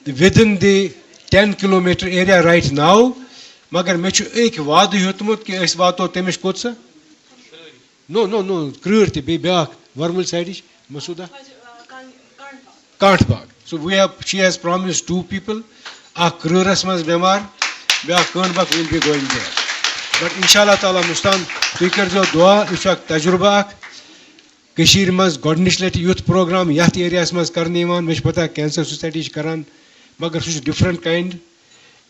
within the 10-kilometer area right now. मगर मे एक वाद होतमुत कि इस वातो तमिश कोत्सा no क्रूर ते बे back वर्मल साइडिश मसूदा कांट बाग so she has promised 2 people a क्रूरस मज बीमार ब्याक कांट बाग will be going there but inshallah taala mustan tu कर जो दुआ इफक तजुर्बा कशीर मज गॉडनिश लेट यूथ प्रोग्राम यात एरियास मज करने वन मे पता कैंसर सोसाइटी करान मगर सु डिफरेंट काइंड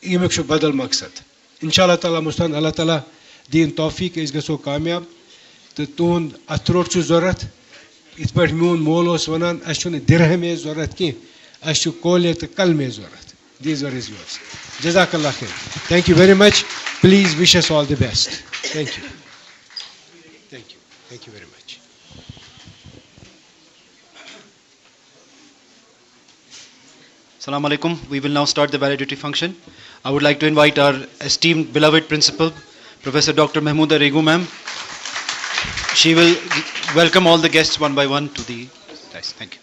यमिक छु बदल मकसद Inshallah Ta'ala Mustan Allah Ta'ala Deen Tawfiq is gaso kamyab to tun atrot chu zorat it per mun molos wanan ashun dirham e zorat ki ashu kole te kal me zorat these are his words jazakallah khair thank you very much please wish us all the best thank you very much Assalamu alaikum. We will now start the valedictory function. I would like to invite our esteemed beloved principal, Professor Dr. Mahmooda Regu ma'am. She will welcome all the guests one by one to the dais. Thank you.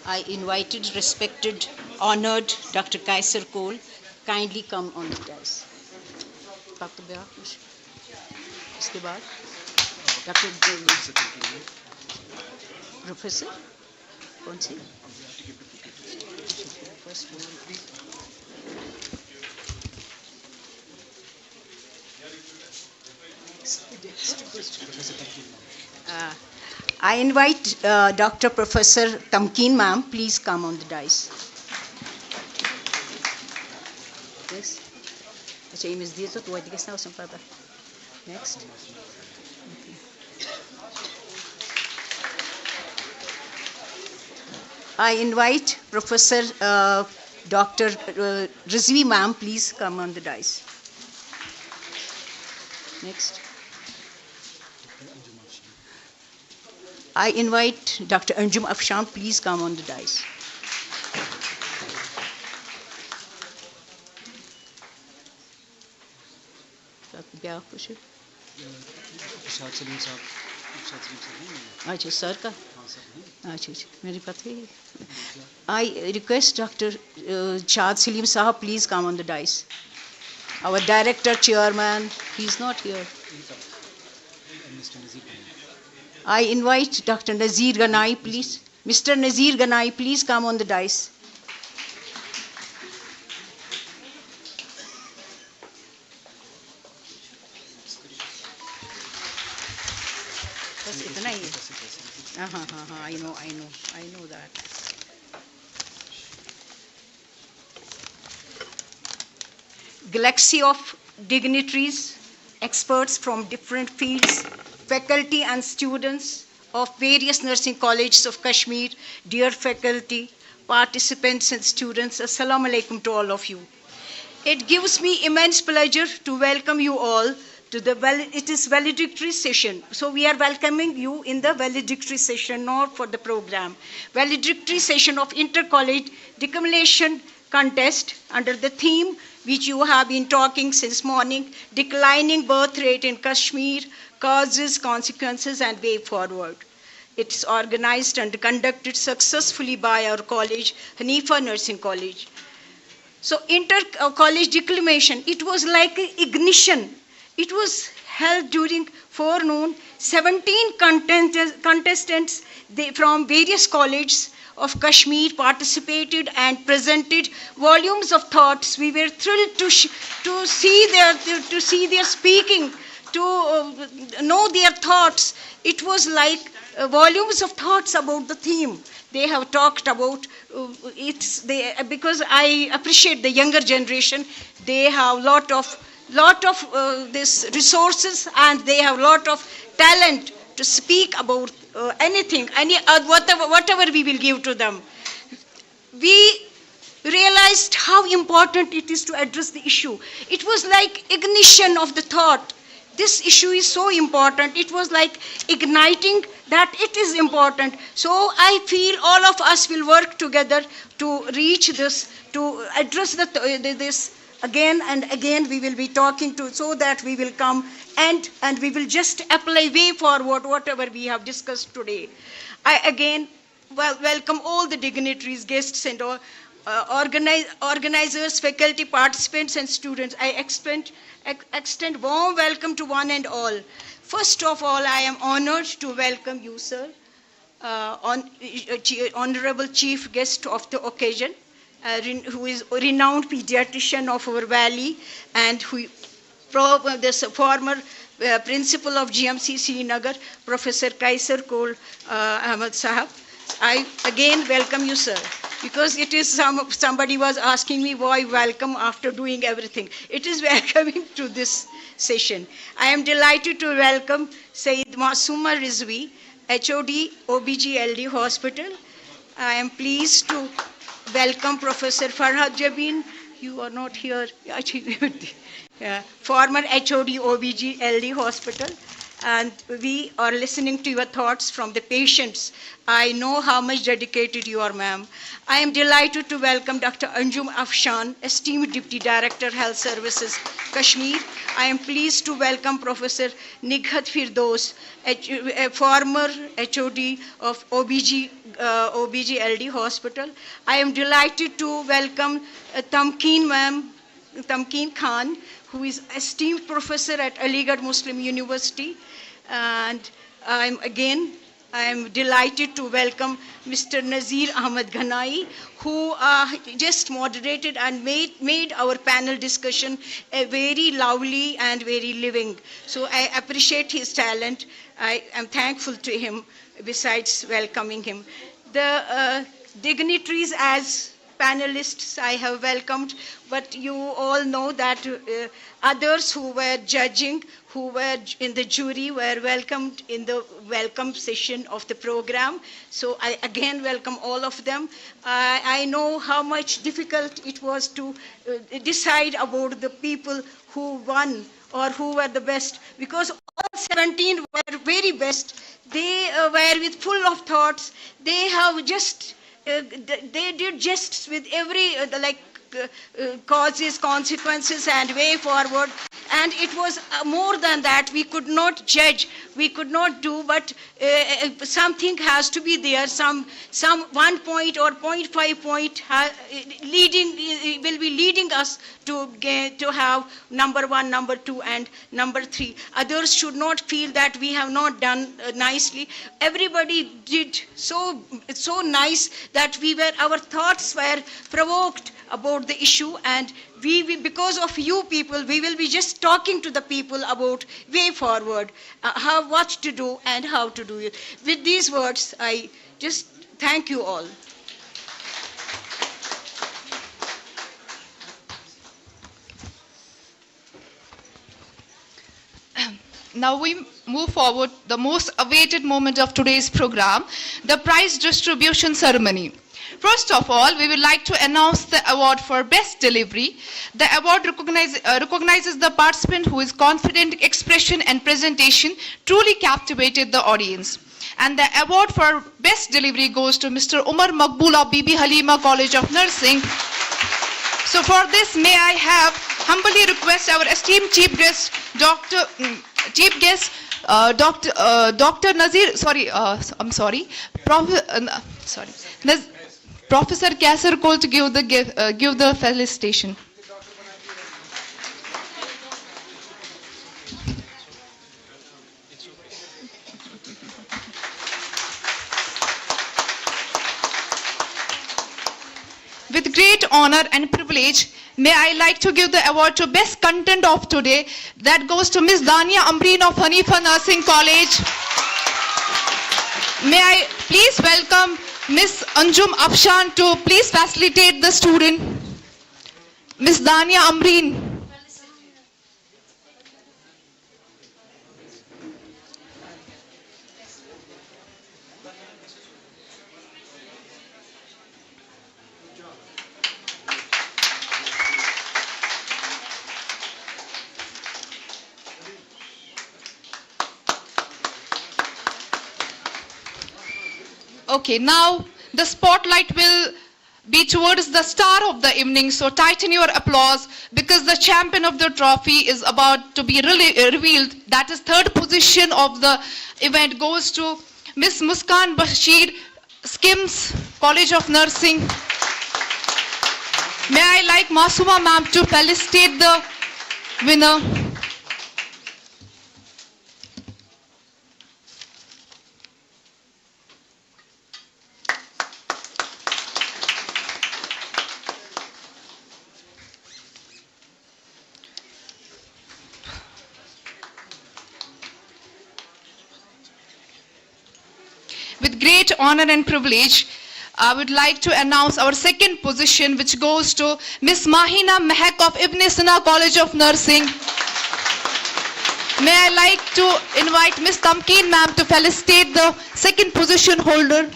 I invited respected, honored Dr. Kaisar Cole. Kindly come on the dais. इसके बाद doctor professor कौन सी first I invite Dr. Professor Tamkeen ma'am, please come on the dais. Yes. Next. I invite Professor Dr. Rizvi ma'am, please come on the dais. Next. I invite Dr. Anjum Afshan, please come on the dais. अच्छा sir का अच्छा अच्छा मेरी पता है I request Dr. Shad Salim Sahab, please come on the dais. Our director, chairman, he's not here. I invite Dr. Nazir Ganai, please. Mr. Nazir Ganai, please come on the dais. बस इतना ही है हाँ हाँ हाँ I know that. Galaxy of dignitaries, experts from different fields, faculty and students of various nursing colleges of Kashmir, dear faculty, participants and students, Assalamu alaikum to all of you. It gives me immense pleasure to welcome you all to it is valedictory session. So we are welcoming you in the valedictory session, not for the program. Valedictory session of inter-college declamation contest under the theme which you have been talking since morning, declining birth rate in Kashmir, causes, consequences and way forward. It's organized and conducted successfully by our college, Haneefa Nursing College. So inter-college declamation, it was like ignition. It was held during forenoon. 17 contestants from various colleges of Kashmir participated and presented volumes of thoughts. We were thrilled to see their speaking, to know their thoughts. It was like volumes of thoughts about the theme. They have talked about because I appreciate the younger generation. They have lot of this resources and they have lot of talent to speak about anything, whatever we will give to them. We realized how important it is to address the issue. It was like ignition of the thought. This issue is so important. It was like igniting that it is important. So I feel all of us will work together to reach this, to address this. Again and again we will be talking to, so that we will come and we will just apply way forward whatever we have discussed today. I again welcome all the dignitaries, guests and all, organizers, faculty, participants and students. I extend warm welcome to one and all. First of all, I am honored to welcome you, sir, honorable chief guest of the occasion. Who is a renowned pediatrician of our valley and who this former principal of GMC Srinagar, Professor Kaisar Kol Ahmed Sahab. I again welcome you, sir, because it is somebody was asking me why welcome after doing everything. It is welcoming to this session. I am delighted to welcome Sayyid Masooma Rizvi, HOD, OBGLD Hospital. I am pleased to welcome Professor Farhad Jabin. You are not here. Former HOD OBG LD Hospital. And we are listening to your thoughts from the patients. I know how much dedicated you are, ma'am. I am delighted to welcome Dr. Anjum Afshan, esteemed Deputy Director, Health Services, Kashmir. I am pleased to welcome Professor Nighat Firdos, a former HOD of OBG LD Hospital. I am delighted to welcome Tamkeen Khan, who is esteemed professor at Aligarh Muslim University. And I'm again I am delighted to welcome Mr. Nazir Ahmed Ghanai, who just moderated and made our panel discussion very lovely and very living. So I appreciate his talent. I am thankful to him, besides welcoming him. The dignitaries as panelists I have welcomed, but you all know that others who were judging, who were in the jury, were welcomed in the welcome session of the program. So I again welcome all of them. I know how much difficult it was to decide about the people who won or who were the best, because all 17 were very best. They were with full of thoughts. They have just they did just with every causes, consequences, and way forward. And it was more than that. We could not judge, we could not do, but something has to be there. Some 1 point or 0.5 point will be leading us to have number 1, number 2, and number 3. Others should not feel that we have not done nicely. Everybody did so nice that our thoughts were provoked about the issue, and we because of you people, we will be just talking to the people about way forward, what to do and how to do it. With these words, I just thank you all. Now we move forward the most awaited moment of today's program, the prize distribution ceremony. First of all, we would like to announce the award for Best Delivery. The award recognizes the participant whose confident expression and presentation truly captivated the audience. And the award for Best Delivery goes to Mr. Umar Maqboola Bibi Halima College of Nursing. So for this, may I have humbly request our esteemed chief guest, Dr. Nazir, Professor Kassar Kol to give the felicitation. With great honor and privilege, may I like to give the award to Best Content of today. That goes to Ms. Dania Amreen of Haneefa Nursing College. May I please welcome Ms. Anjum Afshan to please facilitate the student. Ms. Dania Amreen. Okay, now the spotlight will be towards the star of the evening, so tighten your applause because the champion of the trophy is about to be revealed. That is third position of the event goes to Miss Muskan Bashir, Skims College of Nursing. May I like Masuma ma'am to felicitate the winner. With great honor and privilege, I would like to announce our second position, which goes to Miss Mahina Mehak of Ibn Sina College of Nursing. May I like to invite Miss Tamkeen ma'am to felicitate the second position holder.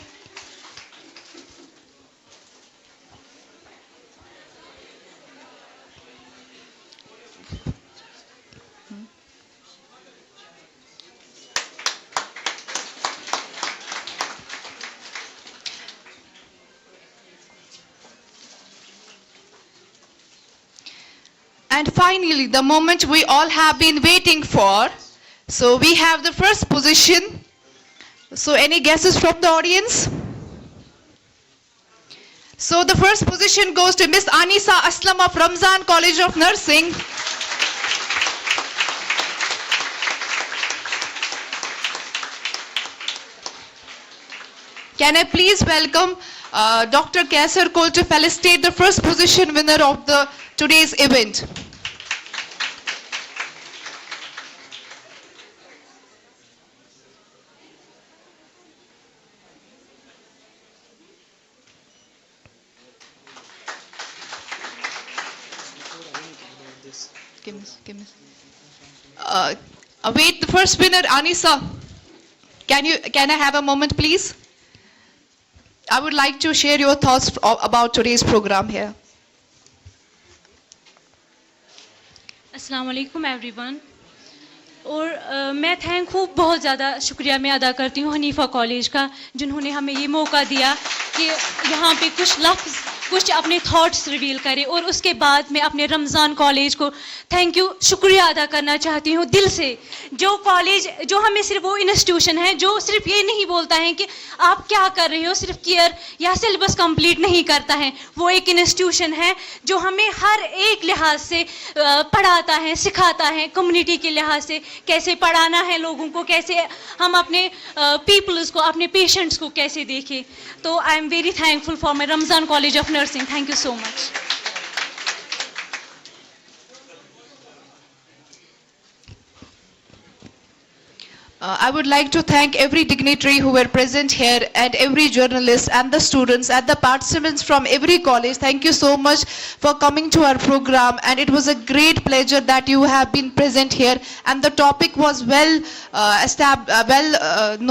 And finally, the moment we all have been waiting for. So we have the first position. So any guesses from the audience? So the first position goes to Miss Anisa Aslam of Ramzan College of Nursing. Can I please welcome Dr. Kaisar Kol to felicitate the first position winner of today's event. Wait, the first winner, Anisa. Can I have a moment, please? I would like to share your thoughts about today's program here. अस्सलाम वालेकुम everyone और मैं thank हूँ बहुत ज़्यादा शुक्रिया मैं अदा करती हूँ हनीफा कॉलेज का जिन्होंने हमें ये मौका दिया कि यहाँ पे कुछ लफ्ज़ कुछ अपने थॉट्स रिवील करें और उसके बाद मैं अपने रमज़ान कॉलेज को थैंक यू शुक्रिया अदा करना चाहती हूँ दिल से जो कॉलेज जो हमें सिर्फ वो इंस्टीट्यूशन है जो सिर्फ ये नहीं बोलता है कि आप क्या कर रहे हो सिर्फ केयर या सिलेबस कंप्लीट नहीं करता है वो एक इंस्टीट्यूशन है जो हमें हर एक लिहाज से पढ़ाता है सिखाता है कम्युनिटी के लिहाज से कैसे पढ़ाना है लोगों को कैसे हम अपने पीपल्स को अपने पेशेंट्स को कैसे देखें तो I am very thankful for my Ramzan college of nursing. Thank you so much. I would like to thank every dignitary who were present here and every journalist and the students and the participants from every college. Thank you so much for coming to our program and it was a great pleasure that you have been present here and the topic was well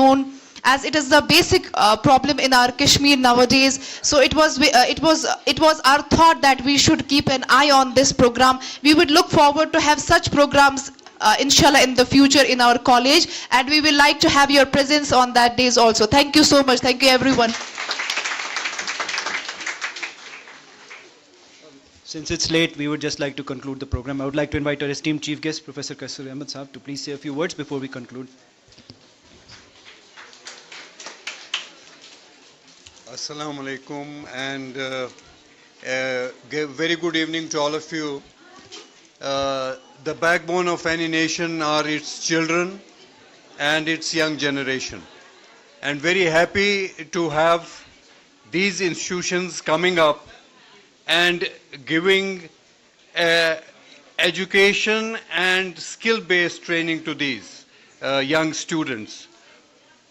known as it is the basic problem in our Kashmir nowadays. So it was our thought that we should keep an eye on this program. We would look forward to have such programs inshallah in the future in our college and we will like to have your presence on that days also. Thank you so much. Thank you everyone. Since it's late, we would just like to conclude the program. I would like to invite our esteemed chief guest, Professor Kaisar Ahmed Saab, to please say a few words before we conclude. Assalamu alaikum and very good evening to all of you. The backbone of any nation are its children and its young generation. And very happy to have these institutions coming up and giving education and skill-based training to these young students.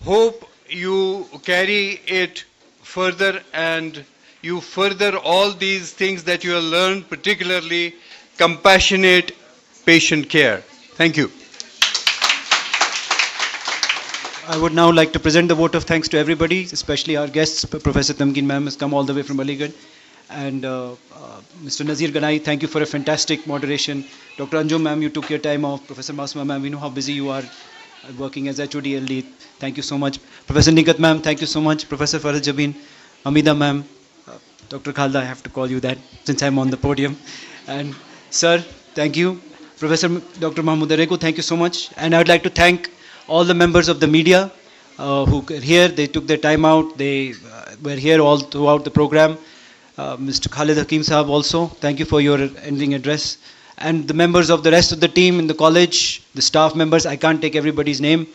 Hope you carry it further and you further all these things that you have learned, particularly compassionate patient care. Thank you. I would now like to present the vote of thanks to everybody, especially our guests. Professor Tamkeen ma'am has come all the way from Aligarh. And Mr. Nazir Ganai, thank you for a fantastic moderation. Dr. Anjum ma'am, you took your time off. Professor Masuma ma'am, we know how busy you are working as HOD LD. Thank you so much. Professor Nikat ma'am, thank you so much. Professor Faraj Jabin, Hamida ma'am, Dr. Khalda, I have to call you that since I'm on the podium. And sir, thank you. Professor Dr. Mahmood Areko, thank you so much. And I would like to thank all the members of the media who are here. They took their time out. They were here all throughout the program. Mr. Khalid Hakim Sahab also, thank you for your ending address. And the members of the rest of the team in the college, the staff members, I can't take everybody's name.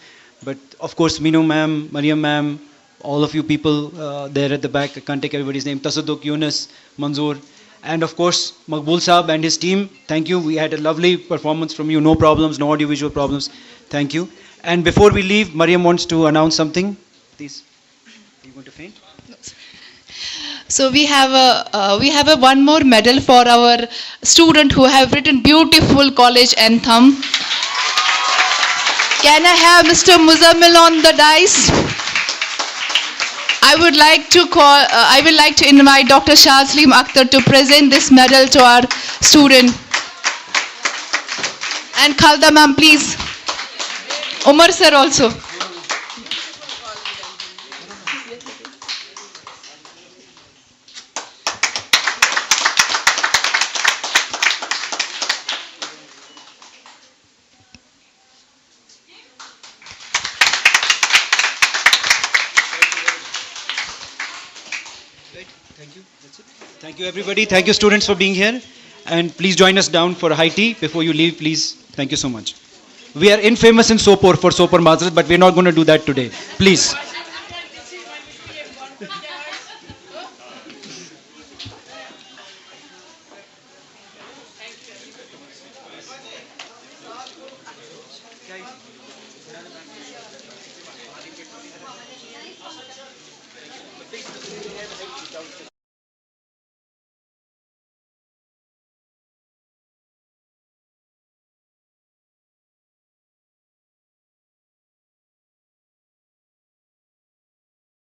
But of course, Minu ma'am, Mariam ma'am, all of you people there at the back, I can't take everybody's name. Tasadduq, Yunus, Manzoor. And of course, Maqbool Saab and his team, thank you. We had a lovely performance from you, no problems, no audiovisual problems. Thank you. And before we leave, Mariam wants to announce something. Please. Are you going to faint? No, so we have a one more medal for our student who have written beautiful college anthem. Can I have Mr. Muzammil on the dice? I would like to invite Dr. Shazlim Akhtar to present this medal to our student. And Khalda ma'am, please. Umar sir also. Thank you everybody. Thank you students for being here. And please join us down for a high tea. Before you leave, please. Thank you so much. We are infamous in Sopor for Sopor Mazrat, but we're not going to do that today. Please.